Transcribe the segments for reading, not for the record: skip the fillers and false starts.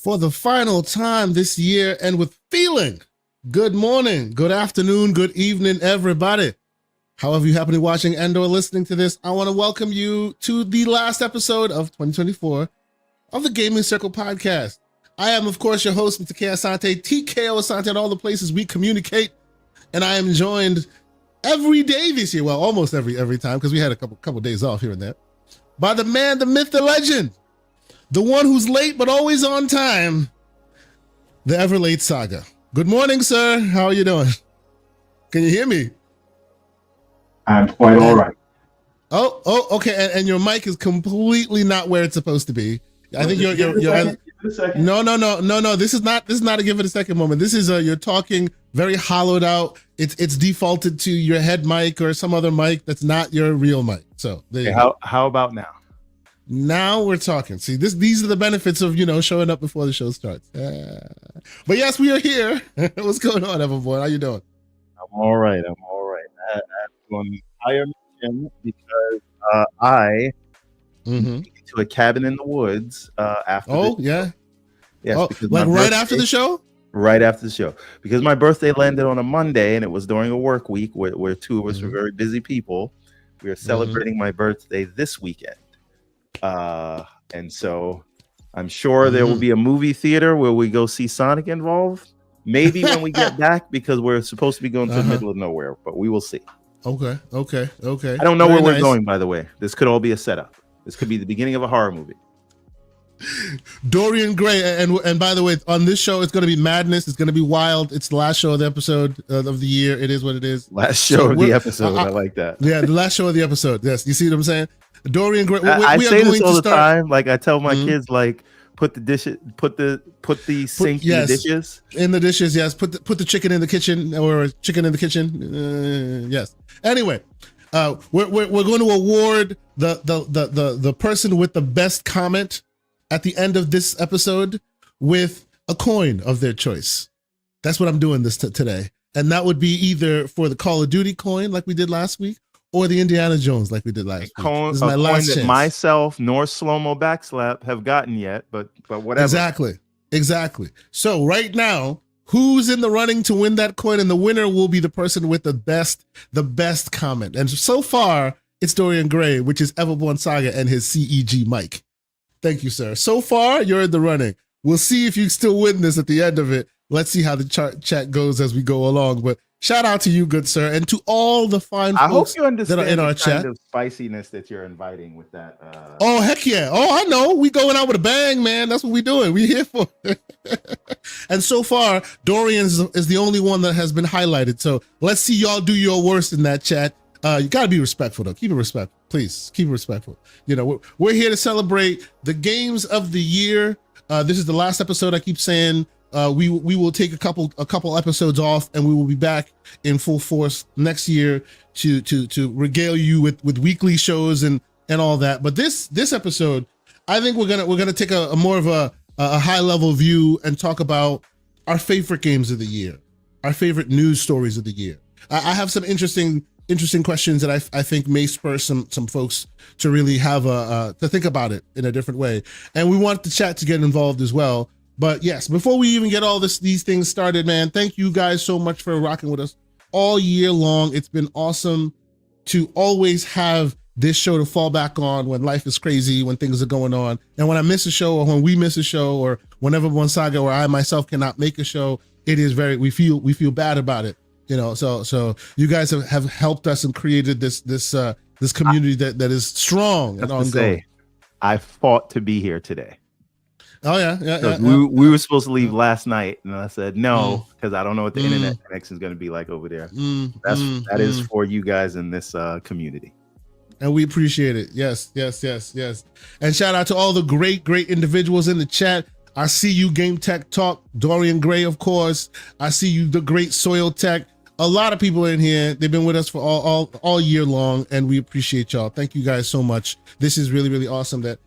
for the final time this year and with feeling. Good morning, good afternoon, good evening, everybody. However you happen to be watching and or listening to this, I want to welcome you to the last episode of 2024 of the Gaming Circle podcast. I am, of course, your host, Mr. K. Asante, TKO Asante, at all the places we communicate. And I am joined every day this year, well, almost every time, because we had a couple days off here and there, by the man, the myth, the legend, the one who's late but always on time, the ever late Saga. Good morning, sir. How are you doing? Can you hear me? I'm quite all right. Oh, okay. And your mic is completely not where it's supposed to be. I think you're Give it a second. No. This is not a give it a second moment. This is you're talking very hollowed out. It's defaulted to your head mic or some other mic that's not your real mic. So there you go. How about now? Now we're talking. See, these are the benefits of showing up before the show starts. But yes, we are here. What's going on, Everboy? How you doing? I'm all right. I'm going to hire him because I to a cabin in the woods after. Oh yeah. Yes, oh, because like right after the show. Right after the show, because my birthday landed on a Monday and it was during a work week where two of us were very busy people. We are celebrating my birthday this weekend. And so I'm sure there will be a movie theater where we go see Sonic involved. Maybe when we get back, because we're supposed to be going to the middle of nowhere, but we will see. Okay. I don't know where we're going, by the way. This could all be a setup. This could be the beginning of a horror movie. Dorian Gray, and by the way, on this show, it's going to be madness. It's going to be wild. It's the last show of the episode of the year. It is what it is. Last show of the episode. I like that. Yeah, the last show of the episode. Yes, you see what I'm saying? Dorian Gray. I say this all the time. Like I tell my kids, like put the dishes, put the sink in the dishes. In the dishes, yes. Put the chicken in the kitchen or chicken in the kitchen. Yes. Anyway, we're going to award the person with the best comment at the end of this episode with a coin of their choice. That's what I'm doing this today. And that would be either for the Call of Duty coin like we did last week or the Indiana Jones like we did last week. This is my last chance. That myself nor Slow-Mo Backslap have gotten yet, but whatever. Exactly. So right now, who's in the running to win that coin? And the winner will be the person with the best comment. And so far, it's Dorian Gray, which is Everborn Saga and his CEG mic. Thank you, sir. So far, you're in the running. We'll see if you still win this at the end of it. Let's see how the chat goes as we go along. But shout out to you, good sir, and to all the fine folks that are in our chat. Of spiciness that you're inviting with that. Oh, heck yeah. Oh, I know. We going out with a bang, man. That's what we doing. We here for it. And so far, Dorian is the only one that has been highlighted. So let's see y'all do your worst in that chat. You got to be respectful, though. Keep it respectful. Please keep it respectful. We're here to celebrate the games of the year. This is the last episode. I keep saying we will take a couple episodes off, and we will be back in full force next year to regale you with weekly shows and all that. But this episode, I think we're gonna take a more of a high level view and talk about our favorite games of the year, our favorite news stories of the year. I have some interesting questions that I think may spur some folks to really have to think about it in a different way. And we want the chat to get involved as well. But yes, before we even get all these things started, man, thank you guys so much for rocking with us all year long. It's been awesome to always have this show to fall back on when life is crazy, when things are going on. And when I miss a show or when we miss a show or whenever one Saga or I myself cannot make a show, it is we feel bad about it. So you guys have helped us and created this community that is strong and ongoing. I fought to be here today. Oh yeah. We were supposed to leave last night, and I said no because I don't know what the internet connection is going to be like over there. That is for you guys in this community, and we appreciate it. Yes. And shout out to all the great individuals in the chat. I see you, Game Tech Talk, Dorian Gray, of course. I see you, the great Soil Tech. A lot of people in here. They've been with us for all year long, and we appreciate y'all. Thank you guys so much. This is really, really awesome that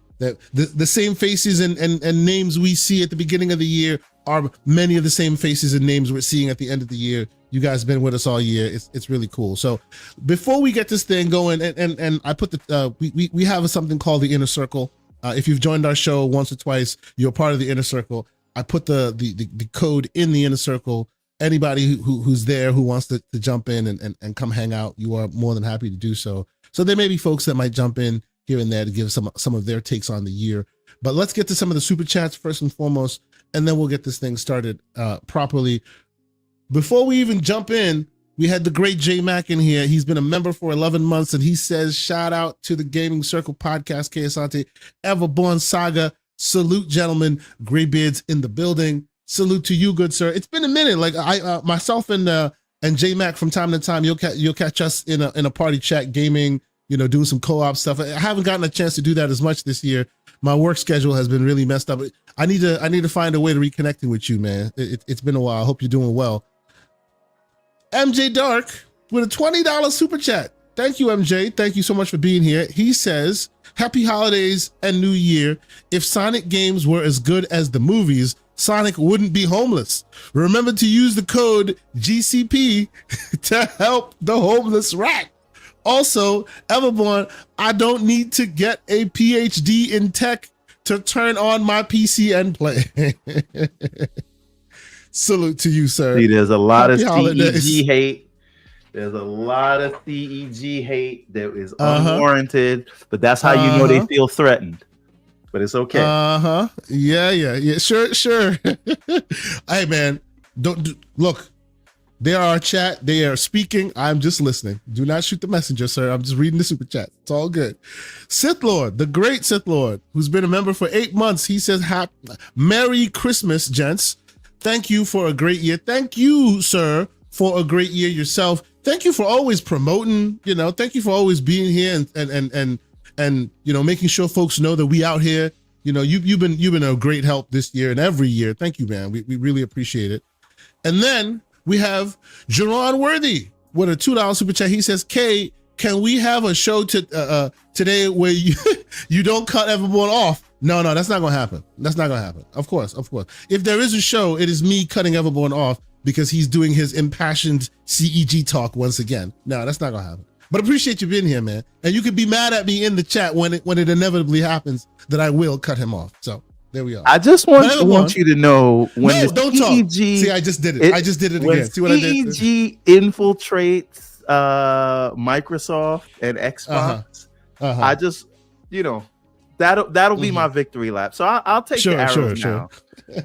the same faces and names we see at the beginning of the year are many of the same faces and names we're seeing at the end of the year. You guys have been with us all year. It's really cool. So before we get this thing going, and I put we have something called the Inner Circle. If you've joined our show once or twice, you're part of the Inner Circle. I put the code in the inner circle. Anybody who's there who wants to jump in and come hang out, you are more than happy to do so. So there may be folks that might jump in here and there to give some of their takes on the year. But let's get to some of the super chats first and foremost, and then we'll get this thing started properly. Before we even jump in, we had the great J Mac in here. He's been a member for 11 months, and he says, shout out to the Gaming Circle podcast, K-Asante, Everborn Saga. Salute, gentlemen. Graybeards in the building. Salute to you, good sir. It's been a minute. Like myself and J Mac from time to time, you'll catch us in a party chat, gaming, doing some co-op stuff. I haven't gotten a chance to do that as much this year. My work schedule has been really messed up. I need to find a way to reconnecting with you, man. It's been a while. I hope you're doing well. MJ Dark with a $20 super chat. Thank you, MJ. Thank you so much for being here. He says, happy holidays and new year. If Sonic games were as good as the movies, Sonic wouldn't be homeless. Remember to use the code GCP to help the homeless rat. Also, Everborn, I don't need to get a PhD in tech to turn on my PC and play. Salute to you, sir. See, there's a lot Happy of holidays. CEG hate. There's a lot of CEG hate that is unwarranted, but that's how you know they feel threatened. But it's okay. Yeah. Sure. Hey, man, look. They are our chat. They are speaking. I'm just listening. Do not shoot the messenger, sir. I'm just reading the super chat. It's all good. Sith Lord, the great Sith Lord, who's been a member for 8 months. He says, Merry Christmas, gents. Thank you for a great year. Thank you, sir, for a great year yourself. Thank you for always promoting, thank you for always being here and making sure folks know that we out here. You've been a great help this year and every year. Thank you, man. We really appreciate it. And then we have Jerron Worthy with a $2 super chat. He says, Kay, can we have a show today where you don't cut everyone off? No, that's not going to happen. That's not going to happen. Of course. If there is a show, it is me cutting everyone off because he's doing his impassioned CEG talk once again. No, that's not going to happen. But appreciate you being here, man. And you could be mad at me in the chat when it inevitably happens that I will cut him off. So there we are. I just want you to know when the don't CEG, talk. See, I just did it. I just did it again. See what I did? CEG infiltrates Microsoft and Xbox. I just, that'll be my victory lap. So I'll take the arrows now.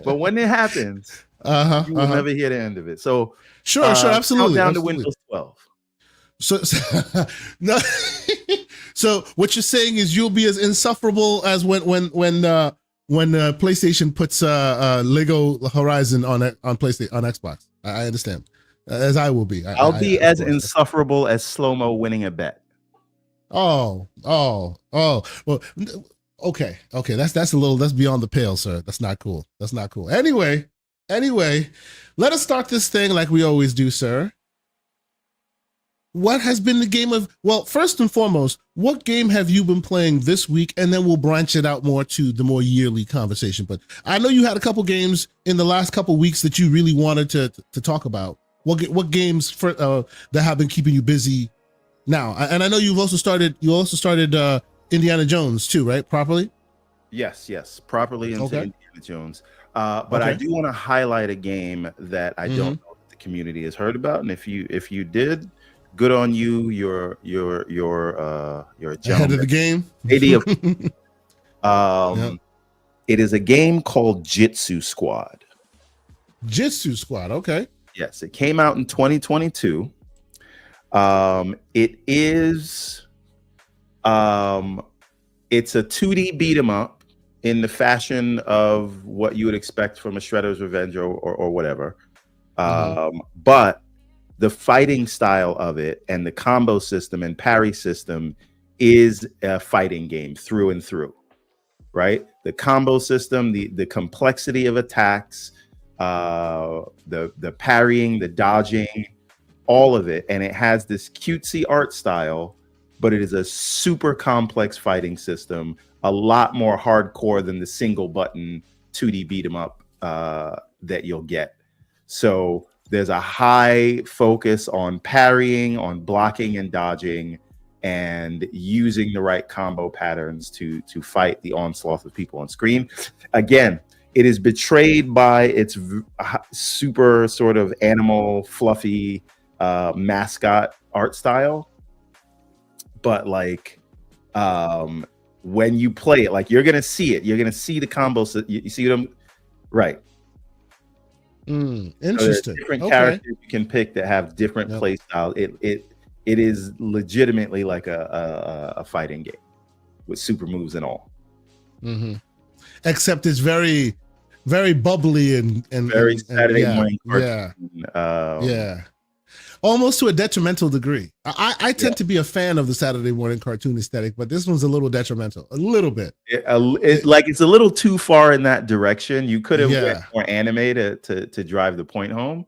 But when it happens, you will never hear the end of it. So absolutely. Down to Windows 12. So no. So what you're saying is you'll be as insufferable as when PlayStation puts Lego Horizon on PlayStation on Xbox. I understand, as I will be. I'll be as insufferable as Slow-Mo winning a bet. Oh. Well, okay. That's beyond the pale, sir. That's not cool. Anyway, let us start this thing like we always do, sir. What has been the game of, well, first and foremost, what game have you been playing this week? And then we'll branch it out more to the more yearly conversation. But I know you had a couple games in the last couple weeks that you really wanted to talk about. What games that have been keeping you busy now? And I know you also started Indiana Jones too, right? Properly? Yes. Properly into Indiana Jones. But I do want to highlight a game that I don't know that the community has heard about. And if you did, good on you. You're a ahead of the game. It is a game called Jitsu Squad. Jitsu Squad. Okay. Yes, it came out in 2022. It is it's a 2D beat 'em up in the fashion of what you would expect from a Shredder's Revenge or whatever. But the fighting style of it and the combo system and parry system is a fighting game through and through, right? The combo system, the complexity of attacks, the parrying, the dodging, all of it. And it has this cutesy art style, but it is a super complex fighting system, a lot more hardcore than the single button 2D beat 'em up that you'll get. So there's a high focus on parrying, on blocking and dodging, and using the right combo patterns to fight the onslaught of people on screen. Again, It is betrayed by its super sort of animal, fluffy mascot art style, but like when you play it, like you're gonna see it. You're gonna see the combos. You see them, right? Interesting. So different Okay. characters you can pick that have different play styles. It is legitimately like a fighting game with super moves and all. Except it's very, very bubbly and very Saturday morning cartoon. Yeah. Almost to a detrimental degree. I tend to be a fan of the Saturday morning cartoon aesthetic, but this one's a little detrimental, a little bit. It's a little too far in that direction. You could have went more anime to drive the point home.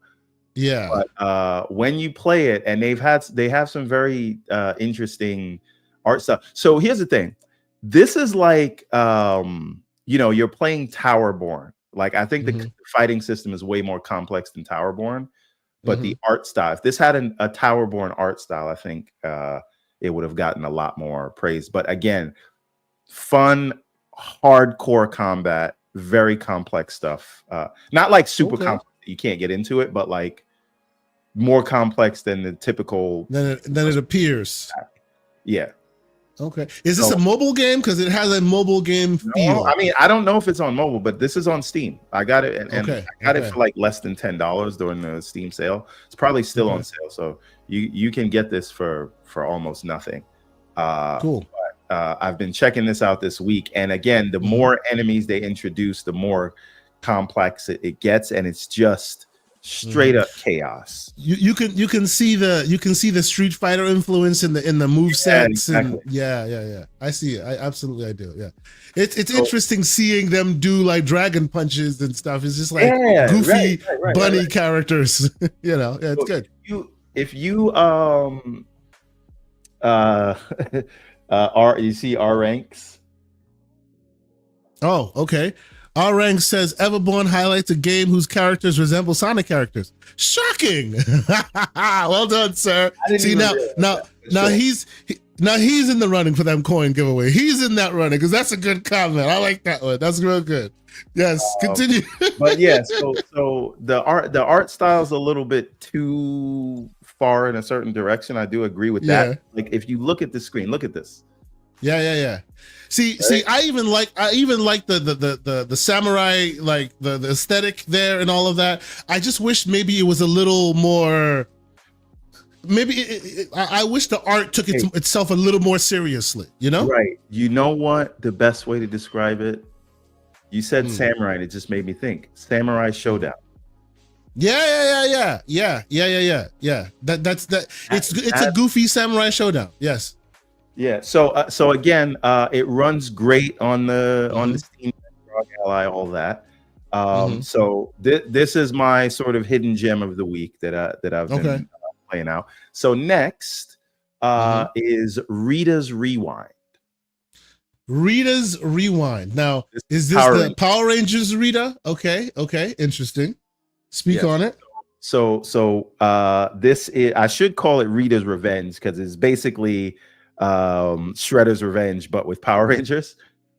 Yeah. But when you play it, and they have some very interesting art stuff. So here's the thing. This is like you're playing Towerborn. Like I think the fighting system is way more complex than Towerborn. But the art style, if this had a Towerborn art style, I think it would have gotten a lot more praise. But again, fun, hardcore combat, very complex stuff. Not like super complex, you can't get into it, but like more complex than the typical. Than it appears. Yeah. Okay. Is this a mobile game? Because it has a mobile game feel. I mean, I don't know if it's on mobile, but this is on Steam. I got it, and I got it for like less than $10 during the Steam sale. It's probably still on sale, so you can get this for almost nothing. Cool. But, I've been checking this out this week, and again, the more enemies they introduce, the more complex it gets, and it's just straight up chaos. You can see the Street Fighter influence in the move sets. Exactly. And I see it. I do. Yeah. It's interesting seeing them do like dragon punches and stuff. It's just like goofy bunny characters. It's good. If you you see R ranks. Oh, okay. R Rank says Everborn highlights a game whose characters resemble Sonic characters. Shocking! Well done, sir. See now he's in the running for that coin giveaway. He's in that running because that's a good comment. I like that one. That's real good. Yes, continue. But yeah, so the art style is a little bit too far in a certain direction. I do agree with that. Like if you look at the screen, look at this. Yeah. See, I even like the samurai, like the aesthetic there and all of that. I just wish maybe it was a little more. Maybe I wish the art took itself a little more seriously. Right. You know what? The best way to describe it. You said samurai, and it just made me think Samurai Showdown. Yeah. That's it's a goofy Samurai Showdown. Yes. Yeah. So again, it runs great on the Steam, ROG Ally, all that. So this is my sort of hidden gem of the week that I've been playing out. So next is Rita's Rewind. Rita's Rewind. Now, is this the Power Rangers Rita? Okay, interesting. Speak on it. So this is, I should call it Rita's Revenge because it's basically Shredder's Revenge, but with Power Rangers.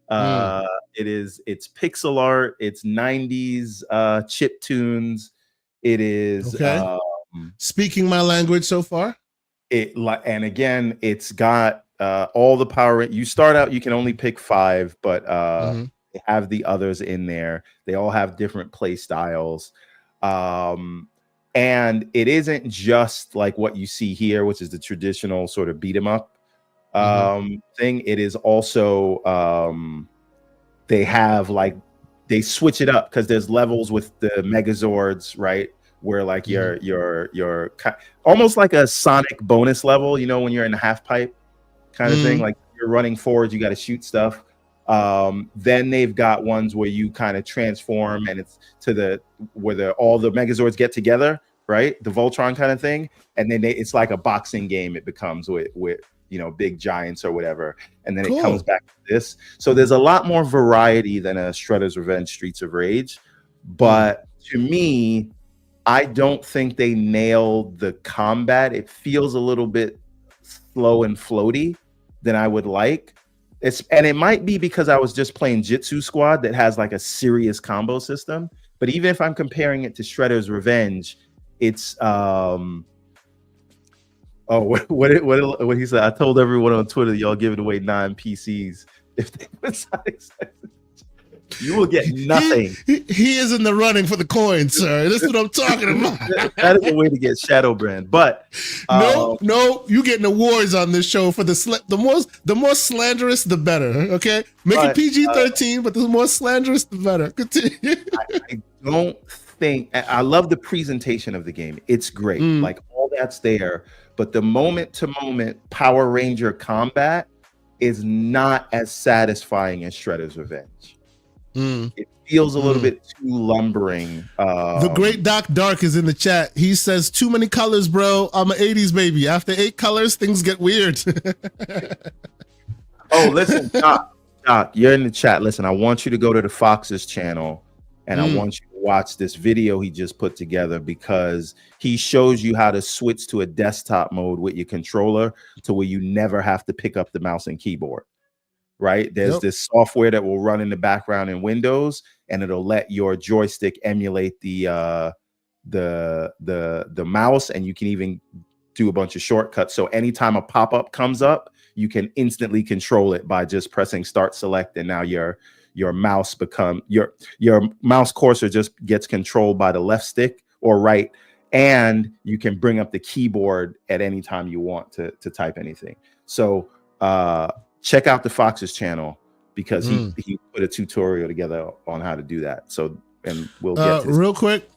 It's pixel art, it's 90s chip tunes. It is speaking my language so far. And again, it's got all the Power. You start out, you can only pick 5, but they have the others in there. They all have different play styles. And it isn't just like what you see here, which is the traditional sort of beat 'em up thing. It is also they switch it up because there's levels with the Megazords, right? Where like you're almost like a Sonic bonus level, when you're in the half pipe kind of thing, like you're running forward, you got to shoot stuff. Then they've got ones where you kind of transform, and it's where all the Megazords get together, right? The Voltron kind of thing, and then it's like a boxing game. It becomes with big giants or whatever, and then it comes back to this. So there's a lot more variety than a Shredder's Revenge, Streets of Rage, but to me, I don't think they nailed the combat. It feels a little bit slow and floaty than I would like. and it might be because I was just playing Jitsu Squad that has like a serious combo system. But even if I'm comparing it to Shredder's Revenge, it's what he said. I told everyone on Twitter, y'all giving away 9 PCs if they put Sonic 7. You will get nothing. He is in the running for the coin, sir. This is what I'm talking about. That is a way to get shadow brand. But no, you getting awards on this show for the more slanderous, the better. Okay, make it PG-13, but the more slanderous, the better. Continue. I don't think. I love the presentation of the game. It's great. Like all that's there, but the moment-to-moment Power Ranger combat is not as satisfying as Shredder's Revenge. It feels a little bit too lumbering. The great Doc Dark is in the chat. He says, too many colors, bro. I'm an 80s baby. After 8 colors, things get weird. Oh, listen, Doc, you're in the chat. Listen, I want you to go to the Fox's channel and I want you to watch this video he just put together, because he shows you how to switch to a desktop mode with your controller to where you never have to pick up the mouse and keyboard. Right? There's this software that will run in the background in Windows, and it'll let your joystick emulate the mouse, and you can even do a bunch of shortcuts. So anytime a pop-up comes up, you can instantly control it by just pressing Start Select, and now your mouse your mouse cursor just gets controlled by the left stick or right, and you can bring up the keyboard at any time you want to type anything. So check out the Fox's channel, because he put a tutorial together on how to do that. So, and we'll get to real quick.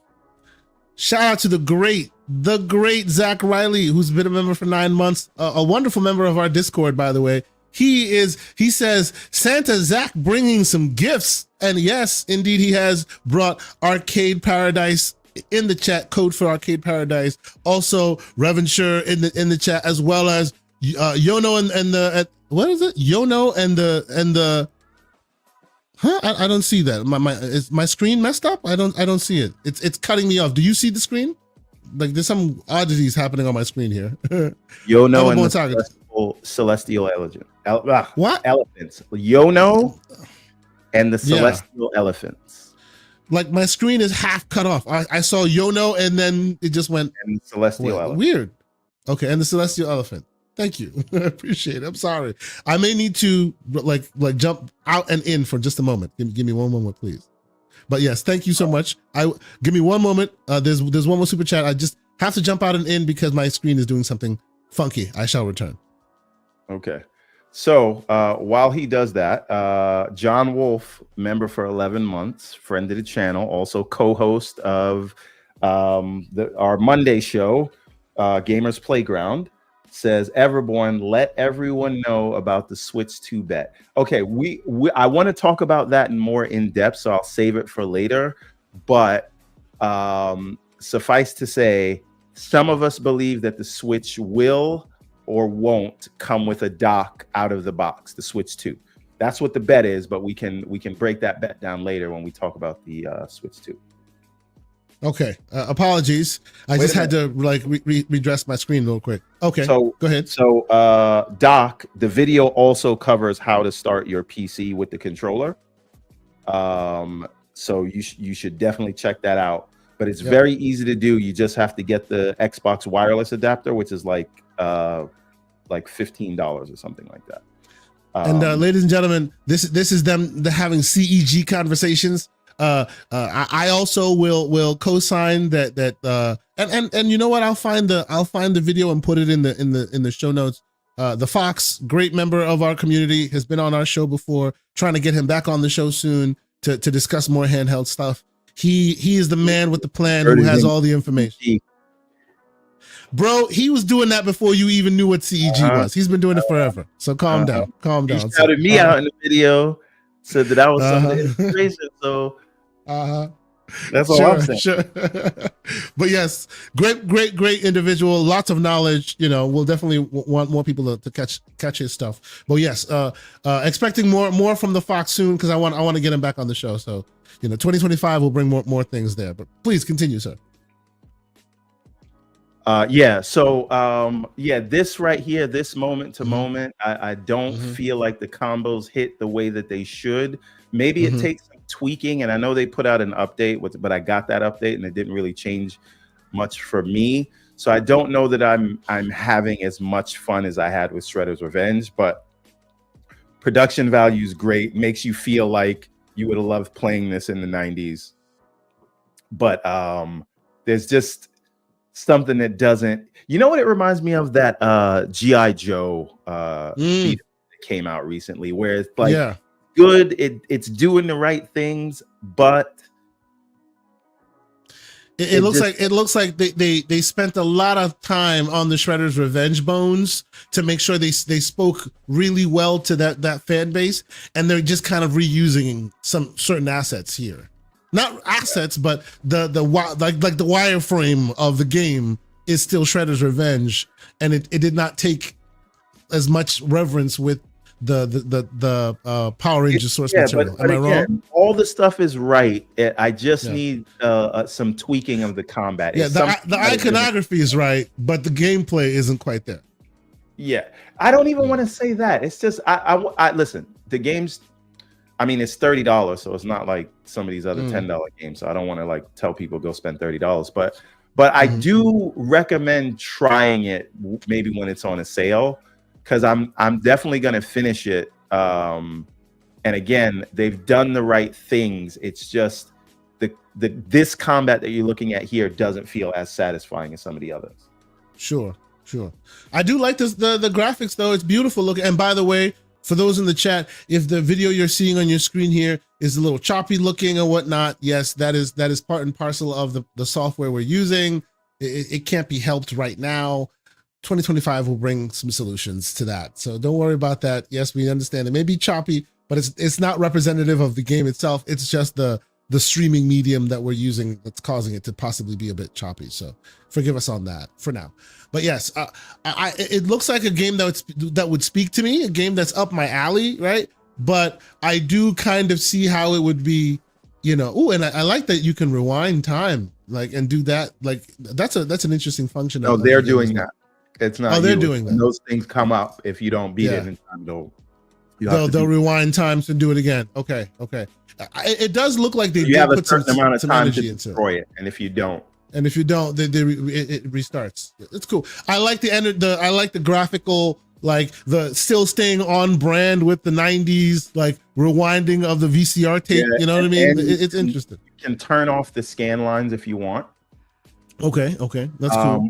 Shout out to the great Zach Riley, who's been a member for 9 months, a wonderful member of our Discord, by the way. He says, Santa Zach bringing some gifts. And yes, indeed, he has brought Arcade Paradise in the chat, code for Arcade Paradise. Also, Reventure in the chat, as well as Yono and the what is it? Yono and the I don't see that. Is my screen messed up? I don't see it. It's cutting me off. Do you see the screen? Like there's some oddities happening on my screen here. Yono and the celestial elephant. What? Elephants. Yono and the celestial elephants. Like my screen is half cut off. I saw Yono and then it just went. And the celestial elephant. Weird. Okay, and the celestial elephant. Thank you. I appreciate it. I'm sorry. I may need to like jump out and in for just a moment. Give me one moment, please. But yes, thank you so much. Give me one moment. There's one more super chat. I just have to jump out and in because my screen is doing something funky. I shall return. Okay. So while he does that, John Wolf, member for 11 months, friend of the channel, also co-host of our Monday show, Gamers Playground, says, Everborn, let everyone know about the Switch 2 bet. Okay, I want to talk about that more in depth, so I'll save it for later. But suffice to say, some of us believe that the Switch will or won't come with a dock out of the box, the Switch 2. That's what the bet is, but we can break that bet down later when we talk about the Switch 2. Okay, apologies. I just had to like redress my screen real quick. Okay, so go ahead. So Doc, the video also covers how to start your PC with the controller. So you should definitely check that out. But it's very easy to do. You just have to get the Xbox wireless adapter, which is like $15 or something like that. And ladies and gentlemen, this is them having CEG conversations. I also will co-sign that and you know what, I'll find the video and put it in the show notes. The Fox, great member of our community, has been on our show before, trying to get him back on the show soon to discuss more handheld stuff. He is the man with the plan who has all the information. Bro, he was doing that before you even knew what CEG was. He's been doing it forever. So calm down. He shouted me out in the video, said that I was some inspiration. So that's all I'm saying. Sure. But yes, great individual, lots of knowledge. You know, we'll definitely want more people to catch his stuff. But yes, expecting more from the Fox soon, because I want to get him back on the show. So 2025 will bring more things there. But please continue, sir. Yeah. So, yeah, this right here, this moment to Mhm. moment, I don't Mhm. feel like the combos hit the way that they should. Maybe it Mhm. takes some tweaking, and I know they put out an update with, but I got that update and it didn't really change much for me. So I don't know that I'm having as much fun as I had with Shredder's Revenge, but production value is great. Makes you feel like you would have loved playing this in the 90s. But there's just something that doesn't, you know what it reminds me of, that GI Joe Mm. beat that came out recently, where it's like Yeah. good, it's doing the right things, but It looks like they spent a lot of time on the Shredder's Revenge Bones to make sure they spoke really well to that fan base, and they're just kind of reusing some certain assets here. Not assets, but the like the wireframe of the game is still Shredder's Revenge, and it did not take as much reverence with the Power Ranger source yeah, material. but Am I wrong? again, all the stuff is right. I just Yeah. need some tweaking of the combat. Yeah, It's the something that is gonna- iconography is right, but the gameplay isn't quite there. yeah, I don't even want to say that. It's just I listen. The game's, I mean, it's $30, so it's not like some of these other $10 games. So I don't want to like tell people go spend $30, but I do recommend trying it maybe when it's on a sale, because I'm definitely gonna finish it. And again, they've done the right things. It's just this combat that you're looking at here doesn't feel as satisfying as some of the others. Sure. I do like this the graphics though. It's beautiful looking. And by the way, for those in the chat, if the video you're seeing on your screen here is a little choppy looking or whatnot, yes, that is part and parcel of the software we're using. It can't be helped right now. 2025 will bring some solutions to that, so don't worry about that. Yes, we understand it may be choppy, but it's not representative of the game itself. It's just the streaming medium that we're using that's causing it to possibly be a bit choppy. So forgive us on that for now. But yes, it looks like a game that would speak to me, a game that's up my alley, right? But I do kind of see how it would be, you know. Oh, and I like that you can rewind time, like, and do that. Like that's an interesting function. No, they're doing that. It's not. Oh, they're you. doing When that. those things come up, if you don't beat it in time, they'll rewind times to do it again. Okay. It does look like they you have a put certain amount of time to into destroy it, and if you don't, it restarts. It's cool. I like I like the graphical, like the still staying on brand with the 90s, like rewinding of the VCR tape. Yeah, you know what I mean? It's interesting. You can turn off the scan lines if you want. Okay, that's cool.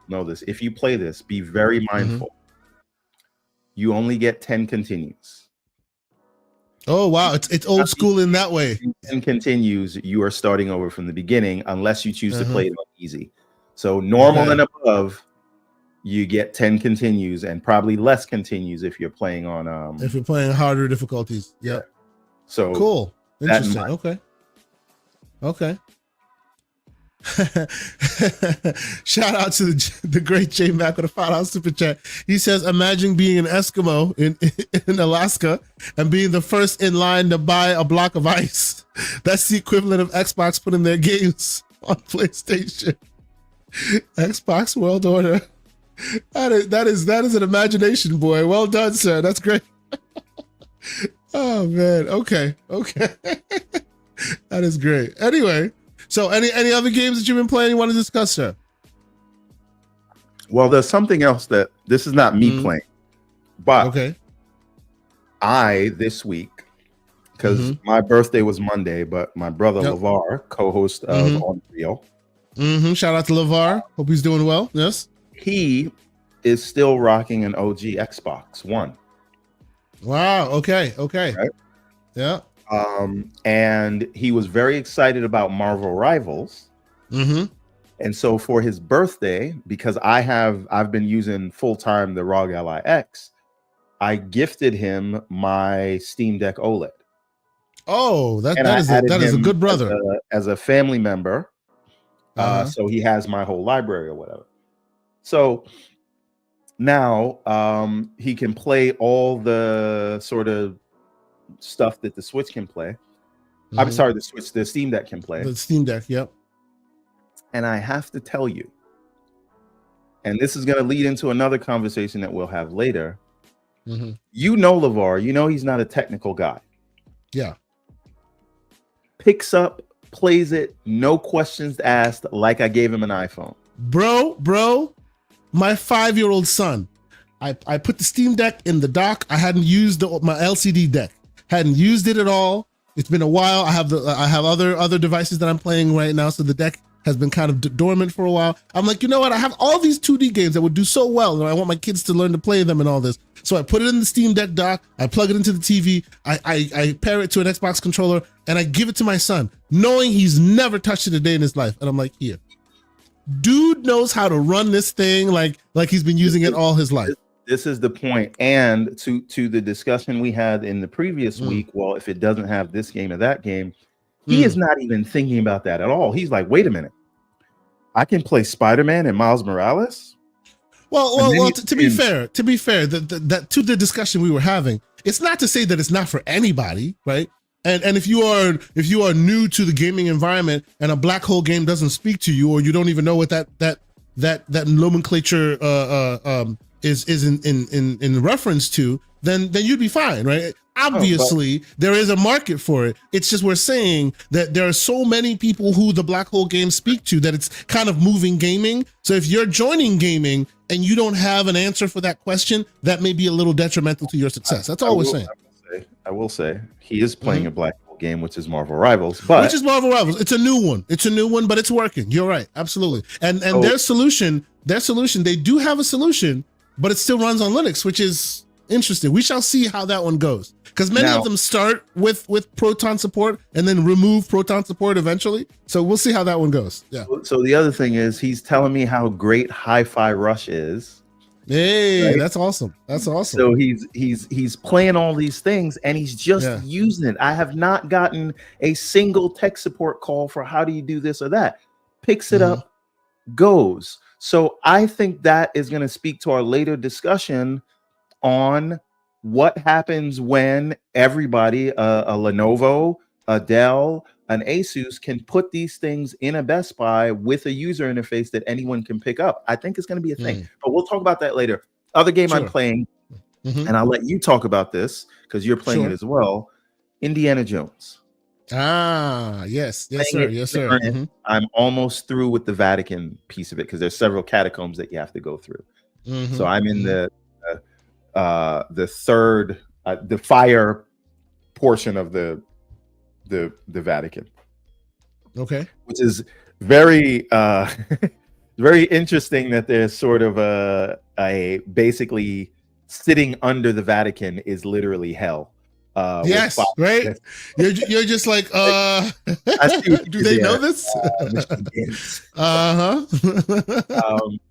Know this. If you play this, be very mindful. You only get 10 continues. Oh wow, it's old school in that way. 10 continues, you are starting over from the beginning unless you choose to play it on easy. So normal and above, you get 10 continues, and probably less continues if you're playing on if you're playing harder difficulties. Yep. Yeah. So cool. Interesting. Okay. Shout out to the great J Mac with a $5 super chat. He says, imagine being an Eskimo in Alaska and being the first in line to buy a block of ice. That's the equivalent of Xbox putting their games on PlayStation. Xbox World Order. That is an imagination, boy. Well done, sir. That's great. Oh man. Okay. That is great. Anyway. So any other games that you've been playing you want to discuss, sir? Well, there's something else that this is not me playing, but I this week, because my birthday was Monday, but my brother LeVar, co-host of On Real. Shout out to LeVar. Hope he's doing well. Yes. He is still rocking an OG Xbox One. Wow. Okay. Right? Yeah. And he was very excited about Marvel Rivals. And so for his birthday, because I've been using full-time the ROG Ally X, I gifted him my Steam Deck OLED. Oh, that is a good brother. As a family member. So he has my whole library or whatever. So now he can play all the sort of stuff that the Switch can play. I'm sorry, the Steam Deck can play. The Steam Deck, yep. And I have to tell you, and this is going to lead into another conversation that we'll have later. Mm-hmm. You know LeVar, you know he's not a technical guy. Yeah. Picks up, plays it, no questions asked, like I gave him an iPhone. Bro, my 5-year-old son, I put the Steam Deck in the dock. I hadn't used my LCD deck. Hadn't used it at all. It's been a while. I have other devices that I'm playing right now, so the deck has been kind of dormant for a while. I'm like, you know what? I have all these 2D games that would do so well, and I want my kids to learn to play them and all this. So I put it in the Steam Deck dock. I plug it into the TV. I pair it to an Xbox controller, and I give it to my son, knowing he's never touched it a day in his life. And I'm like, here, dude knows how to run this thing like he's been using it all his life. This is the point. And to the discussion we had in the previous week, well, if it doesn't have this game or that game, he is not even thinking about that at all. He's like, wait a minute, I can play Spider-Man and Miles Morales. Well, to be fair, that to the discussion we were having, it's not to say that it's not for anybody, right? And if you are new to the gaming environment and a black hole game doesn't speak to you, or you don't even know what that nomenclature is in reference to, then you'd be fine, right? Obviously, there is a market for it. It's just we're saying that there are so many people who the black hole games speak to that it's kind of moving gaming. So if you're joining gaming and you don't have an answer for that question, that may be a little detrimental to your success. That's all we're saying. I will say he is playing a black hole game, which is Marvel Rivals, but It's a new one. It's a new one, but it's working. You're right, absolutely. And their solution, they do have a solution, but it still runs on Linux, which is interesting. We shall see how that one goes, because many of them start with Proton support and then remove Proton support eventually. So we'll see how that one goes. Yeah. So the other thing is he's telling me how great Hi-Fi Rush is. Hey, right? That's awesome. That's awesome. So he's playing all these things and he's just using it. I have not gotten a single tech support call for how do you do this or that. Picks it up, goes. So I think that is going to speak to our later discussion on what happens when everybody, a Lenovo, a Dell, an Asus can put these things in a Best Buy with a user interface that anyone can pick up. I think it's going to be a thing, but we'll talk about that later. Other game I'm playing, and I'll let you talk about this because you're playing it as well. Indiana Jones. Yes, sir. I'm almost through with the Vatican piece of it because there's several catacombs that you have to go through. So I'm in the third, the fire portion of the Vatican. Okay. Which is very very interesting that there's sort of a basically sitting under the Vatican is literally hell. Yes, right. You're just like, I see do they know this?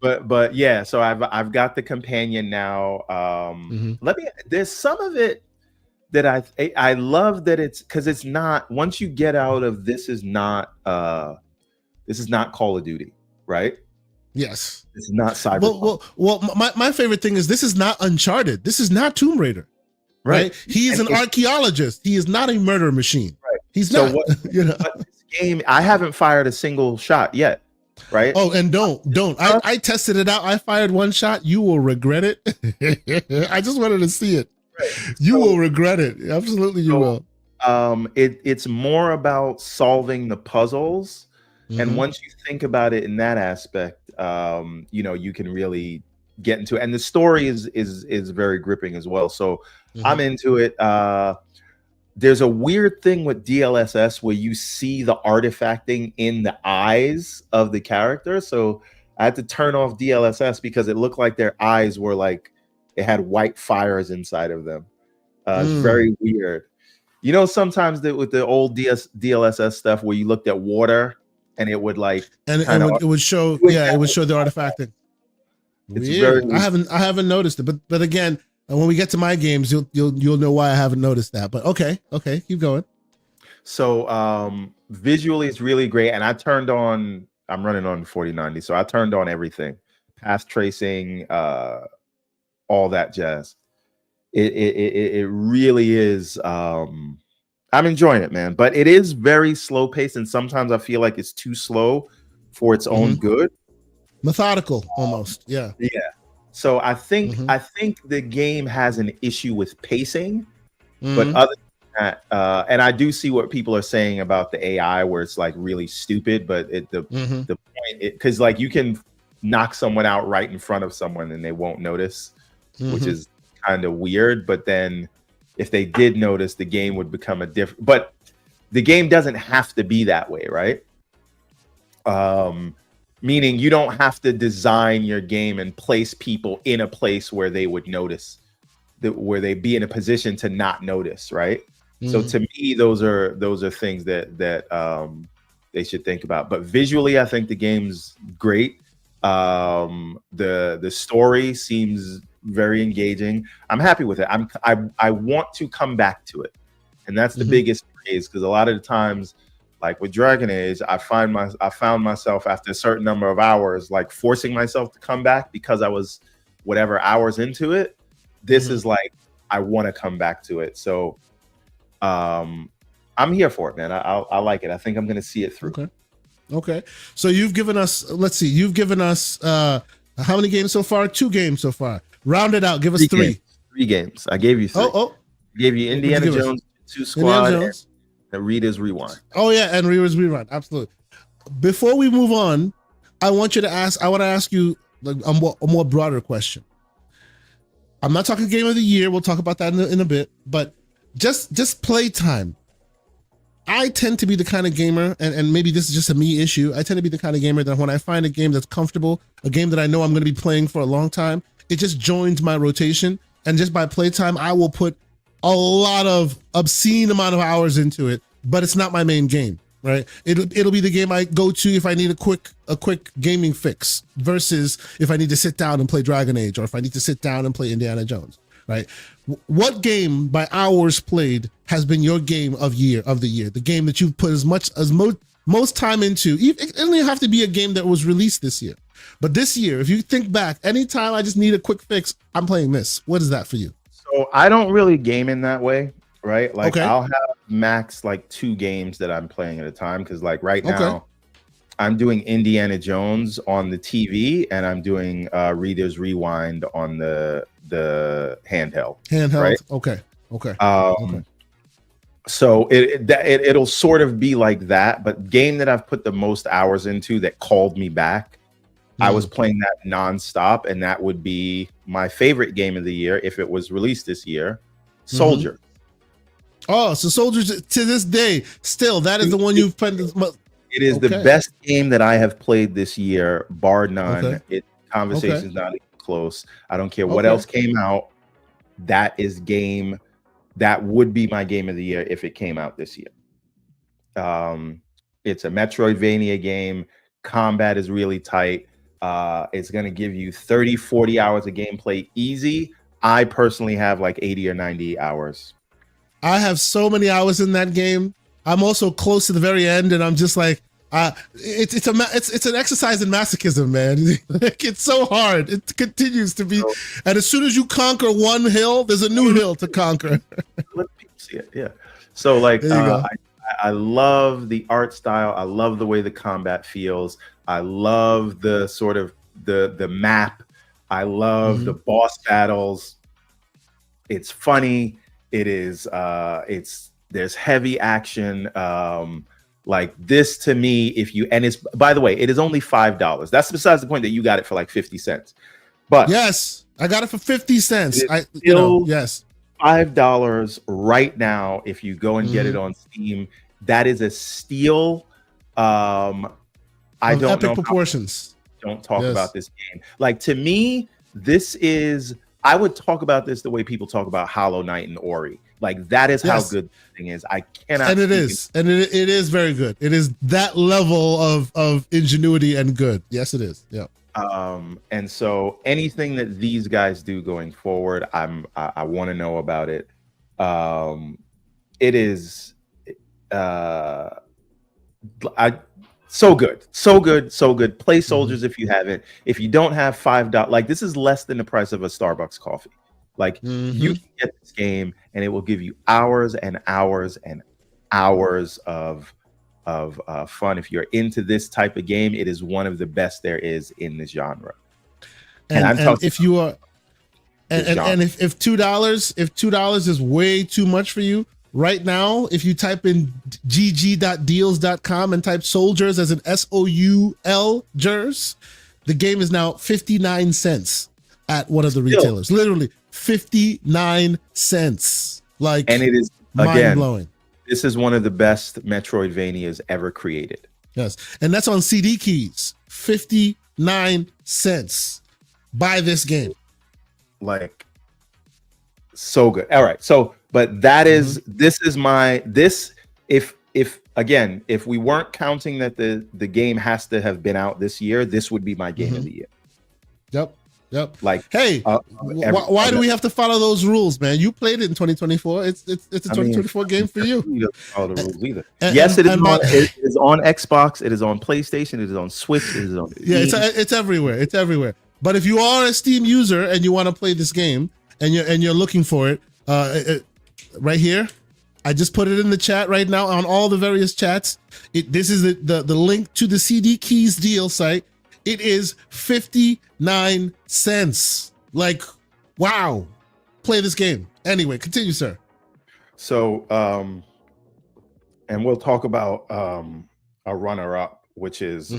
But yeah, so I've got the companion now. There's some of it that I love that it's because it's not, once you get out of this is not Call of Duty, right? Yes. It's not Cyberpunk. Well, my favorite thing is this is not Uncharted. This is not Tomb Raider. Right. He is an archaeologist. He is not a murder machine. Right. He's not. But this game, I haven't fired a single shot yet. Right. Oh, and don't. I tested it out. I fired one shot. You will regret it. I just wanted to see it. Right. You will regret it. Absolutely, you will. It's more about solving the puzzles, and once you think about it in that aspect, you can really get into it. And the story is very gripping as well. So I'm into it. There's a weird thing with DLSS where you see the artifacting in the eyes of the character. So I had to turn off DLSS because it looked like their eyes were like it had white fires inside of them. It's very weird. Sometimes with the old DLSS stuff where you looked at water and it would like it would show it would show the artifacting. It's weird. I haven't noticed it, but again, when we get to my games, you'll know why I haven't noticed that. But okay, keep going. So visually, it's really great, and I'm running on 4090, so I turned on everything, path tracing, all that jazz. It really is. I'm enjoying it, man. But it is very slow paced, and sometimes I feel like it's too slow for its own good. Methodical, almost. Yeah. Yeah. So I think the game has an issue with pacing, but other than that, and I do see what people are saying about the AI, where it's like really stupid. But the point, because like you can knock someone out right in front of someone and they won't notice, which is kind of weird. But then if they did notice, the game would become a different. But the game doesn't have to be that way, right? Meaning you don't have to design your game and place people in a place where they would notice, where they be in a position to not notice, right? So to me, those are things that they should think about. But visually, I think the game's great. The story seems very engaging. I'm happy with it. I want to come back to it, and that's the biggest praise, because a lot of the times, like with Dragon Age, I found myself after a certain number of hours, like forcing myself to come back because I was whatever hours into it. This is like, I want to come back to it. So I'm here for it, man. I like it. I think I'm going to see it through. Okay. So you've given us, let's see, how many games so far? 2 games so far. Round it out. Give us 3. 3 games. I gave you 3. I gave you Indiana Jones, 2 Squad, and Rita's Rewind. Oh yeah, and Rita's Rewind. Absolutely. Before we move on, I want to ask you like a more broader question. I'm not talking game of the year. We'll talk about that in a bit, but just play time. I tend to be the kind of gamer, and maybe this is just a me issue. I tend to be the kind of gamer that when I find a game that's comfortable, a game that I know I'm going to be playing for a long time, it just joins my rotation. And just by playtime, I will put a lot of obscene amount of hours into it, but it's not my main game, right? It'll be the game I go to if I need a quick gaming fix, versus if I need to sit down and play Dragon Age, or if I need to sit down and play Indiana Jones, right? What game by hours played has been your game of the year? The game that you've put most time into. It doesn't even have to be a game that was released this year, but this year, if you think back, anytime I just need a quick fix, I'm playing this. What is that for you? So I don't really game in that way, right? Like I'll have max like 2 games that I'm playing at a time, because like right now I'm doing Indiana Jones on the TV, and I'm doing Rita's Rewind on the handheld. Right? Okay. So it'll sort of be like that, but game that I've put the most hours into that called me back, I was playing that nonstop, and that would be my favorite game of the year if it was released this year, Soldier. Oh, so Soldier to this day, still, that is the one you've played. It is the best game that I have played this year, bar none. Conversation's not even close. I don't care what else came out. That would be my game of the year if it came out this year. It's a Metroidvania game. Combat is really tight. It's going to give you 30, 40 hours of gameplay easy. I personally have like 80 or 90 hours. I have so many hours in that game. I'm also close to the very end, and I'm just like, it's an exercise in masochism, man. Like, it's so hard. It continues to be, and as soon as you conquer one hill, there's a new hill to conquer. Let people see it, yeah. So like, I love the art style. I love the way the combat feels. I love the sort of the map. I love the boss battles. It's funny. It is. There's heavy action. Like this to me, it's, by the way, it is only $5. That's besides the point that you got it for like 50 cents. But yes, I got it for 50 cents. Yes. $5 right now if you go and get it on Steam. That is a steal. I don't know epic proportions. Don't talk about this game. Like, to me, I would talk about this the way people talk about Hollow Knight and Ori. Like, that is how good the thing is. I cannot. And it is. And it is very good. It is that level of ingenuity and good. Yes, it is. Yeah. And so anything that these guys do going forward, I want to know about it. It is so good. Play Soldiers if you haven't. If you don't have $5, like, this is less than the price of a Starbucks coffee. Like, you can get this game and it will give you hours and hours and hours of fun. If you're into this type of game, it is one of the best there is in this genre. And if you are, and if $2 is way too much for you right now, if you type in gg.deals.com and type soldiers as an SOUL jers, the game is now 59 cents at one of the retailers. Literally 59 cents. Like, and it is mind blowing. This is one of the best Metroidvanias ever created. Yes. And that's on CD keys. 59 cents. Buy this game. Like, so good. All right. So, but that is, this is my, if again, if we weren't counting that the game has to have been out this year, this would be my game of the year. Yep. Like, hey, why do we have to follow those rules, man? You played it in 2024. It's a 2024 game for you. You don't follow the rules either. Yes, it is on Xbox. It is on PlayStation. It is on Switch. It is on it's everywhere. It's everywhere. But if you are a Steam user and you want to play this game and you're looking for it, right here, I just put it in the chat right now on all the various chats. This is the link to the CD Keys deal site. It is 59 cents. Like, wow. Play this game. Anyway, continue, sir. So, and we'll talk about a runner-up, which is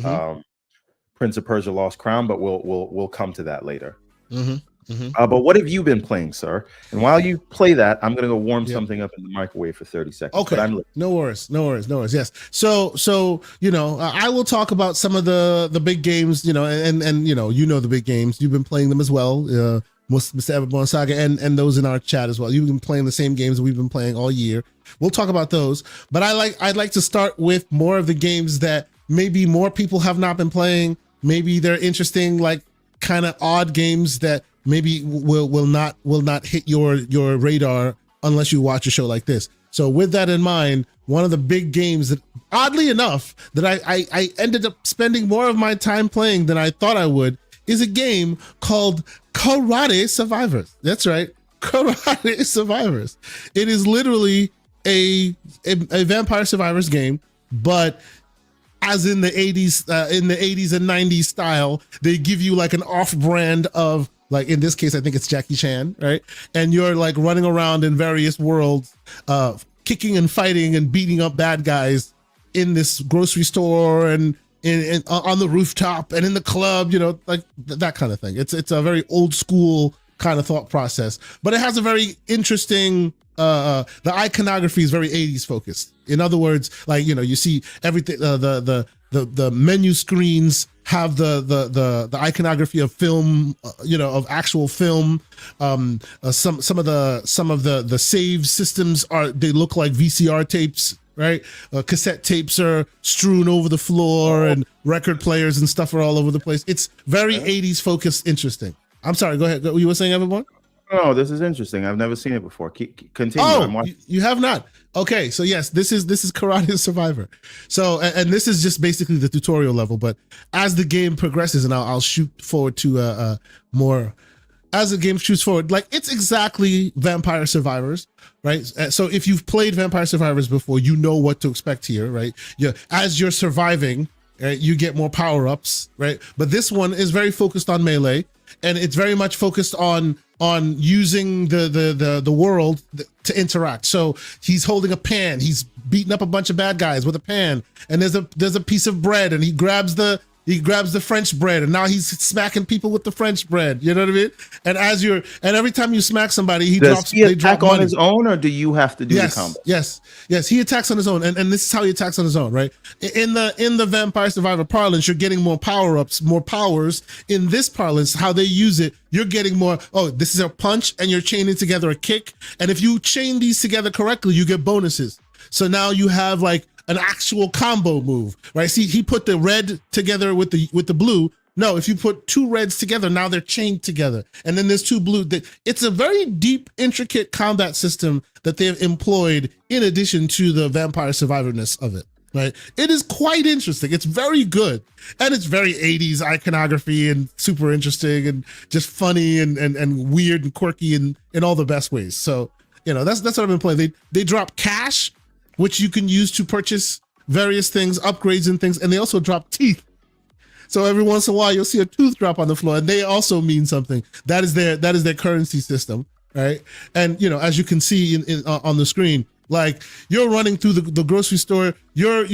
Prince of Persia: Lost Crown, but we'll come to that later. But what have you been playing, sir? And while you play that, I'm gonna go warm something up in the microwave for 30 seconds. Okay. But no worries. Yes. So I will talk about some of the big games, and the big games. You've been playing them as well. Mr. Everborn Saga and those in our chat as well. You've been playing the same games that we've been playing all year. We'll talk about those. But I'd like to start with more of the games that maybe more people have not been playing. Maybe they're interesting, like kind of odd games that maybe will not hit your radar unless you watch a show like this. So with that in mind, one of the big games that, oddly enough, that I ended up spending more of my time playing than I thought I would is a game called Karate Survivors. That's right, Karate Survivors. It is literally a Vampire Survivors game, but as in the 80s and 90s style, they give you like an off-brand of, like in this case, I think it's Jackie Chan, right? And you're like running around in various worlds, kicking and fighting and beating up bad guys in this grocery store and on the rooftop and in the club, like that kind of thing. It's a very old school kind of thought process, but it has a very interesting, the iconography is very 80s focused. In other words, like, you see everything, the menu screens have the iconography of film, of actual film. Some of the save systems they look like VCR tapes, right? Cassette tapes are strewn over the floor and record players and stuff are all over the place. It's very 80s focused, interesting. I'm sorry, go ahead. You were saying, everyone? Oh, this is interesting. I've never seen it before. Continue. Oh, you have not? Okay, so yes, this is Karate Survivor. So, and this is just basically the tutorial level, but as the game progresses, and I'll shoot forward to more, as the game shoots forward, like it's exactly Vampire Survivors, right? So if you've played Vampire Survivors before, you know what to expect here, right? As you're surviving, right, you get more power-ups, right? But this one is very focused on melee, and it's very much focused on using the world to interact. So he's holding a pan, he's beating up a bunch of bad guys with a pan, and there's a piece of bread, and he grabs the French bread, and now he's smacking people with the French bread. You know what I mean? And every time you smack somebody, does he attack on his own, or do you have to do the combo? Yes, he attacks on his own, and this is how he attacks on his own, right? In the Vampire Survivor parlance, you're getting more power-ups, more powers. In this parlance, how they use it, you're getting more, this is a punch, and you're chaining together a kick, and if you chain these together correctly, you get bonuses. So now you have like an actual combo move, right? See, he put the red together with the blue. No, if you put two reds together, now they're chained together. And then there's two blue. It's a very deep, intricate combat system that they've employed in addition to the Vampire Survivor-ness of it, right? It is quite interesting. It's very good. And it's very 80s iconography and super interesting and just funny and weird and quirky in all the best ways. So, that's what I've been playing. They drop cash, which you can use to purchase various things, upgrades and things, and they also drop teeth. So every once in a while, you'll see a tooth drop on the floor, and they also mean something. That is their currency system, right? And as you can see on the screen, like you're running through the grocery store, you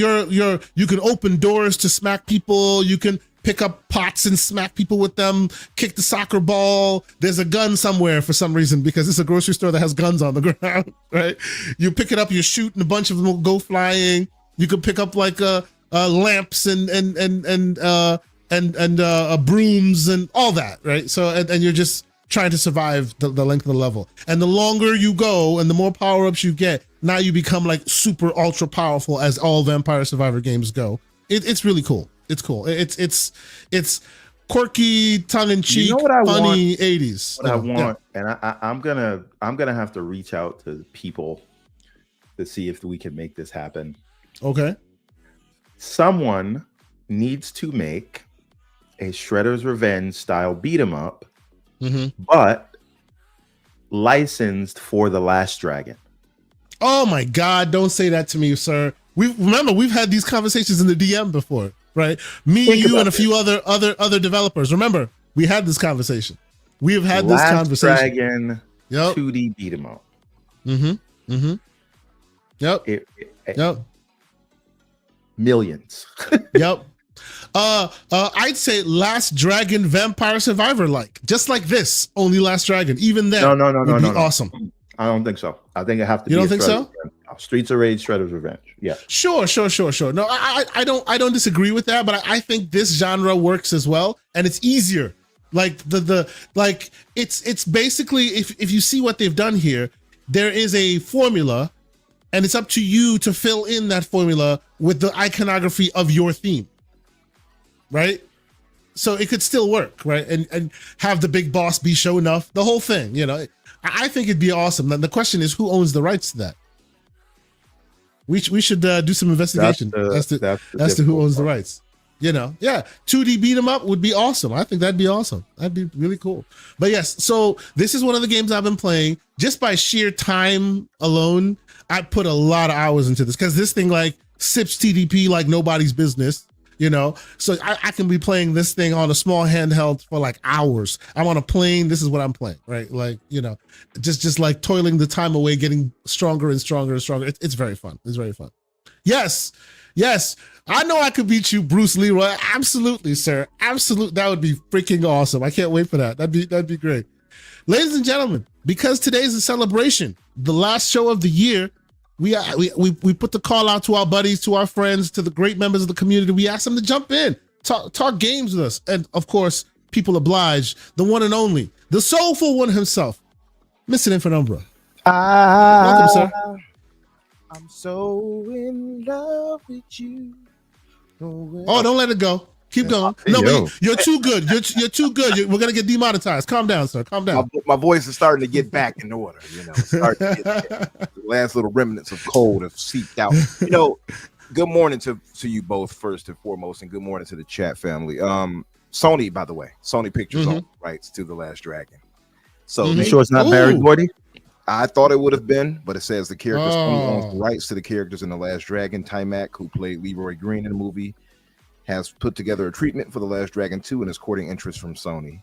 can open doors to smack people. You can pick up pots and smack people with them. Kick the soccer ball. There's a gun somewhere for some reason because it's a grocery store that has guns on the ground, right? You pick it up, you shoot, and a bunch of them will go flying. You can pick up like lamps and brooms and all that, right? So and you're just trying to survive the length of the level. And the longer you go and the more power-ups you get, now you become like super ultra powerful as all Vampire Survivor games go. It's really cool. It's cool. It's quirky, tongue-in-cheek, funny 80s. What I want, and I'm gonna have to reach out to people to see if we can make this happen. Okay. Someone needs to make a Shredder's Revenge style beat 'em up, but licensed for The Last Dragon. Oh my God! Don't say that to me, sir. We've had these conversations in the DM before, right? Me, you, and a few other developers. Remember, we had this conversation. We have had this conversation. Last Dragon, 2D beat 'em up. Yep. Millions. Yep. I'd say Last Dragon Vampire Survivor just like this, only Last Dragon. Even then, no, awesome. I don't think so. I think it have to be. You don't think so? Streets of Rage, Shredder's Revenge. Yeah. Sure. No, I don't disagree with that, but I think this genre works as well, and it's easier. Like it's basically if you see what they've done here, there is a formula, and it's up to you to fill in that formula with the iconography of your theme. Right? So it could still work, right? And have the big boss be show enough, the whole thing, I think it'd be awesome. Then the question is, who owns the rights to that? We should do some investigation as to who owns the rights. 2D beat 'em up would be awesome. I think that'd be awesome. That'd be really cool. But yes, so this is one of the games I've been playing just by sheer time alone. I put a lot of hours into this because this thing like sips TDP like nobody's business. So I can be playing this thing on a small handheld for like hours. I'm on a plane. This is what I'm playing, right? Like, just like toiling the time away, getting stronger and stronger and stronger. It's very fun. It's very fun. Yes. I know I could beat you, Bruce Leroy. Absolutely, sir. Absolutely. That would be freaking awesome. I can't wait for that. That'd be great. Ladies and gentlemen, because today's a celebration, the last show of the year, we put the call out to our buddies, to our friends, to the great members of the community. We asked them to jump in, talk games with us. And of course, people oblige, the one and only, the soulful one himself, Mr. Infernumbra. Welcome, sir. I'm so in love with you. Oh, don't let it go. Keep going. No, but you're too good. You're too good. We're gonna get demonetized. Calm down, sir. Calm down. My voice is starting to get back in order. Starting to get the last little remnants of cold have seeped out. Good morning to you both first and foremost, and good morning to the chat family. Sony, by the way, Sony Pictures owns rights to The Last Dragon. So you sure it's not Barry Gordy? I thought it would have been, but it says the characters owns the rights to the characters in The Last Dragon. Tymac, who played Leroy Green in the movie, has put together a treatment for The Last Dragon 2 and is courting interest from Sony.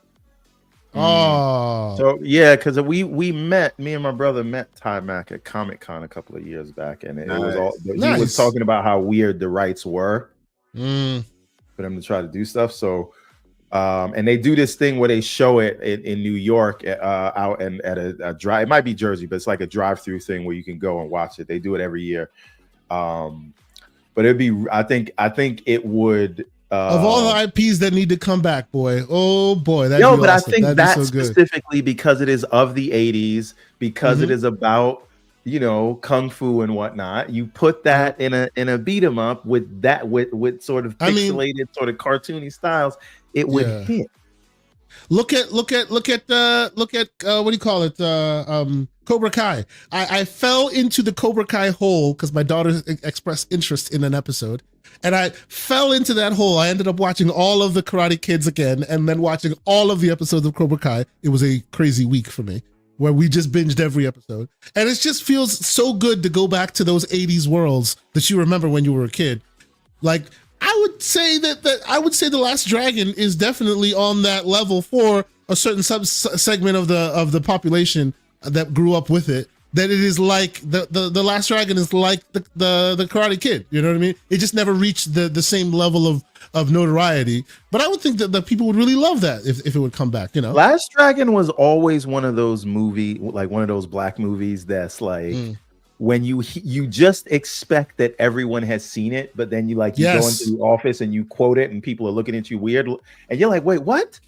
So yeah, because we met, me and my brother met Tymac at Comic-Con a couple of years back, and it was all he was talking about how weird the rights were for them to try to do stuff. So and they do this thing where they show it in New York out and at a drive. It might be Jersey, but it's like a drive-through thing where you can go and watch it. They do it every year. But it'd be, I think it would. Of all the IPs that need to come back, boy. Oh boy, but awesome. I think that's specifically because it is of the 80s, because it is about kung fu and whatnot. You put that in a beat 'em up with sort of pixelated, sort of cartoony styles. It would hit. Look at what do you call it? Cobra Kai. I fell into the Cobra Kai hole because my daughter expressed interest in an episode, and I fell into that hole. I ended up watching all of the Karate Kids again, and then watching all of the episodes of Cobra Kai. It was a crazy week for me. where we just binged every episode. And it just feels so good to go back to those 80s worlds that you remember when you were a kid. Like, I would say that The Last Dragon is definitely on that level for a certain segment of the population that grew up with it. That it is like the Last Dragon is like the Karate Kid. You know what I mean? It just never reached the same level of notoriety. But I would think that the people would really love that if it would come back. You know, Last Dragon was always one of those one of those black movies that's like when you just expect that everyone has seen it, but then you go into the office and you quote it and people are looking at you weird, and you're like, wait, what?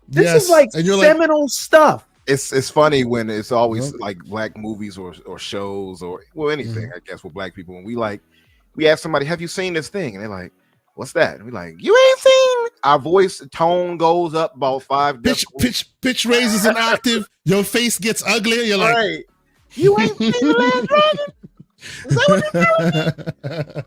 This is like seminal stuff. It's funny when it's always like black movies or shows or anything, I guess, with black people. And we ask somebody, have you seen this thing? And they're like, what's that? And we're like, you ain't seen. Our voice tone goes up about 5 pitch raises an octave. Your face gets uglier. You're like, you ain't seen The Last Dragon? Is that what you're telling me?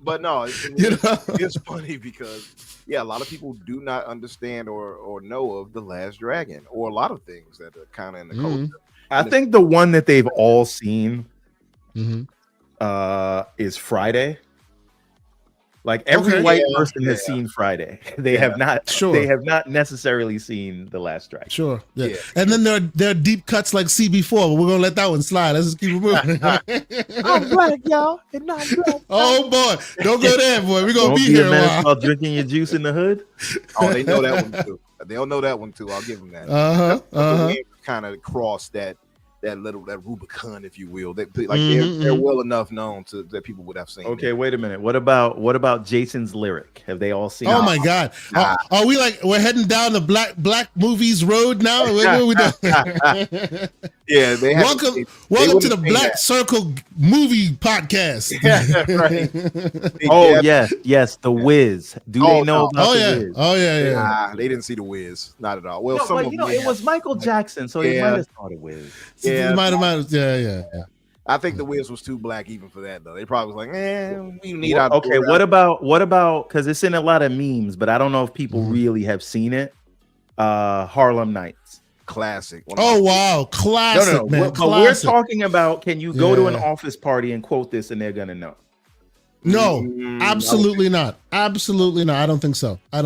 But no, it's funny because a lot of people do not understand or know of The Last Dragon or a lot of things that are kind of in the culture. I think the one that they've all seen is Friday. Like every white person has seen Friday. They have not. Sure. They have not necessarily seen The Last Dragon. Sure. Yeah. And then there are deep cuts like CB4, but we're gonna let that one slide. Let's just keep it moving. I'm black, y'all, and not black. Oh boy, don't go there, boy. We're gonna Don't be here a while while. drinking your juice in the hood. Oh, they know that one too. They'll know that one too. I'll give them that. Kind of cross that Rubicon, if you will. They're well enough known that people would have seen. Okay, wait a minute. What about Jason's Lyric? Have they all seen? Oh my God! Are we we're heading down the black movies road now? What are we doing? Yeah, they have. Welcome to the Black Circle Movie Podcast. Yes, The Wiz. Do they know about The Wiz? Oh yeah. Nah, they didn't see The Wiz, not at all. Well, it was Michael Jackson, so he might have saw The Wiz. Yeah, yeah. I think The Wiz was too black even for that though. They probably was like, we need our. Okay, what about? Because it's in a lot of memes, but I don't know if people really have seen it. Harlem Nights. Classic. Oh wow, classic, no, man. But we're talking about, can you go to an office party and quote this and they're gonna know? No, absolutely not. Absolutely not. I don't think so. That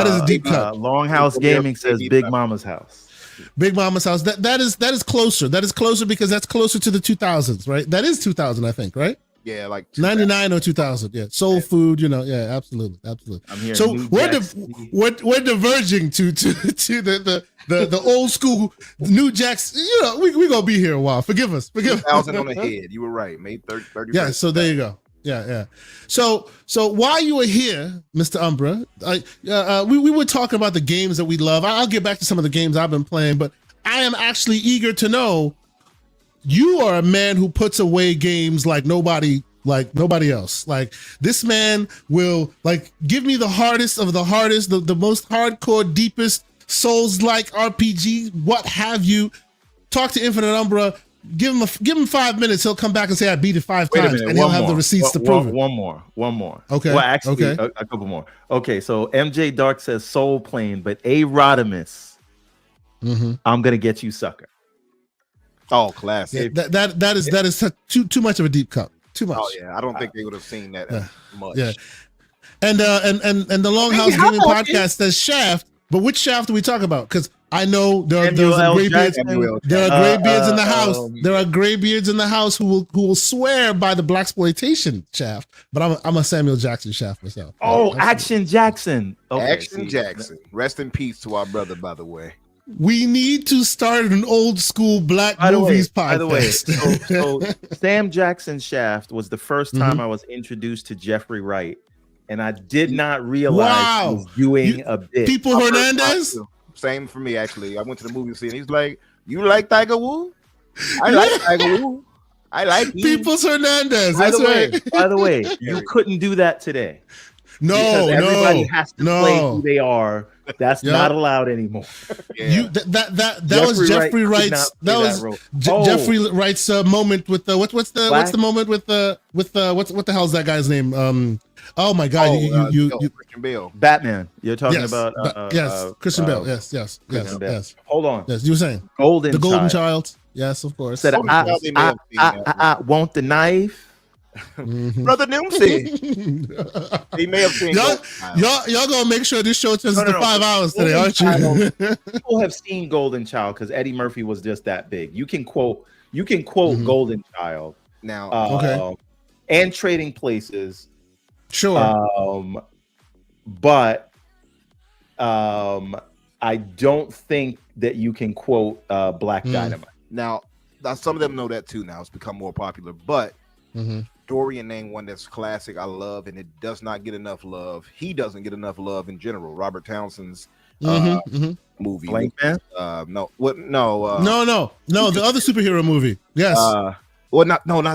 is a deep cut. Longhouse Gaming says Big Mama's House. Big Mama's House. That is closer. That is closer because that's closer to the 2000s, right? That is 2000, I think, right? Yeah, like 99 or 2000. Yeah, Soul Food. Yeah, absolutely. I'm here. So we're diverging to the old school New Jacks. We're gonna be here a while. Forgive us. 2000 on the head. You were right. May 30. Yeah. So there you go. Yeah. So while you were here, Mr. Umbra, we were talking about the games that we love. I'll get back to some of the games I've been playing, but I am actually eager to know. You are a man who puts away games like nobody else. Like, this man will give me the hardest of the hardest, the most hardcore, deepest Souls-like RPG. What have you? Talk to Infinite Umbra. Give him 5 minutes. He'll come back and say I beat it 5 times, and he'll have the receipts to prove it. One more. Okay. Well, actually, a couple more. Okay, so MJ Dark says Soul Plane, but A Rodimus, I'm gonna get you, sucker. Oh, classic. Yeah, that is too much of a deep cut. Too much. Oh yeah, I don't think they would have seen that much. Yeah, and the Longhouse Gaming Podcast says Shaft, but which Shaft do we talk about? Because I know there's gray beards. There are gray beards in the house. There are gray beards in the house who will swear by the blaxploitation Shaft. But I'm a Samuel Jackson Shaft myself. Oh, Action Jackson. Okay, Action Jackson. Rest in peace to our brother, by the way. We need to start an old school black movies podcast. By the way, so Sam Jackson Shaft was the first time I was introduced to Jeffrey Wright, and I did not realize he was doing a bit. People Hernandez? Same for me, actually. I went to the movie scene. He's like, "You like Tiger Woo? I like Tiger Woo. I like him." People's Hernandez. By the way, you couldn't do that today. No, everybody has to play who they are That's not allowed anymore. Yeah. That was Jeffrey Wright's. That was Jeffrey Wright's moment with the what's the moment with the what the hell's that guy's name? Oh my God! You Christian Bale. Batman. You're talking about Christian Bale. Yes. Hold on. Yes, you were saying the Golden Child. Yes, of course. Said I want the knife. Brother Nimsey. He may have seen y'all gonna make sure this show turns into 5 hours today, aren't you? People have seen Golden Child because Eddie Murphy was just that big. You can quote Golden Child now. And Trading Places. Sure. But I don't think that you can quote Black Dynamite. Now some of them know that too. Now it's become more popular, but Dorian named one that's classic. I love, and it does not get enough love. He doesn't get enough love in general. Robert Townsend's movie. Blank Man? No. The other superhero movie. Yes. Not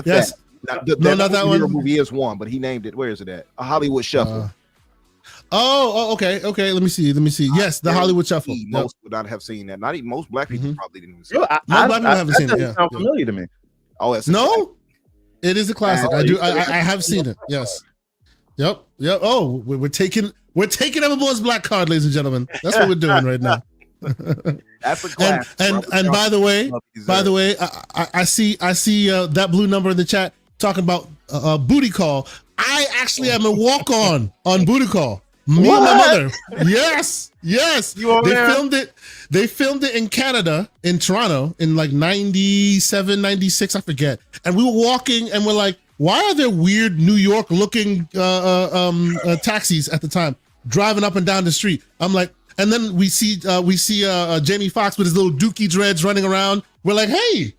yes. that. Not that one. Movie is one, but he named it. Where is it at? A Hollywood Shuffle. Okay. Let me see. Yes, the Hollywood Shuffle. Most would not have seen that. Not even most black people probably didn't see it. Most black people haven't seen it. Sound familiar to me. Oh, it's it is a classic. I have seen it. Yes. Yep. Oh, we're taking everyone's black card, ladies and gentlemen. That's what we're doing right now. That's a classic. And by the way, I see that blue number in the chat talking about Booty Call. I actually am a walk-on Booty Call. Me and my mother. Yes. They filmed it in Canada, in Toronto, in like 97, 96, I forget. And we were walking and we're like, why are there weird New York looking taxis at the time driving up and down the street? I'm like, and then we see Jamie Foxx with his little dookie dreads running around. We're like, hey.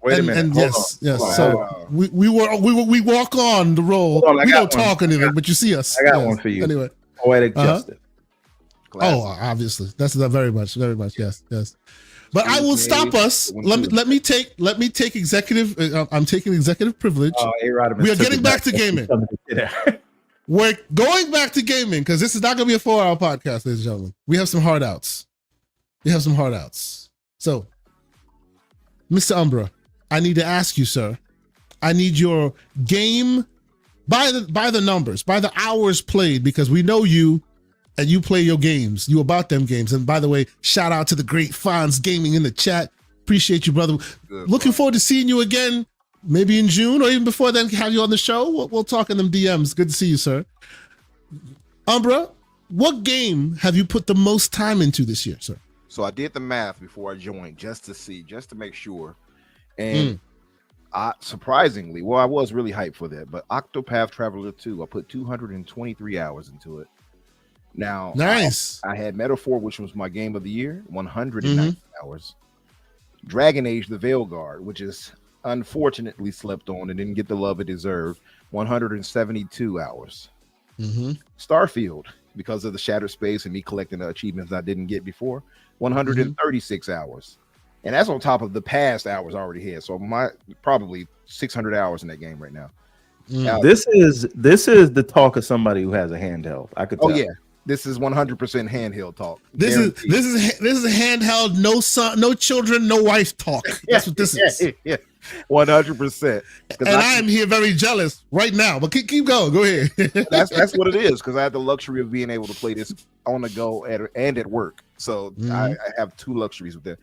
Wait a minute. And yes. So we walk on the roll. We don't talk anything, but you see us. I got one for you. Anyway. Poetic Justice. Oh, obviously. That's very much. Yes. But I will stop us. Let me take executive. I'm taking executive privilege. We are getting back to gaming. We're going back to gaming because this is not going to be a 4-hour podcast, ladies and gentlemen. We have some hard outs. So, Mr. Umbra, I need to ask you, sir. I need your game by the numbers, by the hours played, because we know you and you play your games. You about them games. And by the way, shout out to the great Fonz Gaming in the chat. Appreciate you, brother. Good, looking forward to seeing you again, maybe in June or even before then, have you on the show. We'll talk in them DMs. Good to see you, sir. Umbra, what game have you put the most time into this year, sir? So I did the math before I joined just to make sure. And surprisingly, I was really hyped for that, but Octopath Traveler 2, I put 223 hours into it. Now, nice. I had Metaphor, which was my game of the year, 190 hours. Dragon Age: The Veilguard, which is unfortunately slept on and didn't get the love it deserved, 172 hours. Starfield, because of the Shattered Space and me collecting the achievements I didn't get before, 136 hours. And that's on top of the past hours I already had. So my probably 600 hours in that game right now. This is the talk of somebody who has a handheld. I could tell. Oh yeah. This is 100% handheld talk. This is a handheld, no son, no children, no wife talk. That's what this is. 100%. And I am here very jealous right now. But keep going. Go ahead. that's what it is, because I had the luxury of being able to play this on the go and at work. So I have two luxuries with that.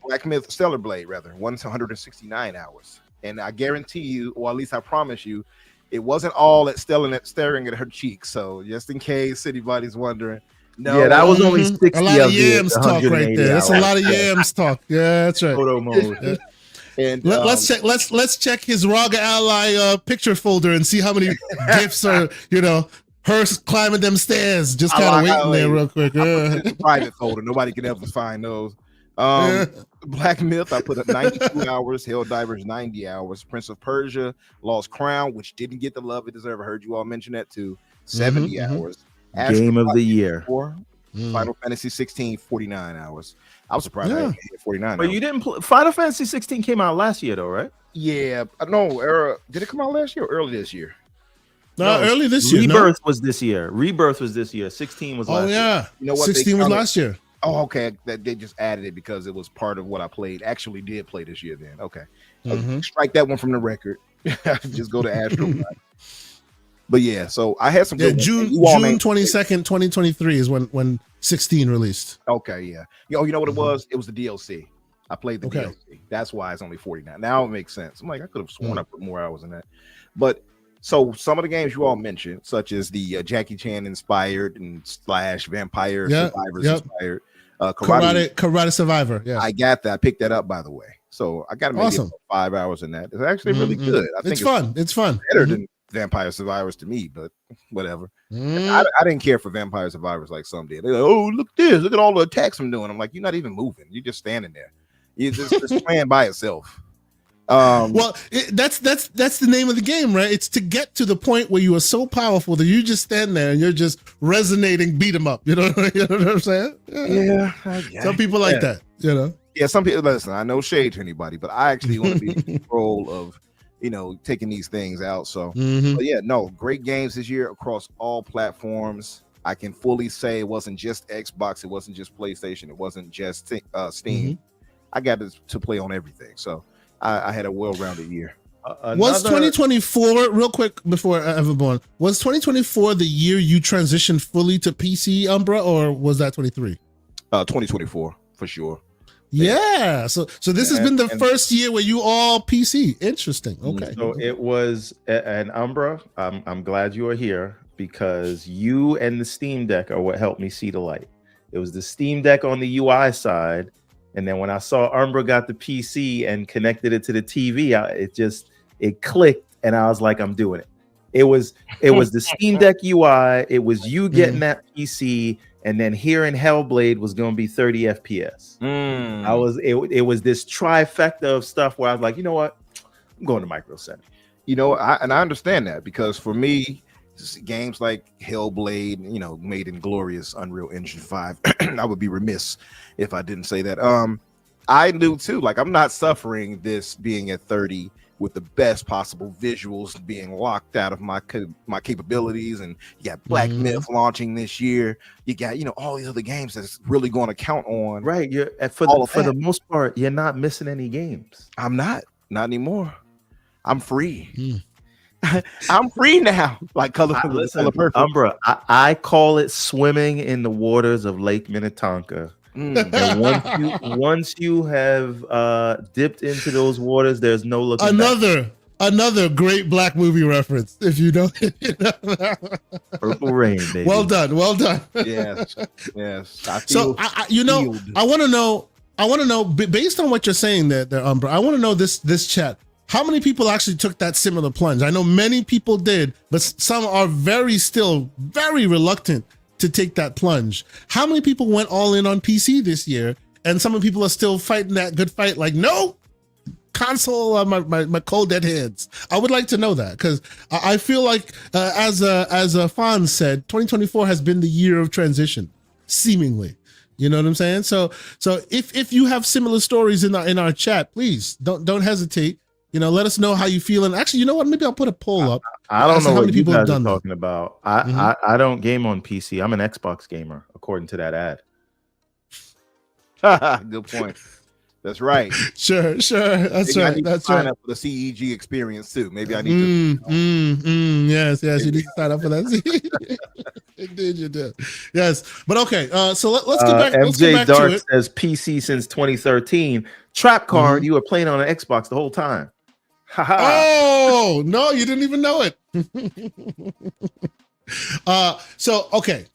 Black Myth Stellar Blade, rather, 169 hours. And I guarantee you, or at least I promise you, it wasn't all at Stella staring at her cheeks. So just in case anybody's wondering, no, yeah, that was only 60 a lot of yams talk right there. That's a lot of yams talk. Yeah, that's right. Photo mode. And let's check his Raga Ally picture folder and see how many gifts are her climbing them stairs, just kind of waiting there real quick. It's a private folder. Nobody can ever find those. Black Myth, I put up 92 hours. Helldivers, 90 hours. Prince of Persia, Lost Crown, which didn't get the love it deserved. I heard you all mention that too. 70 hours. Game of the year. Final Fantasy 16, 49 hours. I was surprised I hit 49. But you didn't play. Final Fantasy 16 came out last year though, right? Yeah. No, did it come out last year or early this year? No, early this year. Rebirth was this year. Rebirth was this year. 16 was last year. Yeah. You know what? 16 was last year. Oh, okay. That they just added it because it was part of what I played. Actually, did play this year. Then okay, strike that one from the record. Just go to Astro. But yeah, so I had some. Yeah, good June 22nd, 2023 is when 16 released. Okay, yeah. You know what it was? It was the DLC. I played the DLC. That's why it's only 49. Now it makes sense. I'm like, I could have sworn I put more hours in that. But so some of the games you all mentioned, such as the Jackie Chan inspired and / Vampire Survivors inspired Karate Survivor. Yeah, I got that. I picked that up, by the way. So I got maybe 5 hours in that. It's actually really good. I think it's fun. It's fun. Better than Vampire Survivors to me, but whatever. I didn't care for Vampire Survivors like some did. They're like, oh, look at this. Look at all the attacks I'm doing. I'm like, you're not even moving. You're just standing there. You're just playing by itself. Well, that's the name of the game, right? It's to get to the point where you are so powerful that you just stand there and you're just resonating, beat them up. You know what I'm saying? Yeah. Some people like that, you know? Yeah, some people, listen, I know shade to anybody, but I actually want to be in control of, taking these things out. So, but yeah, no, great games this year across all platforms. I can fully say it wasn't just Xbox. It wasn't just PlayStation. It wasn't just Steam. I got to play on everything. So I had a well-rounded year. Was 2024, real quick before Everborn, was 2024 the year you transitioned fully to PC, Umbra, or was that 23? 2024, for sure. Yeah. So this has been the first year where you all PC. Interesting. Okay. So it was an Umbra. I'm glad you are here because you and the Steam Deck are what helped me see the light. It was the Steam Deck on the UI side. And then when I saw Umbra got the PC and connected it to the TV, it clicked, and I was like, I'm doing it. It was the Steam Deck UI. It was you getting that PC, and then here in Hellblade was going to be 30 FPS. It was this trifecta of stuff where I was like, you know what, I'm going to Micro Center. I understand that because for me, games like Hellblade, made in glorious Unreal Engine 5. I would be remiss if I didn't say that. I knew too, like I'm not suffering this being at 30 with the best possible visuals being locked out of my capabilities. And you got Black Myth launching this year. You got, all these other games that's really going to count on. Right. For the most part, you're not missing any games. I'm not anymore. I'm free. I'm free now. Like color perfect. Umbra, I call it swimming in the waters of Lake Minnetonka. And once you have dipped into those waters, there's no looking back. Another great black movie reference. If you don't, Purple Rain, baby. Well done. Yes. I want to know based on what you're saying there, Umbra. I want to know this chat. How many people actually took that similar plunge? I know many people did, but some are still very reluctant to take that plunge. How many people went all in on PC this year? And some of the people are still fighting that good fight. Like, no, console, my cold dead hands. I would like to know that because I feel like, as Fonz said, 2024 has been the year of transition, seemingly. You know what I'm saying? So if you have similar stories in our chat, please don't hesitate. Let us know how you feel. And actually, you know what? Maybe I'll put a poll up. I don't know how many people have done talking about. I don't game on PC. I'm an Xbox gamer, according to that ad. Good point. That's right. Sure. That's right. That's sign right. up for the CEG experience too. Maybe I need to. Yes. You need to sign up for that. Indeed, you do. Yes, but okay. So let's get back. MJ Dark says PC since 2013. Trap card. You were playing on an Xbox the whole time. Oh no, you didn't even know it. So okay,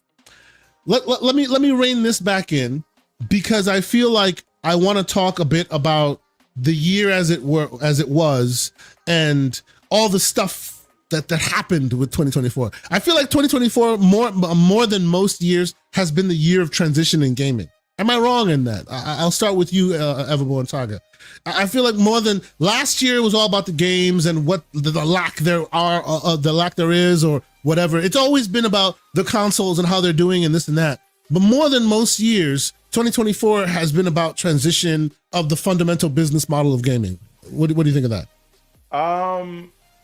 let me rein this back in because I feel like I want to talk a bit about the year as it was and all the stuff that happened with 2024. I feel like 2024 more than most years has been the year of transition in gaming. Am I wrong in that? I'll start with you, Everborn Saga. I feel like more than last year, it was all about the games and what the lack there is, or whatever. It's always been about the consoles and how they're doing and this and that. But more than most years, 2024 has been about transition of the fundamental business model of gaming. What do you think of that?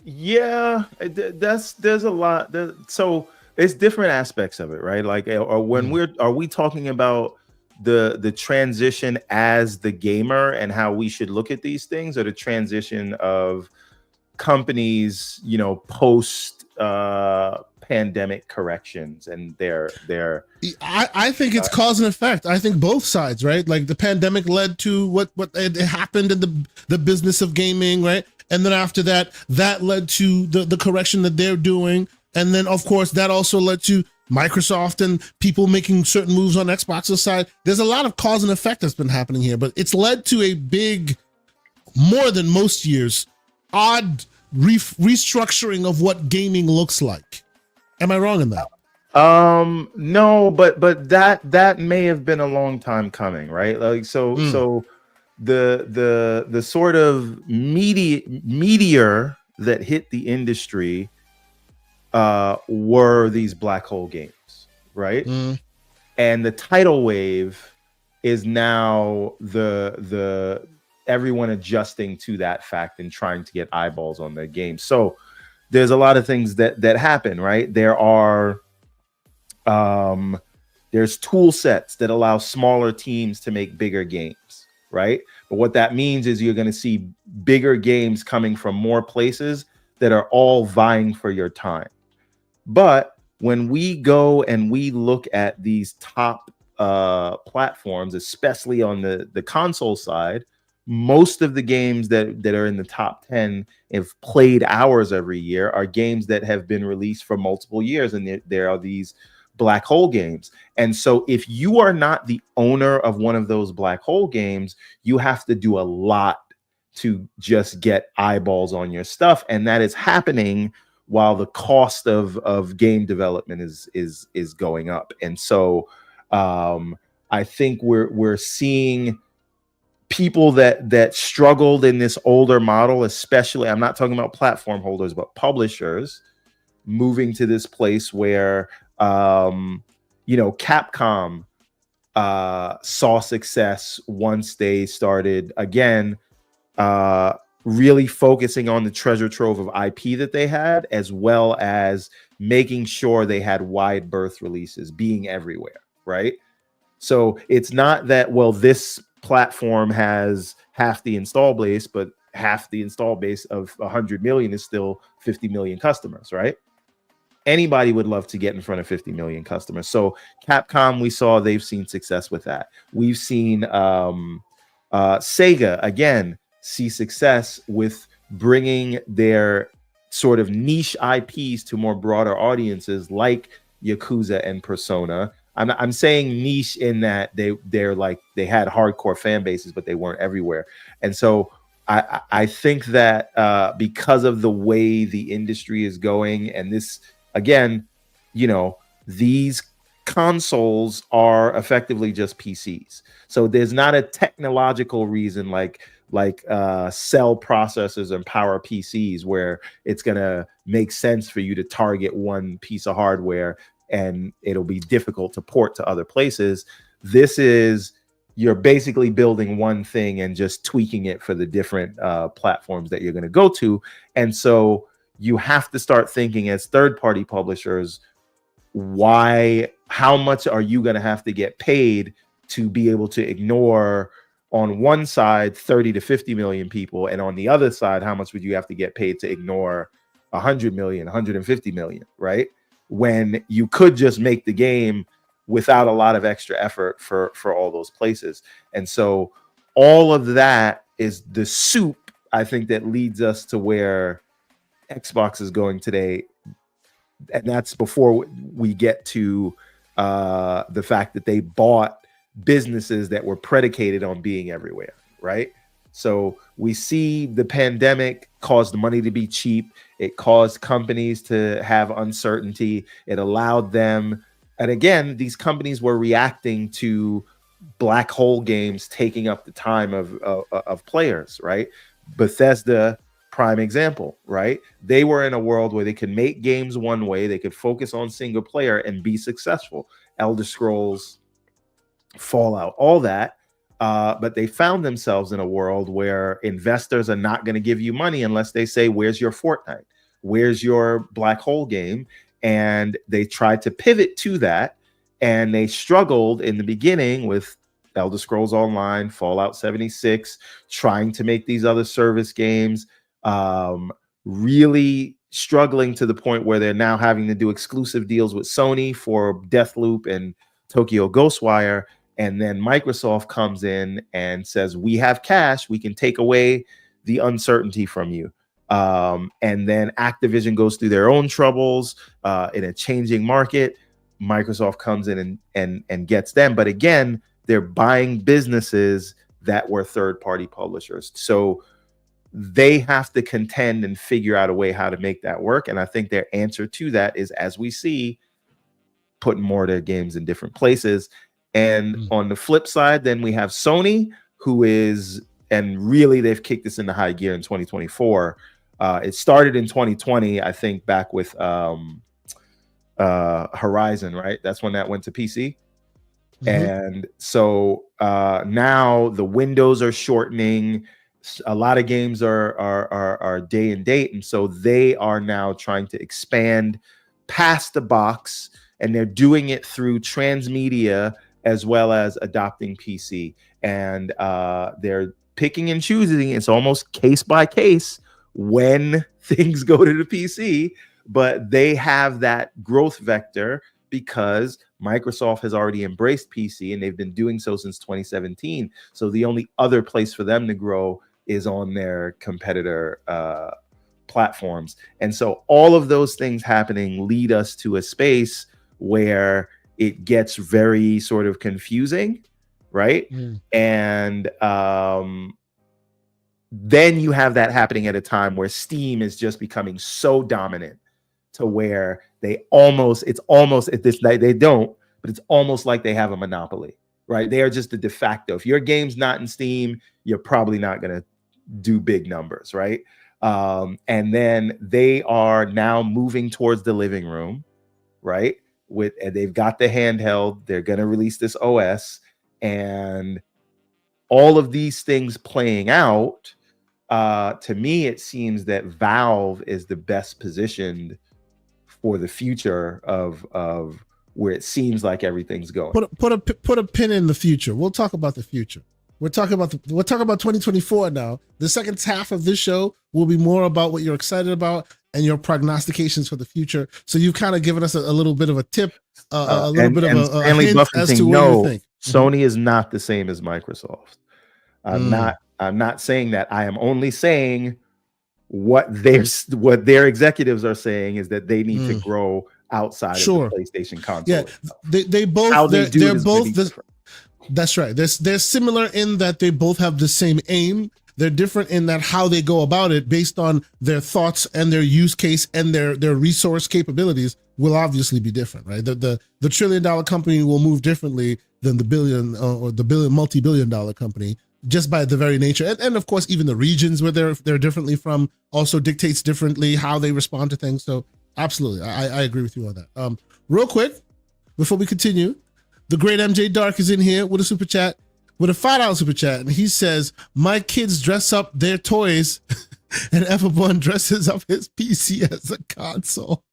Yeah, there's a lot. So it's different aspects of it, right? Like, or when are we talking about the transition as the gamer and how we should look at these things, or the transition of companies, post pandemic corrections and their I think it's cause and effect. I think both sides, right? Like the pandemic led to what it happened in the business of gaming, right? And then after that led to the correction that they're doing. And then of course that also led to Microsoft and people making certain moves on Xbox's side. There's a lot of cause and effect that's been happening here, but it's led to a big, more than most years, odd restructuring of what gaming looks like. Am I wrong in that? No, but that may have been a long time coming, right? Like so the sort of meteor that hit the industry were these black hole games, right? And the tidal wave is now the everyone adjusting to that fact and trying to get eyeballs on their game. So there's a lot of things that happen, right? There's tool sets that allow smaller teams to make bigger games, right? But what that means is you're going to see bigger games coming from more places that are all vying for your time. But when we go and we look at these top platforms, especially on the console side, most of the games that are in the top 10 have played hours every year are games that have been released for multiple years, and there are these black hole games. And so if you are not the owner of one of those black hole games, you have to do a lot to just get eyeballs on your stuff, and that is happening while the cost of game development is going up. And so I think we're seeing people that struggled in this older model, especially, I'm not talking about platform holders, but publishers, moving to this place where Capcom saw success once they started again really focusing on the treasure trove of IP that they had, as well as making sure they had wide berth releases, being everywhere, right? So it's not that, well, this platform has half the install base, but half the install base of 100 million is still 50 million customers, right? Anybody would love to get in front of 50 million customers. So Capcom, we saw they've seen success with that. We've seen Sega, again, see success with bringing their sort of niche IPs to more broader audiences, like Yakuza and Persona. I'm saying niche in that they're like, they had hardcore fan bases, but they weren't everywhere. And so I think that because of the way the industry is going, and this, again, these consoles are effectively just PCs. So there's not a technological reason like cell processors and power PCs where it's going to make sense for you to target one piece of hardware and it'll be difficult to port to other places. This is, you're basically building one thing and just tweaking it for the different platforms that you're going to go to. And so you have to start thinking as third-party publishers, how much are you going to have to get paid to be able to ignore, on one side, 30 to 50 million people, and on the other side, how much would you have to get paid to ignore 100 million, 150 million, right? When you could just make the game without a lot of extra effort for all those places. And so all of that is the soup, I think, that leads us to where Xbox is going today. And that's before we get to the fact that they bought businesses that were predicated on being everywhere, right? So we see the pandemic caused money to be cheap. It caused companies to have uncertainty. It allowed them, and again, these companies were reacting to black hole games taking up the time of players, right? Bethesda, prime example, right? They were in a world where they could make games one way, they could focus on single player and be successful. Elder Scrolls, Fallout, all that. But they found themselves in a world where investors are not going to give you money unless they say, where's your Fortnite? Where's your black hole game? And they tried to pivot to that, and they struggled in the beginning with Elder Scrolls Online, Fallout 76, trying to make these other service games, really struggling to the point where they're now having to do exclusive deals with Sony for Deathloop and Tokyo Ghostwire. And then Microsoft comes in and says, we have cash, we can take away the uncertainty from you. And then Activision goes through their own troubles in a changing market. Microsoft comes in and gets them. But again, they're buying businesses that were third-party publishers. So they have to contend and figure out a way how to make that work. And I think their answer to that is, as we see, putting more of their games in different places. And on the flip side, then we have Sony, who is, and really they've kicked this into high gear in 2024. It started in 2020, I think, back with Horizon, right? That's when that went to PC. And so now the windows are shortening. A lot of games are day and date, and so they are now trying to expand past the box, and they're doing it through transmedia as well as adopting PC. And they're picking and choosing. It's almost case by case when things go to the PC, but they have that growth vector because Microsoft has already embraced PC, and they've been doing so since 2017. So the only other place for them to grow is on their competitor platforms. And so all of those things happening lead us to a space where it gets very sort of confusing, right? And then you have that happening at a time where Steam is just becoming so dominant to where they almost at this night, they don't, but it's almost like they have a monopoly, right? They are just the de facto. If your game's not in Steam, you're probably not going to do big numbers, right? And then they are now moving towards the living room, right? And they've got the handheld. They're going to release this OS, and all of these things playing out. To me, it seems that Valve is the best positioned for the future of where it seems like everything's going. Put a pin in the future. We'll talk about the future. We're talking about 2024 now. The second half of this show will be more about what you're excited about and your prognostications for the future. So you've kind of given us a little bit of a tip, a little bit of a hint as to what you think. Sony is not the same as Microsoft. I'm not saying that. I am only saying what their executives are saying is that they need to grow outside of the PlayStation console. Yeah, they both. They're both. That's right. They're similar in that they both have the same aim. They're different in that how they go about it based on their thoughts and their use case and their resource capabilities will obviously be different, right? The $1 trillion company will move differently than the billion or the multi-billion dollar company, just by the very nature. And of course, even the regions where they're differently from also dictates differently how they respond to things. So absolutely, I agree with you on that. Real quick, before we continue, the great MJ Dark is in here with a super chat, with a $5 super chat. And he says, my kids dress up their toys and Everborn dresses up his PC as a console.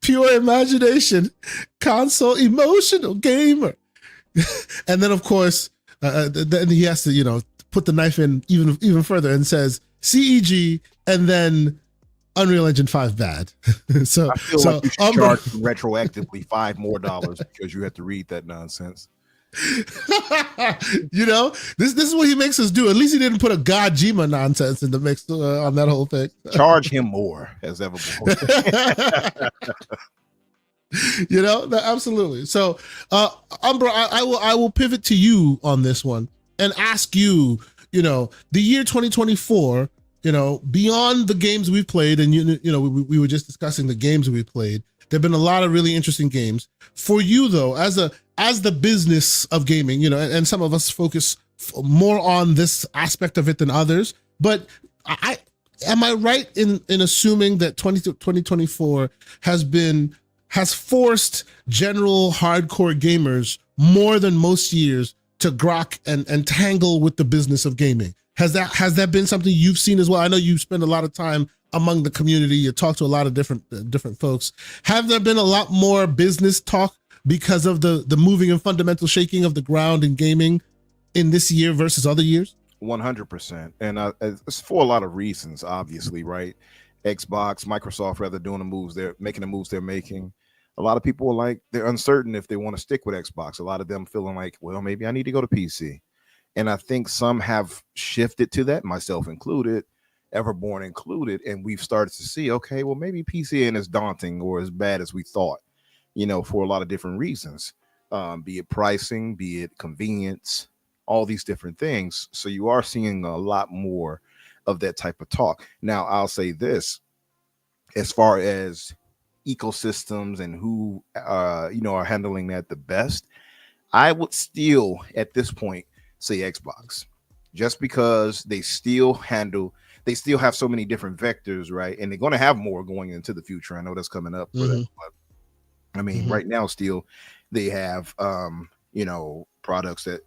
Pure imagination, console emotional gamer. And then of course, then he has to, put the knife in even further and says CEG and then Unreal Engine 5 bad. so I feel like you should charge retroactively $5 more because you have to read that nonsense. This is what he makes us do. At least he didn't put a Gojima nonsense in the mix on that whole thing. Charge him more, as ever. Absolutely. So, Umbra, I will pivot to you on this one and ask you, the year 2024, beyond the games we've played, and we were just discussing the games we played. There've been a lot of really interesting games. For you though, as the business of gaming, and some of us focus more on this aspect of it than others, but am I right in assuming that 2024 has forced general hardcore gamers more than most years to grok and tangle with the business of gaming? Has that been something you've seen as well? I know you spend a lot of time among the community. You talk to a lot of different folks. Have there been a lot more business talk because of the moving and fundamental shaking of the ground in gaming in this year versus other years? 100%, and it's for a lot of reasons. Obviously, right? Xbox, Microsoft, rather doing the moves they're making. A lot of people are like, they're uncertain if they want to stick with Xbox. A lot of them feeling like, well, maybe I need to go to PC. And I think some have shifted to that, myself included, Everborn included. And we've started to see, okay, well, maybe PC ain't as daunting or as bad as we thought, for a lot of different reasons, be it pricing, be it convenience, all these different things. So you are seeing a lot more of that type of talk. Now, I'll say this, as far as ecosystems and who are handling that the best, I would still at this point say Xbox, just because they still have so many different vectors, right? And they're going to have more going into the future. I know that's coming up for them, but I mean, right now still they have products that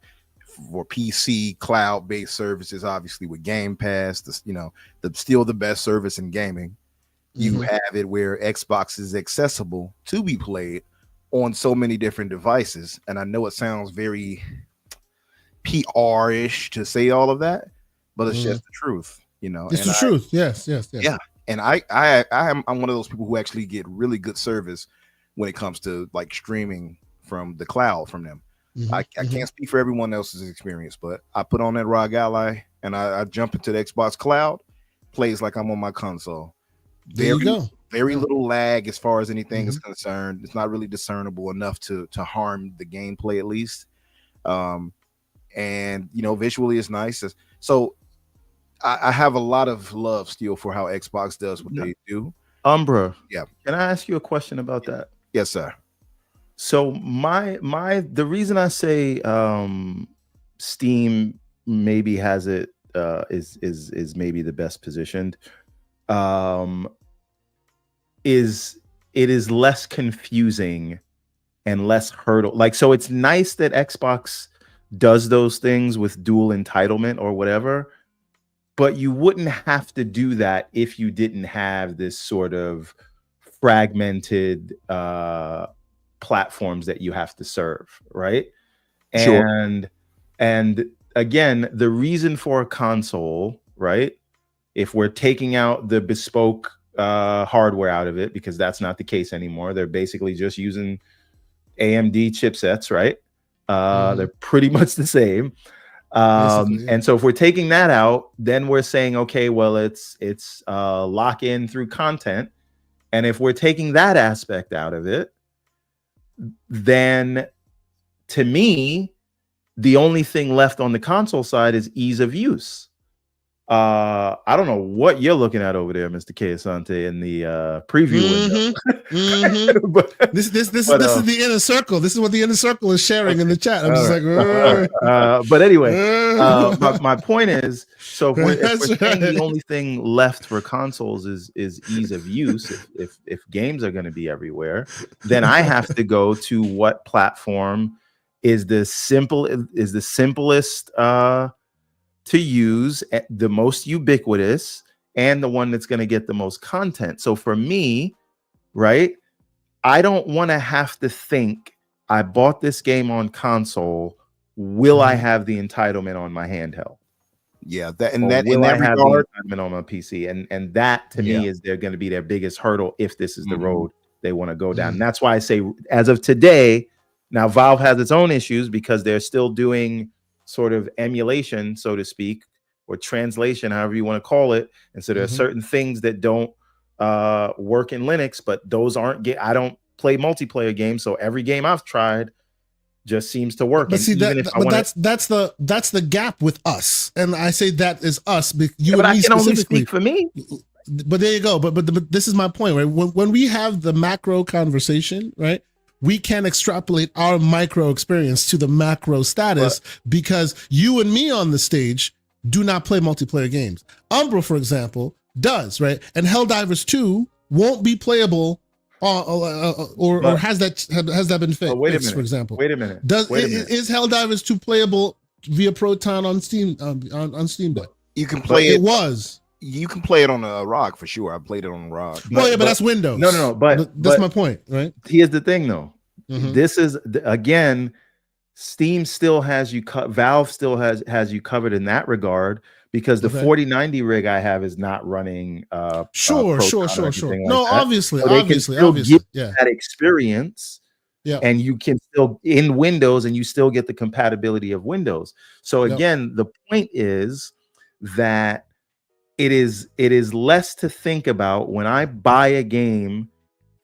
for PC cloud-based services, obviously with Game Pass, still the best service in gaming. You have it where Xbox is accessible to be played on so many different devices. And I know it sounds very PR-ish to say all of that, but it's just the truth, It's the truth. Yes. Yeah. And I'm one of those people who actually get really good service when it comes to like streaming from the cloud from them. I can't speak for everyone else's experience, but I put on that ROG Ally and I jump into the Xbox cloud, plays like I'm on my console. Very little lag as far as anything is concerned. It's not really discernible enough to harm the gameplay, at least. And visually it's nice. So I have a lot of love still for how Xbox does what they do. Umbra, yeah. Can I ask you a question about that? Yes, sir. So the reason I say Steam maybe has it is maybe the best positioned is it is less confusing and less hurdle. Like, so it's nice that Xbox does those things with dual entitlement or whatever, but you wouldn't have to do that if you didn't have this sort of fragmented platforms that you have to serve, right? Sure. And again, the reason for a console, right? If we're taking out the bespoke hardware out of it, because that's not the case anymore. They're basically just using AMD chipsets, right? They're pretty much the same. And so if we're taking that out, then we're saying, okay, well, it's lock in through content. And if we're taking that aspect out of it, then to me, the only thing left on the console side is ease of use. I don't know what you're looking at over there, Mr. K. Asante, in the preview window. But, this is the inner circle. This is what the inner circle is sharing in the chat. I'm just but anyway, my point is, so if we're saying the only thing left for consoles is ease of use, if games are going to be everywhere, then I have to go to what platform is the simplest to use, the most ubiquitous, and the one that's going to get the most content. So for me, right, I don't want to have to think, I bought this game on console, will I have the entitlement on my handheld? Yeah, will I have the entitlement on my PC? And that to me is they're going to be their biggest hurdle if this is the road they want to go down. And that's why I say, as of today, now Valve has its own issues because they're still doing sort of emulation, so to speak, or translation, however you want to call it. And so there are certain things that don't work in Linux, but those aren't. I don't play multiplayer games, so every game I've tried just seems to work. But see, that's the gap with us, and I say that is us. But I can only speak for me. But there you go. But this is my point, right? When we have the macro conversation, right? We can extrapolate our micro experience to the macro status because you and me on the stage do not play multiplayer games. Umbra, for example, does, right? And Helldivers 2 won't be playable or has that been fixed? Wait a minute. For example, wait a minute. Is Helldivers 2 playable via Proton on Steam on Steam Deck? You can play it. It was. you can play it on a ROG for sure. I played it on ROG. Well, yeah, but that's Windows. No, but that's my point, right? Here's the thing, though. Mhm. This is again, Steam still has you. Valve still has you covered in that regard, because the Okay. 4090 rig I have is not running. Sure. Proton or anything like that. Obviously, So they can still give yeah. that experience. Yeah. And you can still in Windows, and you still get the compatibility of Windows. So again, the point is that it is less to think about. When I buy a game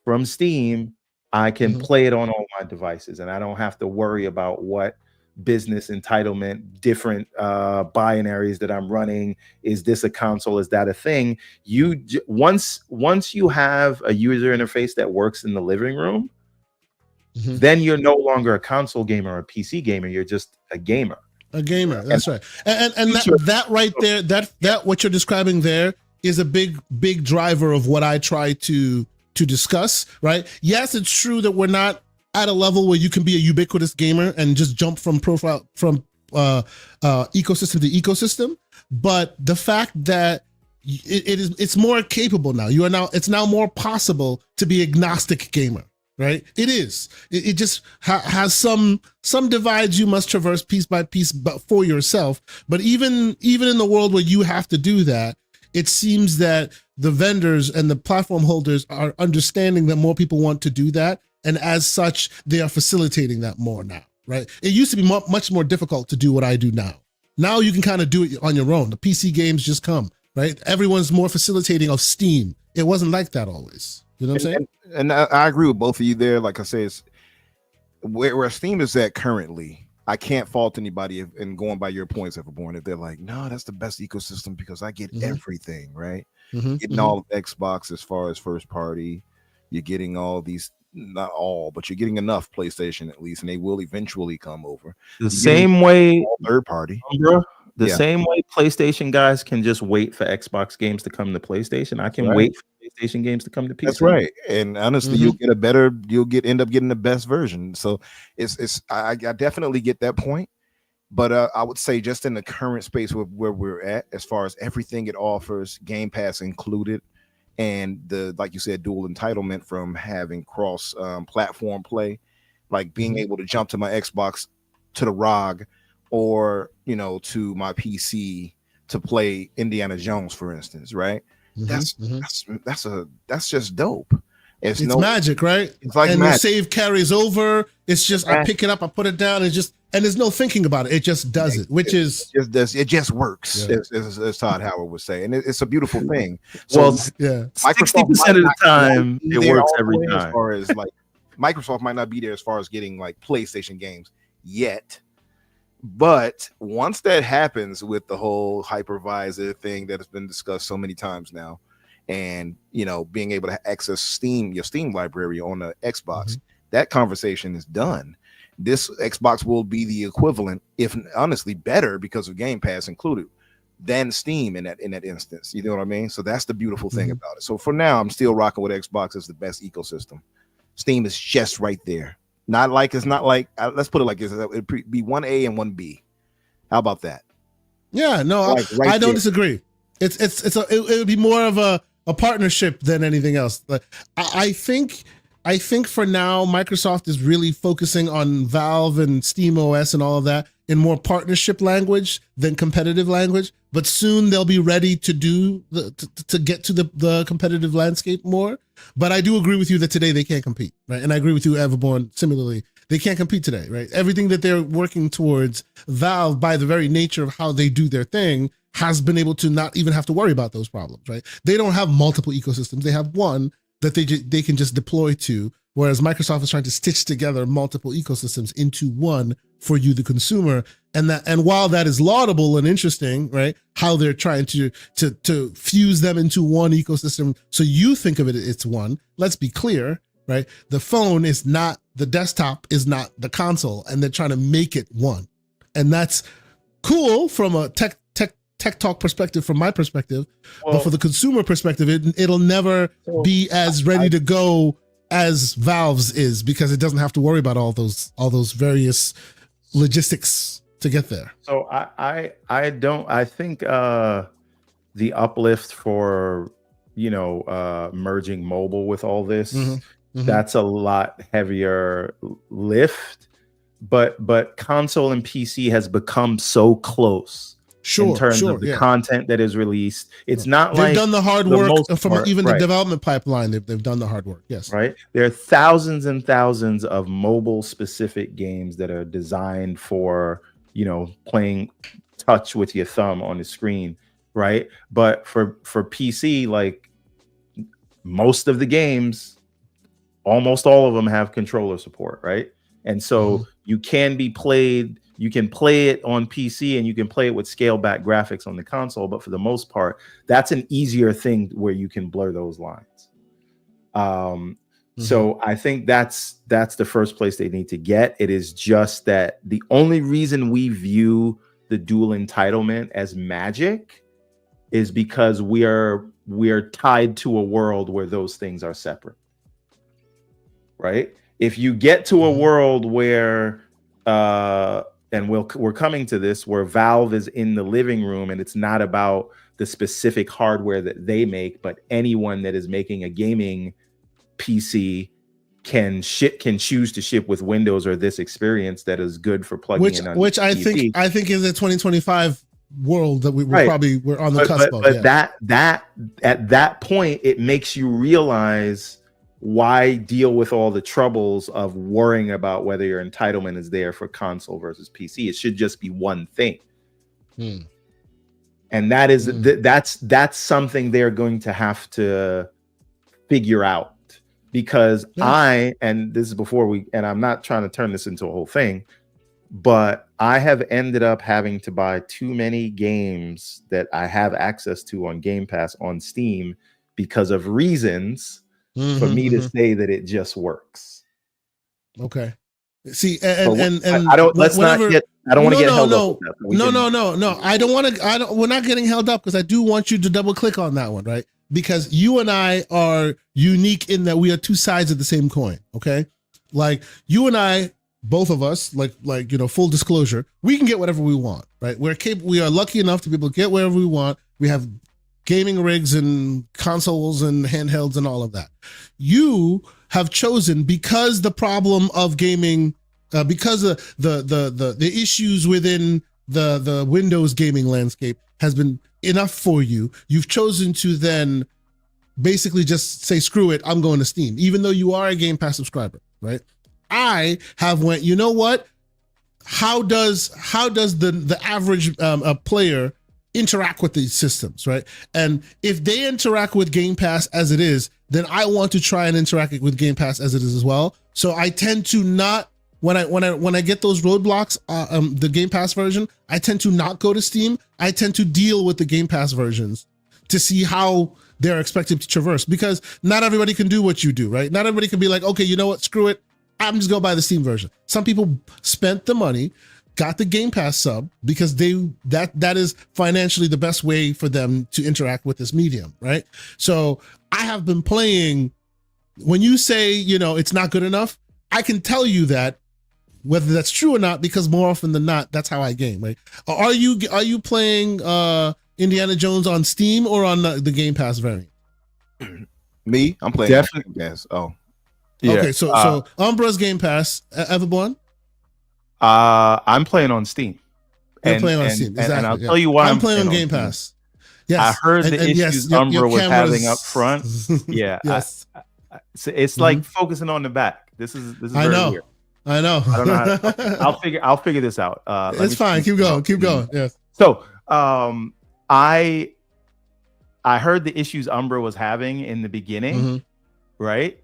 from Steam, I can play it on all my devices, and I don't have to worry about what business entitlement, different binaries that I'm running. Is this a console? Is that a thing? Once you have a user interface that works in the living room, then you're no longer a console gamer or a PC gamer. You're just a gamer. A gamer. That's right. And that right there, that what you're describing there is a big driver of what I try to discuss. Right. Yes, it's true that we're not at a level where you can be a ubiquitous gamer and just jump from ecosystem to ecosystem. But the fact that it's more capable now. It's now more possible to be agnostic gamer. Right, it is. It just has some divides you must traverse piece by piece, but for yourself. But even in the world where you have to do that, it seems that the vendors and the platform holders are understanding that more people want to do that, and as such, they are facilitating that more now. Right, it used to be much more difficult to do what I do now. Now you can kind of do it on your own. The PC games just come. Right, everyone's more facilitating of Steam. It wasn't like that always. You know what I'm saying? And I agree with both of you there. Like I say, it's where Steam is at currently. I can't fault anybody and going by your points, Everborn, if they're like, no, that's the best ecosystem because I get everything, right? Getting all of Xbox as far as first party. You're getting all these, not all, but you're getting enough PlayStation at least, and they will eventually come over. The same way third party. The same way PlayStation guys can just wait for Xbox games to come to PlayStation, I can wait for PlayStation games to come to PC. That's right. And honestly, you'll end up getting the best version. So I definitely get that point. But I would say just in the current space where we're at, as far as everything it offers, Game Pass included, and the, like you said, dual entitlement from having cross platform play, like being able to jump to my Xbox to the ROG, or to my PC to play Indiana Jones, for instance, right? That's just dope. It's magic, right? It's like and magic. Your save carries over. It's just I pick it up, I put it down, and there's no thinking about it. It just does it, which is it just works. Yeah. As Todd Howard would say, and it's a beautiful thing. So, well, 60% of the time it works every time. As far as like Microsoft might not be there as far as getting like PlayStation games yet. But once that happens with the whole hypervisor thing that has been discussed so many times now, and being able to access your Steam library on the Xbox, that conversation is done. This Xbox will be the equivalent, if honestly better, because of Game Pass included, than Steam in that instance. You know what I mean? So that's the beautiful thing about it. So for now, I'm still rocking with Xbox as the best ecosystem. Steam is just right there. It's not like let's put it like this: it'd be 1A and 1B. How about that? Yeah, no, I don't disagree. It would be more of a partnership than anything else. But I think for now, Microsoft is really focusing on Valve and Steam OS and all of that in more partnership language than competitive language. But soon they'll be ready to to get to the competitive landscape more. But I do agree with you that today they can't compete, right? And I agree with you, Everborn, similarly. They can't compete today, right? Everything that they're working towards, Valve, by the very nature of how they do their thing, has been able to not even have to worry about those problems, right? They don't have multiple ecosystems. They have one that they can just deploy to, whereas Microsoft is trying to stitch together multiple ecosystems into one for you, the consumer. And while that is laudable and interesting, right, how they're trying to fuse them into one ecosystem, so you think of it's one. Let's be clear, right? The phone is not the desktop, is not the console, and they're trying to make it one. And that's cool from a tech talk perspective, from my perspective, but for the consumer perspective, it'll never be as ready to go as Valve's is, because it doesn't have to worry about all those various logistics to get there. So I think the uplift for, merging mobile with all this, that's a lot heavier lift. But console and PC has become so close in terms of the content that is released. It's not they've like done the hard work from even the development pipeline. They've done the hard work. Yes. Right. There are thousands and thousands of mobile specific games that are designed for, playing touch with your thumb on the screen. Right. But for PC, like most of the games, almost all of them have controller support. Right. And so you can play it on PC and you can play it with scaled back graphics on the console. But for the most part, that's an easier thing where you can blur those lines. So I think that's the first place they need to get. It is just that the only reason we view the dual entitlement as magic is because we are tied to a world where those things are separate. Right? If you get to a world where and we're coming to this, where Valve is in the living room and it's not about the specific hardware that they make, but anyone that is making a gaming PC can choose to ship with Windows or this experience that is good for plugging in on which I PC. think is a 2025 world that we're on the cusp of. But that at that point, it makes you realize why deal with all the troubles of worrying about whether your entitlement is there for console versus PC. It should just be one thing. And that is that's something they're going to have to figure out, because and this is before and I'm not trying to turn this into a whole thing, but I have ended up having to buy too many games that I have access to on Game Pass on Steam because of reasons for me to say that it just works. Okay. See, and I don't want to get held up. No. We're not getting held up, because I do want you to double click on that one, right? Because you and I are unique in that we are two sides of the same coin. Okay. Like you and I, both of us, like, full disclosure, we can get whatever we want, right? We are lucky enough to be able to get wherever we want. We have gaming rigs and consoles and handhelds and all of that. You have chosen, because the problem of gaming, because of the issues within the Windows gaming landscape has been enough for you. You've chosen to then basically just say, screw it, I'm going to Steam, even though you are a Game Pass subscriber, right? I have went, you know what? How does the average player interact with these systems, right? And if they interact with Game Pass as it is, then I want to try and interact with Game Pass as it is as well. So I tend to not, when I get those roadblocks, the Game Pass version, I tend to not go to Steam. I tend to deal with the Game Pass versions to see how they're expected to traverse, because not everybody can do what you do, right? Not everybody can be like, okay, you know what, screw it, I'm just gonna buy the Steam version. Some people spent the money, got the Game Pass sub, because that is financially the best way for them to interact with this medium, right? So I have been playing. When you say, it's not good enough, I can tell you that, whether that's true or not, because more often than not, that's how I game, right? Are you playing Indiana Jones on Steam or on the Game Pass variant? Me, I'm playing definitely Game Pass. Oh, yeah. Okay, so Umbra's Game Pass. Everborn? I'm playing on Steam. You're playing on Steam, exactly. And I'll tell you why I'm playing on Game Pass. Yes. I heard the issues Umbra was having up front. Yeah. Yes. It's like focusing on the back. This is very weird. I know. I don't know. I'll figure this out. It's fine. Keep going. Yes. So, I heard the issues Umbra was having in the beginning, right?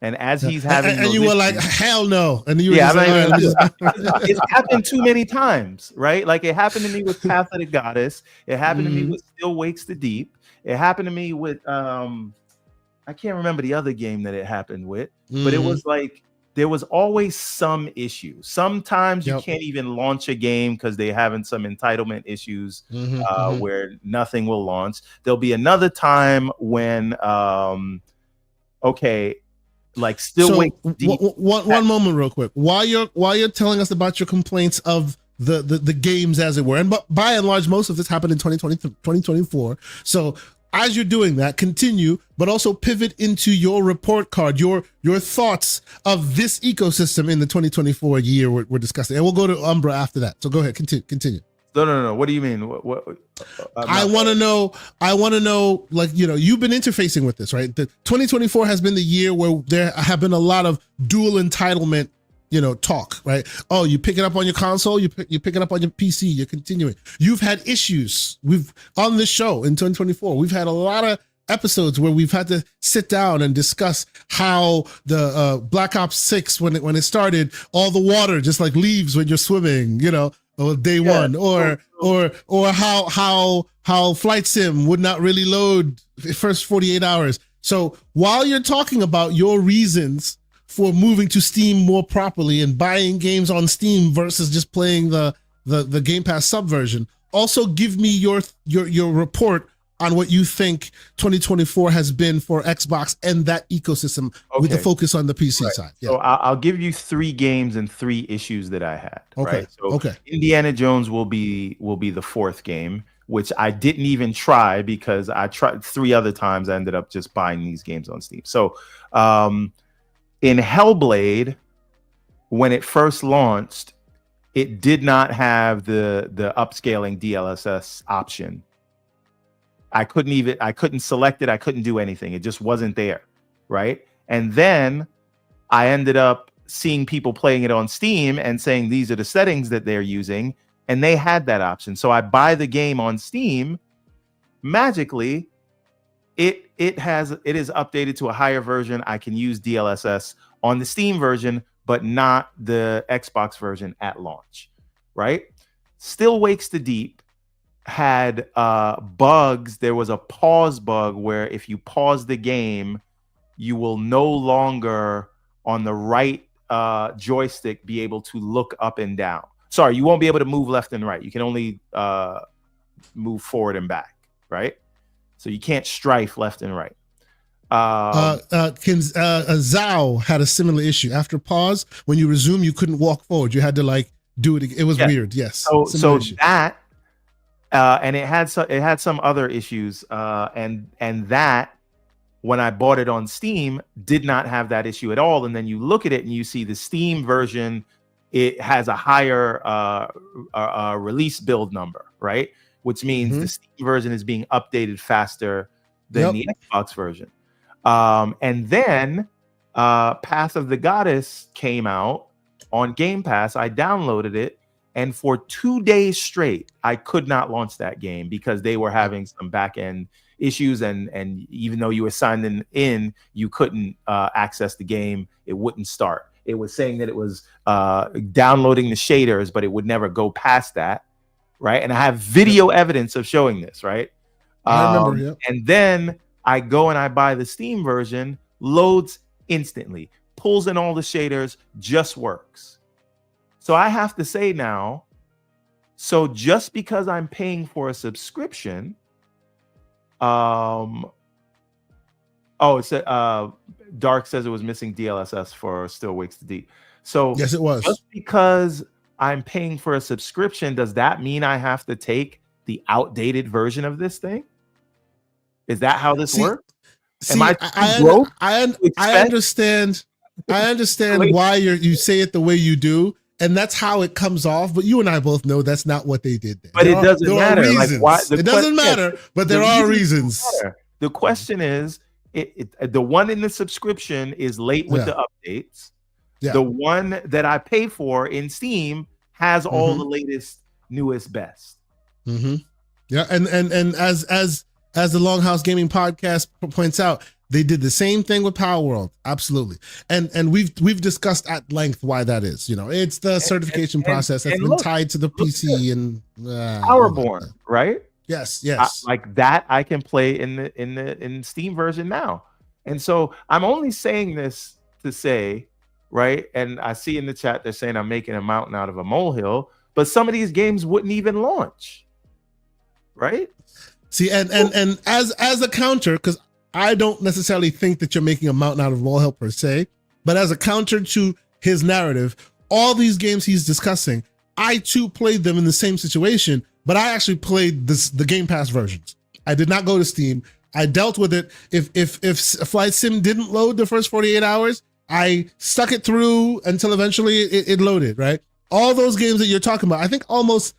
And as he's having, and you were like, "Hell no!" And you were it's happened too many times, right? Like it happened to me with Path of the Goddess. It happened to me with Still Wakes the Deep. It happened to me with I can't remember the other game that it happened with, but it was like there was always some issue. Sometimes you can't even launch a game because they're having some entitlement issues where nothing will launch. There'll be another time when Still wait. One moment, real quick. While you're telling us about your complaints of the games, as it were. And but by and large, most of this happened in 2020, 2024. So as you're doing that, continue, but also pivot into your report card, your thoughts of this ecosystem in the 2024 year we're discussing. And we'll go to Umbra after that. So go ahead, continue. No. What do you mean? What I want to know, like, you've been interfacing with this, right? The 2024 has been the year where there have been a lot of dual entitlement, talk, right? Oh, you pick it up on your console, you pick it up on your PC, you're continuing. You've had issues. On this show in 2024, we've had a lot of episodes where we've had to sit down and discuss how the Black Ops 6, when it started, all the water just like leaves when you're swimming, or day one, or how Flight Sim would not really load the first 48 hours. So while you're talking about your reasons for moving to Steam more properly and buying games on Steam versus just playing the Game Pass subversion, also give me your report on what you think 2024 has been for Xbox and that ecosystem, with the focus on the PC side. Yeah. So I'll give you 3 games and 3 issues that I had. Okay. Right? So Indiana Jones will be the 4th game, which I didn't even try because I tried 3 other times. I ended up just buying these games on Steam. So in Hellblade, when it first launched, it did not have the upscaling DLSS option. I couldn't select it. I couldn't do anything. It just wasn't there, right? And then I ended up seeing people playing it on Steam and saying these are the settings that they're using, and they had that option. So I buy the game on Steam. Magically, it is updated to a higher version. I can use DLSS on the Steam version, but not the Xbox version at launch, right? Still Wakes the Deep had bugs. There was a pause bug where if you pause the game, you will no longer on the right joystick be able to look up and down. Sorry, you won't be able to move left and right. You can only move forward and back, right? So you can't strafe left and right. Zhao had a similar issue. After pause, when you resume, you couldn't walk forward. You had to do it. It was weird. Yes. So that. And it had some other issues, and that, when I bought it on Steam, did not have that issue at all. And then you look at it and you see the Steam version, it has a higher release build number, right? Which means the Steam version is being updated faster than the Xbox version. And then Path of the Goddess came out on Game Pass. I downloaded it. And for 2 days straight, I could not launch that game because they were having some back-end issues. And even though you were signed in, you couldn't access the game. It wouldn't start. It was saying that it was downloading the shaders, but it would never go past that, right? And I have video evidence of showing this, right? I remember, And then I go and I buy the Steam version, loads instantly, pulls in all the shaders, just works. So I have to say now, so just because I'm paying for a subscription, Dark says it was missing DLSS for Still Wakes the Deep. So yes, it was. Just because I'm paying for a subscription, does that mean I have to take the outdated version of this thing? Is that how this works? I understand why you say it the way you do. And that's how it comes off, but you and I both know that's not what they did there. But it doesn't matter. Like, why, it doesn't matter, but there are reasons. The question is, the one in the subscription is late with the updates. Yeah. The one that I pay for in Steam has all the latest, newest, best. Yeah, and as the Longhouse Gaming Podcast points out, they did the same thing with Power World, absolutely, and we've discussed at length why that is. It's the certification process that's been tied to the PC and Powerborn, right? Yes. Like that, I can play in Steam version now, and so I'm only saying this to say, right? And I see in the chat they're saying I'm making a mountain out of a molehill, but some of these games wouldn't even launch, right? See, and as a counter, because I don't necessarily think that you're making a mountain out of a molehill per se, but as a counter to his narrative, all these games he's discussing I too played them in the same situation, but I actually played the Game Pass versions. I did not go to Steam. I dealt with it. If Flight Sim didn't load the first 48 hours, I stuck it through until eventually it loaded, right? All those games that you're talking about, I think almost,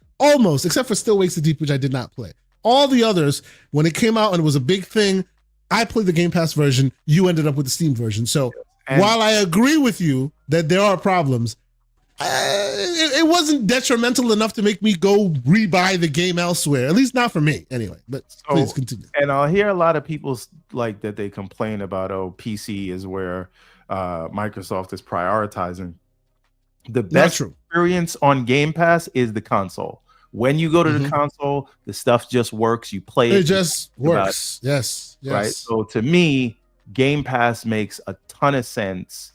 except for Still Wakes the Deep, which I did not play. All the others, when it came out and it was a big thing, I played the Game Pass version. You ended up with the Steam version. So while I agree with you that there are problems, it wasn't detrimental enough to make me go rebuy the game elsewhere. At least not for me, anyway. But please continue. And I'll hear a lot of people like that they complain about, PC is where Microsoft is prioritizing. The best experience on Game Pass is the console. When you go to the console, the stuff just works. You play it. It just works. Yes. Right. So to me, Game Pass makes a ton of sense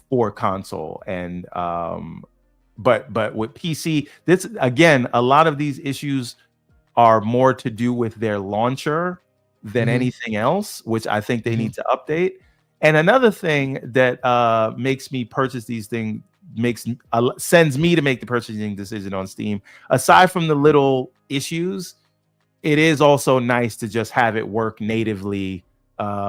for console. And but with PC, this again, a lot of these issues are more to do with their launcher than anything else, which I think they need to update. And another thing that makes me purchase these things, sends me to make the purchasing decision on Steam, aside from the little issues, it is also nice to just have it work natively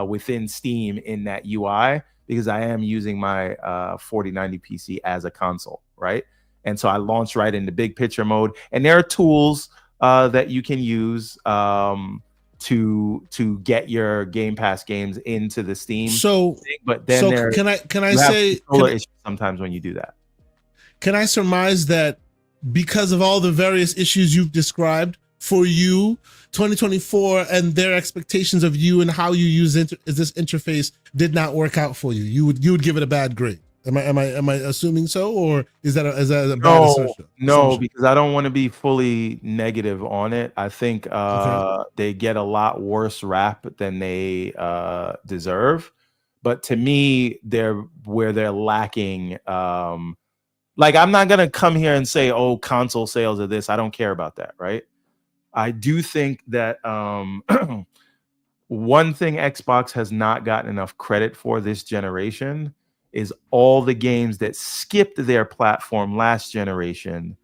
within Steam in that UI, because I am using my 4090 PC as a console, right? And so I launched right into big picture mode, and there are tools that you can use to get your Game Pass games into the Steam. So, but then can I say issues sometimes when you do that? Can I surmise that because of all the various issues you've described, for you, 2024 and their expectations of you and how you use this interface did not work out for you? You would give it a bad grade. Am I assuming so, or is that a bad assumption? No, because I don't want to be fully negative on it. I think they get a lot worse rap than they deserve. But to me, they're lacking. Like, I'm not gonna come here and say, "Oh, console sales are this." I don't care about that, right? I do think that one thing Xbox has not gotten enough credit for this generation is all the games that skipped their platform last generation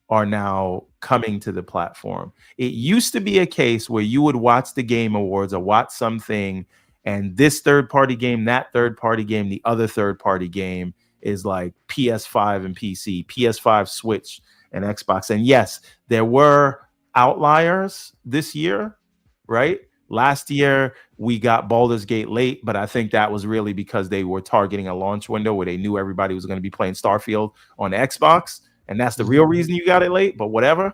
are now coming to the platform. It used to be a case where you would watch the Game Awards or watch something, and this third-party game, that third-party game, the other third-party game is like PS5 and PC, PS5, Switch, and Xbox. And yes, there were outliers this year, right? Last year, we got Baldur's Gate late, but I think that was really because they were targeting a launch window where they knew everybody was going to be playing Starfield on Xbox, and that's the real reason you got it late, but whatever.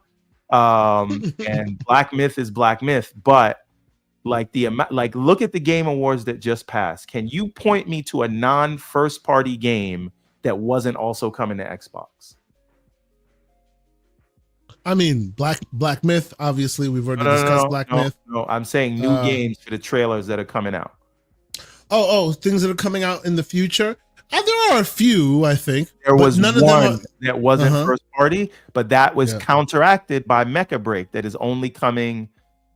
And Black Myth is Black Myth, but look at the Game Awards that just passed. Can you point me to a non-first party game that wasn't also coming to Xbox? I mean, Black Myth, obviously, we've already discussed Black Myth. No, I'm saying new games for the trailers that are coming out. Oh, things that are coming out in the future. There are a few, I think. There was none one that wasn't first party, but that was counteracted by Mecha Break that is only coming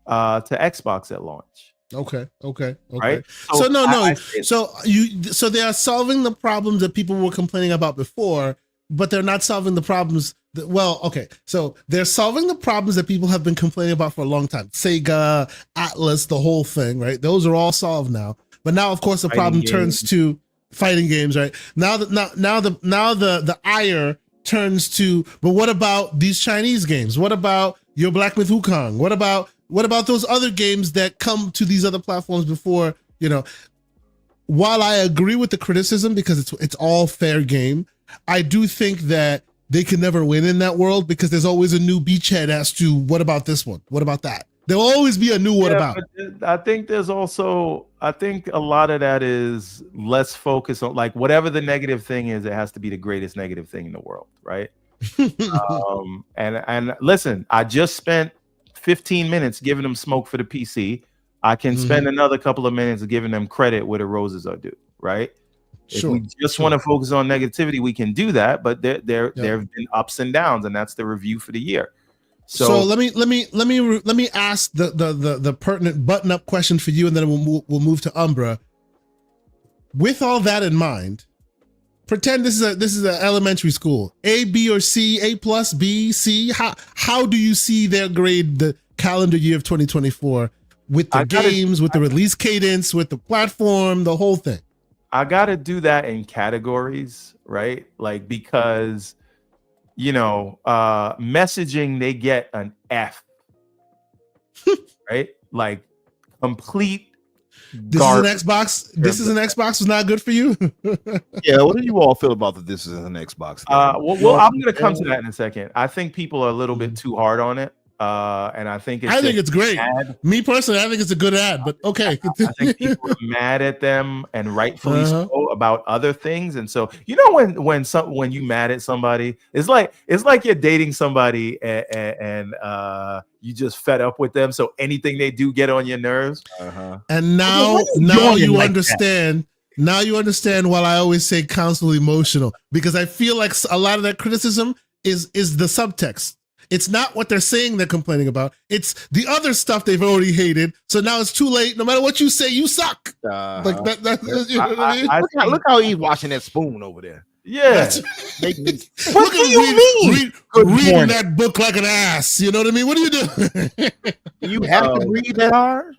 to Xbox at launch. Okay. Right? So they are solving the problems that people were complaining about before, but they're not solving the problems so they're solving the problems that people have been complaining about for a long time. Sega, Atlas, the whole thing, right? Those are all solved now. But now, of course, the problem turns to fighting games, right? Now the ire turns to, but what about these Chinese games? What about your Black Myth Wukong? What about those other games that come to these other platforms before, while I agree with the criticism because it's all fair game, I do think that they can never win in that world because there's always a new beachhead as to what about this one? What about that? There'll always be a new what about. I think a lot of that is less focus on, like, whatever the negative thing is, it has to be the greatest negative thing in the world, right? And listen, I just spent 15 minutes giving them smoke for the PC. I can spend another couple of minutes giving them credit where the roses are due, right? If we just want to focus on negativity, we can do that, but there have been ups and downs, and that's the review for the year. So let me ask the pertinent button-up question for you, and then we'll move to Umbra. With all that in mind, Pretend this is an elementary school. A, B, or C, A plus, B, C. How do you see their grade the calendar year of 2024 with the games, with the release cadence, with the platform, the whole thing? I gotta do that in categories, right? Like, because messaging, they get an F, right? Like, complete. This is an Xbox. This is an Xbox was not good for you. Yeah, what do you all feel about that? This is an Xbox. Well, I'm going to come to that in a second. I think people are a little bit too hard on it, and I think it's great. Me personally, I think it's a good ad. But okay, I think people are mad at them, and rightfully so, about other things. And so, when you mad at somebody, it's like you're dating somebody and you just fed up with them. So anything they do get on your nerves. And now you understand. Now you understand why I always say counsel emotional, because I feel like a lot of that criticism is the subtext. It's not what they're saying they're complaining about. It's the other stuff they've already hated. So now it's too late. No matter what you say, you suck. Like that. You know what I mean? Look how he's washing that spoon over there. Yeah. What do you mean? Reading that book like an ass. You know what I mean? What are you doing? You have to read that hard,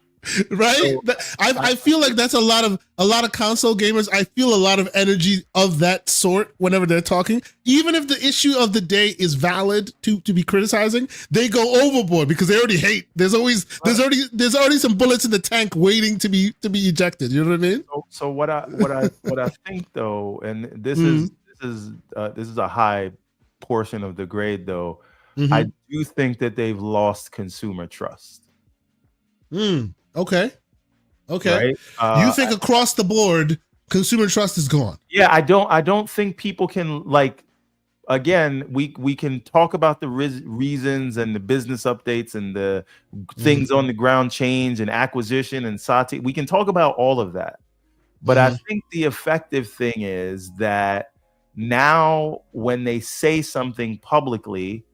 right? I feel like that's a lot of console gamers. I feel a lot of energy of that sort whenever they're talking. Even if the issue of the day is valid to be criticizing, they go overboard because they already hate. There's already some bullets in the tank waiting to be ejected. You know what I mean? So what I think though, and this is a high portion of the grade though. I do think that they've lost consumer trust. Okay. Right? You think across the board, consumer trust is gone? Yeah, I don't think people can, like, again, we can talk about the reasons and the business updates and the things on the ground change and acquisition and Sati. We can talk about all of that. But I think the effective thing is that now when they say something publicly,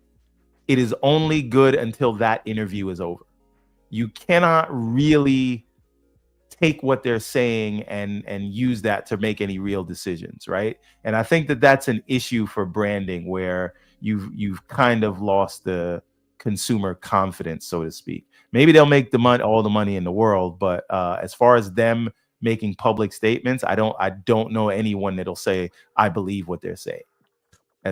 it is only good until that interview is over. You cannot really take what they're saying and use that to make any real decisions, right? And I think that that's an issue for branding, where you've kind of lost the consumer confidence, so to speak. Maybe they'll make all the money in the world, but as far as them making public statements, I don't know anyone that'll say I believe what they're saying.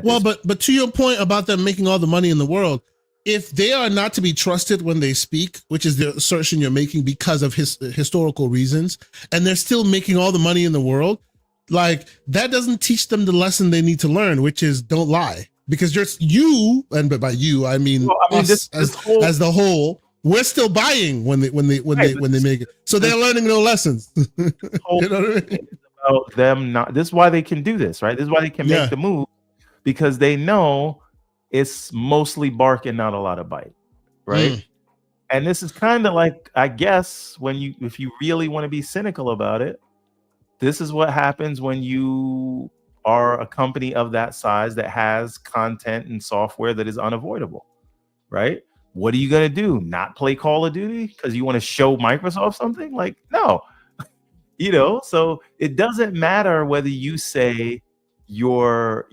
Well, but to your point about them making all the money in the world, if they are not to be trusted when they speak, which is the assertion you're making because of historical reasons, and they're still making all the money in the world, like, that doesn't teach them the lesson they need to learn, which is don't lie. Because just you, and by you I mean, us as the whole, we're still buying when they make it. So they're learning no lessons. You know what I mean? About them not. This is why they can do this, right? This is why they can make the move, because they know it's mostly bark and not a lot of bite, right? And this is kind of like, I guess, if you really want to be cynical about it, this is what happens when you are a company of that size that has content and software that is unavoidable, right? What are you going to do? Not play Call of Duty because you want to show Microsoft something? Like, no. So it doesn't matter whether you say you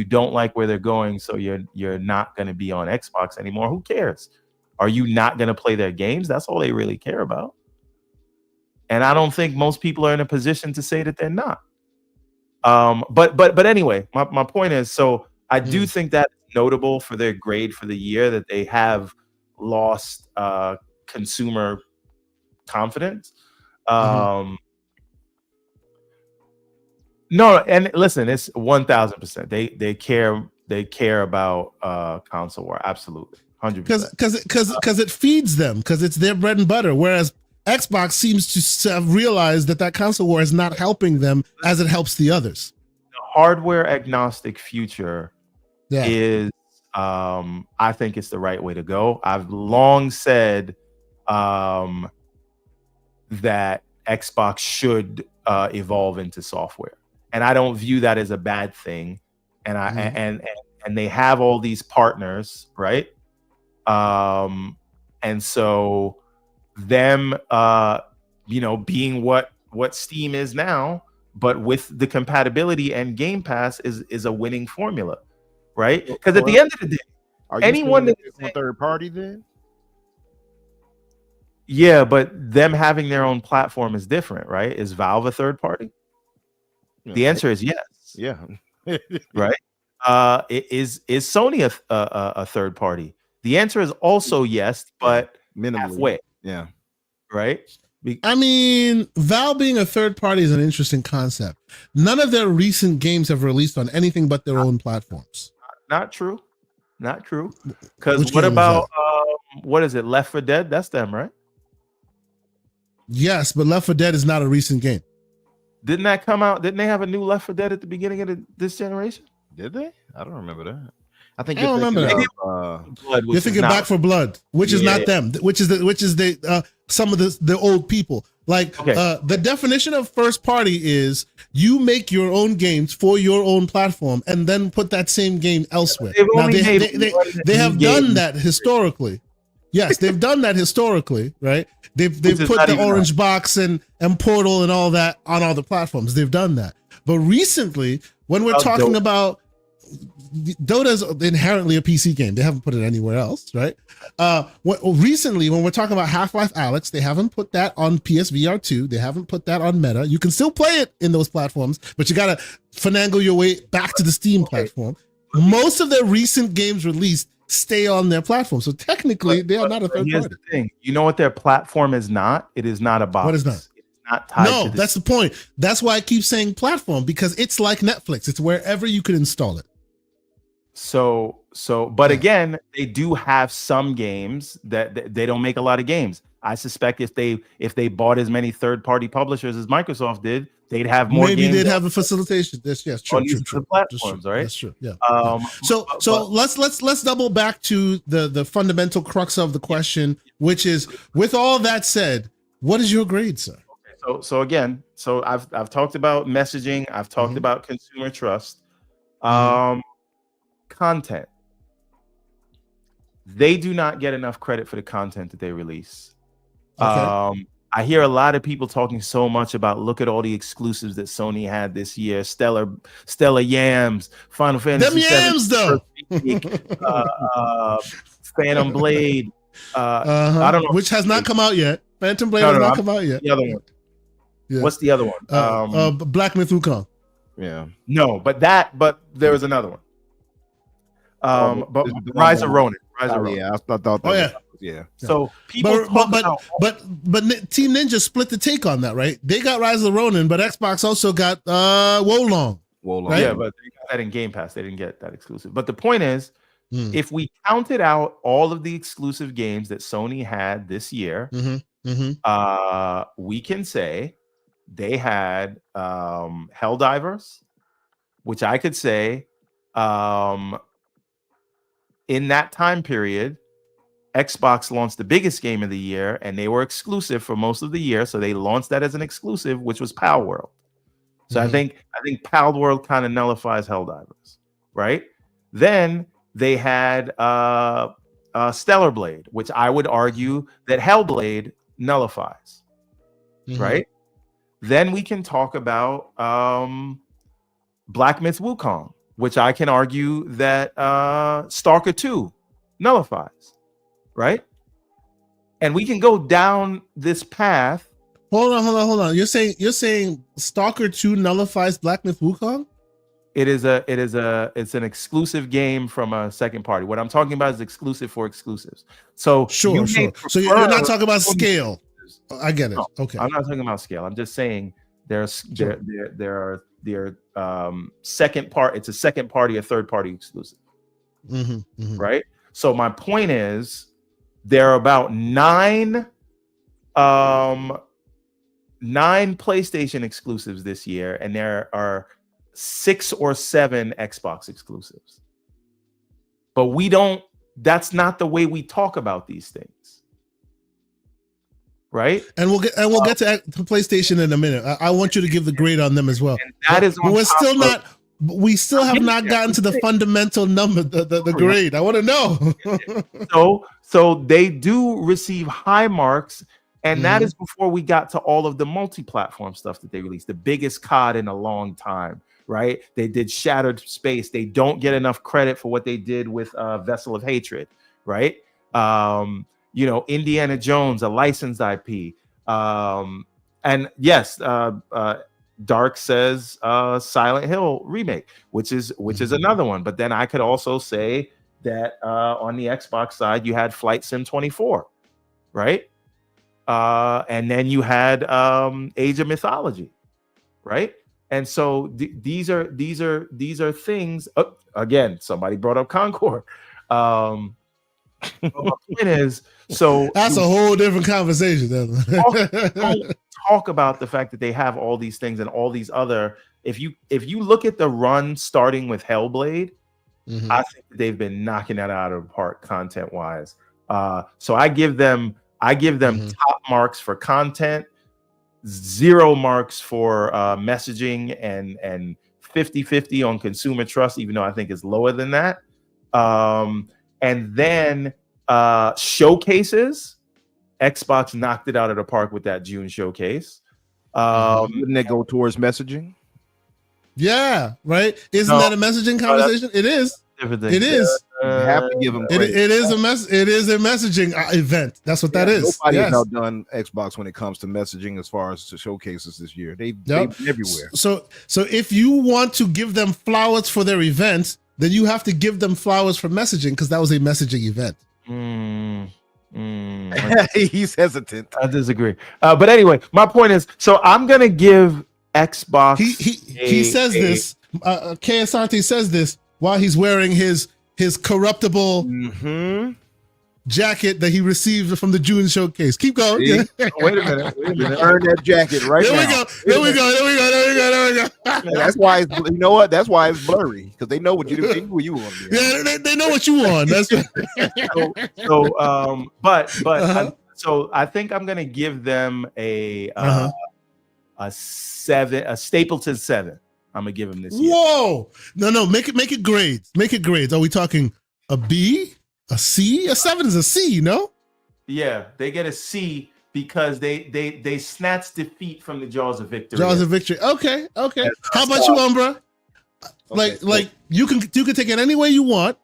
don't like where they're going, so you're not going to be on Xbox anymore. Who cares? Are you not going to play their games? That's all they really care about. And I don't think most people are in a position to say that they're not. But anyway, my point is, so I do think that's notable for their grade for the year, that they have lost consumer confidence. No, and listen, it's 1000%. They care about console war, absolutely, 100%. Because it feeds them, because it's their bread and butter. Whereas Xbox seems to have realized that console war is not helping them as it helps the others. The hardware agnostic future is, I think it's the right way to go. I've long said that Xbox should evolve into software. And I don't view that as a bad thing. And and they have all these partners, right? And so them being what Steam is now, but with the compatibility and Game Pass is a winning formula, right? Because at the end of the day, are you anyone that that from a third party then? yeah, but them having their own platform is different, right? Is Valve a third party? The answer is yes. Yeah. Right. Is Sony a third party? The answer is also yes, but minimally. halfway. Yeah. Right. I mean, Valve being a third party is an interesting concept. None of their recent games have released on anything but their own platforms. Not true. Not true. Because Which what game is about what is it? Left 4 Dead? That's them, right? Yes, but Left 4 Dead is not a recent game. Didn't that come out? Didn't they have a new Left 4 Dead at the beginning of this generation? Did they? I don't remember that. I think I don't remember that. Blood, You're thinking Back for Blood, which is not them, which is the some of the old people. Like the definition of first party is you make your own games for your own platform and then put that same game elsewhere. Now they have done that historically. Yes, they've done that historically, right? They've put the Orange Box and Portal and all that on all the platforms. They've done that. But recently, when we're talking about Dota's inherently a PC game. They haven't put it anywhere else, right? Recently, when we're talking about Half-Life Alyx, they haven't put that on PSVR 2. They haven't put that on Meta. You can still play it in those platforms, but you got to finagle your way back to the Steam platform. Most of their recent games released stay on their platform. So technically, they are not a third party. Here's the thing. You know what their platform is not? It is not a box. What is not? It's not tied no, to the that's the point. That's why I keep saying platform, because it's like Netflix. It's wherever you can install it. But again, they do have some games that they don't make a lot of games. I suspect if they bought as many third-party publishers as Microsoft did, they'd have more. Maybe games they'd have a facilitation. Yes, true. Platforms, right? That's true. Yeah. So let's double back to the fundamental crux of the question, which is, with all that said, what is your grade, sir? Okay, so again, I've talked about messaging. I've talked about consumer trust. Content. They do not get enough credit for the content that they release. Okay. I hear a lot of people talking so much about, look at all the exclusives that Sony had this year. Stellar Yams, Final Fantasy. Them Yams, though. Phantom Blade. I don't know. Which has not come out yet. Phantom Blade has not come out yet. The other one. Yeah. What's the other one? Black Myth Wukong. Yeah. No, but there was another one. But Rise of Ronin. Yeah, I thought that. Oh yeah. Yeah. So people but Team Ninja split the take on that, right? They got Rise of Ronin, but Xbox also got Wolong. Right? Yeah, but they got that in Game Pass. They didn't get that exclusive. But the point is, if we counted out all of the exclusive games that Sony had this year, we can say they had Helldivers, which I could say in that time period, Xbox launched the biggest game of the year, and they were exclusive for most of the year. So they launched that as an exclusive, which was Pal World. So I think Pal World kind of nullifies Helldivers, right? Then they had Stellar Blade, which I would argue that Hellblade nullifies, right? Then we can talk about Black Myth Wukong, which I can argue that Stalker 2 nullifies, right? And we can go down this path. Hold on. You're saying Stalker 2 nullifies Black Myth Wukong? It's an exclusive game from a second party. What I'm talking about is exclusive for exclusives. So sure. So you're not talking about scale. I get it. No, okay. I'm not talking about scale. I'm just saying there are second part. It's a second party, a third party exclusive, right? So my point is, there are about nine PlayStation exclusives this year, and there are 6 or 7 Xbox exclusives. But that's not the way we talk about these things. Right? And we'll get to PlayStation in a minute. I want you to give the grade on them as well. And that is we still have not gotten to the fundamental number, the grade. I want to know. So they do receive high marks, And that is before we got to all of the multi-platform stuff that they released, the biggest COD in a long time, right? They did Shattered Space. They don't get enough credit for what they did with Vessel of Hatred, right? Indiana Jones, a licensed IP. And yes, Dark says Silent Hill remake, which is another one. But then I could also say that on the Xbox side, you had Flight Sim 24, right? And then you had Age of Mythology, right? And so these are things. Again, somebody brought up Concord. My point is, so that's a whole different conversation. Talk about the fact that they have all these things and all these other. If you look at the run starting with Hellblade, I think they've been knocking that out of the park content wise. So I give them top marks for content, 0 marks for messaging, and 50-50 on consumer trust, even though I think it's lower than that. And then showcases, Xbox knocked it out of the park with that June showcase. Wouldn't that go towards messaging? Yeah, right. Isn't that a messaging conversation? It is. It is. You have to give them credit. It is a messaging event. That's what that is. Nobody has outdone Xbox when it comes to messaging as far as the showcases this year. They've been everywhere. So if you want to give them flowers for their event, then you have to give them flowers for messaging, because that was a messaging event. He's hesitant. I disagree. But anyway, my point is, so I'm gonna give Xbox. He says this. K. Asante says this while he's wearing his corruptible jacket that he received from the June showcase. Keep going. Yeah. Wait a minute. Earn that jacket right now. There we go. That's why it's, you know what? That's why it's blurry, because they know what you do. Who you want to be. Yeah, they know what you want. That's so I think I'm gonna give them a 7, a Stapleton 7. I'm gonna give them this year. Whoa! No, make it grades. Make it grades. Are we talking a B, a C? A 7 is a C, no? Yeah, they get a C because they snatched defeat from the jaws of victory. Jaws of victory. Okay. How about you, Umbra? Like you can take it any way you want.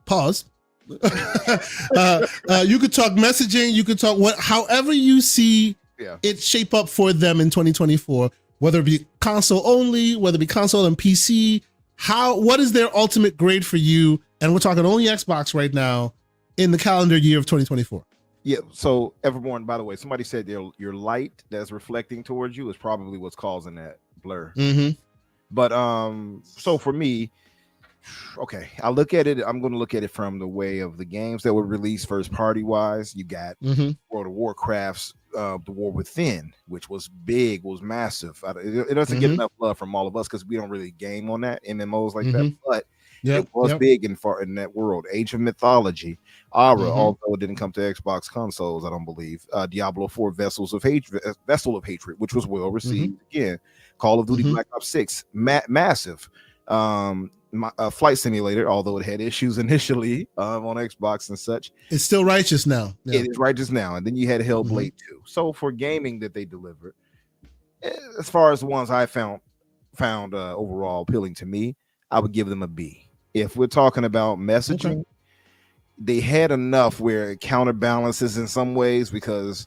Pause. You could talk messaging. You could talk however you see it shape up for them in 2024. Whether it be console only, whether it be console and PC, what is their ultimate grade for you? And we're talking only Xbox right now in the calendar year of 2024. Yeah. So Everborn, by the way, somebody said your light that's reflecting towards you is probably what's causing that blur. But so for me, okay, I look at it. I'm going to look at it from the way of the games that were released first party wise. You got World of Warcraft's The War Within, which was big, was massive. It doesn't get enough love from all of us because we don't really game on that MMOs like that, but it was big in that world. Age of Mythology, Aura, although it didn't come to Xbox consoles, I don't believe. Diablo 4, Vessel of Hatred, which was well received. Again, Call of Duty Black Ops 6, massive. Flight Simulator, although it had issues initially on Xbox and such, it's still righteous now. It is righteous now. And then you had Hellblade 2. So for gaming that they delivered, as far as the ones I found overall appealing to me, I would give them a B. If we're talking about messaging, they had enough where it counterbalances in some ways, because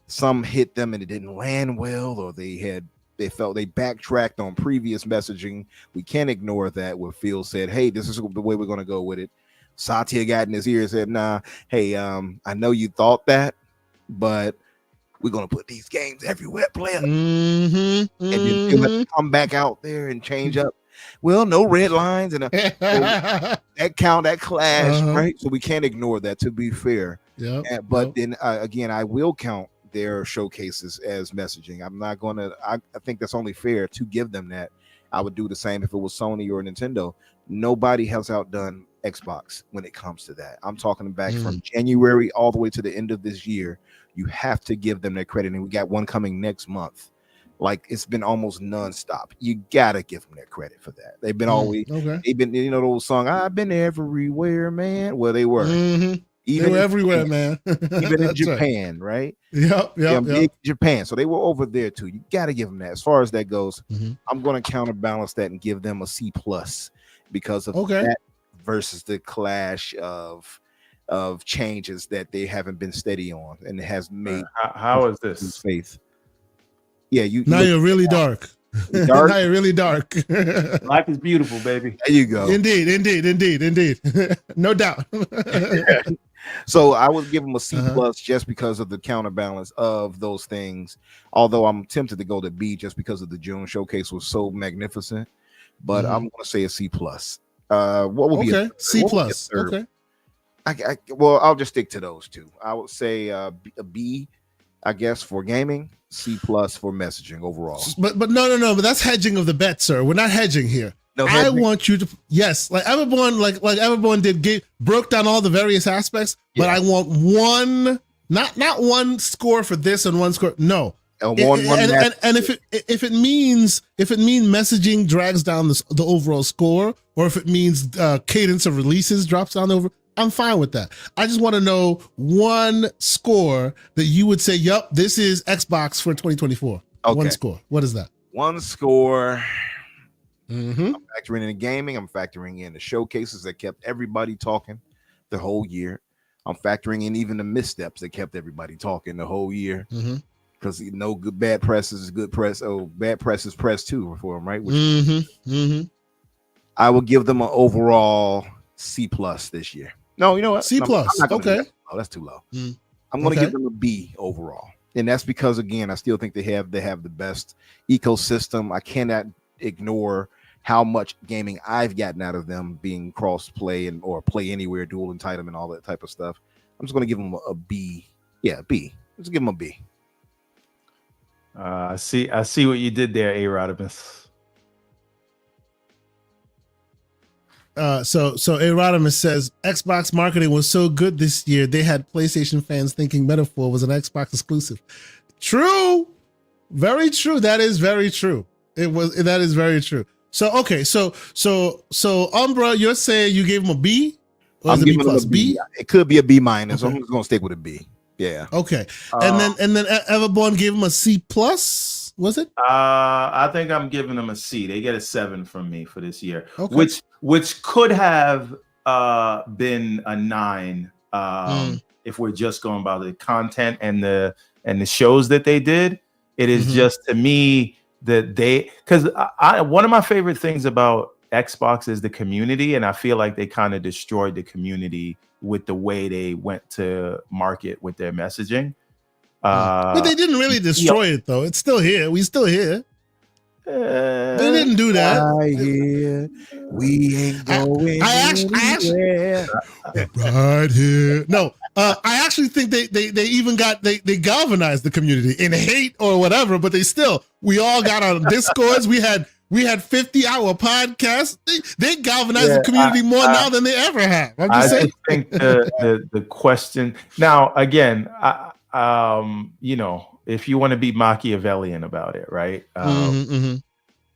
some hit them and it didn't land well, or they felt they backtracked on previous messaging. We can't ignore that, where Phil said, hey, this is the way we're going to go with it. Satya got in his ear and said, nah, hey, I know you thought that, but we're going to put these games everywhere, player. And then Phil had to come back out there and change up. Well, no red lines and that clash, right? So we can't ignore that, to be fair. But then again, I will count their showcases as messaging. I'm not going to, I think that's only fair to give them that. I would do the same if it was Sony or Nintendo. Nobody has outdone Xbox when it comes to that. I'm talking back from January all the way to the end of this year. You have to give them their credit. And we got one coming next month. Like, it's been almost nonstop. You gotta give them their credit for that. They've been always, they've been, the old song, I've been everywhere, man. Well, they were. They were everywhere, man. Even in Japan, right? Yep. Big Japan. So they were over there too. You got to give them that. As far as that goes, Mm-hmm. I'm going to counterbalance that and give them a C+ because of Okay. that versus the clash of changes that they haven't been steady on, and it has made How is this? faith. Yeah, now you're really dark. Dark? Now you're really dark. Life is beautiful, baby. There you go. Indeed. No doubt. So I would give them a C+ Uh-huh. just because of the counterbalance of those things. Although I'm tempted to go to B just because of the June showcase was so magnificent, but Mhm. I'm going to say a C+. What would be Okay, C+. what would be a third? Okay. Well, I'll just stick to those two. I would say a B, I guess, for gaming, C+ for messaging overall. But no. But that's hedging of the bet, sir. We're not hedging here. No, I hedging? want you to like Everborn, like Everborn did, broke down all the various aspects. But Yeah. I want one, not one score for this and one score. No. And if it means messaging drags down the overall score, or if it means cadence of releases drops down over, I'm fine with that. I just want to know one score that you would say, "Yup, this is Xbox for 2024." Okay. One score. What is that? one score. Mm-hmm. I'm factoring in the gaming. I'm factoring in the showcases that kept everybody talking the whole year. I'm factoring in even the missteps that kept everybody talking the whole year. Mm-hmm. Because bad press is good press. Oh, bad press is press too for them, right? I will give them an overall C+ this year. No, you know what? C+. I'm not gonna do Okay. that. Oh, that's too low. Mm. I'm going to Okay. give them a B overall, and that's because again, I still think they have the best ecosystem. I cannot ignore how much gaming I've gotten out of them being cross play or play anywhere, dual entitlement, all that type of stuff. I'm just going to give them a B. Yeah, B. Let's give them a B. I see what you did there, Arodimus. So Erodimus says Xbox marketing was so good this year they had PlayStation fans thinking Metaphor was an Xbox exclusive. True, very true. That is very true. That is very true. So okay, so Umbra, you're saying you gave him a B? Or I'm is it B giving them plus? a B? It could be a B-. I'm Okay. just going to stick with a B. Yeah. Okay, and then Everborn gave him a C+. Was it? I think I'm giving them a C. They get a 7 from me for this year, Okay. which could have been a 9 if we're just going by the content and the shows that they did. It is just to me that because one of my favorite things about Xbox is the community, and I feel like they kind of destroyed the community with the way they went to market with their messaging. But they didn't really destroy it though. It's still here. We still here. They didn't do that. We ain't going anywhere. Right here. No, I actually think they even they galvanized the community in hate or whatever, but we all got on Discords. We had 50-hour podcasts. They galvanized the community more now than they ever have. I'm just saying. I think the question now again, if you want to be Machiavellian about it, right?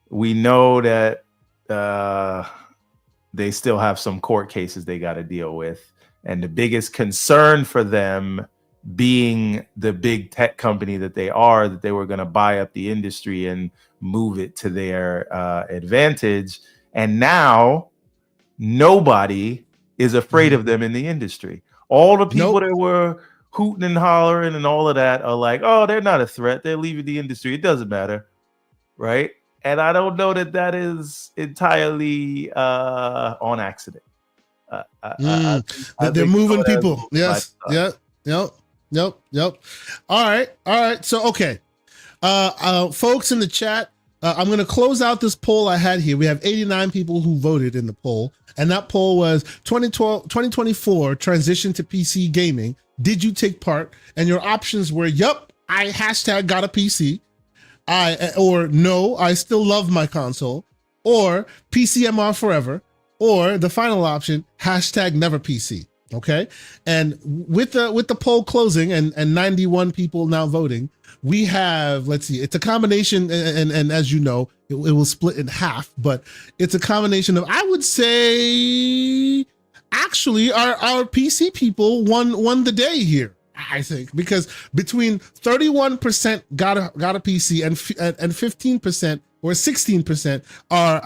We know that they still have some court cases they got to deal with. And the biggest concern for them being the big tech company that they are, that they were going to buy up the industry and move it to their advantage. And now nobody is afraid of them in the industry. All the people that were hooting and hollering and all of that are like, oh, they're not a threat. They're leaving the industry. It doesn't matter. Right. And I don't know that is entirely on accident. They're moving people. Yes. Yep. All right. So, okay. Folks in the chat, I'm going to close out this poll I had here. We have 89 people who voted in the poll. And that poll was 2024 transition to PC gaming. Did you take part? And your options were, yup, I got a PC. Or no, I still love my console. Or PCMR forever. Or the final option, never PC. Okay. And with the poll closing and 91 people now voting, we have, let's see, it's a combination, and as you know, it will split in half, but it's a combination of, I would say actually our PC people won the day here. I think because between 31% got a PC and 15% or 16% are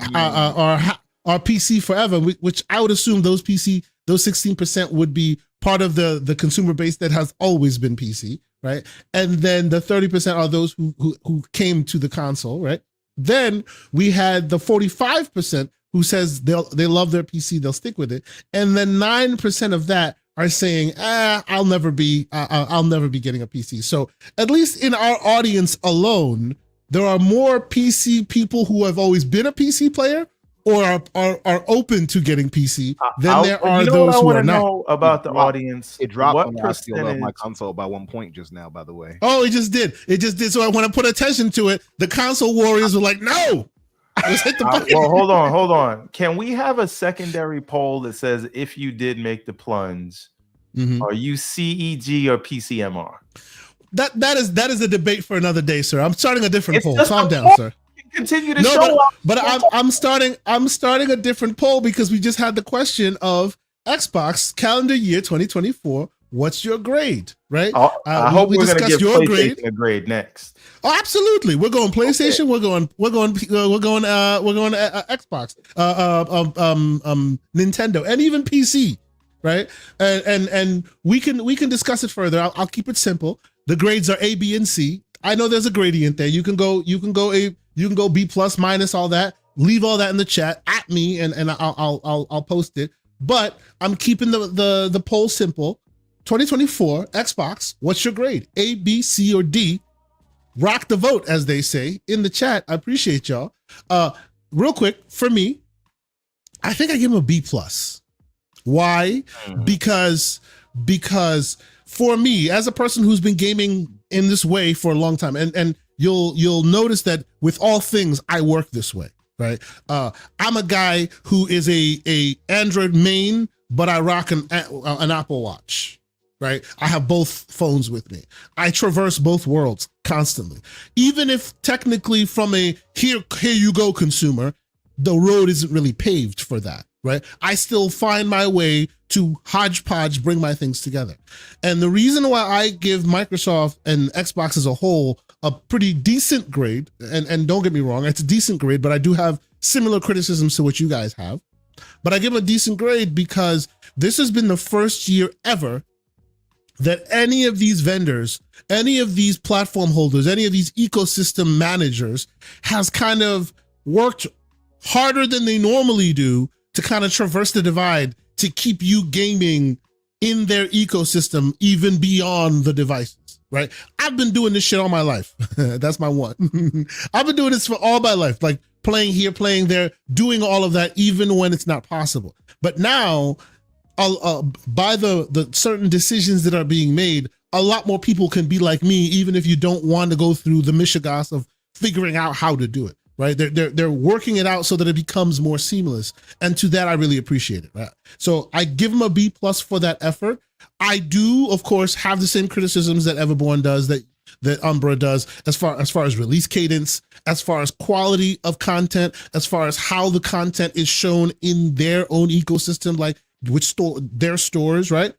PC forever, which I would assume those 16% would be part of the consumer base that has always been PC, right? And then the 30% are those who came to the console, right? Then we had the 45% who says they love their PC, they'll stick with it, and then 9% of that are saying, I'll never be getting a PC. So at least in our audience alone, there are more PC people who have always been a PC player or are open to getting PC than there are those who are not. Know about the audience. It dropped what on percentage of my console by 1 point just now, by the way. Oh, it just did. So when I put attention to it, the console warriors were like, no. Just hit the button. Well, hold on. Can we have a secondary poll that says if you did make the plunge, are you CEG or PCMR? That is a debate for another day, sir. I'm starting a different poll. Calm down, sir. Continue to show up. But I'm starting a different poll because we just had the question of Xbox calendar year 2024. What's your grade? Right? I hope we're going to give your grade a grade next. Oh, absolutely. We're going PlayStation. Okay. We're going Xbox, Nintendo, and even PC. Right? And we can discuss it further. I'll keep it simple. The grades are A, B, and C. I know there's a gradient there. You can go B plus minus all that. Leave all that in the chat at me, and I'll post it. But I'm keeping the poll simple. 2024 Xbox. What's your grade? A, B, C, or D? Rock the vote, as they say in the chat. I appreciate y'all. Real quick, for me, I think I give him a B plus. Why? Because for me, as a person who's been gaming in this way for a long time, and you'll notice that with all things, I work this way, right? I'm a guy who is a Android main, but I rock an Apple Watch, right? I have both phones with me. I traverse both worlds constantly. Even if technically from a here you go consumer, the road isn't really paved for that, right? I still find my way to hodgepodge, bring my things together. And the reason why I give Microsoft and Xbox as a whole a pretty decent grade, and don't get me wrong, it's a decent grade, but I do have similar criticisms to what you guys have. But I give them a decent grade because this has been the first year ever that any of these vendors, any of these platform holders, any of these ecosystem managers has kind of worked harder than they normally do to kind of traverse the divide to keep you gaming in their ecosystem, even beyond the devices, right? I've been doing this shit all my life. That's my one. I've been doing this for all my life, like playing here, playing there, doing all of that, even when it's not possible. But now, by the certain decisions that are being made, a lot more people can be like me, even if you don't want to go through the mishigas of figuring out how to do it. Right, they're working it out so that it becomes more seamless, and to that I really appreciate it. Right, so I give them a B plus for that effort. I do, of course, have the same criticisms that Everborn does, that Umbra does, as far as release cadence, as far as quality of content, as far as how the content is shown in their own ecosystem, like their stores. Right,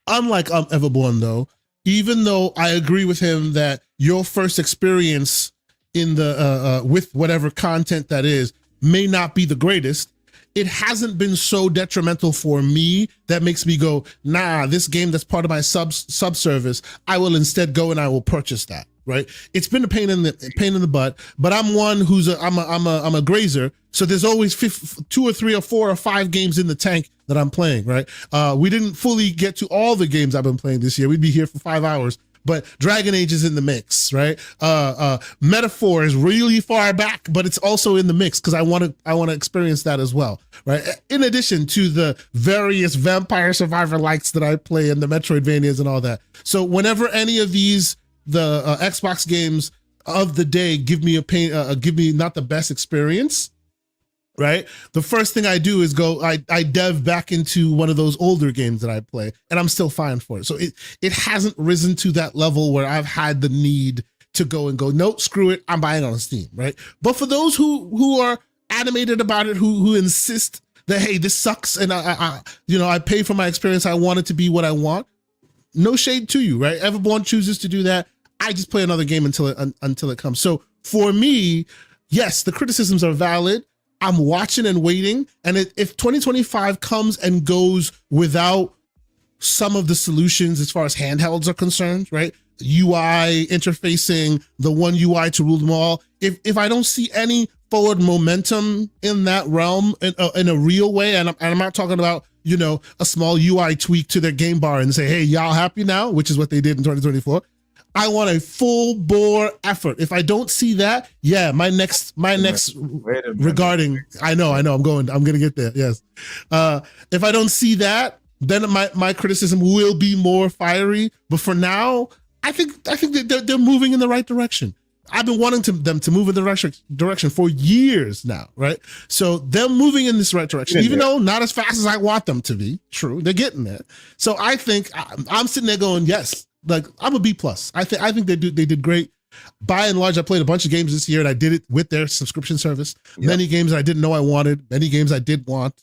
unlike Everborn though, even though I agree with him that your first experience in the with whatever content that is may not be the greatest, it hasn't been so detrimental for me that makes me go, nah, this game that's part of my subservice, I will instead go and I will purchase that. Right? It's been a pain in the butt, but I'm one who's I'm a grazer, so there's always 2 or 3 or 4 or 5 games in the tank that I'm playing. Right? We didn't fully get to all the games I've been playing this year. We'd be here for 5 hours. But Dragon Age is in the mix, right? Metaphor is really far back, but it's also in the mix because I want to experience that as well, right? In addition to the various Vampire Survivor likes that I play and the Metroidvanias and all that. So whenever any of these the Xbox games of the day give me not the best experience, right? The first thing I do is I dev back into one of those older games that I play, and I'm still fine for it. So it hasn't risen to that level where I've had the need to go, nope, screw it, I'm buying on Steam, right? But for those who are animated about it, who insist that, hey, this sucks, and I pay for my experience. I want it to be what I want. No shade to you, right? Everyone chooses to do that. I just play another game until it comes. So for me, yes, the criticisms are valid. I'm watching and waiting. And if 2025 comes and goes without some of the solutions as far as handhelds are concerned, right? UI interfacing, the one UI to rule them all. If I don't see any forward momentum in that realm in a real way, and I'm not talking about, a small UI tweak to their game bar and say, hey, y'all happy now, which is what they did in 2024. I want a full bore effort. If I don't see that, yeah, my next regarding, I know, I'm going to get there. Yes. If I don't see that, then my criticism will be more fiery. But for now, I think that they're moving in the right direction. I've been wanting them to move in the direction for years now, right? So them moving in this right direction, even though not as fast as I want them to be. True, they're getting there. So I think I'm sitting there going, yes, like I'm a B+. I think they did great. By and large, I played a bunch of games this year, and I did it with their subscription service. Yep. Many games I didn't know I wanted. Many games I did want.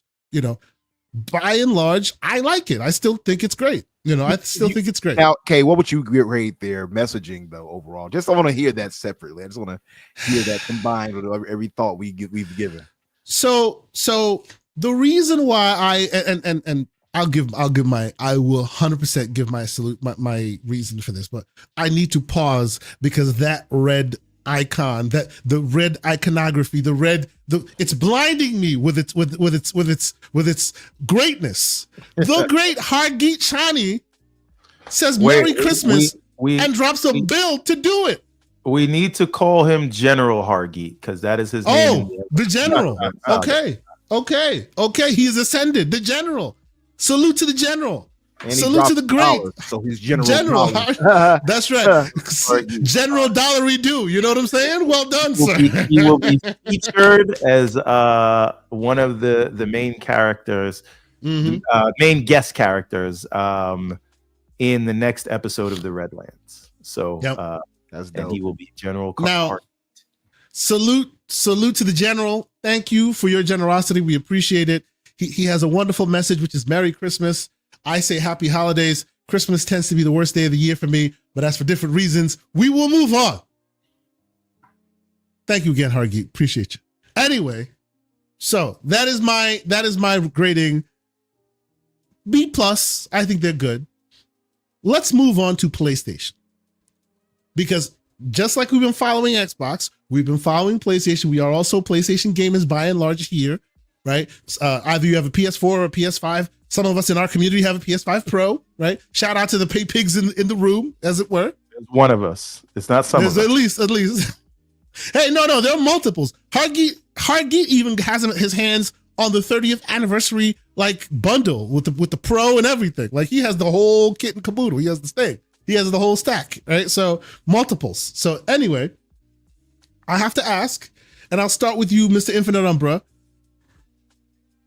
By and large, I like it. I still think it's great. I still think it's great. Now, Kay, what would you rate their messaging though overall? Just I want to hear that separately. I just want to hear that combined with every thought we've given. So the reason why and I will 100% give my salute, my reason for this, but I need to pause because that red icon, that the red iconography, it's blinding me with its greatness. The great Hargeet Chani says Merry Christmas and drops a bill to do it. We need to call him General Hargeet because that is his name. Oh, the General. Okay. He is ascended. The General. Salute to the General. And salute to the great. So he's General. That's right. General Dollary Do. You know what I'm saying? Well done, sir. He will be featured as one of the main characters, main guest characters in the next episode of the Redlands. So that's dope. And he will be General. Now, salute to the General. Thank you for your generosity. We appreciate it. He has a wonderful message, which is Merry Christmas. I say happy holidays. Christmas tends to be the worst day of the year for me, but that's for different reasons. We will move on. Thank you again, Hargeet. Appreciate you. Anyway, so that is my grading. B+. I think they're good. Let's move on to PlayStation. Because just like we've been following Xbox, we've been following PlayStation. We are also PlayStation gamers by and large here, right? Either you have a PS4 or a PS5. Some of us in our community have a PS5 Pro, right? Shout out to the pay pigs in the room, as it were. There's one of us. It's not some of us. At least. Hey, no, there are multiples. Hargeet even has his hands on the 30th anniversary bundle with the Pro and everything. Like he has the whole kit and caboodle. He has the thing. He has the whole stack, right? So multiples. So anyway, I have to ask, and I'll start with you, Mr. Infinite Umbra.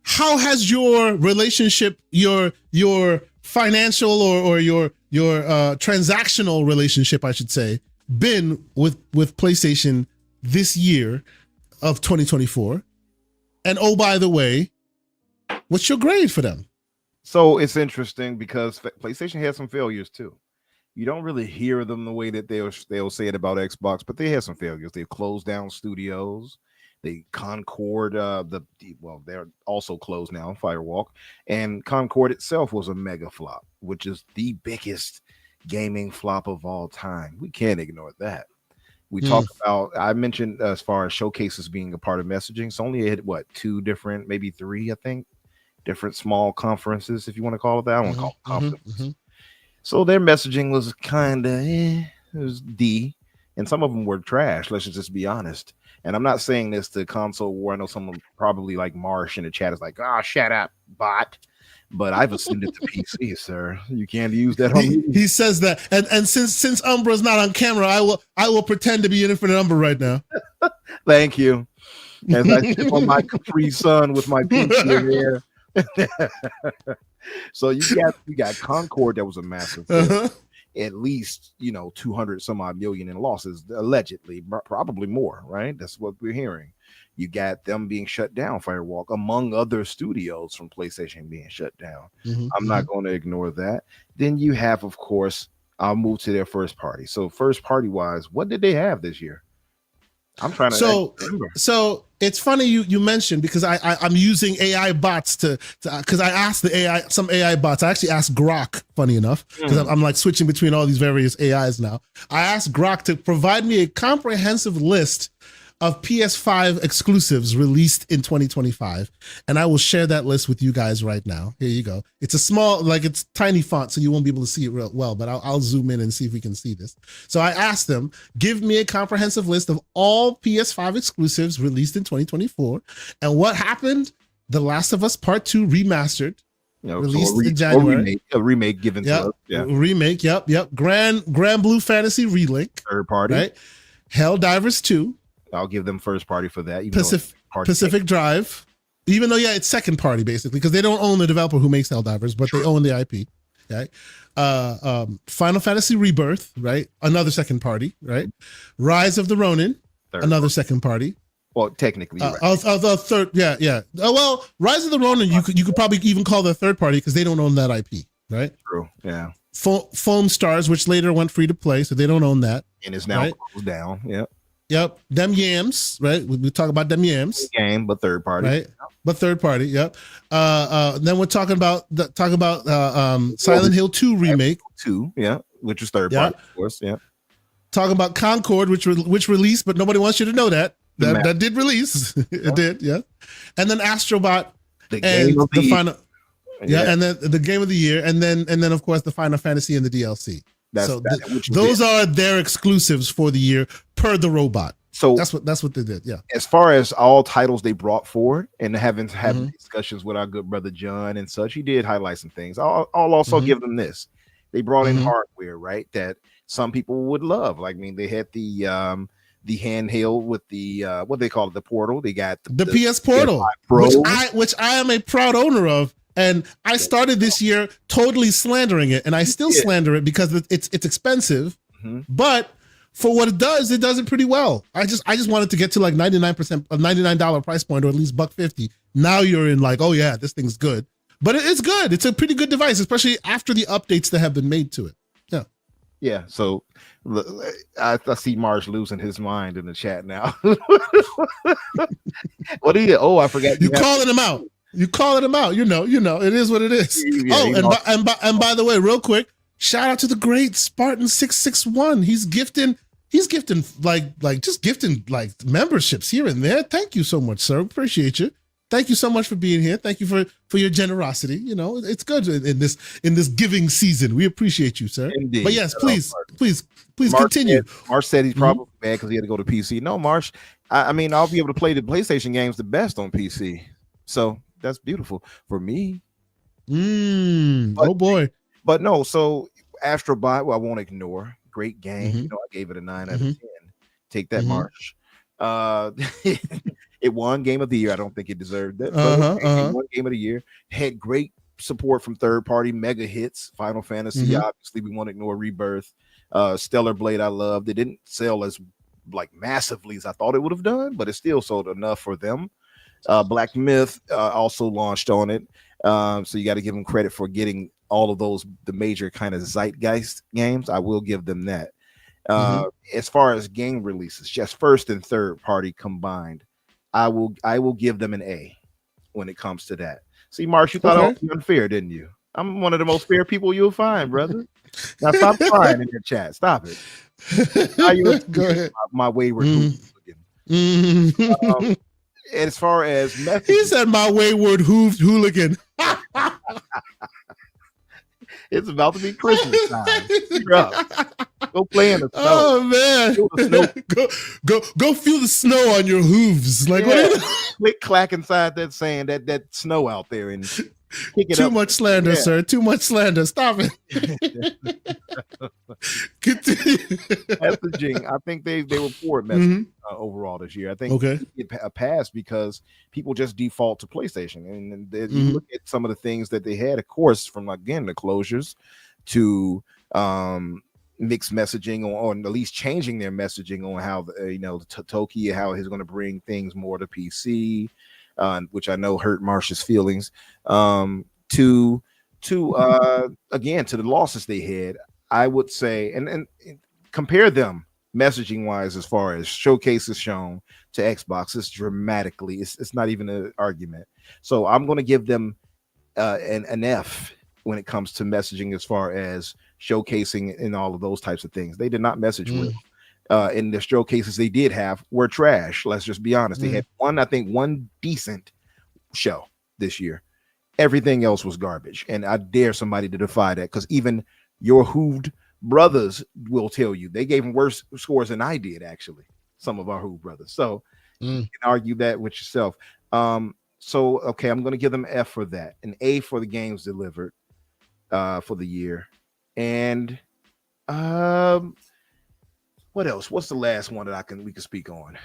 How has your relationship, your financial or your transactional relationship, I should say, been with PlayStation this year of 2024? And oh, by the way, what's your grade for them? So it's interesting because PlayStation has some failures too. You don't really hear them the way that they'll say it about Xbox, but they have some failures. They've closed down studios. They Concord, they're also closed now, Firewalk, and Concord itself was a mega flop, which is the biggest gaming flop of all time. We can't ignore that. We talk about, I mentioned as far as showcases being a part of messaging. It's only had two different, maybe three, I think, different small conferences, if you want to call it that. I won't call it conferences. So their messaging was kind of, it was D, and some of them were trash. Let's just be honest. And I'm not saying this to console war. I know someone probably like Marsh in the chat is like, shut up, bot. But I've ascended to PC, sir. You can't use that on me. He says that. And since Umbra's not on camera, I will pretend to be an Infinite Umbra right now. Thank you. As I sip on my Capri Sun with my PC here. So you got Concord, that was a massive at least 200 some odd million in losses, allegedly, probably more, right? That's what we're hearing. You got them being shut down, Firewalk, among other studios from PlayStation being shut down. I'm not going to ignore that. Then you have, of course, I'll move to their first party. So first party wise, what did they have this year? I'm trying to remember. So it's funny you mentioned, because I'm using AI bots to because I asked some AI bots. I actually asked Grok, funny enough, because I'm like switching between all these various AIs now. I asked Grok to provide me a comprehensive list of PS5 exclusives released in 2025, and I will share that list with you guys right now. Here you go. It's a small, like, it's tiny font, so you won't be able to see it real well, but I'll zoom in and see if we can see this. So I asked them, give me a comprehensive list of all PS5 exclusives released in 2024, and what happened? The Last of Us Part 2 remastered, released in January. A remake given to us. Yeah. Remake, yep. Grand Blue Fantasy Relink. Third party. Right? Helldivers 2. I'll give them first party for that. Pacific Drive, even though it's second party basically, because they don't own the developer who makes Helldivers, but they own the IP. Right? Final Fantasy Rebirth, right? Another second party, right? Rise of the Ronin, another second party. Well, technically, right. Third, yeah. Well, Rise of the Ronin, you could probably even call the third party because they don't own that IP, right? True. Yeah. Foam Stars, which later went free to play, so they don't own that, and is now closed down. Yep. Yep, them yams, right? We talk about them yams. Game, but third party, right? But third party, yep. Then we're talking about Silent Hill 2 remake, which is third party, of course, yeah. Talking about Concord, which released, but nobody wants you to know that did release. It did, yeah. And then Astrobot, the game of the final, and then the game of the year, and then of course the Final Fantasy and the DLC. Those are their exclusives for the year per the robot. So that's what they did. Yeah. As far as all titles they brought forward and having discussions with our good brother John and such, he did highlight some things. I'll also give them this. They brought in hardware, right? That some people would love. Like, I mean, they had the handheld with the what they call it, the portal. They got the PS Portal, which I am a proud owner of. And I started this year totally slandering it, and I still slander it because it's expensive. But for what it does it pretty well. I just wanted to get to like 99% of $99 price point, or at least $150. Now you're in like, oh yeah, this thing's good. But it's good. It's a pretty good device, especially after the updates that have been made to it. Yeah. Yeah. So I see Marsh losing his mind in the chat now. What do you? Oh, I forgot. You calling him out. You calling him out, you know, it is what it is. Yeah, and by the way, real quick, shout out to the great Spartan 661. He's gifting just gifting like memberships here and there. Thank you so much, sir. Appreciate you. Thank you so much for being here. Thank you for your generosity. You know, it's good in this giving season. We appreciate you, sir. Indeed. But yes, please continue. Marsh said he's probably mad because he had to go to PC. No, Marsh, I mean, I'll be able to play the PlayStation games the best on PC. So that's beautiful for me. Oh boy. But no, so Astrobot, I won't ignore. Great game. You know, I gave it a 9 out of 10. Take that, Marsh. It won Game of the Year. I don't think it deserved it. It won Game of the Year. Had great support from third party, mega hits. Final Fantasy, obviously, we won't ignore Rebirth. Stellar Blade, I loved. It didn't sell as like massively as I thought it would have done, but it still sold enough for them. Black Myth also launched on it. So you got to give them credit for getting all of those, the major kind of zeitgeist games. I will give them that. As far as game releases, just first and third party combined, I will give them an A when it comes to that. See, Marsh, you thought I was unfair, didn't you? I'm one of the most fair people you'll find, brother. Now stop crying in your chat. Stop it. Now you go ahead. My wayward as far as methods, he said my wayward hooligan. It's about to be Christmas time. Go play in the snow. Oh man, go feel the snow on your hooves. Like what? Click clack inside that sand, that snow out there, and kick it Too up. much slander, sir. Too much slander. Stop it. Continue. Messaging. I think they were poor at messaging overall this year. I think a pass because people just default to PlayStation, and you look at some of the things that they had, of course, from again the closures to mixed messaging on at least changing their messaging on how Toki, how he's going to bring things more to PC, which I know hurt Marsha's feelings. To again, to the losses they had, I would say, and compare them messaging wise as far as showcases shown to Xbox, it's dramatically, it's not even an argument. So I'm going to give them an F when it comes to messaging as far as showcasing and all of those types of things. They did not message well. In the showcases they did have were trash. Let's just be honest. They had one decent show this year. Everything else was garbage. And I dare somebody to defy that, because even your hooved brothers will tell you they gave them worse scores than I did, actually. Some of our hooved brothers. So you can argue that with yourself. So, okay, I'm going to give them F for that. An A for the games delivered for the year. And what else? What's the last one that we can speak on?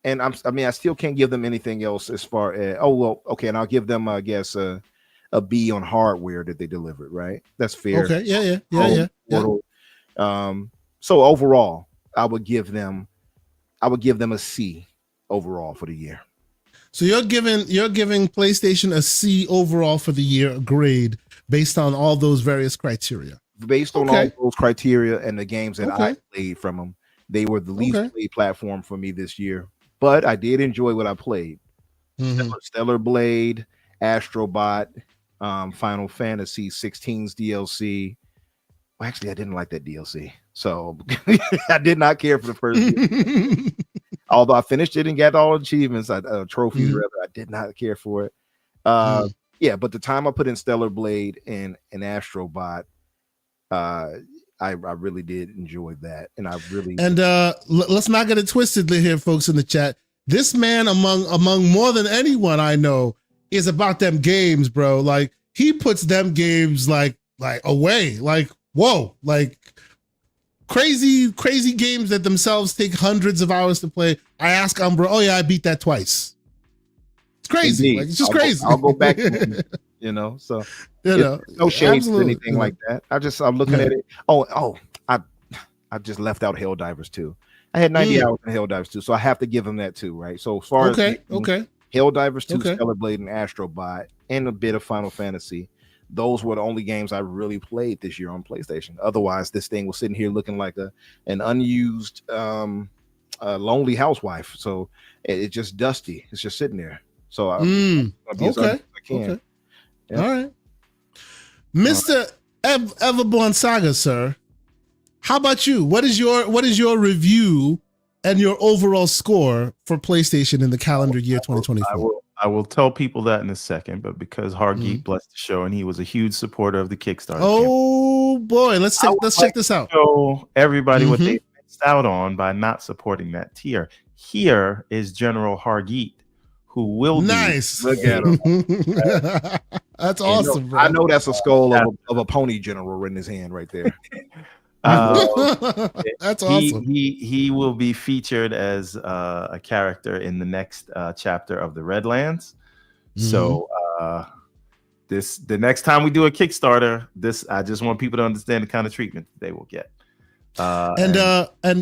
And I still can't give them anything else as far as, okay, and I'll give them, I guess, a B on hardware that they delivered, right? That's fair. Okay, yeah. So overall, I would give them a C overall for the year. So you're giving PlayStation a C overall for the year grade based on all those various criteria. Based on all those criteria and the games that I played from them, they were the least played platform for me this year. But I did enjoy what I played. Stellar Blade, Astrobot, Final Fantasy 16's DLC. Well, actually, I didn't like that DLC. So I did not care for the first DLC. Although I finished it and got all achievements, trophies, rather, I did not care for it. Yeah, but the time I put in Stellar Blade and Astrobot, I really did enjoy that, and I really let's not get it twisted here, folks in the chat. This man, among more than anyone I know, is about them games, bro. Like, he puts them games like away, like, whoa, like crazy games that themselves take hundreds of hours to play. I ask Umbra, oh yeah, I beat that twice. It's crazy. Like, it's just crazy. I'll go back to it, so no shades or anything like that. I'm looking at it. I just left out Helldivers 2. I had 90 hours in Helldivers 2, so I have to give them that too, right? So as far as Helldivers 2, Stellar Blade, and Astrobot, and a bit of Final Fantasy, those were the only games I really played this year on PlayStation. Otherwise, this thing was sitting here looking like an unused lonely housewife. So it's just dusty. It's just sitting there. So I'm be as honest as I can. Okay. Yeah. All right. Mr. Everborn Saga, sir. How about you? What is your review and your overall score for PlayStation in the calendar year 2024? I will tell people that in a second, but because Hargeet blessed the show and he was a huge supporter of the Kickstarter. Oh boy, let's check this out. Show everybody what they missed out on by not supporting that tier. Here is General Hargeet, who will nice. Look at him. That's awesome, bro. I know that's a skull of a pony general in his hand right there. That's awesome. He will be featured as a character in the next chapter of the Redlands. So the next time we do a Kickstarter, I just want people to understand the kind of treatment they will get. And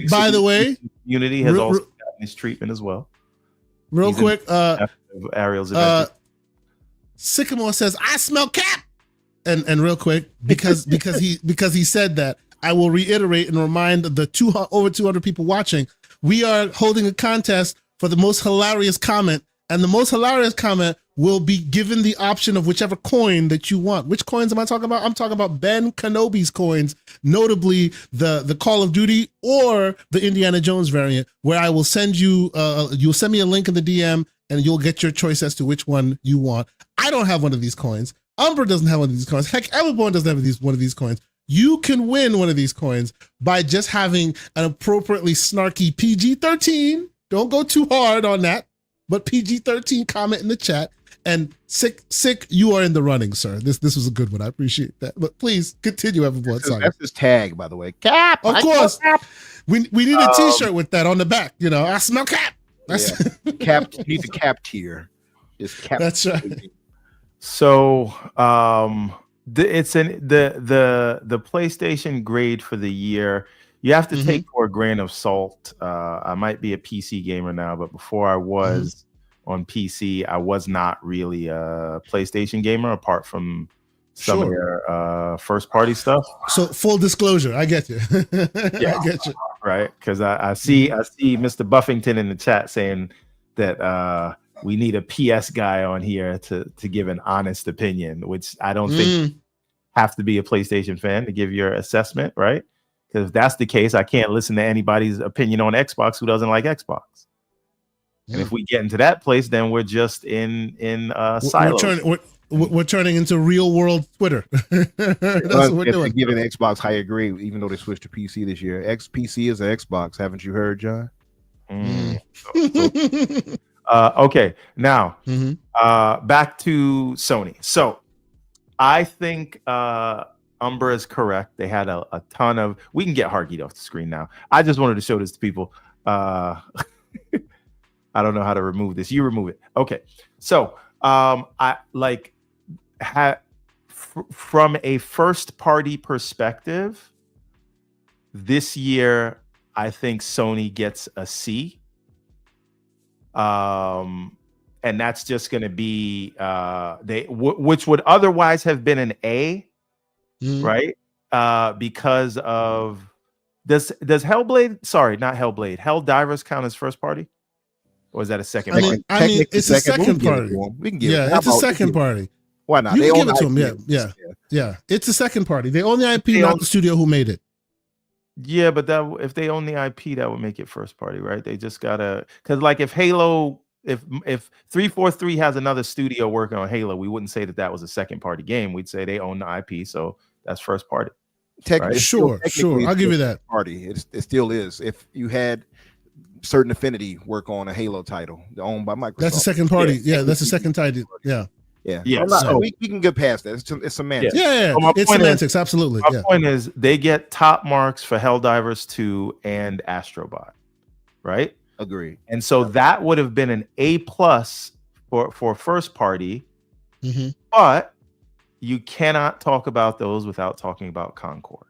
by the way, Unity has also gotten this treatment as well. Real quick, Ariel's adventure. Sycamore says, "I smell Cap," and real quick, because he said that, I will reiterate and remind the over 200 people watching, we are holding a contest for the most hilarious comment, and the most hilarious comment will be given the option of whichever coin that you want. Which coins am I talking about? I'm talking about Ben Kenobi's coins, notably the Call of Duty or the Indiana Jones variant, where I will send you, you'll send me a link in the DM and you'll get your choice as to which one you want. I don't have one of these coins. Umbra doesn't have one of these coins. Heck, Everborn doesn't have one of these coins. You can win one of these coins by just having an appropriately snarky PG-13. Don't go too hard on that, but PG-13 comment in the chat. And sick, you are in the running, sir. This was a good one. I appreciate that. But please continue, Everborn Saga. That's his tag, by the way. Cap. Of course. We need a T-shirt with that on the back. I smell Cap. That's Cap. He's a Cap tier. Just Cap. That's right. So The PlayStation grade for the year. You have to take for a grain of salt. I might be a PC gamer now, but before I was on PC, I was not really a PlayStation gamer apart from some of their first party stuff. So full disclosure, I get you. Yeah, I get you. Right, because I see Mr. Buffington in the chat saying that we need a PS guy on here to give an honest opinion, which I don't think you have to be a PlayStation fan to give your assessment, right? Because if that's the case, I can't listen to anybody's opinion on Xbox who doesn't like Xbox. And if we get into that place, then we're just in silos. We're turning into real world Twitter. That's what we're doing. Giving Xbox higher grade, even though they switched to PC this year. PC is an Xbox. Haven't you heard, John? Okay, now back to Sony. So I think Umbra is correct. They had a ton of. We can get Hargeet off the screen now. I just wanted to show this to people. I don't know how to remove this. You remove it. Okay. So I like from a first party perspective, this year I think Sony gets a C. And that's just going to be which would otherwise have been an A, right? Because of does Hellblade? Sorry, not Hellblade. Helldivers count as first party, or is that a second? I mean, it's a second party. We can give it's a second party. Why not? You can give it to them. Yeah. It's a second party. They own the IP, not the studio who made it. Yeah, but that if they own the IP, that would make it first party, right? They just gotta because like if Halo, if 343 has another studio working on Halo, we wouldn't say that was a second party game. We'd say they own the IP, so that's first party. Right? Sure. I'll give you that. Party. It still is. If you had certain Affinity work on a Halo title owned by Microsoft, that's a second party. Yeah, that's a second title. Yeah. We can get past that. It's semantics. Yeah. So it's semantics. Absolutely. My point is they get top marks for Helldivers 2 and Astrobot, right? Agree. And so that would have been an A+ for first party, but you cannot talk about those without talking about Concord.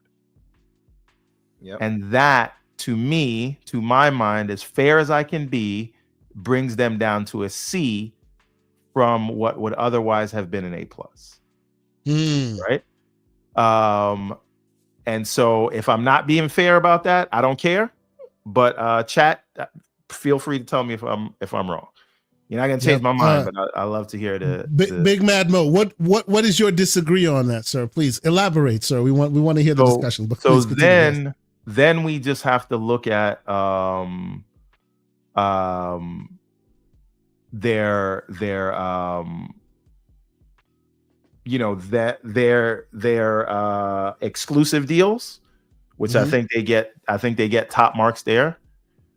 Yep. And that, to me, to my mind, as fair as I can be, brings them down to a C from what would otherwise have been an A+. Right? And so if I'm not being fair about that, I don't care. But chat, feel free to tell me if I'm wrong. You're not gonna change my mind, but I love to hear the Big Mad Mo. What is your disagree on that, sir? Please elaborate, sir. We want to hear the discussion. But so then we just have to look at their exclusive deals, which I think they get top marks there.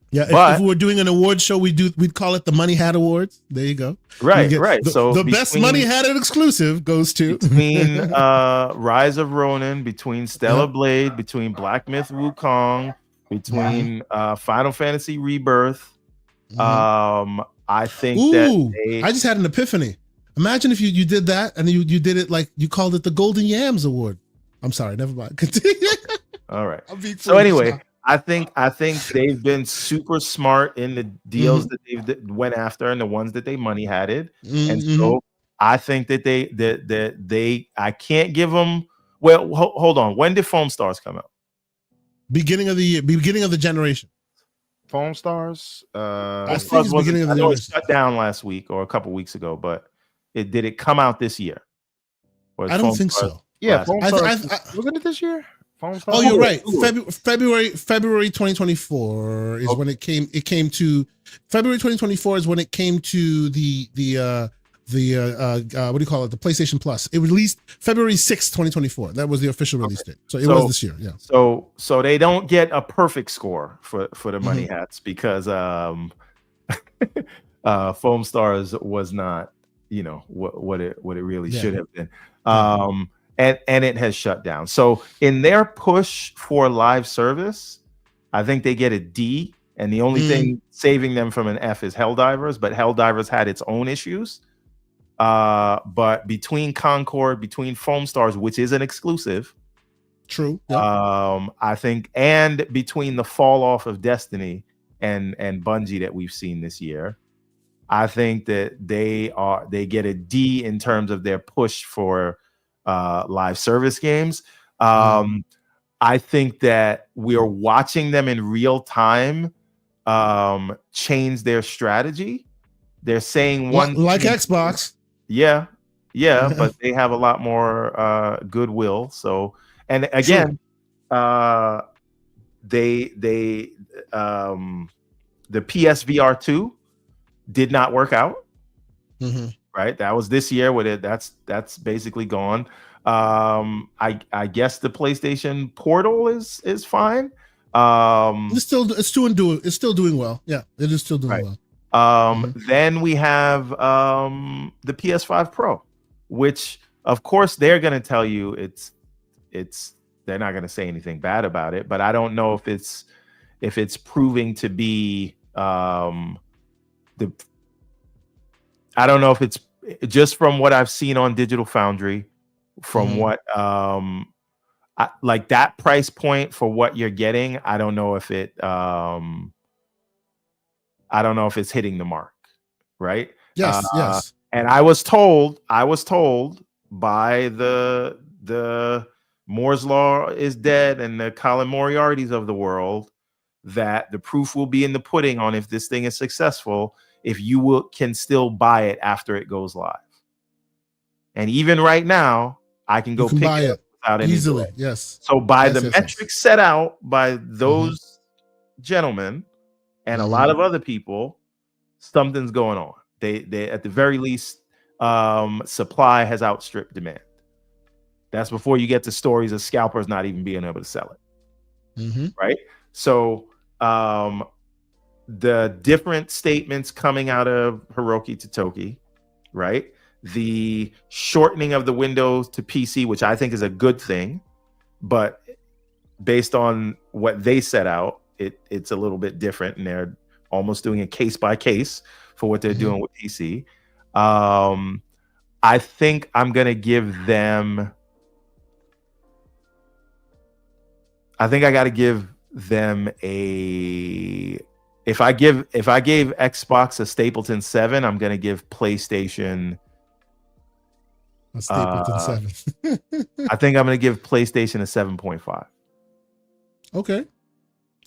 Yeah, if we were doing an award show, we'd call it the Money Hat Awards. There you go. Right. So the best Money Hat exclusive goes to between Rise of Ronin, between Stellar Blade, between Black Myth Wukong, between Final Fantasy Rebirth. I think I just had an epiphany. Imagine if you did that and you did it like you called it the Golden Yams Award. I'm sorry, never mind. Continue. All right. So anyway, I think they've been super smart in the deals that they went after and the ones that they money hatted. And so I think that they I can't give them. Well, hold on. When did Foam Stars come out? Beginning of the year, beginning of the generation. Foam Stars. I think it's beginning of the generation. year. It shut down last week or a couple weeks ago, but did it come out this year? I don't think so. Yeah, Foam Stars. Wasn't it this year? Oh, you're right. February 2024 is when it came. It came to February 2024 is when it came to the what do you call it? The PlayStation Plus. It released February 6th, 2024. That was the official release date. So it was this year. Yeah. So they don't get a perfect score for the money hats because Foam Stars was not what it really should have been. And it has shut down. So in their push for live service, I think they get a D. And the only thing saving them from an F is Helldivers. But Helldivers had its own issues. But between Concord, between Foam Stars, which is an exclusive, True. Yep. I think, and between the fall off of Destiny and Bungie that we've seen this year, I think that they get a D in terms of their push for live service games. I think that we are watching them in real time change their strategy. They're saying one like Xbox. Yeah, but they have a lot more goodwill. So, and again, the PSVR 2 did not work out. Right, that was this year with it. That's basically gone. I guess the PlayStation Portal is fine. It's still doing well. Yeah, it is still doing well. Then we have the PS5 Pro, which of course they're going to tell you it's they're not going to say anything bad about it, but I don't know if it's proving to be I don't know if it's just from what I've seen on Digital Foundry, from what like that price point for what you're getting. I don't know if it's hitting the mark, right? Yes. And I was told by the Moore's Law is dead and the Colin Moriartys of the world that the proof will be in the pudding on if this thing is successful, if you can still buy it after it goes live. And even right now, I can go pick it up without any easily. delay. Yes. So by the metrics set out by those gentlemen and a lot of other people, something's going on. They at the very least, supply has outstripped demand. That's before you get to stories of scalpers not even being able to sell it. Right? So the different statements coming out of Hiroki Totoki, right? The shortening of the window to PC, which I think is a good thing, but based on what they set out, it's a little bit different, and they're almost doing it case by case for what they're doing with PC. I think I'm gonna give them. I think I got to give them a. If I gave Xbox a Stapleton 7, I'm gonna give PlayStation a Stapleton 7. I think I'm gonna give PlayStation a 7.5. Okay.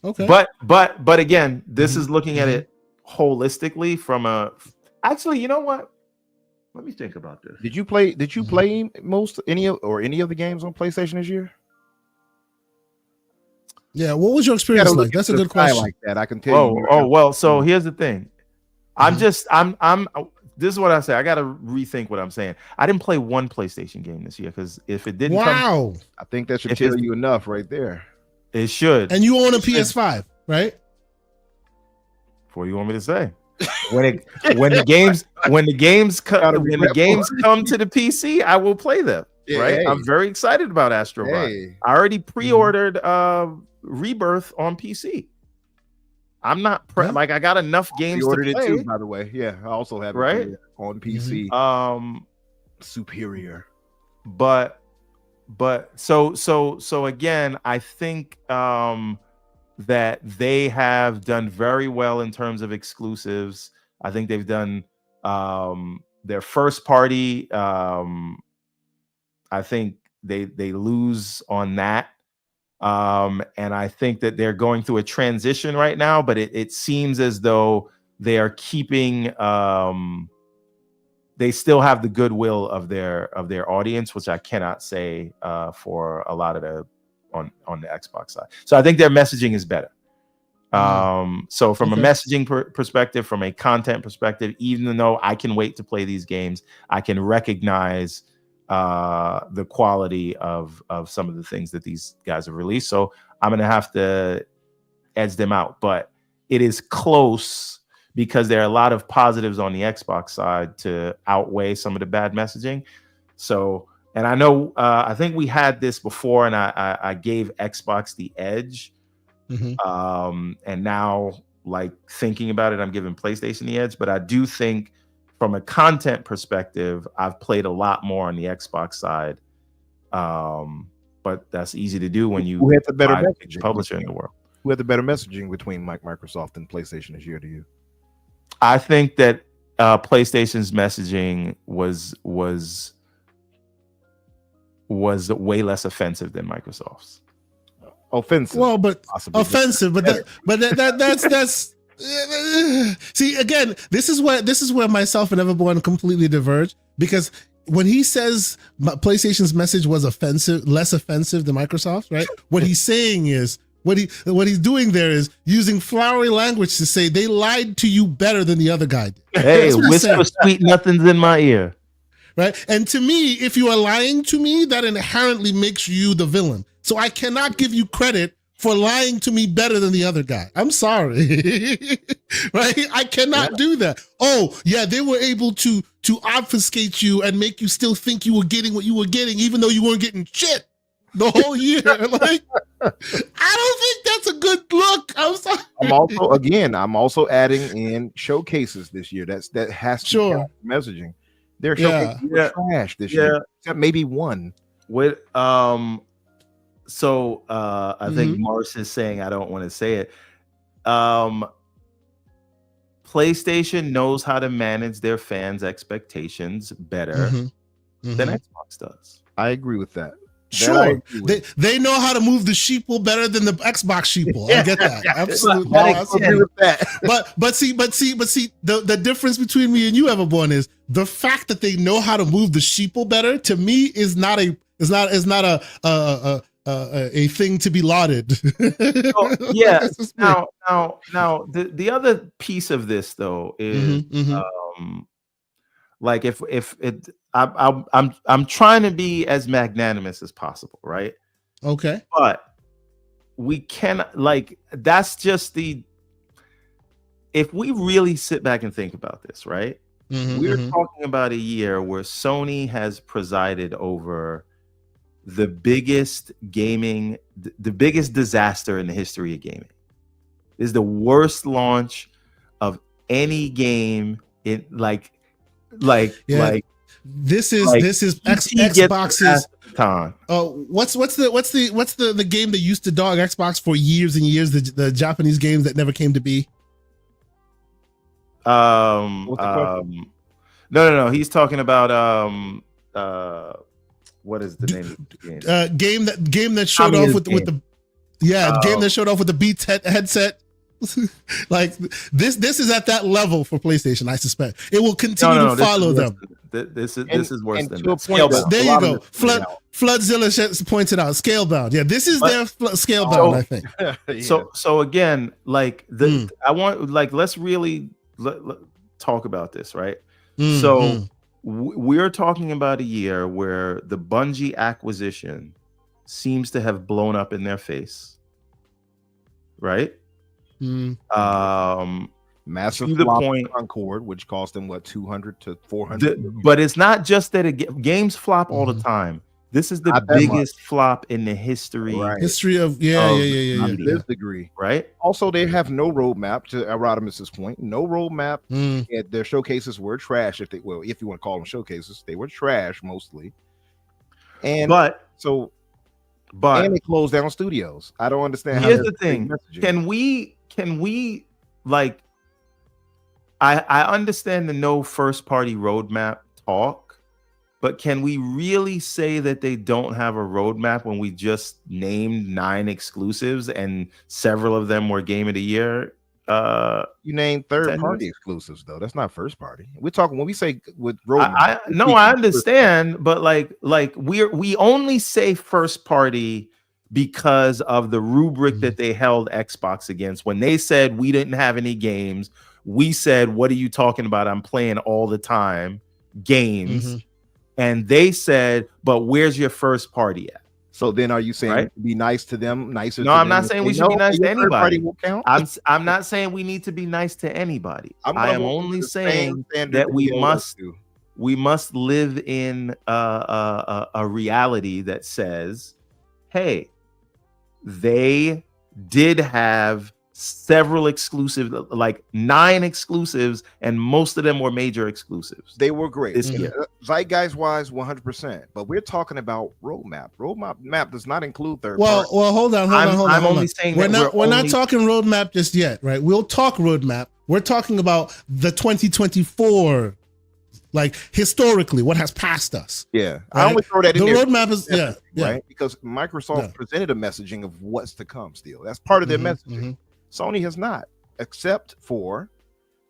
But again, this is looking at it holistically from a. Actually, you know what? Let me think about this. Did you play any of the games on PlayStation this year? Yeah, what was your experience like? That's a good question. Like that, I can tell you. Well. So here's the thing. I'm this is what I say. I got to rethink what I'm saying. I didn't play one PlayStation game this year because if it didn't, I think that should tell you enough right there. It should. And you own a PS5, right? What do you want me to say? When the games come to the PC, I will play them. Yeah, right? Hey. I'm very excited about Astro Bot. I already pre-ordered Rebirth on PC. I'm not like I got enough games to play. It too, by the way. Yeah, I also have it on PC. Superior. But so again, I think that they have done very well in terms of exclusives. I think they've done their first party. I think they lose on that. And I think that they're going through a transition right now, but it seems as though they are keeping they still have the goodwill of their audience, which I cannot say for a lot of the on the Xbox side. So I think their messaging is better. So from a messaging perspective, from a content perspective, even though I can wait to play these games, I can recognize the quality of some of the things that these guys have released. So I'm gonna have to edge them out, but it is close because there are a lot of positives on the Xbox side to outweigh some of the bad messaging. So, and I know I think we had this before, and I gave Xbox the edge, and now like thinking about it, I'm giving PlayStation the edge. But I do think from a content perspective, I've played a lot more on the Xbox side. But that's easy to do when you Who had the better buy the messaging? biggest publisher in the world. Who had the better messaging between Microsoft and PlayStation this year to you? I think that PlayStation's messaging was way less offensive than Microsoft's. Offensive. Well, but possibly. offensive, that's see, again, this is where myself and Everborn completely diverge, because when he says PlayStation's message was less offensive than Microsoft's, right? What he's saying is what he's doing there is using flowery language to say they lied to you better than the other guy did. Hey, whisper sweet nothings in my ear. Right? And to me, if you are lying to me, that inherently makes you the villain. So I cannot give you credit for lying to me better than the other guy. I'm sorry. Right? I cannot do that. Oh, yeah, they were able to obfuscate you and make you still think you were getting what you were getting, even though you weren't getting shit the whole year. Like, I don't think that's a good look. I'm sorry. I'm also adding in showcases this year. That has to count messaging. Their showcases were trash this year, except maybe one. With I think Mars is saying, I don't want to say it. PlayStation knows how to manage their fans' expectations better than Xbox does. I agree with that. Sure, they know how to move the sheeple better than the Xbox sheeple. I get that, absolutely. I agree with that. But see, the difference between me and you, Everborn, is the fact that they know how to move the sheeple better. To me, is not a thing to be lauded. Yeah. Now, the other piece of this though is like if it, I'm trying to be as magnanimous as possible, right? Okay. But we cannot, like, that's just if we really sit back and think about this, right? We're talking about a year where Sony has presided over the biggest disaster in the history of gaming. This is the worst launch of any game in this is Xbox's time. What's the game that used to dog Xbox for years and years, the Japanese games that never came to be? No, he's talking about what is the name of the game? Game that showed off with the game that showed off with the Beats headset. Like this is at that level for PlayStation. I suspect it will continue to follow them. This is worse than that. Scalebound. There you go. Floodzilla pointed out Scalebound. Yeah, this is their Scalebound. I think. So again, like I want, like, let's really talk about this, right? We're talking about a year where the Bungie acquisition seems to have blown up in their face, right? Massive to the point, Concord, which cost them what, 200 to 400. But it's not just that games flop all the time. This is the biggest flop in the history of this degree, right? Also, they have no roadmap. To Rodimus's point, no roadmap. Their showcases were trash. If you want to call them showcases, they were trash mostly. And they closed down studios. I don't understand. Here's the thing: can we like? I understand the no first party roadmap talk, but can we really say that they don't have a roadmap when we just named 9 exclusives and several of them were Game of the Year? You named third party exclusives though. That's not first party. We're talking when we say with roadmap. I understand, but like we only say first party because of the rubric that they held Xbox against. When they said we didn't have any games, we said, what are you talking about? I'm playing all the time games. And they said, but where's your first party at? So then are you saying be nice to them, nicer? No, I'm not saying we should be nice to anybody. I'm not saying we need to be nice to anybody. I am only saying that we must live in a reality that says, hey, they did have several exclusive, like 9 exclusives, and most of them were major exclusives. They were great this year. Zeitgeist wise, 100%. But we're talking about roadmap. Roadmap does not include third Well, party. hold on. I'm only saying we're that not talking roadmap just yet, right? We'll talk roadmap. We're talking about the 2024, like historically, what has passed us. Yeah, right? I only throw that in the there. Roadmap is right, because Microsoft presented a messaging of what's to come. Still, that's part of their messaging. Sony has not, except for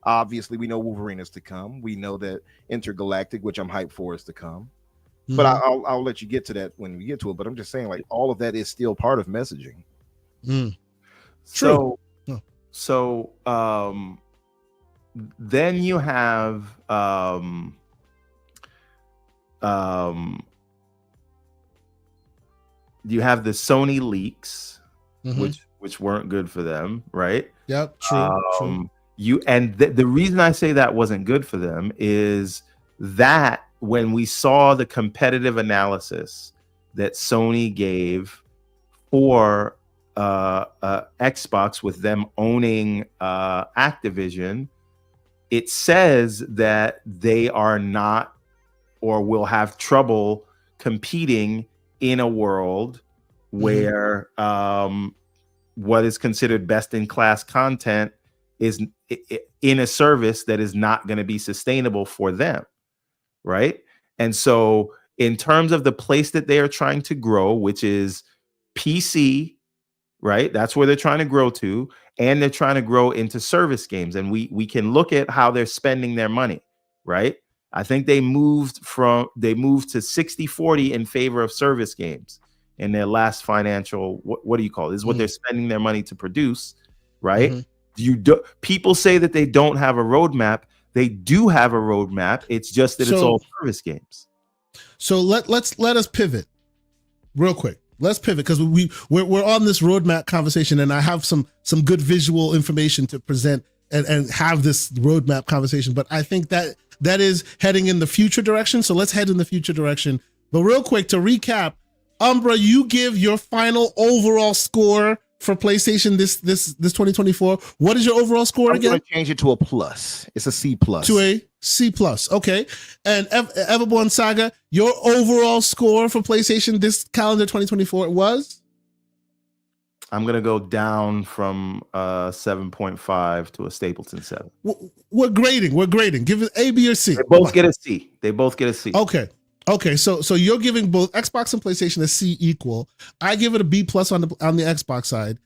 obviously we know Wolverine is to come. We know that Intergalactic, which I'm hyped for, is to come. But I'll let you get to that when we get to it. But I'm just saying, like, all of that is still part of messaging. So then you have the Sony leaks, which weren't good for them, right? Yep, true. The reason I say that wasn't good for them is that when we saw the competitive analysis that Sony gave for Xbox with them owning Activision, it says that they are not or will have trouble competing in a world where what is considered best-in-class content is in a service that is not going to be sustainable for them, right? And so in terms of the place that they are trying to grow, which is PC, right? That's where they're trying to grow to, and they're trying to grow into service games. And we can look at how they're spending their money, right? I think they moved to 60-40 in favor of service games in their last financial, what do you call it? This is what they're spending their money to produce, right? People say that they don't have a roadmap. They do have a roadmap. It's just that it's all service games. So let us pivot real quick. Let's pivot because we're on this roadmap conversation, and I have some good visual information to present and have this roadmap conversation. But I think that is heading in the future direction. So let's head in the future direction. But real quick to recap, Umbra, you give your final overall score for PlayStation this 2024. What is your overall score again? I'm going to change it to a plus. It's a C plus. To a C plus. Okay. And Everborn Saga, your overall score for PlayStation this calendar 2024 was? I'm going to go down from 7.5 to a Stapleton 7. We're grading. Give it A, B, or C. They both get a C. Okay, so you're giving both Xbox and PlayStation a C equal. I give it a B plus on the Xbox side.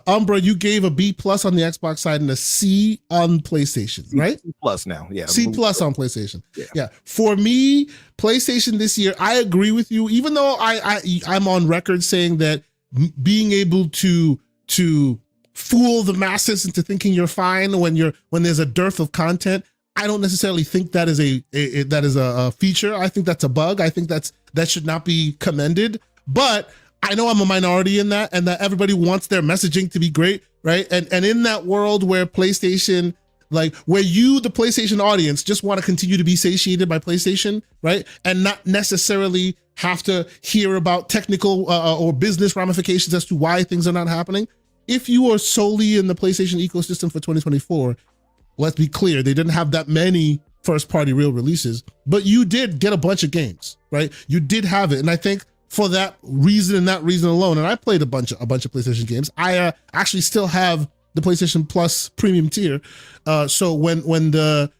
Umbra, you gave a B plus on the Xbox side and a C on PlayStation, right? C plus now, yeah. C plus on PlayStation. Yeah. For me, PlayStation this year, I agree with you. Even though I'm on record saying that being able to fool the masses into thinking you're fine when there's a dearth of content, I don't necessarily think that is a feature. I think that's a bug. I think that should not be commended. But I know I'm a minority in that, and that everybody wants their messaging to be great, right? And in that world where PlayStation, where you, the PlayStation audience, just want to continue to be satiated by PlayStation, right? And not necessarily have to hear about technical or business ramifications as to why things are not happening. If you are solely in the PlayStation ecosystem for 2024, let's be clear, they didn't have that many first-party real releases, but you did get a bunch of games, right? You did have it, and I think for that reason and that reason alone, and I played a bunch of PlayStation games. I actually still have the PlayStation Plus premium tier. So when the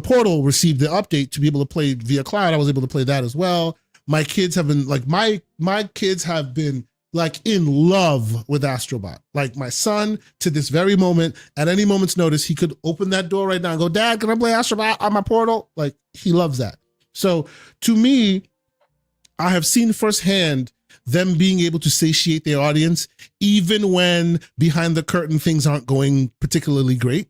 Portal received the update to be able to play via cloud, I was able to play that as well. My kids have been my kids have been in love with Astrobot. Like my son, to this very moment, at any moment's notice, he could open that door right now and go, "Dad, can I play Astrobot on my Portal?" He loves that. So to me, I have seen firsthand them being able to satiate their audience, even when behind the curtain things aren't going particularly great.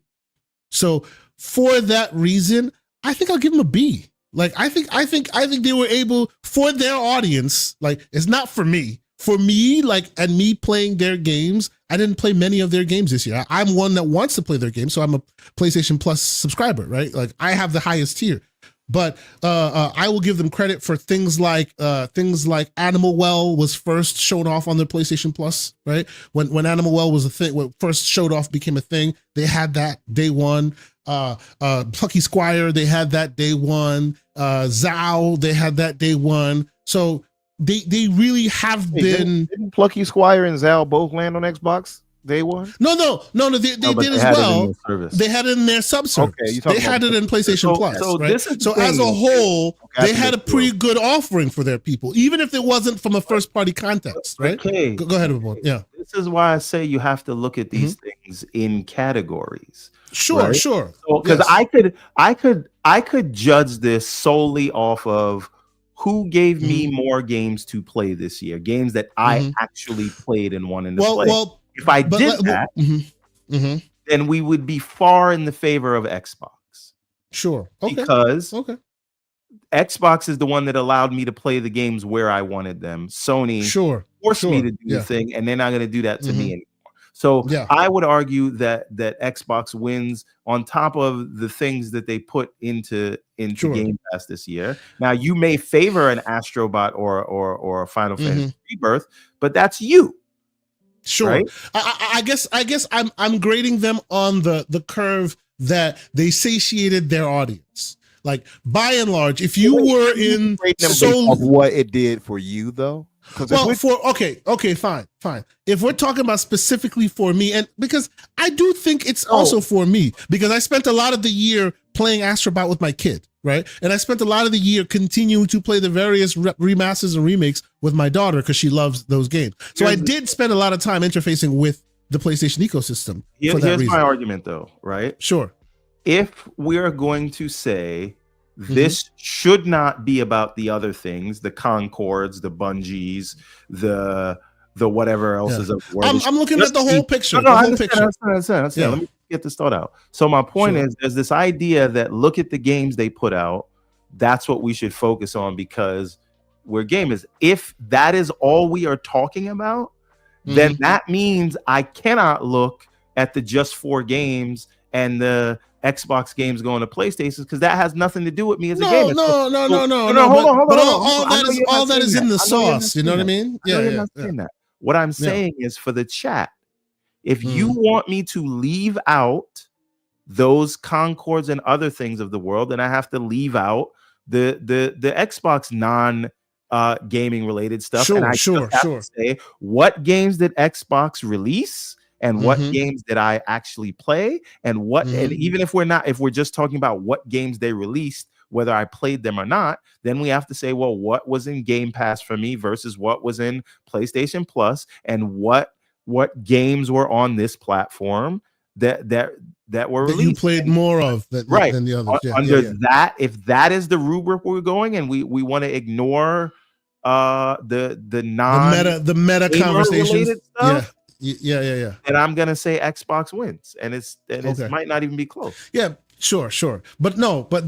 So for that reason, I think I'll give them a B. I think they were able, for their audience, it's not for me. For me, and me playing their games, I didn't play many of their games this year. I'm one that wants to play their games, so I'm a PlayStation Plus subscriber, right? I have the highest tier. But I will give them credit for things like Animal Well was first shown off on their PlayStation Plus, right? When Animal Well was a thing, when first showed off became a thing, they had that day one. Plucky Squire, they had that day one. Zao, they had that day one. So they really have been. Didn't Plucky Squire and Zal both land on Xbox day one? No, they did as well. They had it in their subservice. Okay, they had it in PlayStation Plus. So right? this is so as a whole, Okay, they had a pretty good offering for their people, even if it wasn't from a first party context, right? Okay. Go ahead, everyone. Yeah. This is why I say you have to look at these things in categories. Sure, right? sure. So, because yes. I could judge this solely off of who gave me more games to play this year, games that I actually played and wanted to play. Well, if I did that, then we would be far in the favor of Xbox. Sure. Okay. Because Xbox is the one that allowed me to play the games where I wanted them. Sony forced me to do the thing, and they're not going to do that to me anymore. So I would argue that Xbox wins on top of the things that they put into Game Pass this year. Now you may favor an Astrobot or a Final Fantasy Rebirth, but that's you. Sure. Right? I guess I'm grading them on the curve that they satiated their audience. Like by and large, if you were in of what it did for you though. Well, fine. If we're talking about specifically for me, and because I do think it's also for me, because I spent a lot of the year playing Astrobot with my kid, right? And I spent a lot of the year continuing to play the various remasters and remakes with my daughter because she loves those games. So I did spend a lot of time interfacing with the PlayStation ecosystem. Here's my argument, though, right? Sure. If we're going to say this should not be about the other things, the Concords, the Bungies, the whatever else is up. I'm looking at the whole picture. I understand. Let me get this thought out. So my point is, there's this idea that look at the games they put out. That's what we should focus on because we're gamers. If that is all we are talking about, then that means I cannot look at the just 4 games and the Xbox games going to PlayStation because that has nothing to do with me as a gamer. No. Hold on. All that is in the sauce. You know what I mean? Yeah. What I'm saying is for the chat, if you want me to leave out those Concords and other things of the world, then I have to leave out the Xbox gaming related stuff. And I have to say what games did Xbox release? And what games did I actually play? And what, and even if we're just talking about what games they released, whether I played them or not, then we have to say, well, what was in Game Pass for me versus what was in PlayStation Plus, and what games were on this platform that were released. That you played more of than the others. That, if that is the rubric we're going, and we want to ignore the meta conversations stuff. Yeah. And I'm gonna say Xbox wins, and it might not even be close. Yeah, sure. But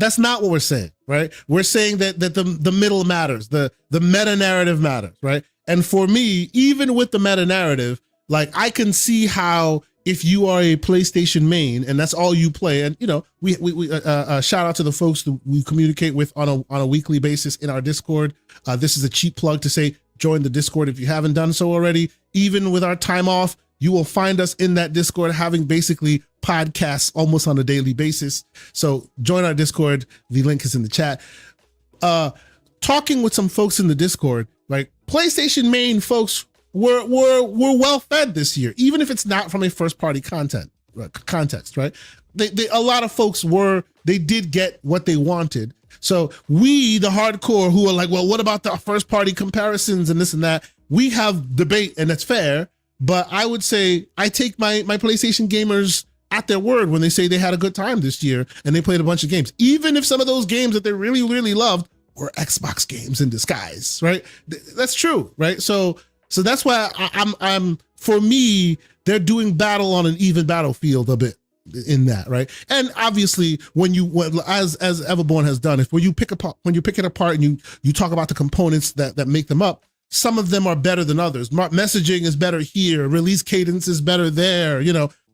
that's not what we're saying, right? We're saying that the middle matters, the meta narrative matters, right? And for me, even with the meta narrative, like I can see how if you are a PlayStation main and that's all you play, and we shout out to the folks that we communicate with on a weekly basis in our Discord. This is a cheap plug to say join the Discord if you haven't done so already. Even with our time off, you will find us in that Discord having basically podcasts almost on a daily basis. So join our Discord. The link is in the chat. Talking with some folks in the Discord, like PlayStation main folks were well fed this year, even if it's not from a first party context, right? A lot of folks did get what they wanted. So we, the hardcore, who are like, well, what about the first party comparisons and this and that? We have debate, and that's fair. But I would say I take my PlayStation gamers at their word when they say they had a good time this year and they played a bunch of games, even if some of those games that they really, really loved were Xbox games in disguise, right? That's true, right? So that's why I'm for me, they're doing battle on an even battlefield a bit in that, right? And obviously as Everborn has done, when you pick it apart and you talk about the components that make them up, some of them are better than others. Messaging is better here, release cadence is better there,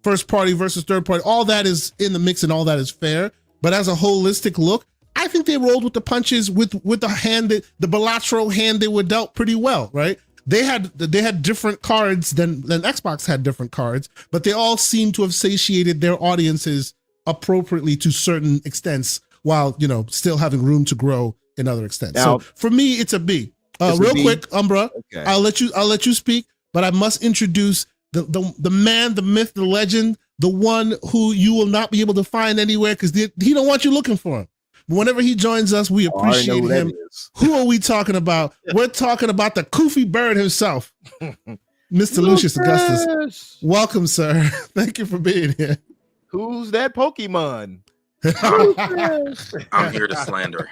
first party versus third party, all that is in the mix and all that is fair. But as a holistic look, I think they rolled with the punches with the hand that the bilateral hand they were dealt pretty well, right? They had different cards than Xbox had different cards, but they all seem to have satiated their audiences appropriately to certain extents, while still having room to grow in other extents. Now, so for me, it's a B. Real quick, Umbra, okay. I'll let you speak, but I must introduce the man, the myth, the legend, the one who you will not be able to find anywhere because he don't want you looking for him. Whenever he joins us, we appreciate him. Who are we talking about? We're talking about the Koofy Bird himself, Mr. Lucius Augustus. Welcome, sir. Thank you for being here. Who's that Pokemon? I'm here to slander.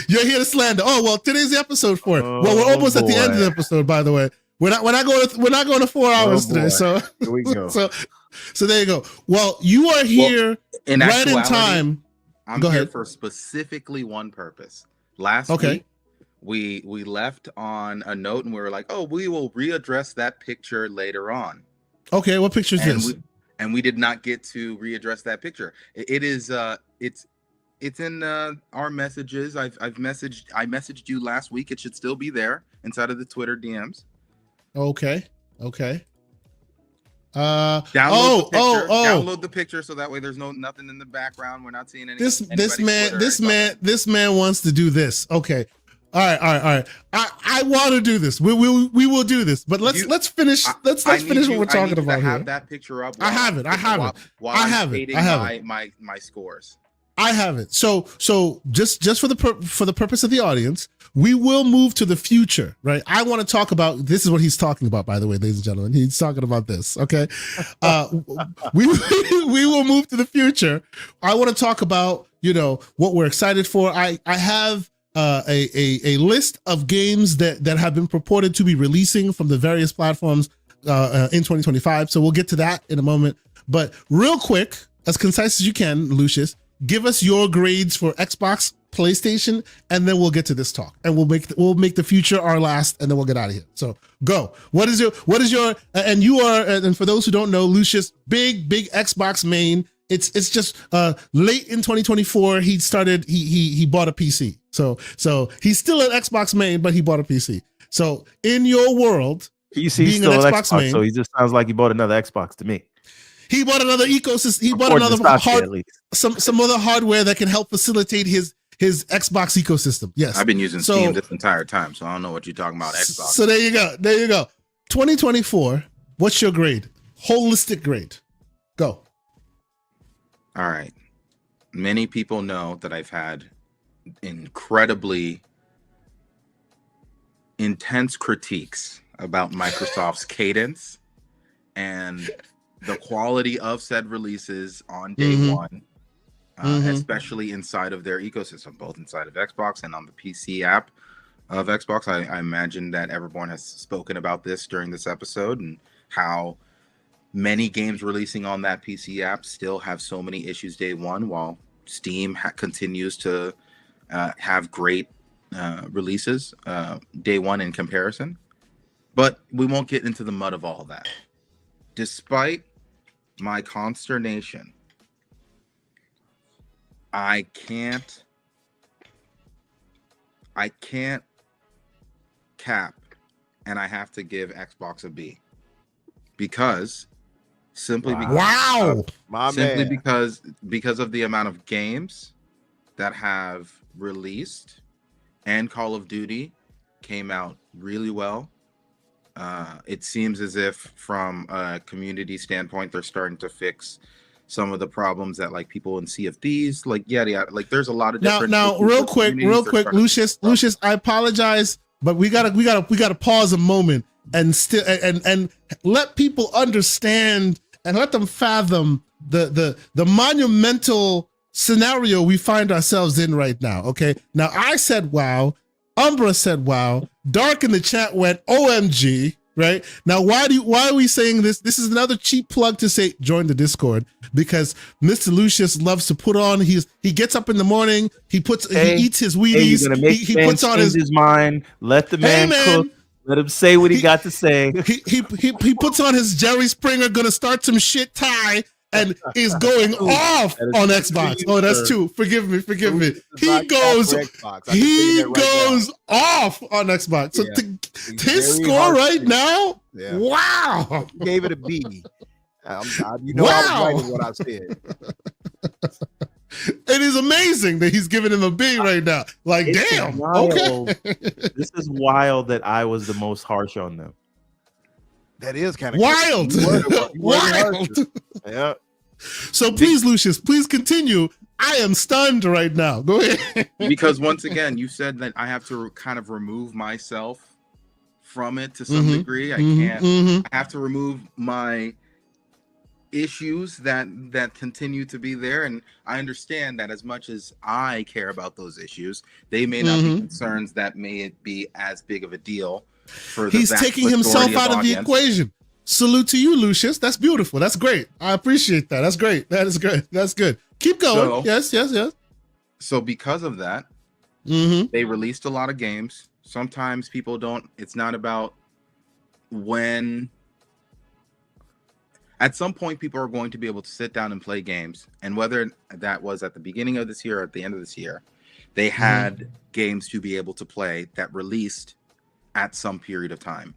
You're here to slander. Oh well, today's the episode for it. Well, we're almost at the end of the episode, by the way. We're not going to 4 hours today. So here we go. So there you go. Well, you are here right in time. I'm here for specifically one purpose. Last week, we left on a note and we were like, oh, we will readdress that picture later on. Okay, what picture is this? And we did not get to readdress that picture. It is it's in our messages. I messaged you last week. It should still be there inside of the Twitter DMs. Okay. Download the picture so that way there's nothing in the background. We're not seeing any. This man wants to do this. Okay. All right. I want to do this. We will do this. But let's finish. Let's finish what we're talking about here. Have that picture up. I have it. I have it. My scores. I have it. So just for the purpose of the audience, we will move to the future, right? I want to talk about, this is what he's talking about, by the way, ladies and gentlemen. He's talking about this, okay? We will move to the future. I want to talk about, what we're excited for. I have a list of games that have been purported to be releasing from the various platforms in 2025. So we'll get to that in a moment. But real quick, as concise as you can, Lucius, give us your grades for Xbox, PlayStation, and then we'll get to this talk, and we'll make the future our last, and then we'll get out of here. So go. What is your and you are, and for those who don't know, Lucius, big Xbox main. It's just late in 2024 he bought a PC. So he's still an Xbox main, but he bought a PC. So in your world, PC still an Xbox main, so he just sounds like he bought another Xbox to me. He bought another ecosystem. He bought another some other hardware that can help facilitate his Xbox ecosystem. Yes, I've been using Steam this entire time, so I don't know what you're talking about. Xbox. So there you go. 2024. What's your grade? Holistic grade. Go. All right. Many people know that I've had incredibly intense critiques about Microsoft's cadence and the quality of said releases on day one, especially inside of their ecosystem, both inside of Xbox and on the PC app of Xbox. I imagine that everyone has spoken about this during this episode and how many games releasing on that PC app still have so many issues day one, while Steam continues to have great releases day one in comparison. But we won't get into the mud of all of that. Despite my consternation, I can't cap, and I have to give Xbox a B because because of the amount of games that have released, and Call of Duty came out really well. It seems as if from a community standpoint, they're starting to fix some of the problems that like people in Sea of Thieves, like like there's a lot of different. Now, real quick, Lucius, I apologize, but we gotta pause a moment and still and let people understand and let them fathom the monumental scenario we find ourselves in right now. Okay, now I said wow. Umbra said wow. Dark in the chat went OMG. Right now, why are we saying this? This is another cheap plug to say join the Discord, because Mr. Lucius loves to put on. He gets up in the morning. He eats his Wheaties. He puts on his mind. Let the man cook. Let him say what he got to say. He puts on his Jerry Springer gonna start some shit tie, and is going off on Xbox. Oh, that's two. Forgive me. He goes off on Xbox. So his score right now, wow. He gave it a B. I was right in what I said. It is amazing that he's giving him a B right now. Like, damn. Okay. This is wild that I was the most harsh on them. That is kind of wild. Wild. Yeah. So please, Lucius, please continue. I am stunned right now. Go ahead. Because once again, you said that I have to kind of remove myself from it to some degree. I can't. I have to remove my issues that continue to be there, and I understand that as much as I care about those issues, they may not be concerns that may be as big of a deal for the He's taking himself out of the equation. Salute to you, Lucius. That's beautiful. That's great. I appreciate that. That's great. That is good. That's good. Keep going. Yes. So because of that, they released a lot of games. Sometimes people don't, it's not about when. At some point, people are going to be able to sit down and play games. And whether that was at the beginning of this year or at the end of this year, they had games to be able to play that released at some period of time.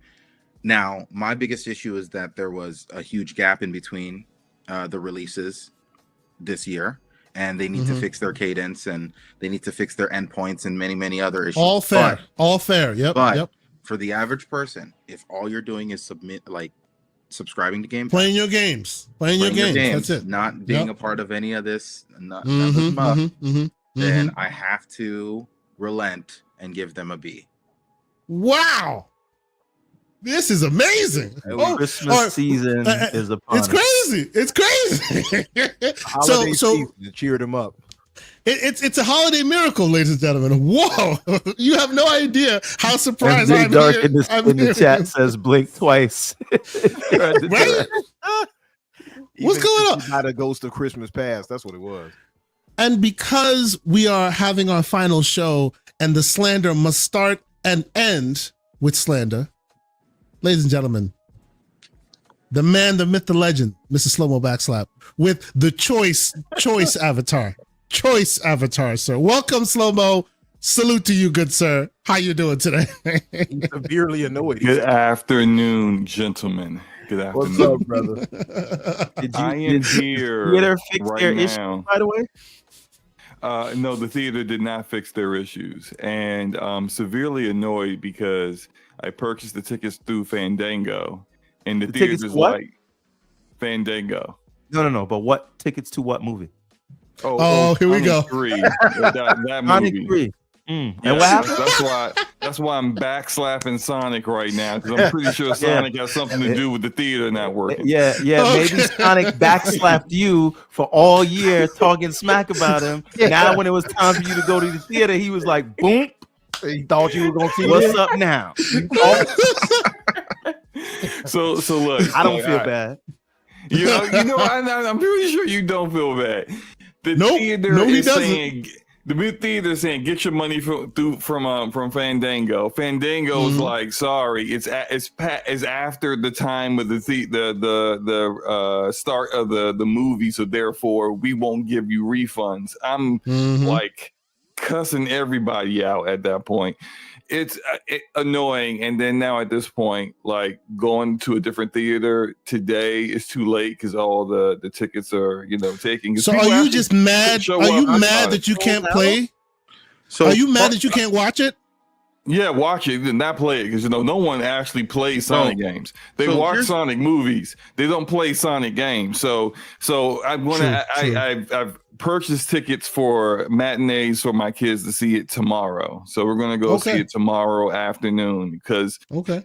Now, my biggest issue is that there was a huge gap in between the releases this year, and they need to fix their cadence, and they need to fix their endpoints and many, many other issues. All fair. All fair. Yep. But for the average person, if all you're doing is subscribing to Game Pass, playing your games, that's it, not being a part of any of this, then I have to relent and give them a B. Wow, this is amazing. Christmas season is upon us. It's crazy. Holiday season to cheer them up. It's a holiday miracle, ladies and gentlemen. Whoa, you have no idea how surprised I am. Dark in the chat says blink twice. Right? What's going on? Not a Ghost of Christmas Past. That's what it was. And because we are having our final show, and the slander must start and end with slander, ladies and gentlemen, the man, the myth, the legend, Mr. Slow-Mo Backslap, with the choice avatar. Choice avatar, sir. Welcome, Slow-Mo. Salute to you, good sir. How you doing today? He's severely annoyed. Good afternoon, gentlemen. Good afternoon. What's up, brother? I am here theater fix right their now. issues, by the way? No, the theater did not fix their issues, and I'm severely annoyed because I purchased the tickets through Fandango, and the theater is like Fandango. No. But what tickets to what movie? Oh, here we go. That movie. 3. And what happened? That's why I'm backslapping Sonic right now, because I'm pretty sure Sonic has something to do with the theater not working. Yeah. Maybe Sonic backslapped you for all year talking smack about him. Now when it was time for you to go to the theater, he was like, boom. He thought you were gonna see what's up now. So look, I don't feel bad. You know, I'm pretty sure you don't feel bad. The theater is saying, the theater saying, get your money from Fandango. Fandango is like, sorry, it's after the time of the start of the movie, so therefore we won't give you refunds. I'm like cussing everybody out at that point. It's annoying, and then now at this point, like going to a different theater today is too late because all the tickets are taking. So are you just mad? Are you mad that you can't play? So are you mad that you can't watch it? Yeah, watch it and not play it because no one actually plays Sonic games. They watch Sonic movies. They don't play Sonic games. So I'm gonna. I've purchased tickets for matinees for my kids to see it tomorrow. So we're gonna go see it tomorrow afternoon because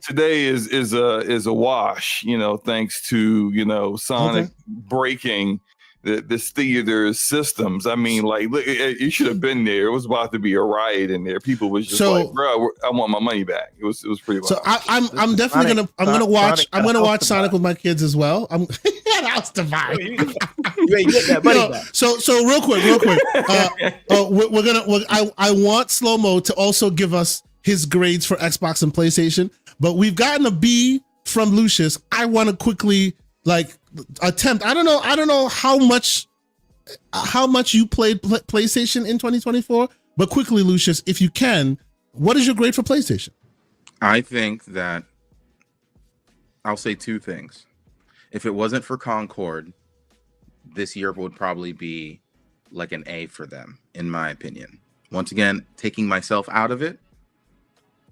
today is a wash. Thanks to Sonic breaking this theater's systems. I mean, like, look, you should have been there. It was about to be a riot in there. People was just like, bro, I want my money back. It was pretty wild. So I'm definitely gonna watch Sonic with my kids as well. That was divine. You ain't get that money back. So real quick. I want Slow-Mo to also give us his grades for Xbox and PlayStation, but we've gotten a B from Lucius. I want to quickly attempt. I don't know how much you played PlayStation in 2024, but quickly, Lucius, if you can, what is your grade for PlayStation? I think that I'll say two things. If it wasn't for Concord, this year would probably be like an A for them, in my opinion. Once again, taking myself out of it,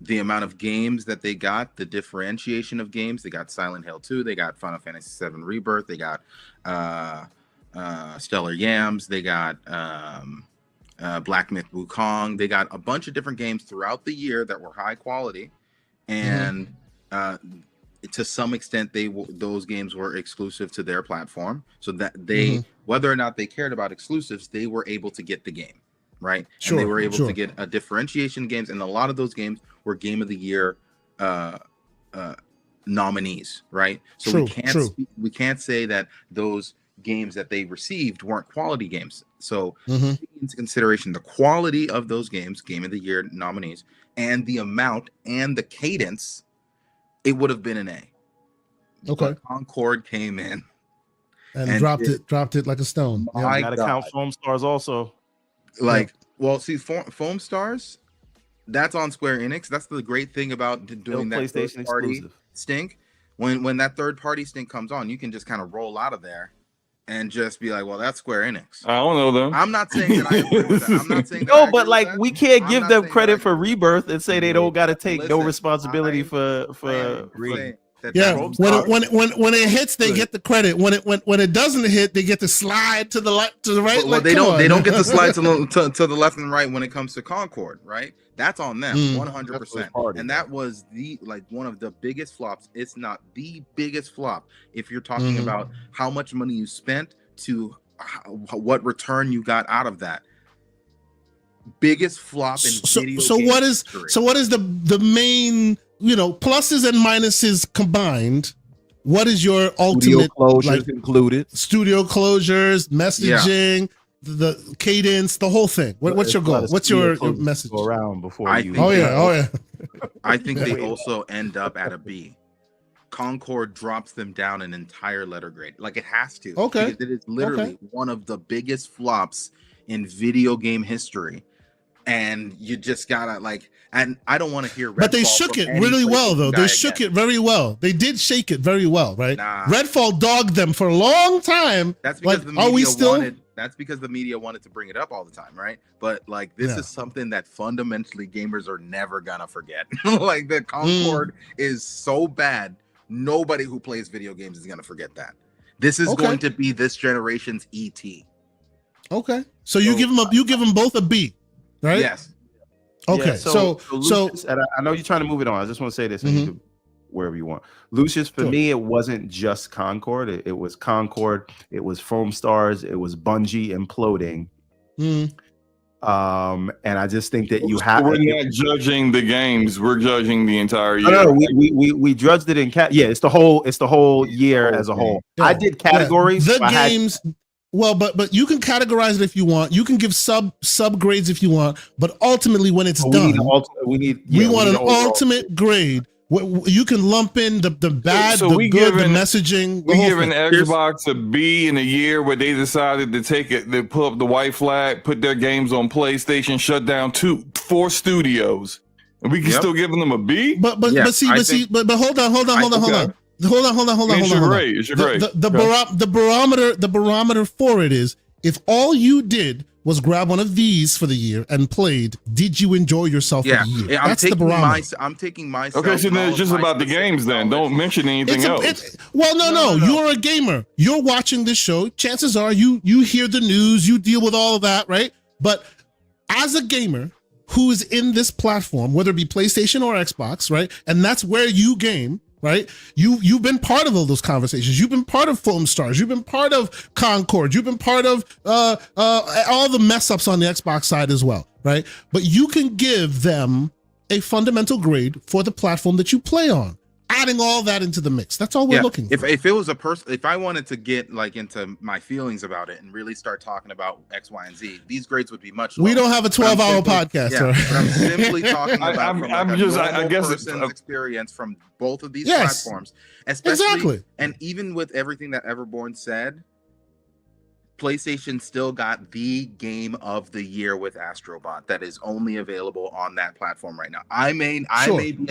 the amount of games that they got, the differentiation of games, they got Silent Hill 2, they got Final Fantasy VII Rebirth, they got Stellar Yams, they got Black Myth Wukong, they got a bunch of different games throughout the year that were high quality, and to some extent those games were exclusive to their platform, so that they whether or not they cared about exclusives, they were able to get the game right. Sure, and they were able to get a differentiation of games, and a lot of those games were Game of the Year nominees, right? So we can't say that those games that they received weren't quality games. So taking into consideration the quality of those games, Game of the Year nominees, and the amount and the cadence, it would have been an A. Okay. But Concord came in and dropped it like a stone. Yeah, gotta count Foam Stars also. Well, see, Foam Stars, that's on Square Enix. That's the great thing about doing that PlayStation party stink. When that third party stink comes on, you can just kind of roll out of there and just be like, well, that's Square Enix. I don't know them. I'm not saying that I agree with that. I'm not saying that no, but like we can't give them credit for Rebirth and say they don't got to take no responsibility for yeah, when it hits, they get the credit. When it doesn't hit, they get to slide to the left, to the right. Well, they don't get to slide to the left and right when it comes to Concord, right? That's on them, 100%. And that was one of the biggest flops. It's not the biggest flop if you're talking about how much money you spent to what return you got out of that. Biggest flop in video game history. So what is the main, pluses and minuses combined? What is your ultimate included? Studio closures, messaging, the cadence, the whole thing. What's your goal? What's your message? Around before I think they Wait. also end up at a B. Concord drops them down an entire letter grade. Like it has to. Okay. Because it is literally one of the biggest flops in video game history. And you just gotta and I don't want to hear Redfall. But they shook it really well, though. They shook it very well. They did shake it very well, right? Redfall dogged them for a long time. That's because the media that's because the media wanted to bring it up all the time, right? But this is something that fundamentally gamers are never gonna forget. The Concord is so bad, nobody who plays video games is gonna forget that. This is going to be this generation's ET. Okay. So you give them both a B. Right? Yes. Okay. Yeah, so Lucius, and I know you're trying to move it on. I just want to say this, and you can, wherever you want. Lucius, for me, it wasn't just Concord. It was Concord. It was Foam Stars. It was Bungie imploding. And I just think that you have. We're not judging the games. We're judging the entire year. No, we judged it in it's the whole year as a whole. Yeah. I did categories. The games. Well, but you can categorize it if you want. You can give sub grades if you want. But ultimately, when it's done, we want an ultimate grade. You can lump in the bad, the good, the messaging. We giving Xbox a B in a year where they decided to they pull up the white flag, put their games on PlayStation, shut down 4 studios, and we can still giving them a B. But hold on. It's your grade. The barometer for it is, if all you did was grab one of these for the year and played, did you enjoy yourself for the year? That's the barometer. I'm taking myself. Okay, so then it's just about the games then. Don't mention anything else. No. You're a gamer. You're watching this show. Chances are you hear the news, you deal with all of that, right? But as a gamer who is in this platform, whether it be PlayStation or Xbox, right? And that's where you game, right? You've been part of all those conversations. You've been part of Foam Stars. You've been part of Concord. You've been part of all the mess ups on the Xbox side as well, right? But you can give them a fundamental grade for the platform that you play on. adding all that into the mix. That's all we're looking for. If it was a person, if I wanted to get like into my feelings about it and really start talking about X, Y, and Z, these grades would be much lower. We don't have a 12-hour podcast. Yeah, but I'm simply talking about I guess person's experience from both of these platforms, especially, and even with everything that Everborn said, PlayStation still got the game of the year with Astrobot that is only available on that platform right now. I may be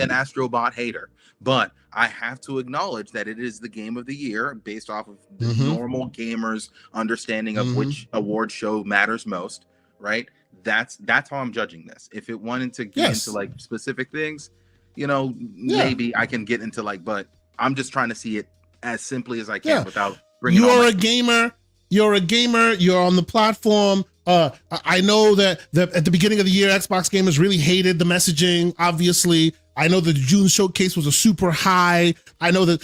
an Astrobot hater, but I have to acknowledge that it is the game of the year based off of the normal gamers' understanding of which award show matters most, right? That's how I'm judging this. If it wanted to get into like specific things, maybe I can get into like, but I'm just trying to see it as simply as I can without bringing. You're a gamer. You're a gamer. You're on the platform. I know that at the beginning of the year, Xbox gamers really hated the messaging. Obviously, I know the June showcase was a super high. I know that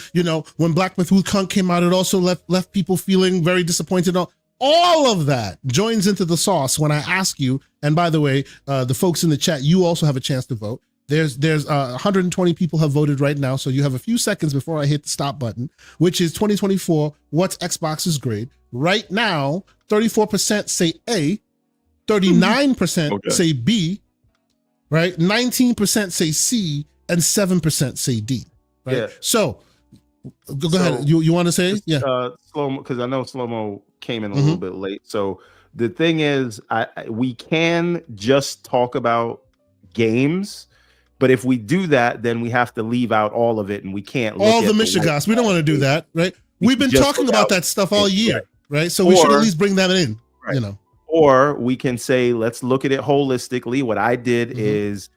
when Black Myth Wukong came out, it also left people feeling very disappointed. All of that joins into the sauce when I ask you. And by the way, the folks in the chat, you also have a chance to vote. There's 120 people have voted right now, so you have a few seconds before I hit the stop button, which is 2024. What's Xbox's grade? Right now, 34% say A, 39% say B, right? 19% say C, and 7% say D. Right. Yeah. So, go ahead. You want to say? Slow-mo, because I know Slow-mo came in a little bit late. So the thing is, we can just talk about games. But if we do that, then we have to leave out all of it, and we can't look all the Michigas. We don't want to do that, right? We've been talking about that stuff all year, right? So we should at least bring that in, Or we can say, let's look at it holistically. What I did is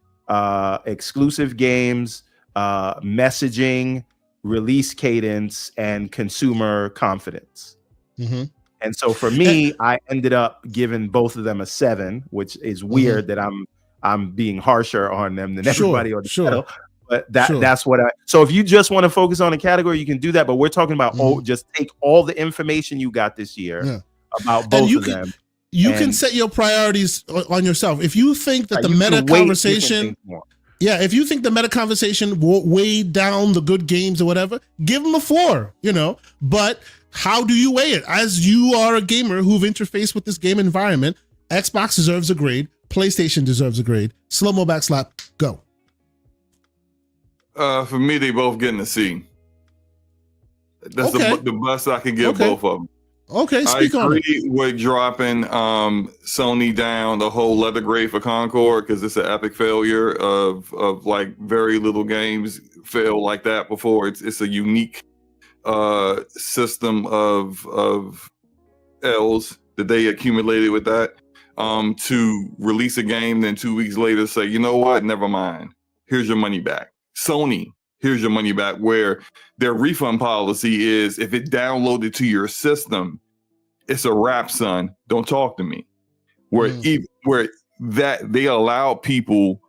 exclusive games, messaging, release cadence, and consumer confidence. And so for me, I ended up giving both of them a 7, which is weird that I'm being harsher on them than everybody on the channel. But that's what so if you just want to focus on a category, you can do that. But we're talking about just take all the information you got this year about both of them. You can set your priorities on yourself. If you think that the meta conversation, if you think the meta conversation will weigh down the good games or whatever, give them a 4, But how do you weigh it? As you are a gamer who've interfaced with this game environment, Xbox deserves a grade. PlayStation deserves a grade. Slow-mo backslap, go. For me, they both getting a C. That's the best I can give both of them. Okay, speak on it. I agree with dropping Sony down the whole leather grade for Concord because it's an epic failure of like very little games fail like that before. It's a unique system of L's that they accumulated with that. To release a game, then 2 weeks later say, you know what, never mind. Here's your money back. Sony, here's your money back, where their refund policy is if it downloaded to your system, it's a wrap, son. Don't talk to me. Where that they allow people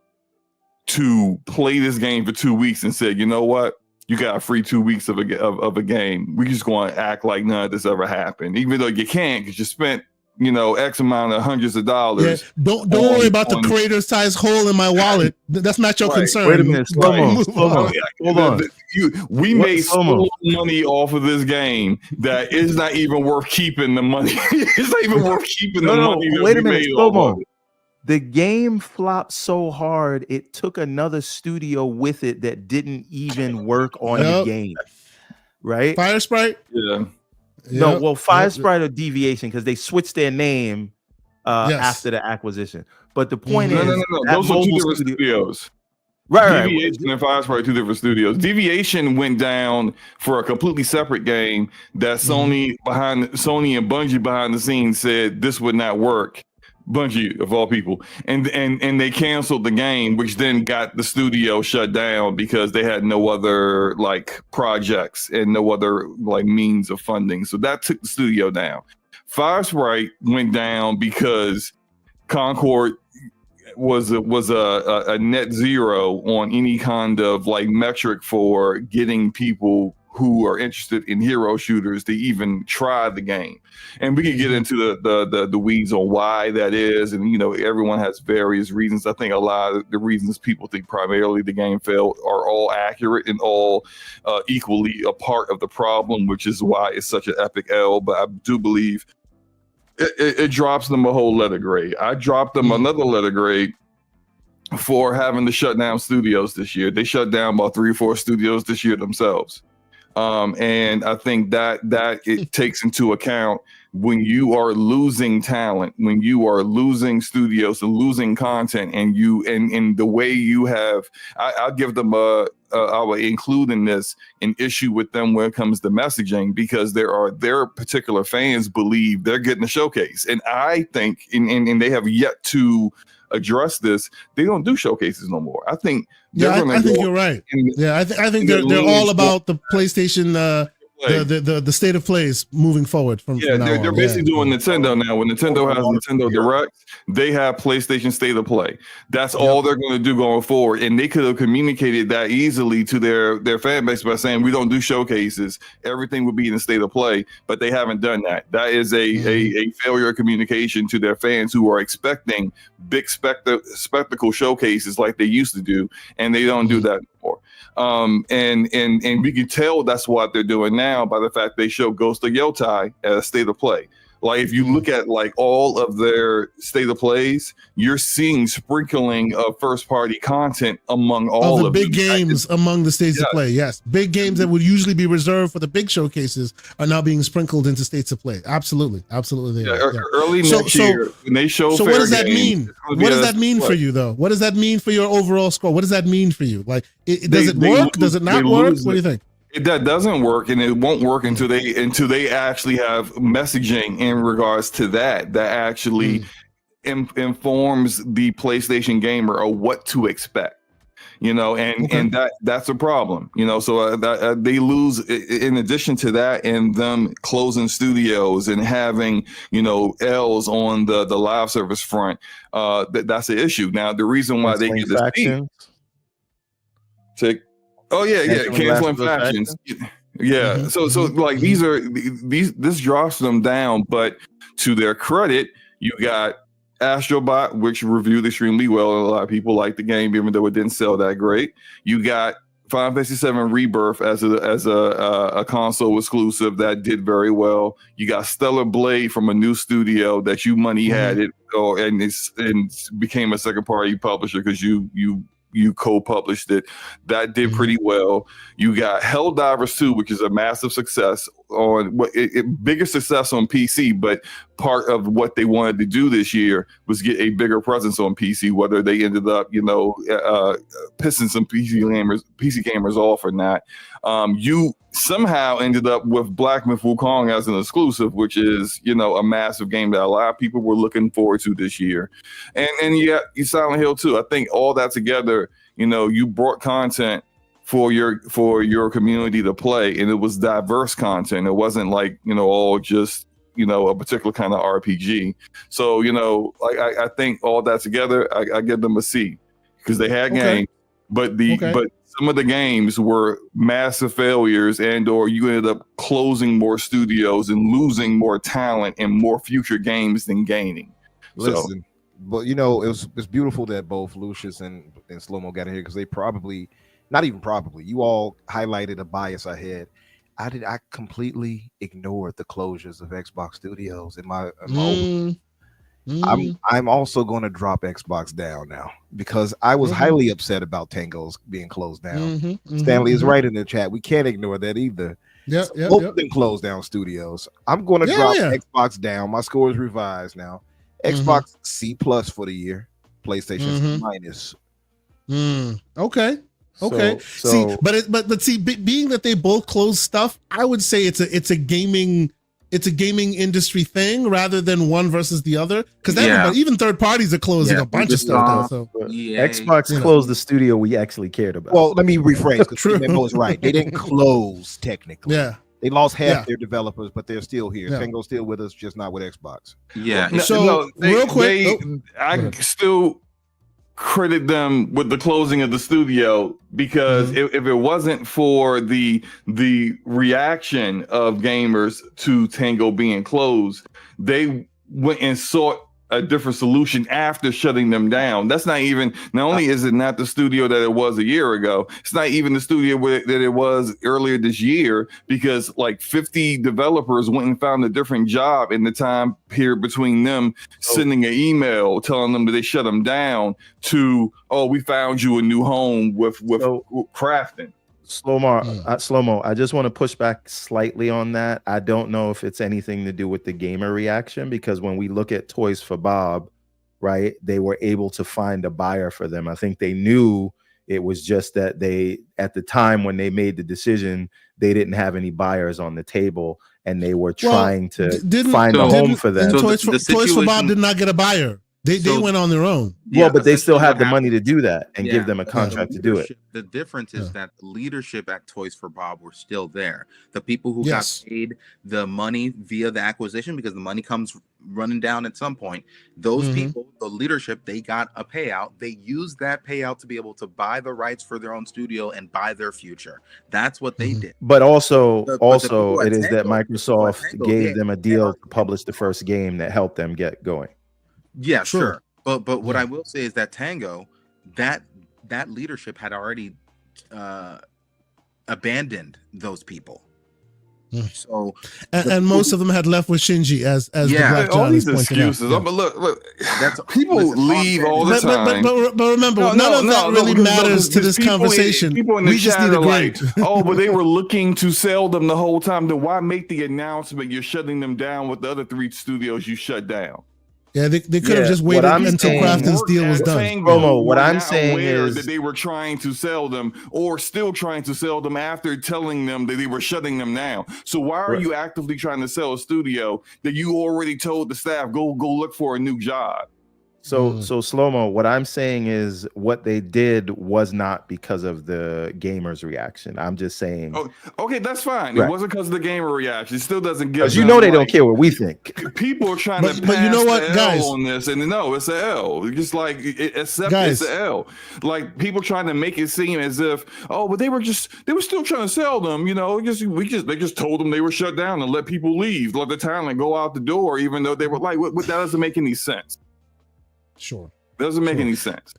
to play this game for 2 weeks and say, you know what, you got a free 2 weeks of a game. We just going to act like none of this ever happened, even though you can't because you spent X amount of hundreds of dollars. Yeah. Don't worry about the crater-sized hole in my wallet. That's not your concern. Wait a minute, slow-mo. Hold on. We made so much money off of this game that it's not even worth keeping the money. It's not even worth keeping the money. Wait a minute, slow-mo. The game flopped so hard, it took another studio with it that didn't even work on the game. Right? Fire Sprite? Yeah. No, well, Fire Sprite or Deviation because they switched their name after the acquisition. But the point is, no. Those are 2 different studios. Right. Deviation and Fire Sprite, 2 different studios. Deviation went down for a completely separate game that Sony and Bungie behind the scenes said this would not work. Bungie of all people, and they canceled the game, which then got the studio shut down because they had no other like projects and no other like means of funding. So that took the studio down. Fire Sprite went down because Concord was a net zero on any kind of like metric for getting people who are interested in hero shooters to even try the game. And we can get into the weeds on why that is. And, you know, everyone has various reasons. I think a lot of the reasons people think primarily the game failed are all accurate and all equally a part of the problem, which is why it's such an epic L. But I do believe it drops them a whole letter grade. I dropped them another letter grade for having to shut down studios this year. They shut down about 3 or 4 studios this year themselves. And I think that it takes into account when you are losing talent, when you are losing studios and losing content, and the way you have, I'll give them I will include in this an issue with them when it comes to messaging, because their particular fans believe they're getting a showcase. And I think, and they have yet to address this, they don't do showcases no more. I think I think you're right. I think they're all about the PlayStation the state of plays moving forward from now they're on. basically doing Nintendo now. When Nintendo has Nintendo Direct, they have PlayStation State of Play. That's all they're going to do going forward. And they could have communicated that easily to their fan base by saying, we don't do showcases. Everything would be in the state of play, but they haven't done that. That is a failure of communication to their fans who are expecting big spectacle showcases like they used to do, and they don't do that anymore. And we can tell that's what they're doing now by the fact they show Ghost of Yotai at a state of play. Like if you look at like all of their state of plays, you're seeing sprinkling of first party content among all the big games among the states of play. Yes, big games that would usually be reserved for the big showcases are now being sprinkled into states of play. Absolutely. Early next year when they show. So what does that mean? What does that mean for you though? What does that mean for your overall score? What does that mean for you? Like, does it work? Does it not work? What do you think? That doesn't work, and it won't work until they actually have messaging in regards to that actually informs the PlayStation gamer of what to expect, you know, and that's a problem, you know. So they lose in addition to that, and them closing studios and having, you know, L's on the live service front. That's an issue. Now the reason why they get this canceling factions. Yeah. So like this drops them down, but to their credit, you got Astrobot, which reviewed extremely well, and a lot of people like the game, even though it didn't sell that great. You got Final Fantasy VII Rebirth as a console exclusive that did very well. You got Stellar Blade from a new studio that money had it, and became a second party publisher because you co-published it. That did pretty well. You got Helldivers 2, which is a massive success on bigger success on PC, but part of what they wanted to do this year was get a bigger presence on PC, whether they ended up, you know, pissing some PC gamers off or not. You somehow ended up with Black Myth Wukong as an exclusive, which is, you know, a massive game that a lot of people were looking forward to this year. And you Silent Hill 2. I think all that together, you know, you brought content for your community to play, and it was diverse content. It wasn't like, you know, all just, you know, a particular kind of RPG. So, you know, like I think all that together, I give them a C because they had games, but some of the games were massive failures, or you ended up closing more studios and losing more talent and more future games than gaining. Listen, but you know, it's beautiful that both Lucius and Slow-Mo got in here, because they you all highlighted a bias I had. I completely ignored the closures of Xbox Studios in my I'm also going to drop Xbox down now, because I was highly upset about Tango's being closed down. Stanley is right in the chat. We can't ignore that either. Both of them closed down studios. I'm going to drop Xbox down. My score is revised now. Xbox C+ for the year. PlayStation minus. Okay. So, see, but see, being that they both closed stuff, I would say it's a gaming industry thing rather than one versus the other. Because even third parties are closing a bunch of stuff. So Xbox closed the studio we actually cared about. Well, let me rephrase, because Memo is right. They didn't close technically. Yeah. They lost half their developers, but they're still here. Tango's still with us, just not with Xbox. Real quick, credit them with the closing of the studio, because if it wasn't for the reaction of gamers to Tango being closed, they went and sought a different solution after shutting them down. That's not only is it not the studio that it was a year ago, it's not even the studio that it was earlier this year, because like 50 developers went and found a different job in the time period between them sending an email telling them that they shut them down to, oh, we found you a new home with crafting. Slow-mo, I just want to push back slightly on that. I don't know if it's anything to do with the gamer reaction, because when we look at Toys for Bob, right, they were able to find a buyer for them. I think they knew it was just that they, at the time when they made the decision, they didn't have any buyers on the table, and they were trying to find a home for them. So Toys for Bob did not get a buyer. They went on their own. Well, but they still had the money to do that and give them a contract to do it. The difference is that leadership at Toys for Bob were still there. The people who got paid the money via the acquisition, because the money comes running down at some point, those people, the leadership, they got a payout. They used that payout to be able to buy the rights for their own studio and buy their future. That's what they did. But also it is that Microsoft gave them a deal to publish the first game that helped them get going. Yeah, sure. But what I will say is that Tango, that leadership had already abandoned those people. So and most of them had left with Shinji, as the Black John is pointing out. But look, that's people leave all the time. But remember, none of that really matters to this conversation. We just need a grade. Oh, but they were looking to sell them the whole time. Then why make the announcement you're shutting them down with the other 3 studios you shut down? Yeah, they could have just waited until Crafton's deal was done. Promo, what I'm saying is that they were trying to sell them, or still trying to sell them after telling them that they were shutting them down. So why are you actively trying to sell a studio that you already told the staff go look for a new job? So Slow-mo, what I'm saying is what they did was not because of the gamers' reaction. I'm just saying. Oh, okay, that's fine. Right. It wasn't because of the gamer reaction. It still doesn't give. Because they don't care what we think. People are trying to pass but you know what, guys, on this, and no, it's an L. Just like accept it's an L. Like people trying to make it seem as if, oh, but they were still trying to sell them. You know, they just told them they were shut down and let people leave, let the talent go out the door, even though they were like, that doesn't make any sense. Sure. Doesn't make any sense.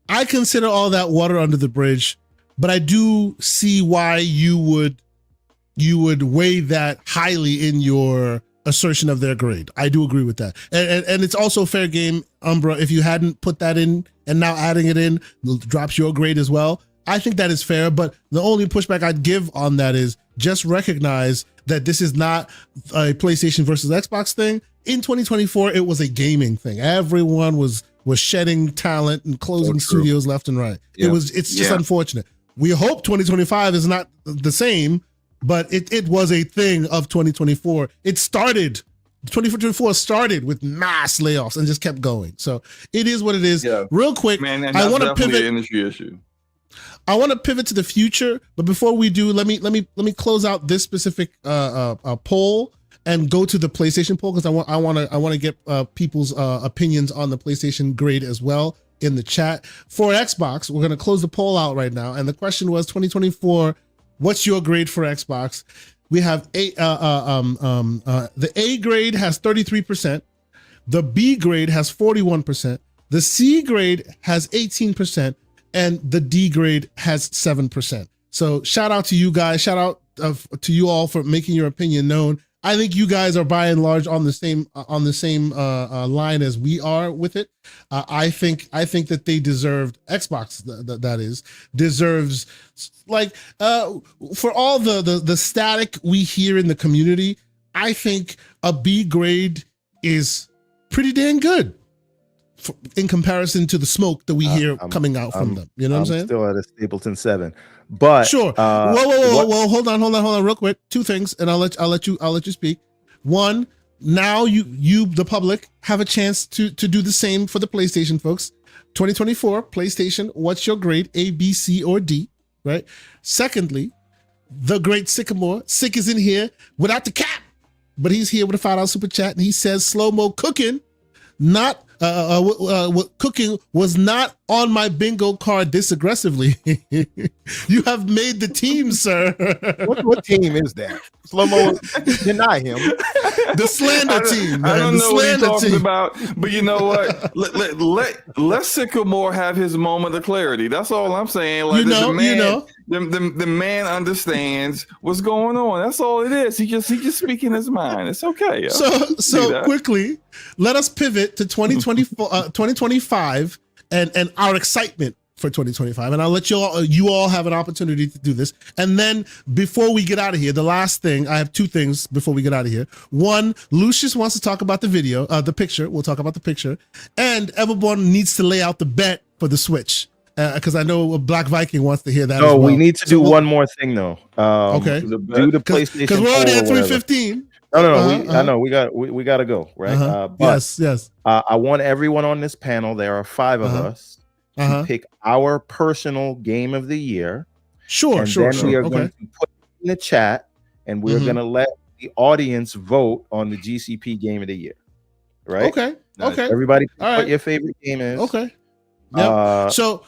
I consider all that water under the bridge, but I do see why you would weigh that highly in your assertion of their grade. I do agree with that. And it's also fair game, Umbra, if you hadn't put that in and now adding it in drops your grade as well. I think that is fair, but the only pushback I'd give on that is just recognize that this is not a PlayStation versus Xbox thing. In 2024, it was a gaming thing. Everyone was shedding talent and closing studios left and right. Yeah. It's just unfortunate. We hope 2025 is not the same, but it was a thing of 2024. 2024 started with mass layoffs and just kept going. So it is what it is. Yeah. Real quick, man, I want to pivot. An industry issue. I want to pivot to the future, but before we do, let me close out this specific poll and go to the PlayStation poll, because I want to get people's opinions on the PlayStation grade as well in the chat. For Xbox, we're going to close the poll out right now, and the question was 2024. What's your grade for Xbox? We have the A grade has 33%, the B grade has 41%, the C grade has 18%, and the D grade has 7%. So shout out to you guys. Shout out to you all for making your opinion known. I think you guys are by and large on the same line as we are with it. I think that they deserved, Xbox that deserves, like for all the static we hear in the community, I think a B grade is pretty dang good in comparison to the smoke that we hear coming out from them. You know what I'm saying? Still at a Stapleton 7. But sure. Whoa, hold on, real quick. 2 things, and I'll let you speak. One, now you the public have a chance to do the same for the PlayStation folks. 2024 PlayStation, what's your grade? A, B, C, or D? Right. Secondly, the great Sycamore, Sick is in here without the cap, but he's here with a $5 super chat, and he says Slow-mo cooking, not cooking was not on my bingo card this aggressively. You have made the team, sir. What team is that? Slow-mo, deny him. The slander team, man. I don't The know what he's slander talking team. about, but you know what? Let Sycamore have his moment of clarity. That's all I'm saying. Like the man understands what's going on. That's all it is. He just speaking his mind. It's okay. So quickly, let us pivot to 2025 and our excitement for 2025. And I'll let you all have an opportunity to do this. And then before we get out of here, the last thing, I have two things before we get out of here. One, Lucius wants to talk about the video, the picture. We'll talk about the picture. And Everborn needs to lay out the bet for the Switch. Because I know Black Viking wants to hear that. No, as well. we need to do one more thing though. Okay. Do the PlayStation. Because we're already at 3:15. No. I know we got to go, right? But yes. I want everyone on this panel. There are 5 of us to pick our personal game of the year. Sure. Then we are going to put it in the chat, and we're going to let the audience vote on the GCP game of the year. Right? Okay. Okay. Everybody, what your favorite game is? Okay. Yep. So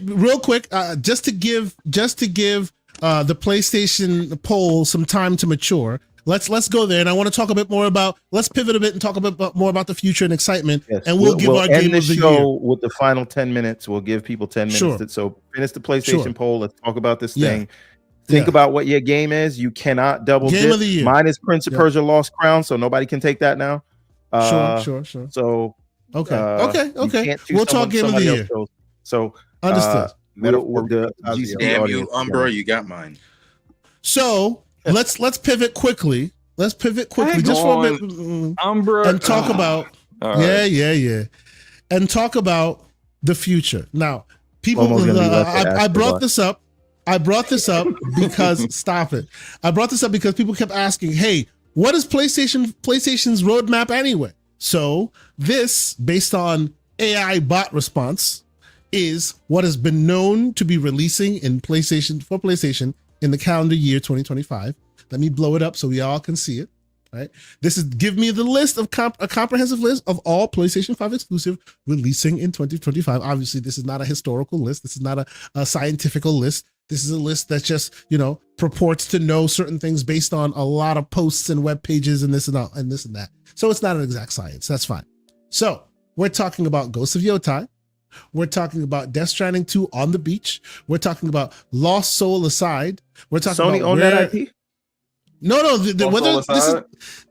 real quick, just to give the PlayStation poll some time to mature. Let's go there, and I want to talk a bit more about. Let's pivot a bit and talk a bit more about the future and excitement, and we'll give our game of the year with the final 10 minutes. We'll give people 10 minutes. So finish the PlayStation poll. Let's talk about this thing. Think about what your game is. You cannot double game dip. Of the year. Mine is Prince of Persia: Lost Crown, so nobody can take that now. Sure. So okay. We'll talk game of the year. So understood. Damn you, Umbra, you got mine. So let's pivot quickly. Just for a bit, Umbra, and talk about and talk about the future. Now, people, I brought this up. Because stop it. I brought this up because people kept asking, "Hey, what is PlayStation's roadmap anyway?" So this, based on AI bot response, is what has been known to be releasing in PlayStation in the calendar year 2025. Let me blow it up so we all can see it. Right. This is give me the list of a comprehensive list of all PlayStation 5 exclusive releasing in 2025. Obviously, this is not a historical list. This is not a scientific list. This is a list that just, purports to know certain things based on a lot of posts and web pages and this and that. So it's not an exact science. That's fine. So we're talking about Ghost of Yotai. We're talking about Death Stranding 2 on the beach. We're talking about Lost Soul Aside. We're talking Sony about own that IP? No. Whether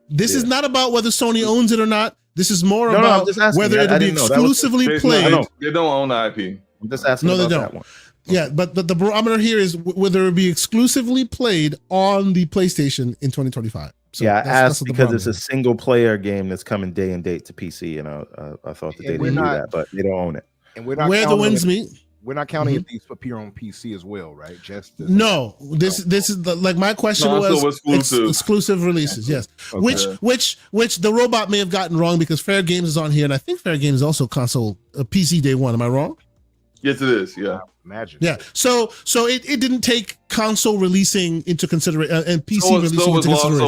this is not about whether Sony owns it or not. This is more about whether it'll be exclusively played. They don't own the IP. I'm just asking about that one. Yeah, but the barometer here is whether it be exclusively played on the PlayStation in 2025. So I asked because it's a single player game that's coming day and date to PC, and I thought that they didn't do that, but they don't own it. And we're not where the winds meet. We're not counting if these appear on PC as well, right? No. This is like my question was exclusive releases. Yes, okay. which the robot may have gotten wrong because Fair Games is on here, and I think Fair Games is also console PC day one. Am I wrong? Yes, it is. Yeah. Imagine. Yeah. So it didn't take console releasing into consideration and PC releasing into consideration.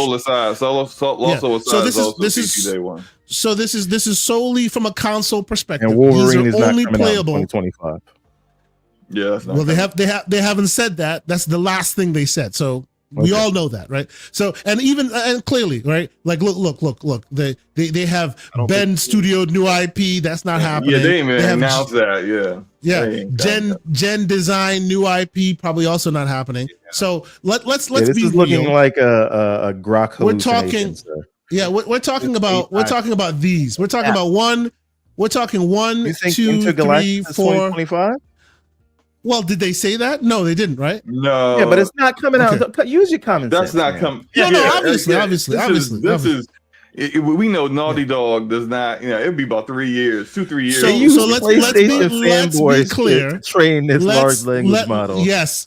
So this is solely from a console perspective. And Wolverine These are is not only coming playable out in 2025. Yeah. Well, they haven't said that. That's the last thing they said. So we all know that, right? So and clearly, right? Like look. They have Ben Studio new IP. That's not happening. Yeah, they announced that. Yeah. Yeah. Gen Design new IP probably also not happening. Yeah. So let's this be is real. Looking like a grok hallucination. We're talking about these. We're talking about one. We're talking 1, 2, 3, 4. 25. Well, did they say that? No, they didn't, right? No. Yeah, but it's not coming out. Use your common sense. That's not coming. No, obviously. We know Naughty Dog does not. It'd be about 3 years, 2-3 years. So let's be clear. Train this large language model. Yes.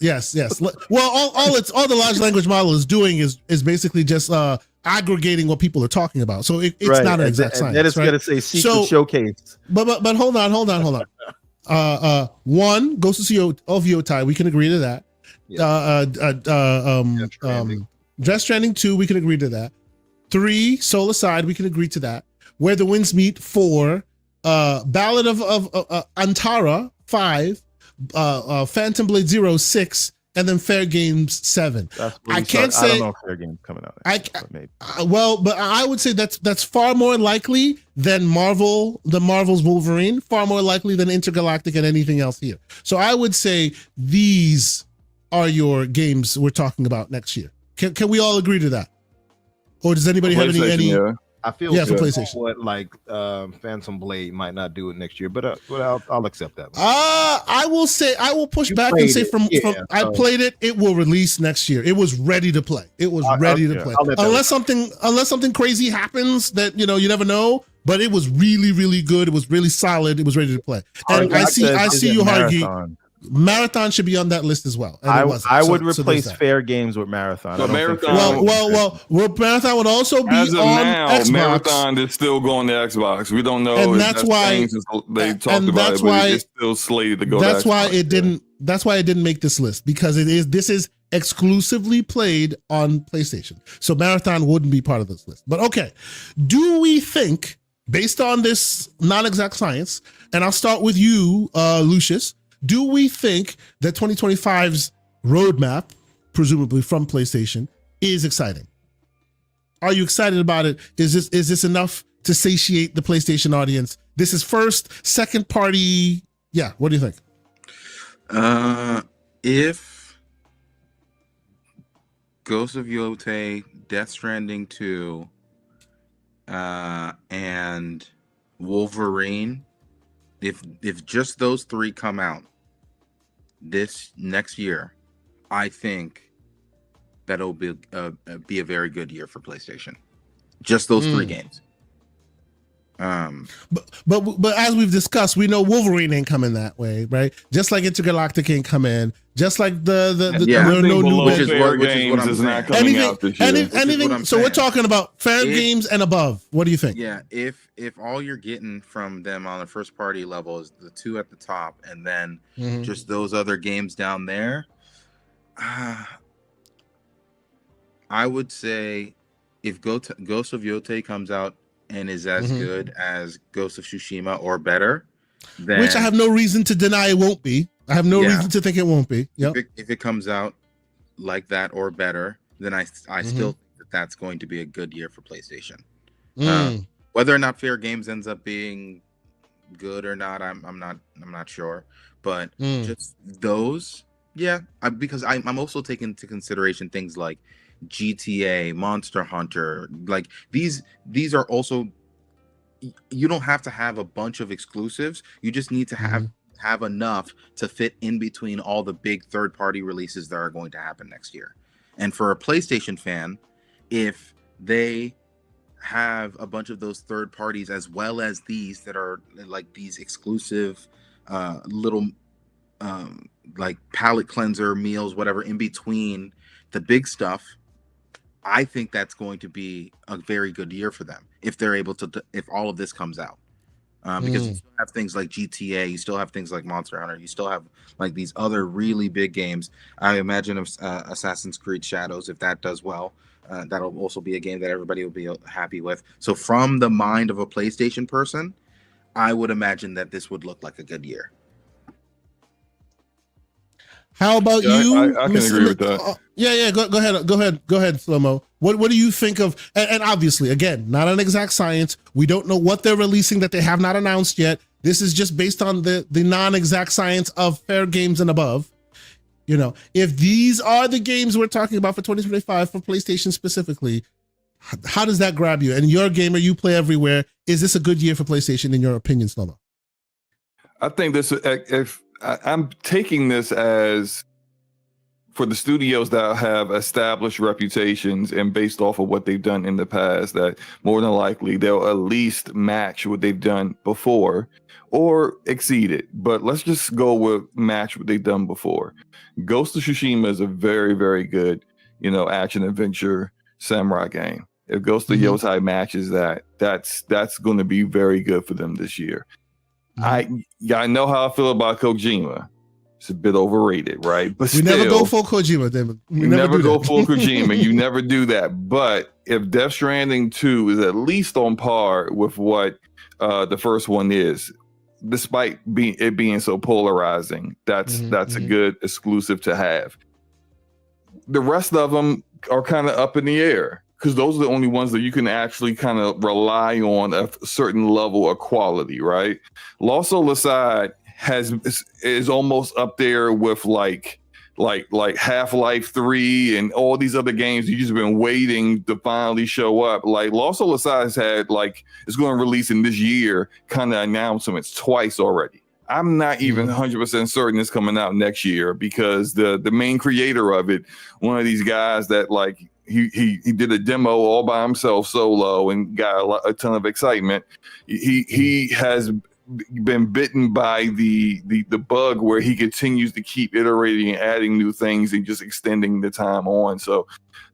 Well, all the large language model is doing is basically just aggregating what people are talking about. So it's not an exact science. That is going to say secret showcase. But hold on. 1 Ghost of Yotai, we can agree to that. Death Stranding 2, we can agree to that. 3 Soul Aside, we can agree to that. Where the Winds Meet, 4 Ballad of Antara, 5, Phantom Blade Zero 6, and then Fair Games 7. I can't say. I don't know if Fair Games coming out. But maybe. But I would say that's far more likely than Marvel's Wolverine. Far more likely than Intergalactic and anything else here. So I would say these are your games we're talking about next year. Can we all agree to that? Or does anybody have any? Yeah. I feel for PlayStation. what like Phantom Blade might not do it next year, but I'll accept that. I will push back and say I played it. It will release next year. It was ready to play. It was ready to play. Unless something crazy happens that you never know. But it was really, really good. It was really solid. It was ready to play. And I see you, Hargi. Marathon should be on that list as well. I would replace Fair Games with Marathon. Marathon. Marathon would also be as of on now, Xbox. Marathon is still going to Xbox. We don't know, and if that's why they talked about it, but it's still slated to go. That's to why Xbox, it didn't. That's why it didn't make this list because this is exclusively played on PlayStation. So Marathon wouldn't be part of this list. But okay, do we think, based on this non-exact science, and I'll start with you, Lucius. Do we think that 2025's roadmap, presumably from PlayStation, is exciting? Are you excited about it? Is this enough to satiate the PlayStation audience? This is first, second party. Yeah, what do you think? If Ghost of Yotei, Death Stranding 2, and Wolverine, if just those 3 come out this next year, I think that'll be a very good year for PlayStation. Just those 3 games. But as we've discussed, we know Wolverine ain't coming that way, right? Just like Intergalactic ain't come in. Just like the no new which is what is not coming out this year. Anything. So we're talking about Fair Games and above. What do you think? Yeah, if all you're getting from them on the first party level is the 2 at the top, and then just those other games down there, I would say if Ghost of Yotei comes out and is as good as Ghost of Tsushima or better, then, which I have no reason to deny it won't be. I have no reason to think it won't be. Yep. If it comes out like that or better, then I still think that's going to be a good year for PlayStation. Whether or not Fair Games ends up being good or not, I'm not sure. But just those, because I'm also taking into consideration things like GTA, Monster Hunter. Like these are also, you don't have to have a bunch of exclusives. You just need to have enough to fit in between all the big third-party releases that are going to happen next year. And for a PlayStation fan, if they have a bunch of those third parties as well as these that are like these exclusive little like palate cleanser meals, whatever, in between the big stuff, I think that's going to be a very good year for them if they're able to, if all of this comes out. Because you still have things like GTA, you still have things like Monster Hunter, you still have like these other really big games. I imagine Assassin's Creed Shadows, if that does well, that'll also be a game that everybody will be happy with. So from the mind of a PlayStation person, I would imagine that this would look like a good year. How about you? I can agree with that. Go ahead, Slow-Mo. What do you think of? And obviously, again, not an exact science. We don't know what they're releasing that they have not announced yet. This is just based on the non-exact science of Fair Games and above. You know, if these are the games we're talking about for 2025 for PlayStation specifically, how does that grab you? And you're a gamer, you play everywhere. Is this a good year for PlayStation in your opinion, Slow-Mo? I think this, if I'm taking this as for the studios that have established reputations and based off of what they've done in the past, that more than likely they'll at least match what they've done before or exceed it. But let's just go with match what they've done before. Ghost of Tsushima is a very, very good, action adventure samurai game. If Ghost of Yotei matches that, that's going to be very good for them this year. I know how I feel about Kojima. It's a bit overrated, right? But we never go full Kojima, David. You never go full Kojima. You never do that. But if Death Stranding 2 is at least on par with what the first one is, despite it being so polarizing, that's a good exclusive to have. The rest of them are kind of up in the air because those are the only ones that you can actually kind of rely on a certain level of quality, right? Lost Soul Aside is almost up there with like Half-Life 3 and all these other games you just been waiting to finally show up. Like Lost Soul Aside has had it's going to release in this year kind of announcements twice already. I'm not even 100% certain it's coming out next year because the main creator of it, one of these guys that like he did a demo all by himself solo and got a ton of excitement. He has been bitten by the bug where he continues to keep iterating and adding new things and just extending the time on. So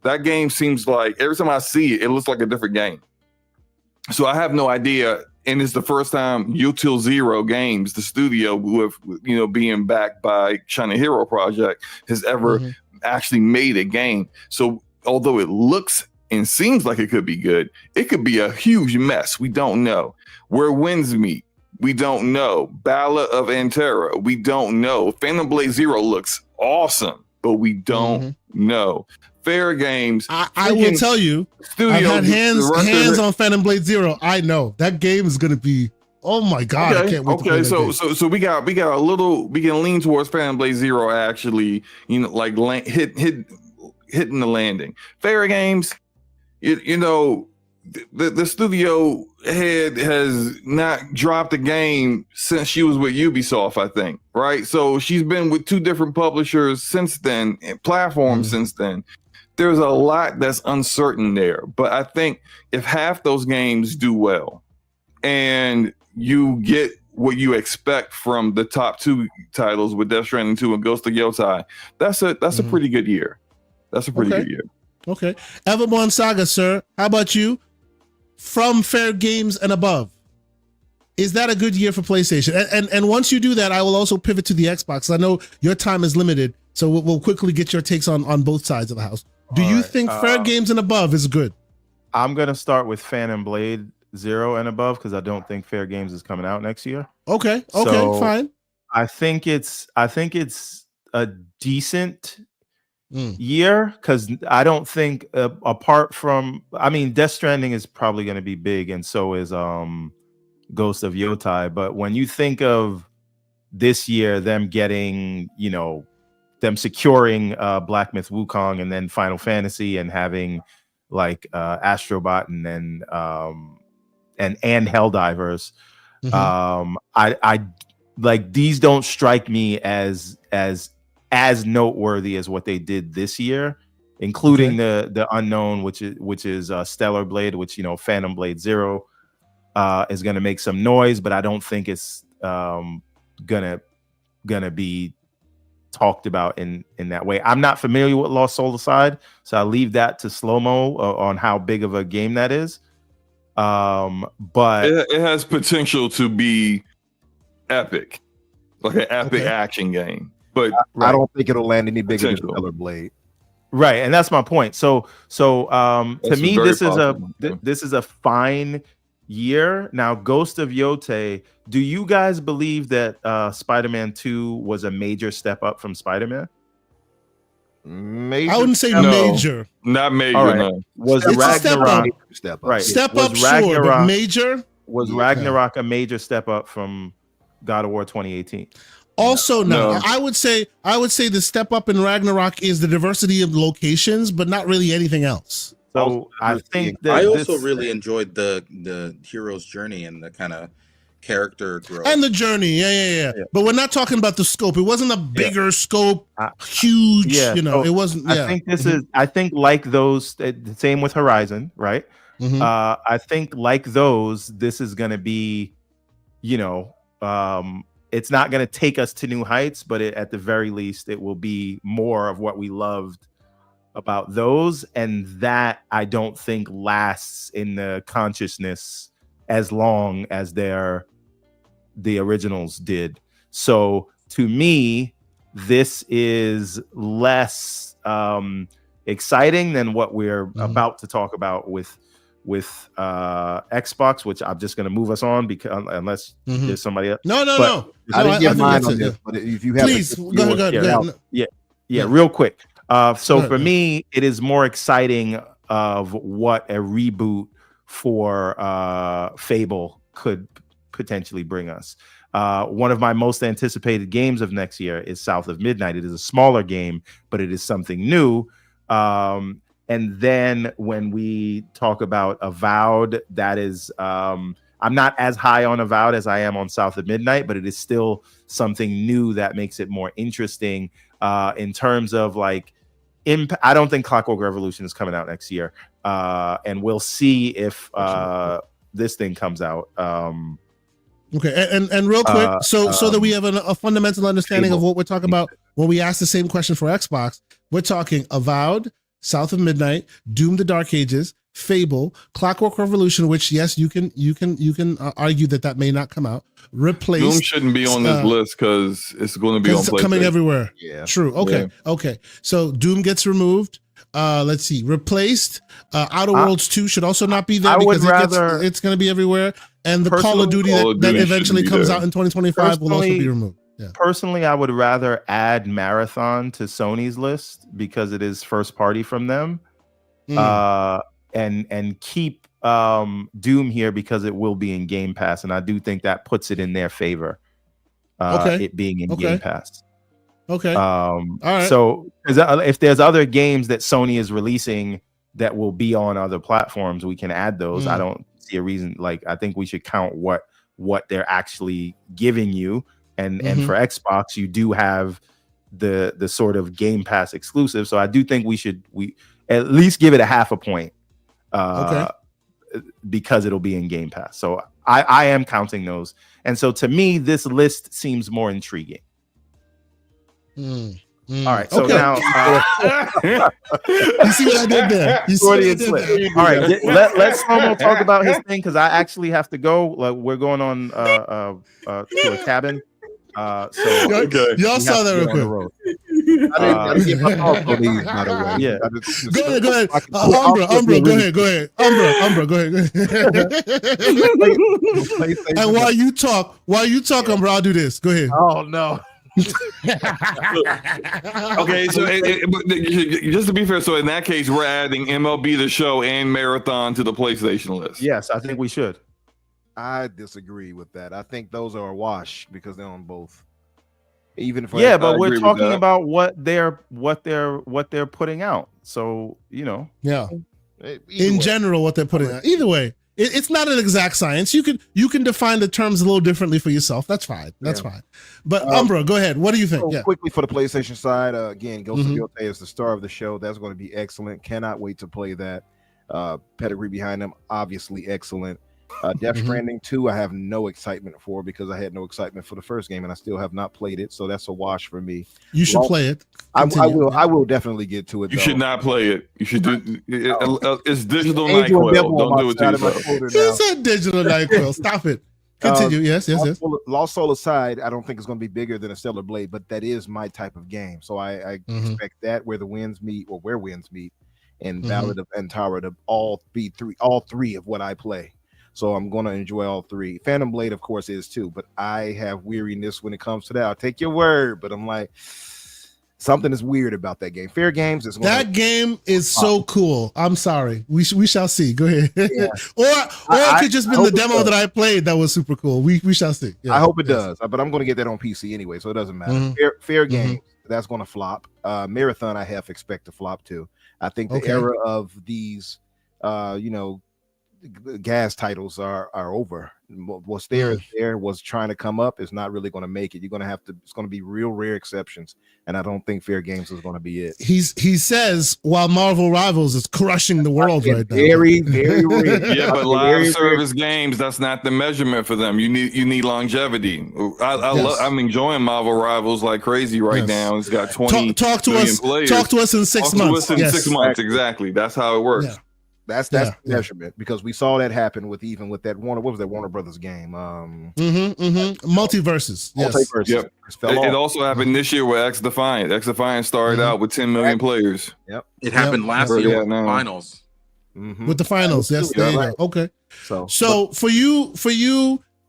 that game seems like every time I see it, it looks like a different game. So I have no idea. And it's the first time Util Zero Games, the studio with being backed by China Hero Project, has ever actually made a game. So although it looks and seems like it could be good, it could be a huge mess. We don't know. Where Winds Meet, we don't know. Ballad of Antera, we don't know. Phantom Blade Zero looks awesome, but we don't know. Fair Games. I will tell you, I've had hands on Phantom Blade Zero. I know that game is gonna be. Oh my god! Okay, I can't wait. Okay, so we got a little. We can lean towards Phantom Blade Zero actually. Like hitting the landing. Fair Games. The studio head has not dropped a game since she was with Ubisoft, I think. Right. So she's been with 2 different publishers since then, and platforms since then. There's a lot that's uncertain there, but I think if half those games do well and you get what you expect from the top 2 titles with Death Stranding 2 and Ghost of Yotai, that's a pretty good year. That's a pretty good year. Okay. Everborn Saga, sir. How about you? From Fair Games and above, is that a good year for PlayStation? And once you do that, I will also pivot to the Xbox. I know your time is limited, so we'll quickly get your takes on both sides of the house. Do you think Fair Games and above is good? I'm going to start with Phantom Blade Zero and above because I don't think Fair Games is coming out next year. Okay, fine. I think it's a decent year because I don't think apart from, Death Stranding is probably going to be big and so is Ghost of Yotai. But when you think of this year, them getting, them securing Black Myth Wukong and then Final Fantasy and having like Astrobot and then and Helldivers, I like these don't strike me as noteworthy as what they did this year, including the unknown, which is Stellar Blade, which Phantom Blade Zero is going to make some noise, but I don't think it's gonna be talked about in that way. I'm not familiar with Lost Soul Aside, so I'll leave that to Slow-Mo on how big of a game that is. But it has potential to be epic, like an epic action game. But I don't think it'll land any bigger than Stellar Blade. Right, and that's my point. So to me, this is a fine year. Now, Ghost of Yotai, do you guys believe that Spider-Man 2 was a major step up from Spider-Man? Major? I wouldn't say major. Not major. Right. No. Was it's Ragnarok a step up? Right. Step up, sure, but major? Was Ragnarok a major step up from God of War 2018? Also, no. I would say the step up in Ragnarok is the diversity of locations, but not really anything else. So I think that I also really enjoyed the hero's journey and the kind of character growth and the journey. Yeah. But we're not talking about the scope. It wasn't a bigger scope, huge. Yeah, it wasn't. Yeah. I think this is. I think like those. The same with Horizon, right? I think like those. This is going to be, it's not going to take us to new heights, but at the very least, it will be more of what we loved about those, and that I don't think lasts in the consciousness as long as the originals did. So to me, this is less exciting than what we're about to talk about with Xbox, which I'm just going to move us on because unless there's somebody else. No. I didn't get mine on this, but if you have, please go ahead. Yeah, real quick. So for me, it is more exciting of what a reboot for Fable could potentially bring us. One of my most anticipated games of next year is South of Midnight. It is a smaller game, but it is something new. And then when we talk about Avowed, that is, I'm not as high on Avowed as I am on South of Midnight, but it is still something new that makes it more interesting in terms of like, I don't think Clockwork Revolution is coming out next year. And we'll see if this thing comes out. Okay, and real quick, so that we have a fundamental understanding of what we're talking about when we ask the same question for Xbox, we're talking Avowed, South of Midnight, Doom: The Dark Ages, Fable, Clockwork Revolution, which yes, you can argue that may not come out. Replaced. Doom shouldn't be on this list because it's going to be on PlayStation. Coming everywhere. Yeah. True. Okay. Yeah. Okay. So Doom gets removed. Let's see. Replaced. Outer Worlds 2 should also not be there because it's going to be everywhere. And the Call of Duty that eventually comes out in 2025 will also be removed. Yeah. Personally, I would rather add Marathon to Sony's list because it is first party from them, and keep Doom here because it will be in Game Pass, and I do think that puts it in their favor. It being in Game Pass. Okay. All right. So if there's other games that Sony is releasing that will be on other platforms, we can add those. I don't see a reason. Like, I think we should count what they're actually giving you. And for Xbox, you do have the sort of Game Pass exclusive. So I do think we at least give it a half a point because it'll be in Game Pass. So I am counting those. And so to me, this list seems more intriguing. All right, so now you see what I did there. All right, let's talk about his thing because I actually have to go. Like, we're going on to a cabin. So y'all saw that real quick. I didn't get my thoughts on these, by the way. Yeah. Go ahead. Umbra, go ahead. Umbra, go ahead. And while you talk, Umbra, I'll do this. Go ahead. Oh no. Okay, so just to be fair, so in that case, we're adding MLB The Show and Marathon to the PlayStation list. Yes, I think we should. I disagree with that. I think those are a wash because they're on both. Even if but we're talking about what they're putting out. So in general, what they're putting out. Either way, it's not an exact science. You can define the terms a little differently for yourself. That's fine. That's fine. But Umbra, go ahead. What do you think? So quickly for the PlayStation side, again, Ghost of Yotei is the star of the show. That's going to be excellent. Cannot wait to play that. Pedigree behind them, obviously excellent. Death Stranding 2, I have no excitement for because I had no excitement for the first game and I still have not played it, so that's a wash for me. You should play it. I will definitely get to it. You should not play it. You should do it's digital NyQuil. Don't do it to yourself. He said digital NyQuil. Stop it. Continue. Yes. Lost Soul aside, I don't think it's going to be bigger than a Stellar Blade, but that is my type of game. So I expect that where winds meet, and Ballad of Antara to all three of what I play. So I'm going to enjoy all three. Phantom Blade, of course, is too, but I have weariness when it comes to that. I'll take your word, but I'm like, something is weird about that game. Fair Games is game is so cool. I'm sorry. We shall see. Go ahead. Yeah. or it could just be the demo that I played that was super cool. We shall see. Yeah. I hope it does, but I'm going to get that on PC anyway, so it doesn't matter. Fair Games, that's going to flop. Marathon, I half expect to flop too. I think the era of these, gas titles are over. What's there was trying to come up is not really going to make it. You're going to have to. It's going to be real rare exceptions, and I don't think Fair Games is going to be it. He says while Marvel Rivals is crushing the world right now. Very rare. Yeah, but live service games, that's not the measurement for them. You need longevity. I'm enjoying Marvel Rivals like crazy right now. It's got 20 talk to us. Players. Talk to us in 6 months. 6 months, exactly. That's how it works. Yeah. That's the measurement because we saw that happen with that Warner Brothers game? Multiverses. Yes. Multiverses. Yep. It also happened this year with X Defiant. X Defiant started out with 10 million players. Yep. It happened last year with the finals. with the finals. Yes, there you go. Okay. So for you,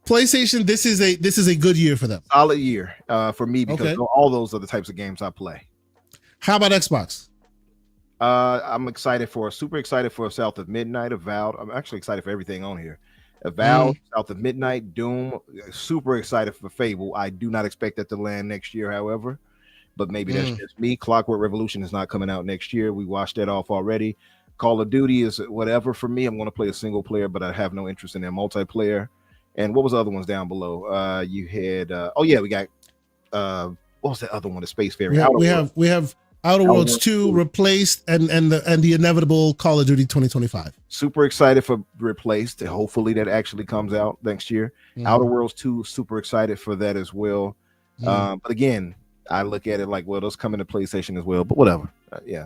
PlayStation, this is a good year for them. Solid year for me because all those are the types of games I play. How about Xbox? I'm super excited for South of Midnight, Avowed. I'm actually excited for everything on here. Avowed, South of Midnight, Doom. Super excited for Fable. I do not expect that to land next year, however, but maybe that's just me. Clockwork Revolution is not coming out next year. We washed that off already. Call of Duty is whatever for me. I'm going to play a single player, but I have no interest in their multiplayer. And what was the other ones down below? You had we got what was the other one? The Space Fairy. We have Outer Worlds 2 replaced and the inevitable Call of Duty 2025. Super excited for Replaced. Hopefully that actually comes out next year. Outer Worlds 2, super excited for that as well. But again, I look at it like, well, those come into PlayStation as well, but whatever.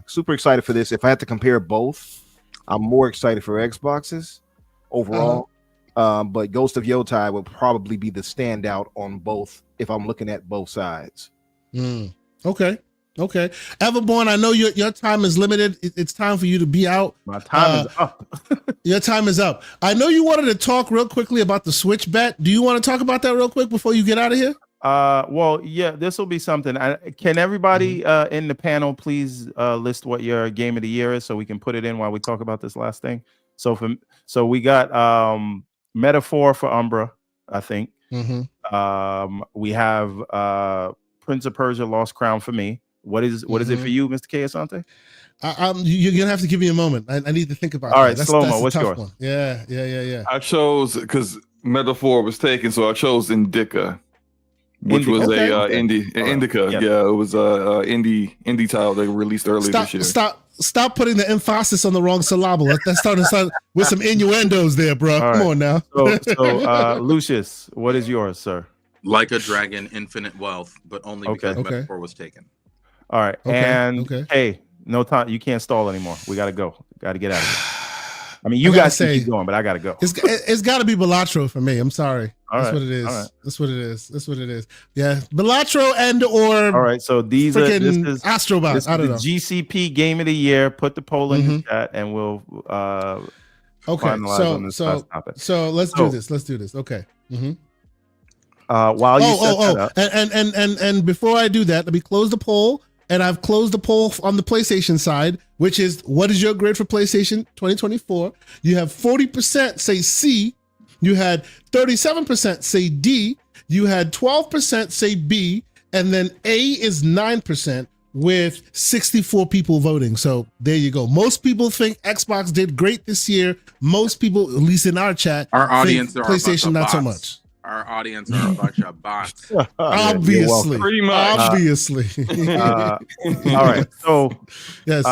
Super excited for this. If I had to compare both, I'm more excited for Xboxes overall. But Ghost of Yotai would probably be the standout on both if I'm looking at both sides. Okay. Everborn, I know your time is limited. It's time for you to be out. My time is up. Your time is up. I know you wanted to talk real quickly about the Switch bet. Do you want to talk about that real quick before you get out of here? Well, yeah, this will be something. Can everybody in the panel please list what your game of the year is so we can put it in while we talk about this last thing? So we got Metaphor for Umbra, I think. We have Prince of Persia: Lost Crown for me. What is it for you, Mr. K. Asante? You're gonna have to give me a moment. I need to think about. All right, Slow-mo, what's yours? One. Yeah. I chose because Metaphor was taken, so I chose Indica, which was Indica. Yeah, it was a indie title they released earlier this year. Stop putting the emphasis on the wrong syllable. That's starting to sound with some innuendos there, bro. Come on now. So Lucius, what is yours, sir? Like a Dragon, Infinite Wealth, but only because Metaphor was taken. All right. Hey, no time. You can't stall anymore. We got to go. Got to get out of here. I mean, you guys keep going, but I got to go. It's got to be Balatro for me. I'm sorry. That's what it is. Right. That's what it is. Yeah. Balatro and or. All right. So this is Astrobot. This is I don't know. GCP game of the year. Put the poll in the chat and we'll finalize on this last topic. So let's do this. Let's do this. Okay. While you and before I do that, let me close the poll. And I've closed the poll on the PlayStation side, which is what is your grade for PlayStation 2024? You have 40% say C, you had 37% say D, you had 12% say B, and then A is 9% with 64 people voting. So there you go. Most people think Xbox did great this year. Most people, at least in our chat, our audience think PlayStation not so much. Our audience are a bunch of bots. Obviously. Pretty much. Obviously. All right. So yes.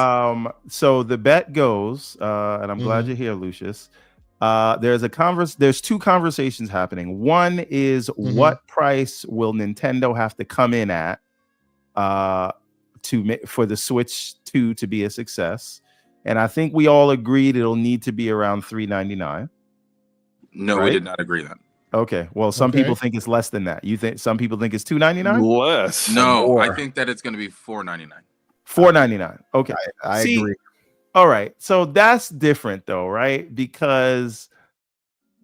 So the bet goes, and I'm glad you're here, Lucius. There's two conversations happening. One is what price will Nintendo have to come in at for the Switch 2 to be a success? And I think we all agreed it'll need to be around $399. No, we did not agree that. Okay. Well, some people think it's less than that. You think some people think it's $299? Less. No, I think that it's going to be $499. $499. Okay. I agree. All right. So that's different though, right? Because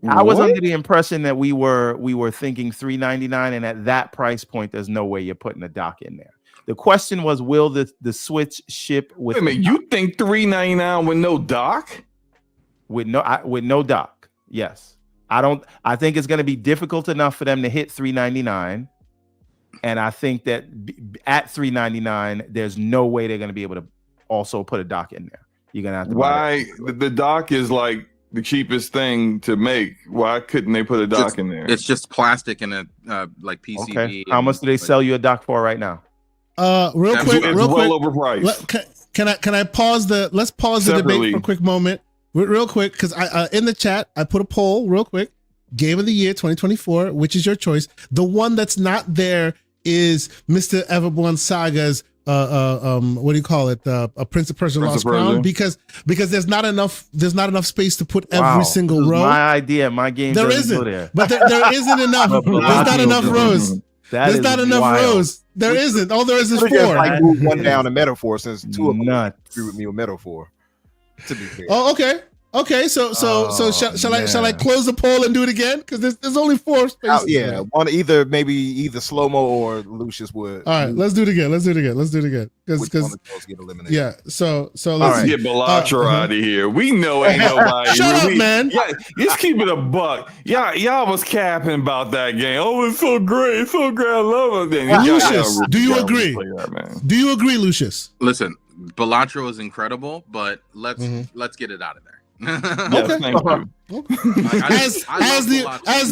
I was under the impression that we were thinking $399, and at that price point, there's no way you're putting a dock in there. The question was, will the Switch ship with? Wait a minute, you think $399 with no dock? With no dock? Yes. I think it's going to be difficult enough for them to hit $399, and I think that at $399, there's no way they're going to be able to also put a dock in there. You're going to have to. Why the dock is like the cheapest thing to make? Why couldn't they put a dock in there? It's just plastic and a like PCB. Okay. How much do they sell you a dock for right now? Real quick. Overpriced. Can I pause let's pause the debate for a quick moment. Real quick, because I in the chat, I put a poll real quick. Game of the year 2024, which is your choice? The one that's not there is Mr. Everborn Saga's what do you call it? A Prince of Persia Lost Crown, because there's not enough space to put every single row. My idea, my game. There isn't, there. But there isn't enough. There's not enough rows. There's not enough rows. There isn't. All there is 4. Like move one down to Metaphor, since 2 of them agree with me with Metaphor. To be fair. Oh, okay. Okay, so shall I close the poll and do it again? Because there's only 4 spaces. Yeah, one either slow-mo or Lucius would. All right, let's do it again. Because get eliminated. Yeah, so let's get Belatro out of here. We know ain't nobody. Shut up, man. Yeah, just keep it a buck. Y'all was capping about that game. Oh, it's so great. It's so great. I love it. Lucius, do you agree? Do you agree, Lucius? Listen, Belatro is incredible, but let's get it out of there. Okay. Thank you. As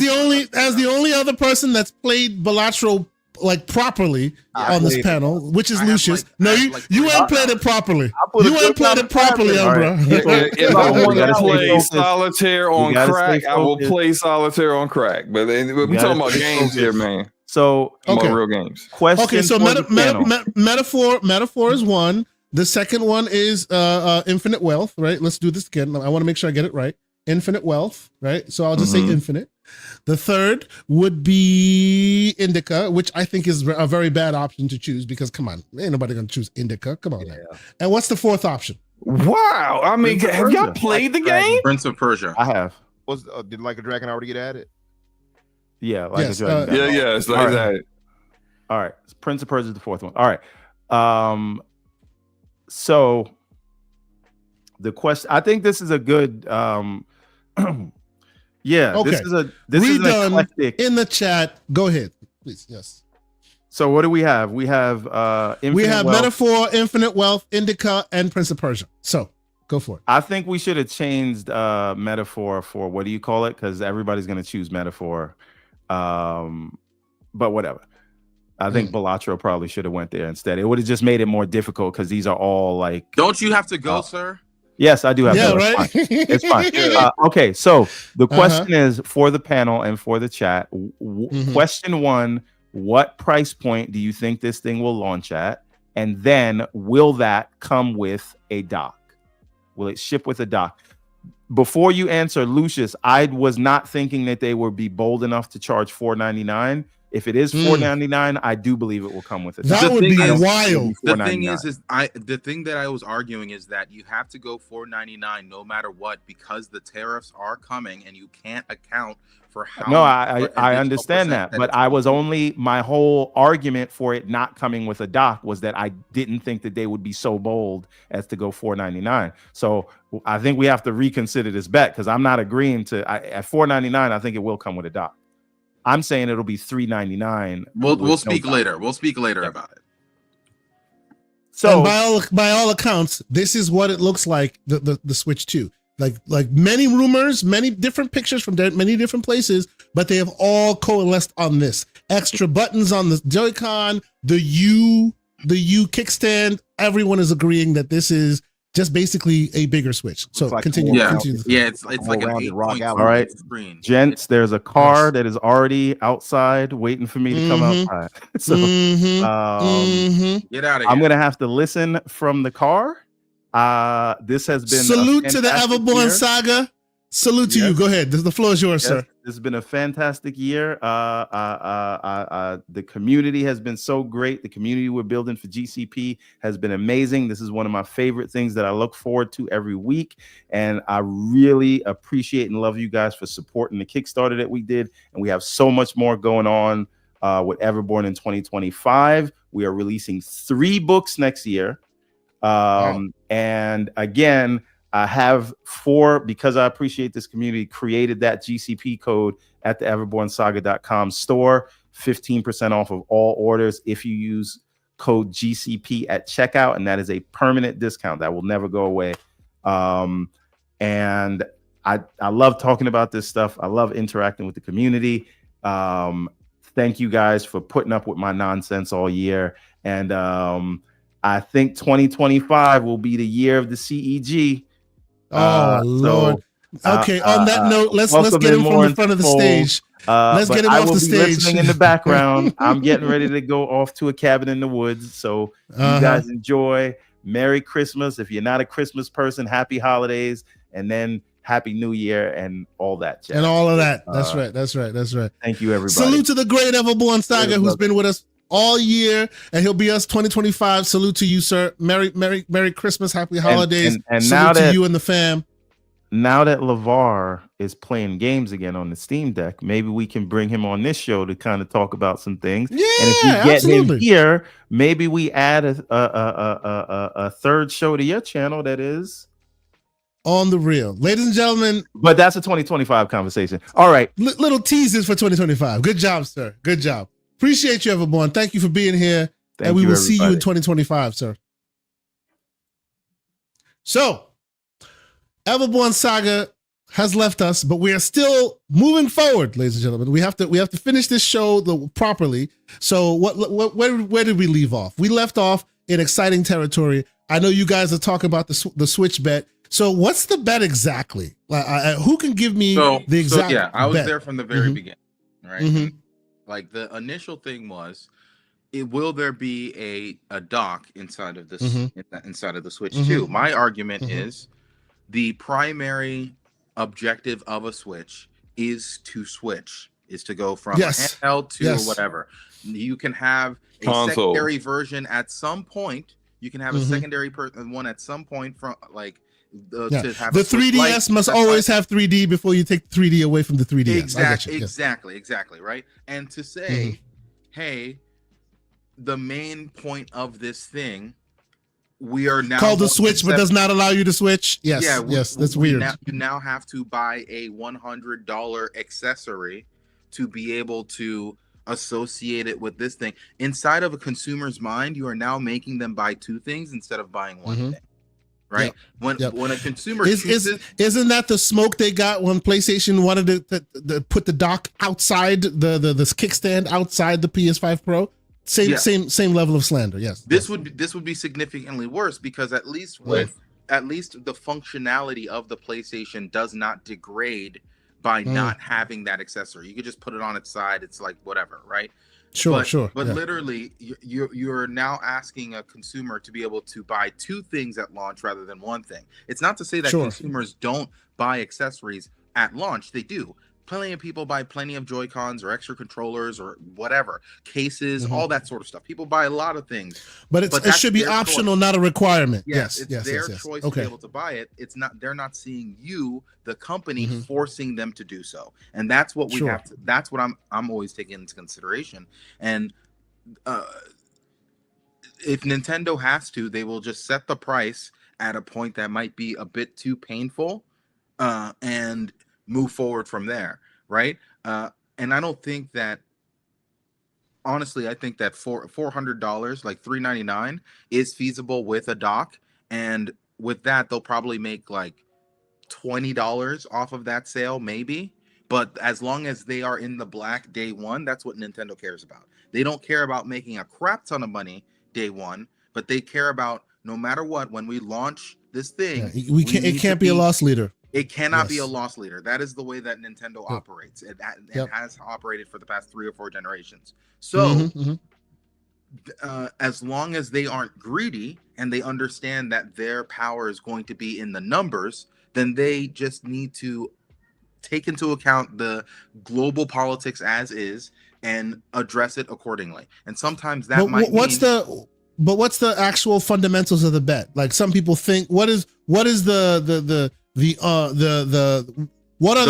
the only other person that's played Belatro like properly on this panel, which is Lucius. You ain't played it properly. You ain't played it properly, bro. If I want to play solitaire on crack, I will play solitaire on crack. But we talking about games here, man. So about real games. Question. Okay, so metaphor is one. The second one is infinite wealth, right? Let's do this again. I want to make sure I get it right. Infinite wealth, right? So I'll just say infinite. The third would be indica, which I think is a very bad option to choose because, come on, ain't nobody going to choose indica. Come on now. And what's the fourth option? Wow. I mean, have y'all played the game? Prince of Persia. I have. Did Like a Dragon already get added? Yeah, Like a Dragon. It's like that. All right. Prince of Persia is the fourth one. All right. So the question, I think this is a good this is an eclectic. In the chat. Go ahead, please. Yes. So what do we have? We have metaphor, infinite wealth, indica, and Prince of Persia. So go for it. I think we should have changed metaphor for what do you call it? Because everybody's gonna choose metaphor. But whatever. I think Belatro probably should have went there instead. It would have just made it more difficult because these are all like. Don't you have to go, sir? Yes, I do have to go. Right? It's fine. Okay, so the question is for the panel and for the chat. Question 1, what price point do you think this thing will launch at? And then will that come with a dock? Will it ship with a dock? Before you answer, Lucius, I was not thinking that they would be bold enough to charge $4.99. If it is $4.99, I do believe it will come with it. That would be wild. The thing is the thing that I was arguing is that you have to go $4.99 no matter what because the tariffs are coming and you can't account for how. No, I understand that, but I was only my whole argument for it not coming with a dock was that I didn't think that they would be so bold as to go $4.99. So I think we have to reconsider this bet because I'm not agreeing to at $4.99. I think it will come with a dock. I'm saying it'll be $3.99. We'll speak later. We'll speak later about it. So by all accounts, this is what it looks like. The Switch 2, like many rumors, many different pictures from many different places, but they have all coalesced on this. Extra buttons on the Joy-Con, the U kickstand. Everyone is agreeing that this is just basically a bigger Switch. So continue. It's like an 8 point. All right, screen. Gents, there's a car that is already outside waiting for me to come outside. So get out of here. I'm gonna have to listen from the car. This has been salute to the Everborn saga. Salute to you. Go ahead. The floor is yours, sir. This has been a fantastic year. The community has been so great. The community we're building for GCP has been amazing. This is one of my favorite things that I look forward to every week. And I really appreciate and love you guys for supporting the Kickstarter that we did. And we have so much more going on with Everborn in 2025. We are releasing 3 books next year. And again, I have because I appreciate this community, created that GCP code at the everbornsaga.com store, 15% off of all orders if you use code GCP at checkout, and that is a permanent discount that will never go away. And I love talking about this stuff. I love interacting with the community. Thank you guys for putting up with my nonsense all year. And I think 2025 will be the year of the CEG. Lord. Okay. On that note, let's get him from the front of the stage. Let's get him off the stage. Listening in the background. I'm getting ready to go off to a cabin in the woods. So you guys enjoy. Merry Christmas. If you're not a Christmas person, happy holidays, and then Happy New Year and all that. And all of that. That's right. That's right. Thank you, everybody. Salute to the great Everborn Saga who's been with us all year, and he'll be us 2025. Salute to you, sir. Merry Christmas, happy holidays. And salute now to you and the fam. now that LeVar is playing games again on the Steam Deck, maybe we can bring him on this show to kind of talk about some things. Yeah, and if we get absolutely. him here, maybe we add a third show to your channel that is On the Real. Ladies and gentlemen. But that's a 2025 conversation. All right. Little teasers for 2025. Good job, sir. Good job. Appreciate you, Everborn. Thank you for being here. And we will see you in 2025, sir. So, Everborn Saga has left us, but we are still moving forward, ladies and gentlemen. We have to finish this show properly. So, where did we leave off? We left off in exciting territory. I know you guys are talking about the Switch bet. So, what's the bet exactly? Who can give me the exact? So, yeah, I was bet? there from the very beginning, right? Like the initial thing was, will there be a dock inside of this inside of the Switch 2? My argument is the primary objective of a Switch is to go from a handheld to whatever. You can have a secondary version at some point. You can have a secondary one at some point from like to have the 3DS must always have 3D before you take 3D away from the 3DS. Exactly, right? And to say, hey, the main point of this thing, we are now called the Switch, but does not allow you to switch. Yes, that's weird. You now have to buy a $100 accessory to be able to associate it with this thing. Inside of a consumer's mind, you are now making them buy two things instead of buying one thing. Right? When a consumer isn't that the smoke they got when PlayStation wanted to put the dock outside the kickstand outside the PS5 Pro? Same level of slander. Yes. This would be significantly worse because at least the functionality of the PlayStation does not degrade by not having that accessory. You could just put it on its side. It's like whatever, right? Sure. But literally, you're now asking a consumer to be able to buy two things at launch rather than one thing. It's not to say that consumers don't buy accessories at launch. They do. Plenty of people buy plenty of Joy-Cons or extra controllers or whatever, cases, all that sort of stuff. People buy a lot of things. But it should be optional, not a requirement. It's their choice to be able to buy it. It's not, they're not seeing you, the company, forcing them to do so. And that's what we have to, that's what I'm always taking into consideration. And if Nintendo has to, they will just set the price at a point that might be a bit too painful and move forward from there, right? And I don't think that, honestly, I think that $400, like $399, is feasible with a dock. And with that, they'll probably make like $20 off of that sale, maybe. But as long as they are in the black day one, that's what Nintendo cares about. They don't care about making a crap ton of money day one, but they care about no matter what, when we launch this thing, it can't be a loss leader. It cannot be a loss leader. That is the way that Nintendo operates. It has operated for the past 3 or 4 generations. So as long as they aren't greedy and they understand that their power is going to be in the numbers, then they just need to take into account the global politics as is and address it accordingly. And sometimes that what's the actual fundamentals of the bet? Like some people think, what are the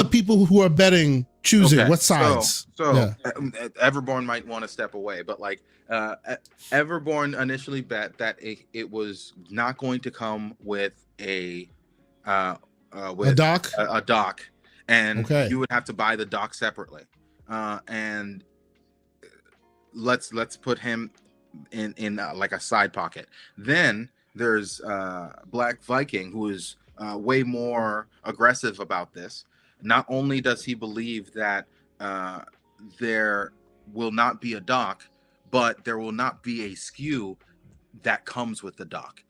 people who are betting choosing what sides? Everborn might want to step away, but like Everborn initially bet that it was not going to come with a dock, and you would have to buy the dock separately. And let's put him in like a side pocket. Then there's Black Viking, who is way more aggressive about this. Not only does he believe that there will not be a dock, but there will not be a SKU that comes with the dock.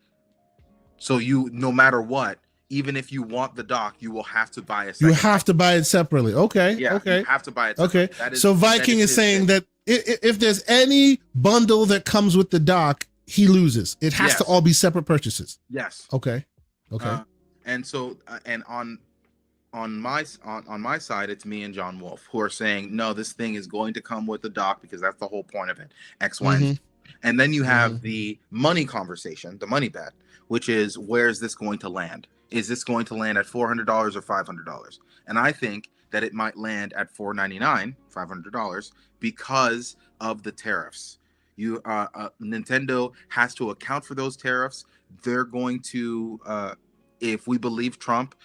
So no matter what, even if you want the dock, you will have to buy You have to buy it separately. Okay. You have to buy it separately. Okay. So Viking is saying that if there's any bundle that comes with the dock, he loses. It has to all be separate purchases. Yes. Okay. And so, and on my side, it's me and John Wolf who are saying, no, this thing is going to come with the dock because that's the whole point of it. X, Y, and Z. And then you have the money conversation, the money bet, which is, where is this going to land? is this going to land at $400 or $500? And I think that it might land at $499, $500, because of the tariffs. Nintendo has to account for those tariffs. They're going to, if we believe Trump,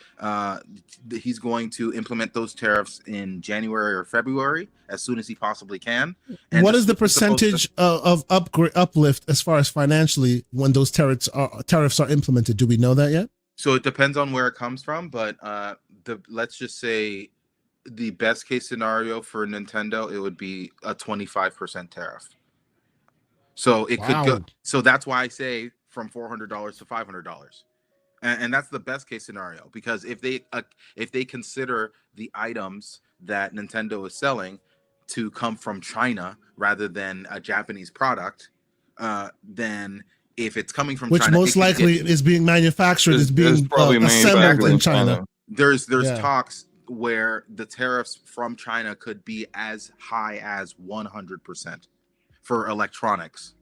he's going to implement those tariffs in January or February as soon as he possibly can. And what is the percentage of uplift as far as financially when those tariffs are implemented? Do we know that yet? So it depends on where it comes from, but let's just say the best case scenario for Nintendo, it would be a 25% tariff. So it could go. So that's why I say from $400 to $500, and that's the best case scenario, because if they consider the items that Nintendo is selling to come from China rather than a Japanese product, then if it's coming from China, which most likely is being manufactured, is being assembled in China. There's talks where the tariffs from China could be as high as 100% for electronics.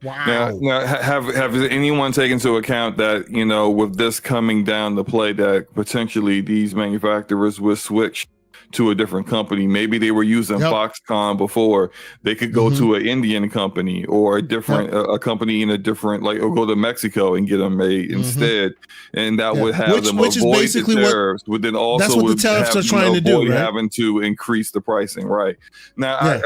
Wow. Now, have anyone taken into account that, with this coming down the play, that potentially these manufacturers will switch to a different company? Maybe they were using Foxconn before. They could go to an Indian company or a different a company in a different, or go to Mexico and get them made instead, and that would have them avoid the tariffs. But then also that's what the tariffs are trying to do, right? Having to increase the pricing, right? Now,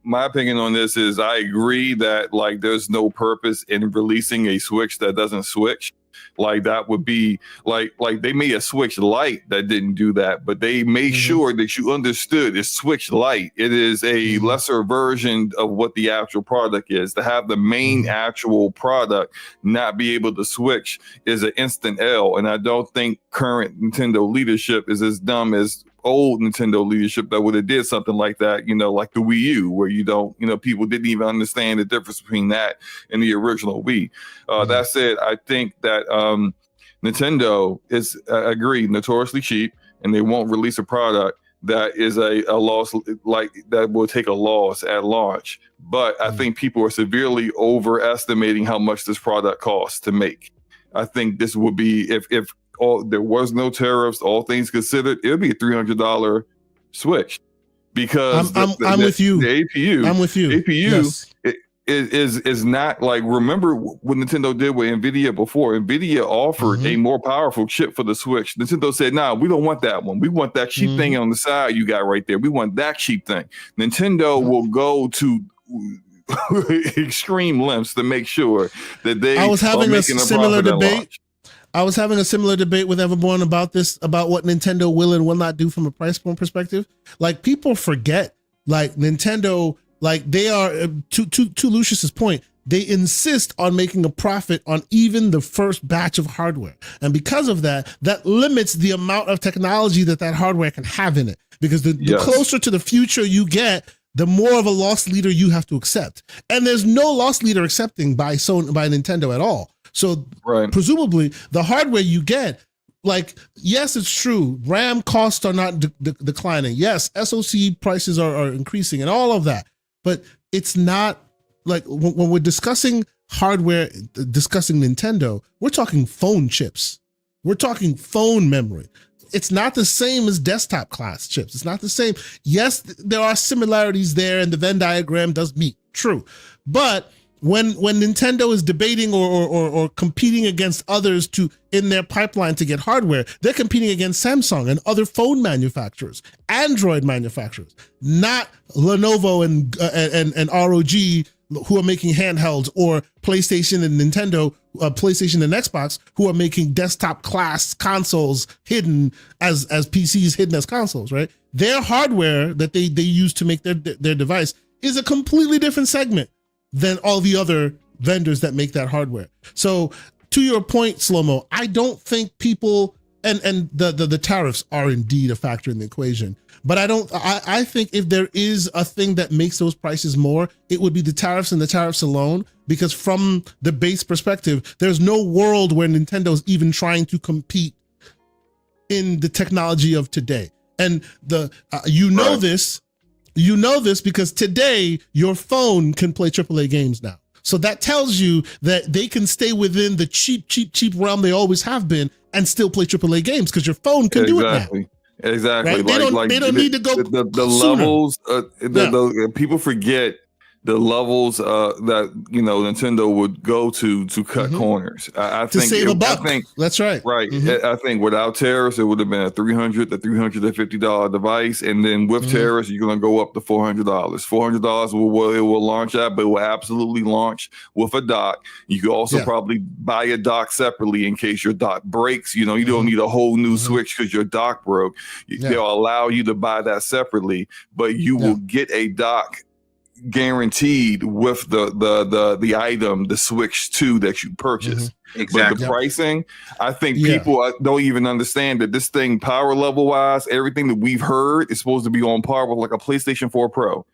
my opinion on this is I agree that there's no purpose in releasing a Switch that doesn't switch. That would be like they made a Switch Lite that didn't do that, but they made sure that you understood it's Switch Lite. It is a lesser version of what the actual product is. To have the main actual product not be able to switch is an instant L, and I don't think current Nintendo leadership is as dumb as old Nintendo leadership that would have did something like that, like the Wii U, where people didn't even understand the difference between that and the original Wii. That said, I think that Nintendo is, agreed, notoriously cheap, and they won't release a product that is a loss, that will take a loss at launch. But I think people are severely overestimating how much this product costs to make. I think this would be, if there was no tariffs, all things considered, it would be a $300 Switch, because I'm with you. The APU, I'm with you. APU is not remember what Nintendo did with Nvidia before. Nvidia offered a more powerful chip for the Switch. Nintendo said, "Nah, we don't want that one. We want that cheap thing on the side you got right there. We want that cheap thing." Nintendo will go to extreme lengths to make sure that they. I was having a similar debate. I was having a similar debate with Everborn about what Nintendo will and will not do from a price point perspective. People forget, Nintendo, they are, to Lucius's point, they insist on making a profit on even the first batch of hardware. And because of that limits the amount of technology that hardware can have in it. Because the closer to the future you get, the more of a loss leader you have to accept. And there's no loss leader accepting by Nintendo at all. So presumably the hardware you get, yes, it's true. RAM costs are not declining. Yes, SoC prices are increasing and all of that. But it's not when we're discussing hardware, discussing Nintendo, we're talking phone chips. We're talking phone memory. It's not the same as desktop class chips. It's not the same. Yes, there are similarities there and the Venn diagram does meet. True. But when Nintendo is debating or competing against others in their pipeline to get hardware, they're competing against Samsung and other phone manufacturers, Android manufacturers, not Lenovo and ROG who are making handhelds, or PlayStation and Nintendo, PlayStation and Xbox who are making desktop class consoles hidden as PCs, hidden as consoles, right? Their hardware that they use to make their device is a completely different segment than all the other vendors that make that hardware. So to your point, Slow-Mo, I don't think people, and the tariffs are indeed a factor in the equation, but I think if there is a thing that makes those prices more, it would be the tariffs and the tariffs alone, because from the base perspective, there's no world where Nintendo's even trying to compete in the technology of today. And this because today your phone can play AAA games now. So that tells you that they can stay within the cheap realm they always have been and still play AAA games because your phone can do it now. Exactly. Right? They don't need to go the sooner. levels. The people forget the levels that Nintendo would go to cut corners. I think save a buck. That's right. Right. I think without tariffs, it would have been a $300 to $350 device, and then with tariffs, you're going to go up to $400. $400 it will launch at, but it will absolutely launch with a dock. You could also probably buy a dock separately in case your dock breaks. You don't need a whole new switch because your dock broke. They'll allow you to buy that separately, but you will get a dock guaranteed with the item, the Switch 2 that you purchase. Exactly. But the pricing, I think people don't even understand that this thing, power level wise, everything that we've heard is supposed to be on par with like a PlayStation 4 Pro.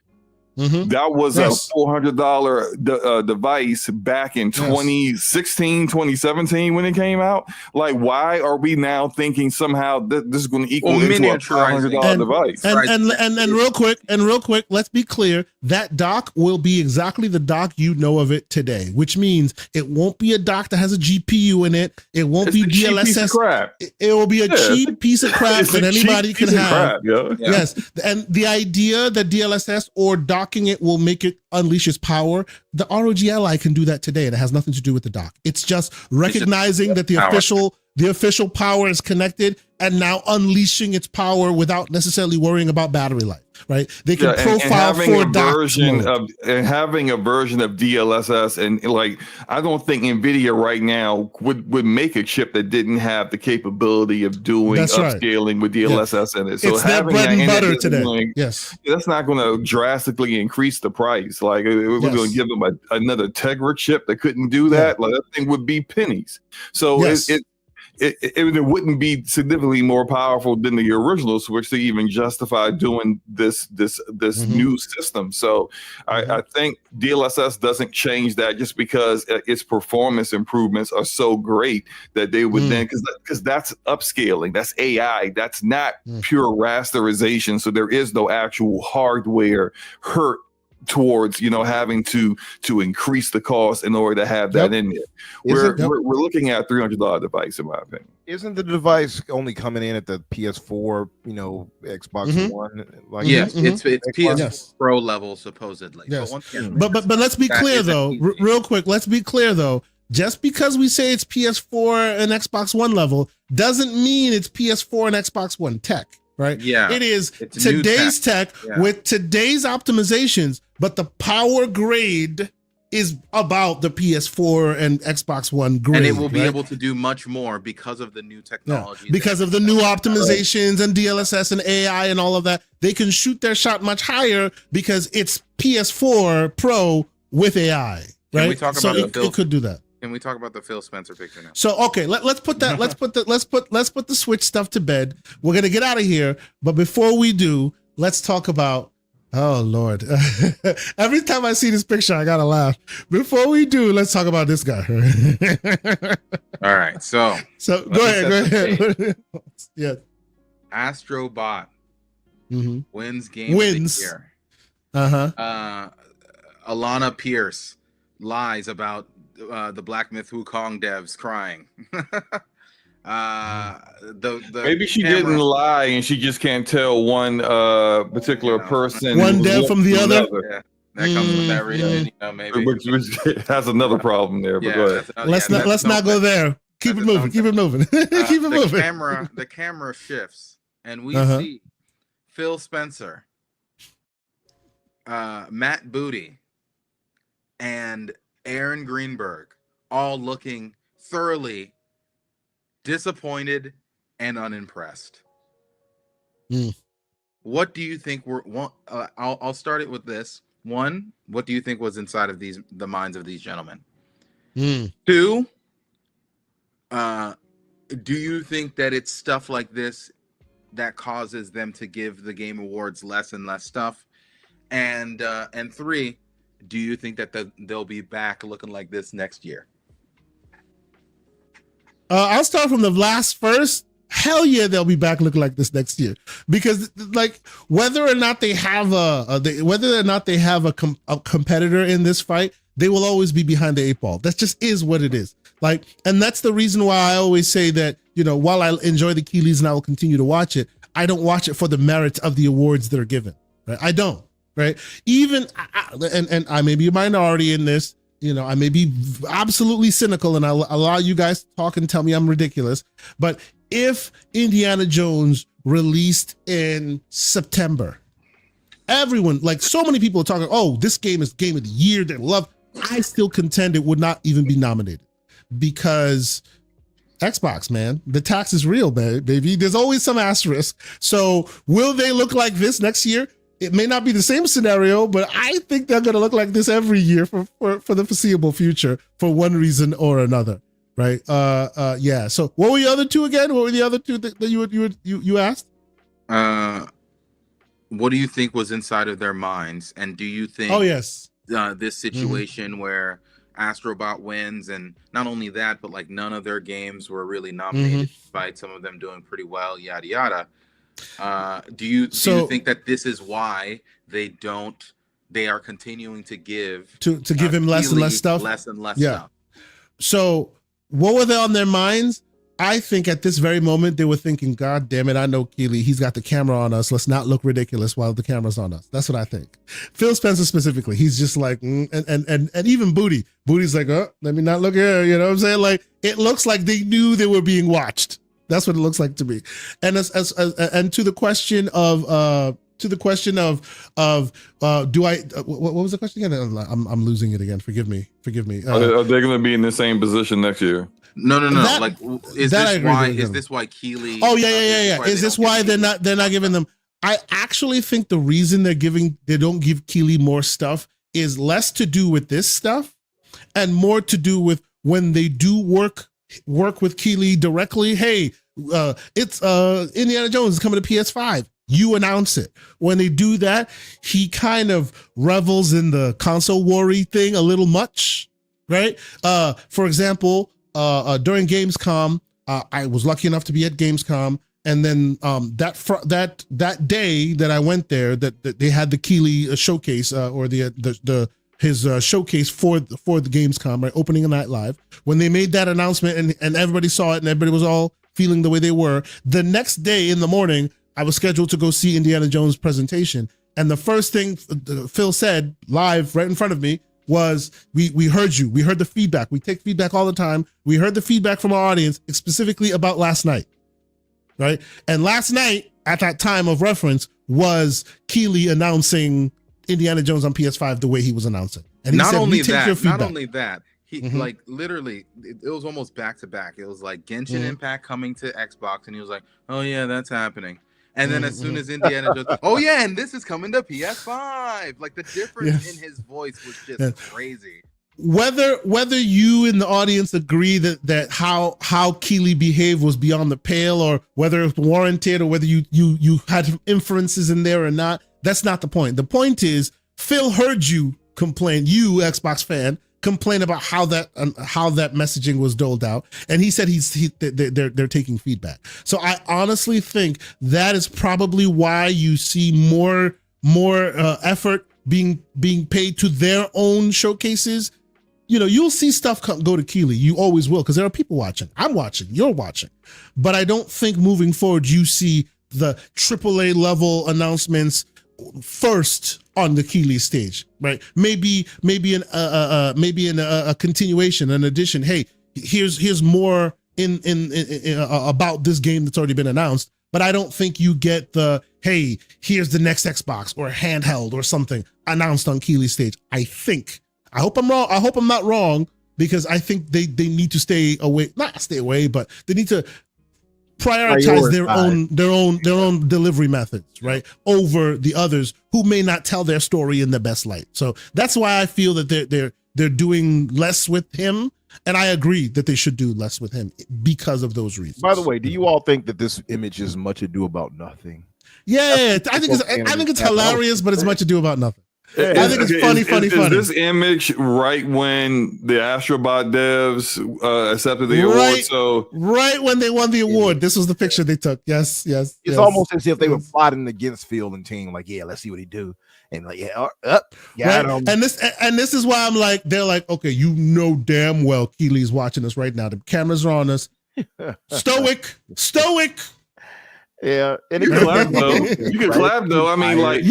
That was a $400 device back in 2016, 2017 when it came out. Like, why are we now thinking somehow that this is going to equal into a $500 device? And real quick, let's be clear. That dock will be exactly the dock you know of it today, which means it won't be a dock that has a GPU in it. It won't be DLSS. It will be a cheap piece of crap that anybody can have. Yes, and the idea that DLSS or docking it will make it unleash its power. The ROG Ally can do that today. It has nothing to do with the dock. It's just recognizing that the official power is connected and now unleashing its power without necessarily worrying about battery life. Right? They can profile for having a version of DLSS, and like I don't think NVIDIA right now would make a chip that didn't have the capability of doing upscaling with DLSS in it. So it's their bread and butter today. That's not going to drastically increase the price. Like we're going to give them another Tegra chip that couldn't do that. Like that thing would be pennies. So it wouldn't be significantly more powerful than the original Switch to even justify doing this new system. So I think DLSS doesn't change that just because its performance improvements are so great that they would then, because that's upscaling, that's AI, that's not pure rasterization. So there is no actual hardware hurt towards having to increase the cost in order to have that in there. We're looking at $300 device in my opinion. Isn't the device only coming in at the PS4, Xbox One? Like it's PS Pro level supposedly. Yes. But let's be clear though, real quick. Let's be clear though. Just because we say it's PS4 and Xbox One level doesn't mean it's PS4 and Xbox One tech. Right? Yeah. It is today's tech with today's optimizations, but the power grade is about the PS4 and Xbox One grade. And it will be able to do much more because of the new technology. Yeah. Because of the new optimizations and DLSS and AI and all of that. They can shoot their shot much higher because it's PS4 Pro with AI. Right? Can we talk about it could do that. Can we talk about the Phil Spencer picture now? So okay, let's put the Switch stuff to bed. We're gonna get out of here, but before we do, let's talk about. Oh Lord! Every time I see this picture, I gotta laugh. Before we do, let's talk about this guy. All right, so go ahead. Yeah. Astrobot wins game of the year. Alana Pierce lies about the Black Myth Wukong devs crying. Maybe she didn't lie and she just can't tell one particular person, one dev from the other. Yeah, that comes with that reason, maybe. Which has another problem there. But go ahead. Let's not go there. Keep it moving. Keep it moving. The camera shifts, and we see Phil Spencer, Matt Booty, and Aaron Greenberg all looking thoroughly disappointed and unimpressed. What do you think I'll start it with this. One, what do you think was inside of the minds of these gentlemen? Two, do you think that it's stuff like this that causes them to give the Game Awards less and less stuff? And three, do you think that they'll be back looking like this next year? I'll start from the last first. Hell yeah, they'll be back looking like this next year, because like whether or not they have a competitor in this fight they will always be behind the 8 ball. That just is what it is. Like, and that's the reason why I always say that, you know, while I enjoy the Keeleys and I will continue to watch it, I don't watch it for the merits of the awards that are given. Right? I don't. Right? Even and I may be a minority in this. You know, I may be absolutely cynical, and I'll allow you guys to talk and tell me I'm ridiculous. But if Indiana Jones released in September, everyone, like so many people are talking, oh, this game is game of the year. They love. I still contend it would not even be nominated because Xbox, man, the tax is real, baby. There's always some asterisk. So will they look like this next year? It may not be the same scenario, but I think they're going to look like this every year for the foreseeable future for one reason or another, right? Yeah. So what were the other two again? What were the other two that you asked? What do you think was inside of their minds, and do you think? Oh yes. This situation where Astrobot wins, and not only that, but like none of their games were really nominated, despite some of them doing pretty well. Yada yada. Do you think that this is why they are continuing to give give him less and less stuff? Stuff. So what were they on their minds? I think at this very moment they were thinking, God damn it, I know Keeley, he's got the camera on us. Let's not look ridiculous while the camera's on us. That's what I think. Phil Spencer specifically, he's just like, and even Booty's like, oh, let me not look here. You know what I'm saying? Like, it looks like they knew they were being watched. That's what it looks like to me. And and to the question of do I what was the question again? I'm losing it again. Forgive me. Are they going to be in the same position next year? No. Like, is this why Keeley? Oh yeah. Is this why they're not giving them? I actually think the reason they don't give Keeley more stuff is less to do with this stuff and more to do with when they do work with Keeley directly. Hey, it's Indiana Jones is coming to PS5. You announce it. When they do that, he kind of revels in the console worry thing a little much, right? For example, during Gamescom, I was lucky enough to be at Gamescom, and then that day that I went there, that they had the Keeley showcase or his showcase for the Gamescom, right, opening a night live. When they made that announcement and everybody saw it and everybody was all feeling the way they were, the next day in the morning, I was scheduled to go see Indiana Jones' presentation. And the first thing Phil said live right in front of me was, we heard you. We heard the feedback. We take feedback all the time. We heard the feedback from our audience, specifically about last night, right? And last night, at that time of reference, was Keeley announcing Indiana Jones on PS5 the way he was announcing. And he said, not only that, he like literally, it was almost back to back. It was like Genshin Impact coming to Xbox, and he was like, oh yeah, that's happening. And then as soon as Indiana Jones, oh yeah, and this is coming to PS5. Like the difference in his voice was just crazy. Whether you in the audience agree that how Keeley behaved was beyond the pale, or whether it's warranted, or whether you had inferences in there or not, that's not the point. The point is, Phil heard you complain, you Xbox fan, complain about how that messaging was doled out, and he said they're taking feedback. So I honestly think that is probably why you see more effort being paid to their own showcases. You know, you'll see stuff go to Keeley. You always will, because there are people watching. I'm watching. You're watching. But I don't think moving forward you see the AAA level announcements first on the Keeley stage, right? Maybe in a continuation, an addition. Hey, here's more in about this game that's already been announced. But I don't think you get the, hey, here's the next Xbox or Handheld or something announced on Keeley's stage. I hope I'm wrong. I hope I'm not wrong, because I think they need to not stay away, but they need to prioritize their own delivery methods, right, over the others who may not tell their story in the best light. So that's why I feel that they're doing less with him, and I agree that they should do less with him because of those reasons. By the way, do you all think that this image is much ado about nothing? Yeah, I think it's hilarious, but it's much ado about nothing. I think it's funny. Is this image right when the Astrobot devs accepted the award? So right when they won the award, this was the picture they took. Yes. It's almost as if they were plotting against Field and team. Like, yeah, let's see what he do. And like, got him. And this is why I'm like, they're like, okay, you know damn well Keely's watching us right now. The cameras are on us. Stoic. Yeah, and you can clap though. You can clap though. I mean, like,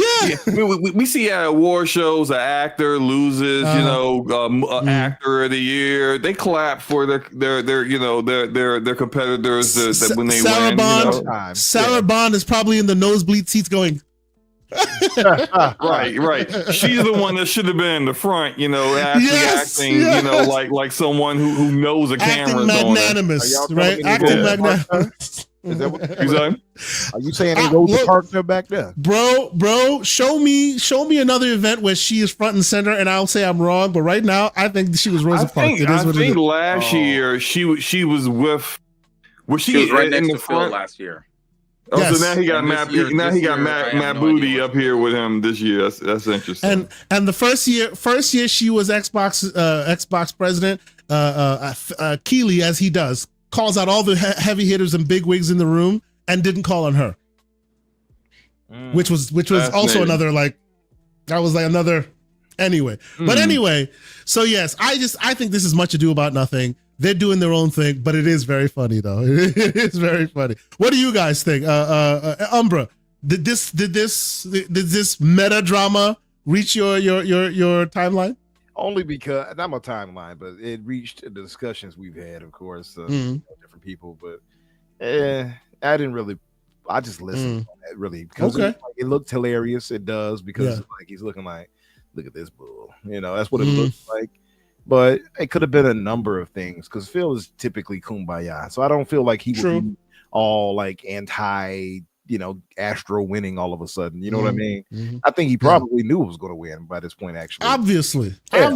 we see at award shows, an actor loses, actor of the year. They clap for their competitors when they win. Sarah Bond is probably in the nosebleed seats going. right. She's the one that should have been in the front, acting, like someone who knows a camera. Acting magnanimous, right? Acting magnanimous. Is that what you're saying? Are you saying they Rosa Parks there back there? Bro, show me another event where she is front and center, and I'll say I'm wrong. But right now, I think she was Rosa Parks. I think last year she was with. She was right next to Phil last year. Oh, yes. So now he got Matt Booty up here with him this year. That's interesting. And the first year she was Xbox president. Keely, as he does, calls out all the heavy hitters and big wigs in the room and didn't call on her, which was also another anyway. But anyway, so yes, I think this is much ado about nothing. They're doing their own thing, but it is very funny though. It is very funny. What do you guys think? Umbra, did this meta drama reach your timeline? Only because not my timeline, but it reached the discussions we've had, of course, different people. But I didn't really. I just listened on that really because it looked hilarious. It does because he's looking like, look at this bull. That's what it looks like. But it could have been a number of things because Phil is typically kumbaya, so I don't feel like he would be all like anti. Astro winning all of a sudden. You know what I mean? I think he probably knew it was going to win by this point. Actually, obviously, right?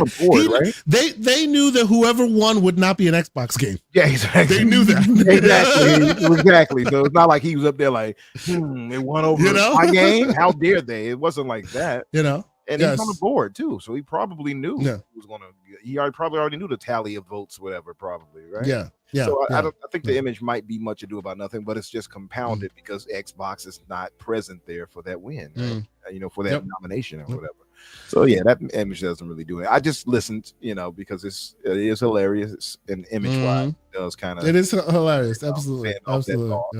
On the board, right? They knew that whoever won would not be an Xbox game. Yeah, exactly. They knew that exactly. So it's not like he was up there like, it won over my game. How dare they? It wasn't like that. And he's on the board too, so he probably knew he was going to. He probably already knew the tally of votes, whatever. Probably, right? Yeah. So I think the image might be much ado about nothing, but it's just compounded because Xbox is not present there for that win, right? For that nomination or whatever. So that image doesn't really do it. I just listened, because it is hilarious and image wise, it does kind of. It is hilarious, absolutely.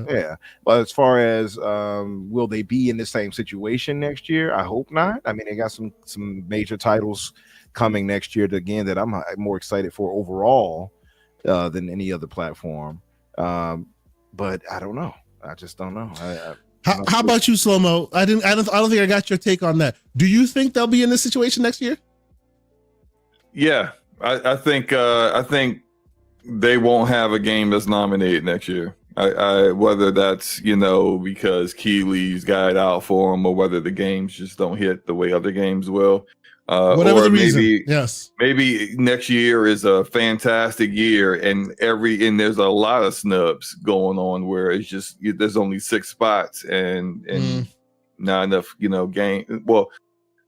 Yeah. But as far as will they be in the same situation next year? I hope not. I mean, they got some major titles coming next year that I'm more excited for overall than any other platform. But I don't know. I just don't know. How about you, Slow-Mo? I don't think I got your take on that. Do you think they'll be in this situation next year? Yeah, I think they won't have a game that's nominated next year. I whether that's because Keely's got it out for them or whether the games just don't hit the way other games will. Whatever the reason, maybe next year is a fantastic year, and there's a lot of snubs going on where it's just there's only 6 spots and not enough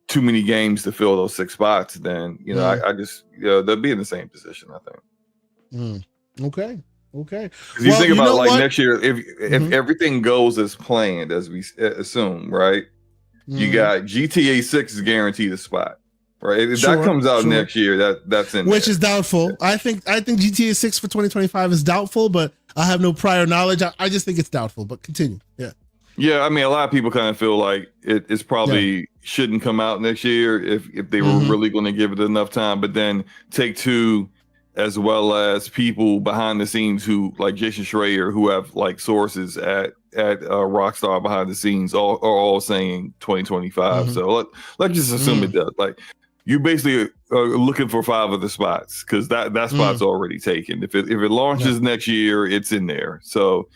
too many games to fill those 6 spots. Then I just they'll be in the same position, I think. Okay. If you think about next year, if everything goes as planned, as we assume, right? You got GTA 6 is guaranteed a spot. Right, if that comes out next year, that's in which there. Is doubtful. I think GTA 6 for 2025 is doubtful, but I have no prior knowledge. I just think it's doubtful. But continue. Yeah. I mean, a lot of people kind of feel like it's probably shouldn't come out next year if they were really going to give it enough time. But then Take-Two, as well as people behind the scenes who like Jason Schreier, who have like sources at Rockstar behind the scenes, are all saying 2025. So let's just assume it does. Like. You basically are looking for 5 of the spots because that spot's already taken. If it launches next year, it's in there. So,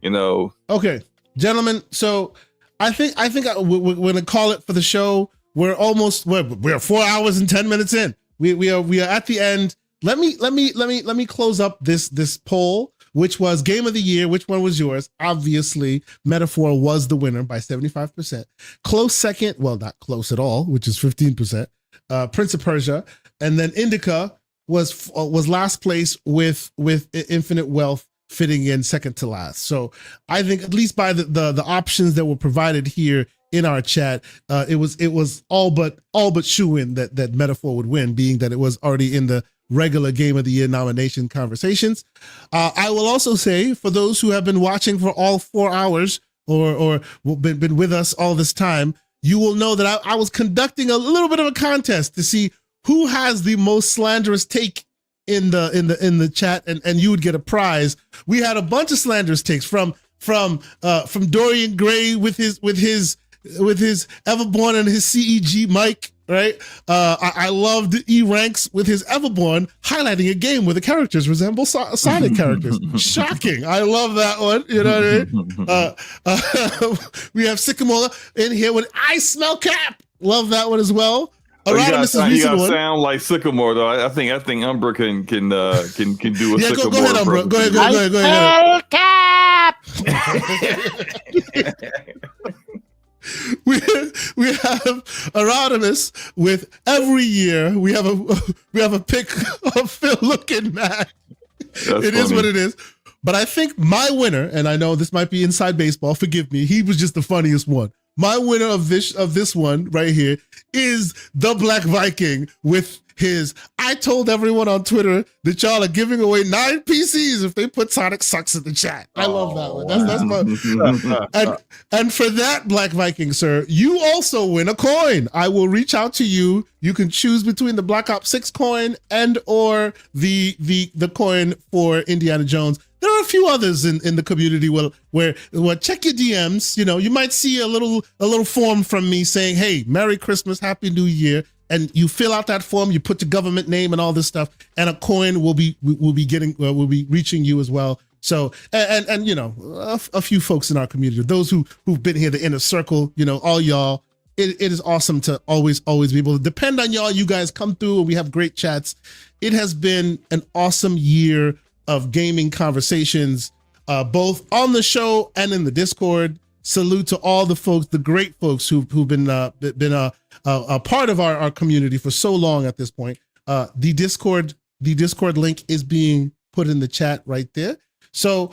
Okay, gentlemen. So I think we're going to call it for the show. We're 4 hours and 10 minutes in. We are at the end. Let me close up this poll. which was game of the year. Which one was yours? Obviously, Metaphor was the winner by 75%. Close second, well, not close at all, which is 15%. Prince of Persia, and then Indica was last place with Infinite Wealth fitting in second to last. So I think at least by the options that were provided here in our chat, it was all but shoo in that Metaphor would win, being that it was already in the regular Game of the Year nomination conversations. I will also say, for those who have been watching for all 4 hours or been with us all this time, you will know that I was conducting a little bit of a contest to see who has the most slanderous take in the chat, and you would get a prize. We had a bunch of slanderous takes from Dorian Gray with his Everborn and his CEG mic, right? I loved E-Ranks with his Everborn highlighting a game where the characters resemble Sonic characters. Shocking. I love that one. You know what I mean? We have Sycamore in here with I Smell Cap. Love that one as well. You gotta sound like Sycamore though. I think Umbra can do a Sycamore. Go ahead, Umbra. Go ahead. Cap. We have Erodimus with every year we have a pick of Phil looking mad. It is what it is. But I think my winner, and I know this might be inside baseball, forgive me, he was just the funniest one. My winner of this one right here is the Black Viking with his I told everyone on Twitter that y'all are giving away 9 PCs if they put Sonic Sucks in the chat. I love that one. That's my and for that, Black Viking, sir, you also win a coin. I will reach out to you. You can choose between the Black Ops 6 coin and or the coin for Indiana Jones. There are a few others in the community where check your DMs. You know, you might see a little form from me saying, "Hey, Merry Christmas, Happy New Year," and you fill out that form. You put your government name and all this stuff, and a coin will be reaching you as well. So and you know, a few folks in our community, those who've been here, the inner circle, you know, all y'all. It is awesome to always be able to depend on y'all. You guys come through and we have great chats. It has been an awesome year of gaming conversations, both on the show and in the Discord. Salute to all the folks, the great folks who've been a part of our community for so long at this point. The Discord link is being put in the chat right there. So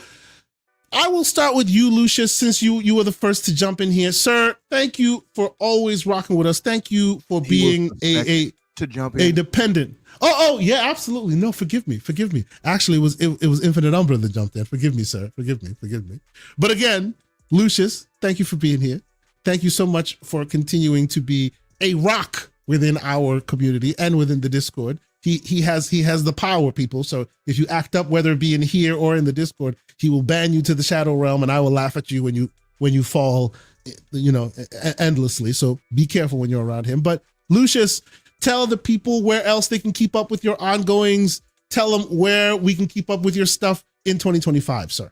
I will start with you, Lucius, since you were the first to jump in here. Sir, thank you for always rocking with us. Thank you for being a dependent. Oh yeah, absolutely. No, forgive me. Actually, it was Infinite Umbra that jumped in. Forgive me, sir. Forgive me. But again, Lucius, thank you for being here. Thank you so much for continuing to be a rock within our community and within the Discord. He has the power, people. So if you act up, whether it be in here or in the Discord, he will ban you to the Shadow Realm, and I will laugh at you when you fall, you know, endlessly. So be careful when you're around him. But Lucius, tell the people where else they can keep up with your ongoings. Tell them where we can keep up with your stuff in 2025, sir.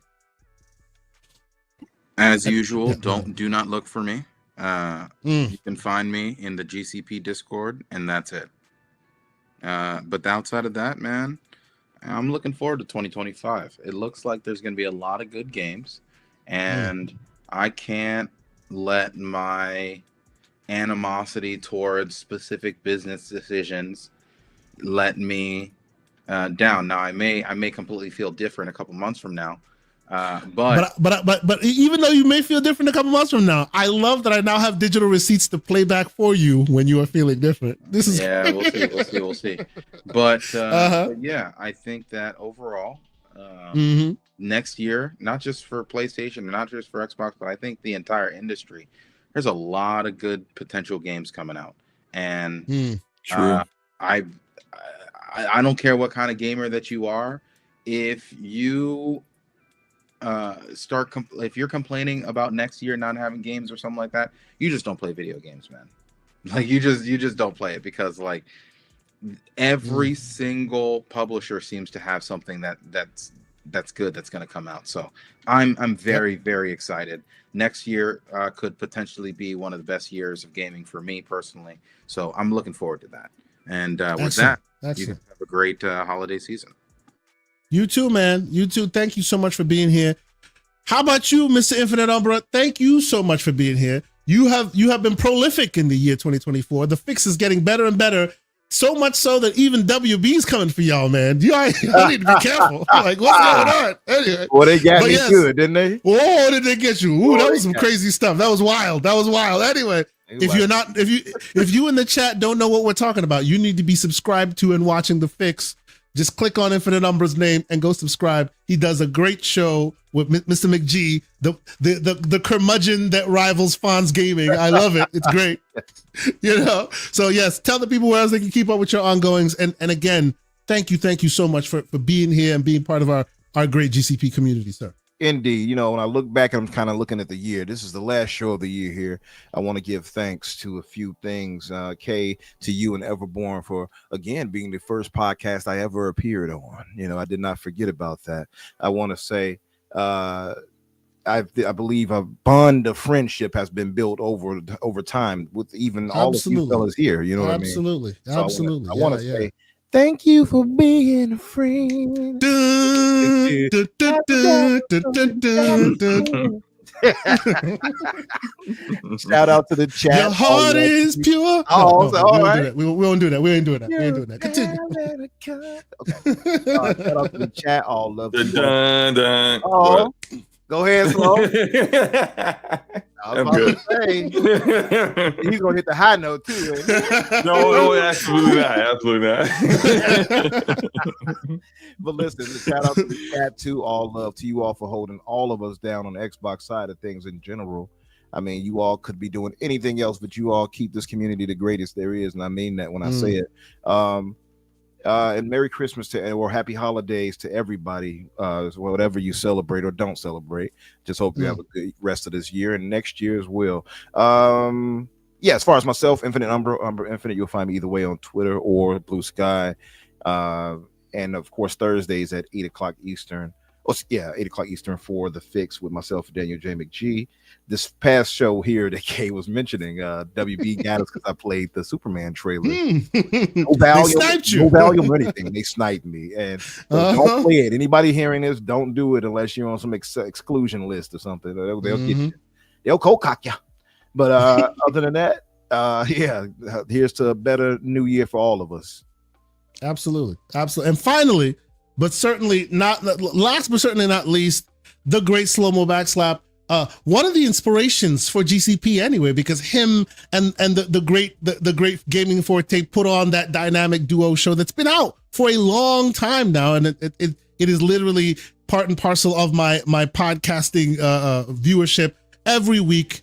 As usual, do not look for me. You can find me in the GCP Discord, and that's it. But outside of that, man, I'm looking forward to 2025. It looks like there's going to be a lot of good games, and I can't let my animosity towards specific business decisions let me down. Now, I may completely feel different a couple months from now. But even though you may feel different a couple months from now, I love that I now have digital receipts to play back for you when you are feeling different. This is we'll see. But yeah, I think that overall, next year, not just for PlayStation, not just for Xbox, but I think the entire industry, there's a lot of good potential games coming out. And true. I don't care what kind of gamer that you are, if you if you're complaining about next year not having games or something like that, you just don't play video games, man. Like you just don't play it, because like every single publisher seems to have something that's good that's going to come out. So I'm very very excited. Next year could potentially be one of the best years of gaming for me personally. So I'm looking forward to that. And with that, you can have a great holiday season. You too, man. You too. Thank you so much for being here. How about you, Mr. Infinite Umbra? Thank you so much for being here. You have been prolific in the year 2024. The fix is getting better and better. So much so that even WB's coming for y'all, man. You need to be careful. Like, what's going on? Anyway. Well, they got me good, didn't they? Oh, did they get you? Ooh, that was some crazy stuff. That was wild. Anyway, if you in the chat don't know what we're talking about, you need to be subscribed to and watching The Fix. Just click on Infinite Umbra's name and go subscribe. He does a great show with Mr. McG, the curmudgeon that rivals Fonz Gaming. I love it. It's great. So yes, tell the people where else they can keep up with your ongoings. And again, thank you so much for being here and being part of our great GCP community, sir. Indeed. When I look back, I'm kind of looking at the year. This is the last show of the year here. I want to give thanks to a few things. Kay, to you and Everborn for, again, being the first podcast I ever appeared on. I did not forget about that. I want to say, I believe a bond of friendship has been built over time with even all of you fellas here. You know what I mean? Absolutely. So I want to say, thank you for being a friend. Shout out to the chat. Your heart is pure. All right. We won't do that. We ain't doing that. Continue. Okay. Shout out to the chat. All love. Go ahead, Flo. I was about to say, he's gonna hit the high note too. No, absolutely not. But listen, shout out to the chat too. All love to you all for holding all of us down on the Xbox side of things in general. I mean, you all could be doing anything else, but you all keep this community the greatest there is, and I mean that when I say it. And Merry Christmas or Happy Holidays to everybody, whatever you celebrate or don't celebrate. Just hope you have a good rest of this year and next year as well. As far as myself, Infinite Umbra Infinite, you'll find me either way on Twitter or Blue Sky. And of course, Thursdays at 8 o'clock Eastern. 8 o'clock Eastern for The Fix with myself, Daniel J. McG. This past show here that Kay was mentioning, WB got us because I played the Superman trailer. No value or anything. They sniped me. And don't play it. Anybody hearing this, don't do it unless you're on some exclusion list or something. They'll get you. They'll cock you. But other than that, here's to a better new year for all of us. Absolutely. And finally, but certainly not last, but certainly not least, the great Slow-Mo Backslap. One of the inspirations for GCP anyway, because him and the great Gaming Forte put on that dynamic duo show that's been out for a long time now, and it is literally part and parcel of my podcasting viewership every week.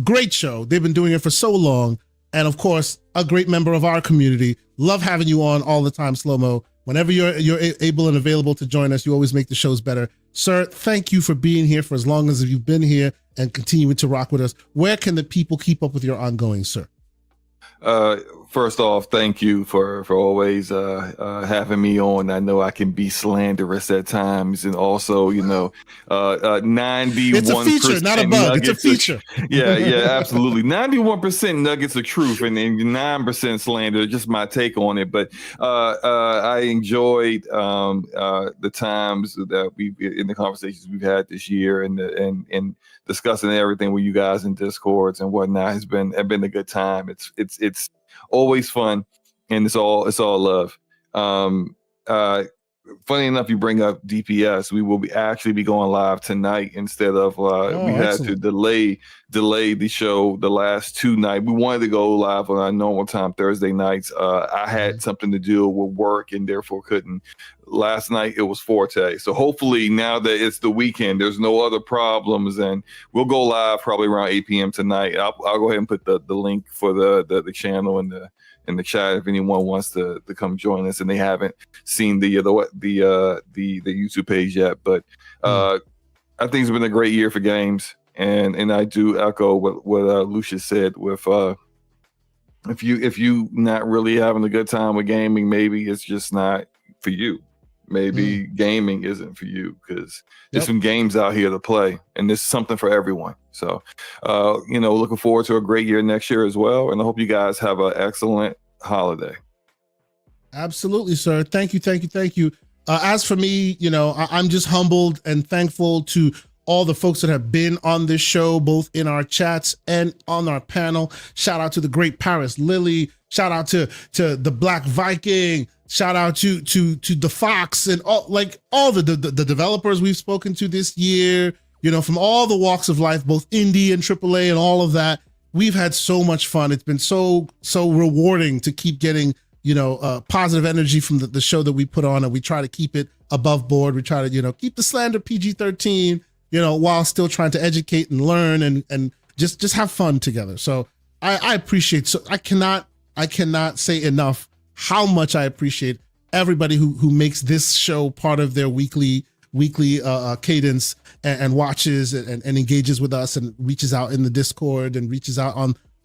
Great show. They've been doing it for so long, and of course, a great member of our community. Love having you on all the time, Slow-Mo. Whenever you're able and available to join us, you always make the shows better. Sir, thank you for being here for as long as you've been here and continuing to rock with us. Where can the people keep up with your ongoing, sir? First off, thank you for always having me on. I know I can be slanderous at times, and also 91%. It's a feature, not a bug. It's a feature. Yeah, absolutely. 91% nuggets of truth, and 9% slander. Just my take on it. But I enjoyed the times that we in the conversations we've had this year, and discussing everything with you guys in Discords and whatnot has been a good time. It's always fun, and it's all love. Funny enough, you bring up DPS. We will actually be going live tonight instead of we had to delay the show the last two nights. We wanted to go live on our normal time Thursday nights. I had something to do with work and therefore couldn't. Last night it was Forte. So hopefully now that it's the weekend, there's no other problems, and we'll go live probably around 8 p.m. tonight. I'll go ahead and put the link for the channel in the chat if anyone wants to come join us and they haven't seen the YouTube page yet. But I think it's been a great year for games, and I do echo what Lucius said with if you not really having a good time with gaming, maybe it's just not for you. Maybe gaming isn't for you, because there's some games out here to play, and there's something for everyone. So, looking forward to a great year next year as well. And I hope you guys have an excellent holiday. Absolutely, sir. Thank you. As for me, you know, I'm just humbled and thankful to all the folks that have been on this show, both in our chats and on our panel. Shout out to the great Paris Lily. Shout out to the Black Viking. Shout out to the Fox and all the developers we've spoken to this year. You know, from all the walks of life, both indie and AAA and all of that. We've had so much fun. It's been so rewarding to keep getting, you know, positive energy from the show that we put on, and we try to keep it above board. We try to, you know, keep the slander PG-13, you know, while still trying to educate and learn and just have fun together. So I appreciate, so I cannot say enough how much I appreciate everybody who makes this show part of their weekly cadence and watches and engages with us and reaches out in the Discord and reaches out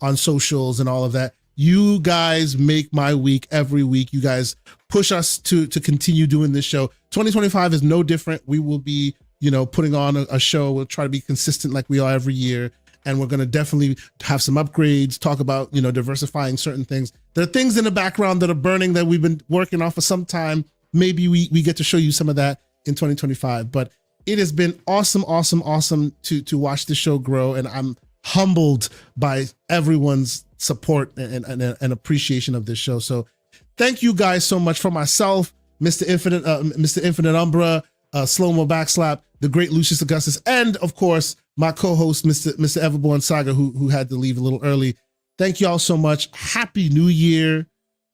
on socials and all of that. You guys make my week every week. You guys push us to continue doing this show. 2025 is no different. We will be, you know, putting on a show. We'll try to be consistent like we are every year. And we're going to definitely have some upgrades, talk about, you know, diversifying certain things. There are things in the background that are burning that we've been working on for some time. Maybe we get to show you some of that in 2025. But it has been awesome to watch the show grow. And I'm humbled by everyone's support and appreciation of this show. So thank you guys so much. For myself, Mr. Infinite Umbra, Slow-Mo Backslap, the great Lucius Augustus, and of course, my co-host, Mr. Everborn Saga, who had to leave a little early. Thank you all so much. Happy New Year.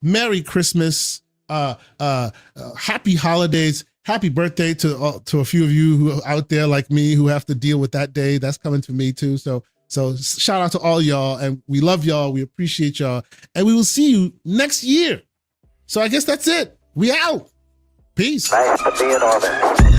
Merry Christmas. Happy holidays. Happy birthday to a few of you who are out there like me who have to deal with that day. That's coming to me too. So shout out to all y'all, and we love y'all. We appreciate y'all, and we will see you next year. So I guess that's it. We out. Peace. Nice to be in orbit.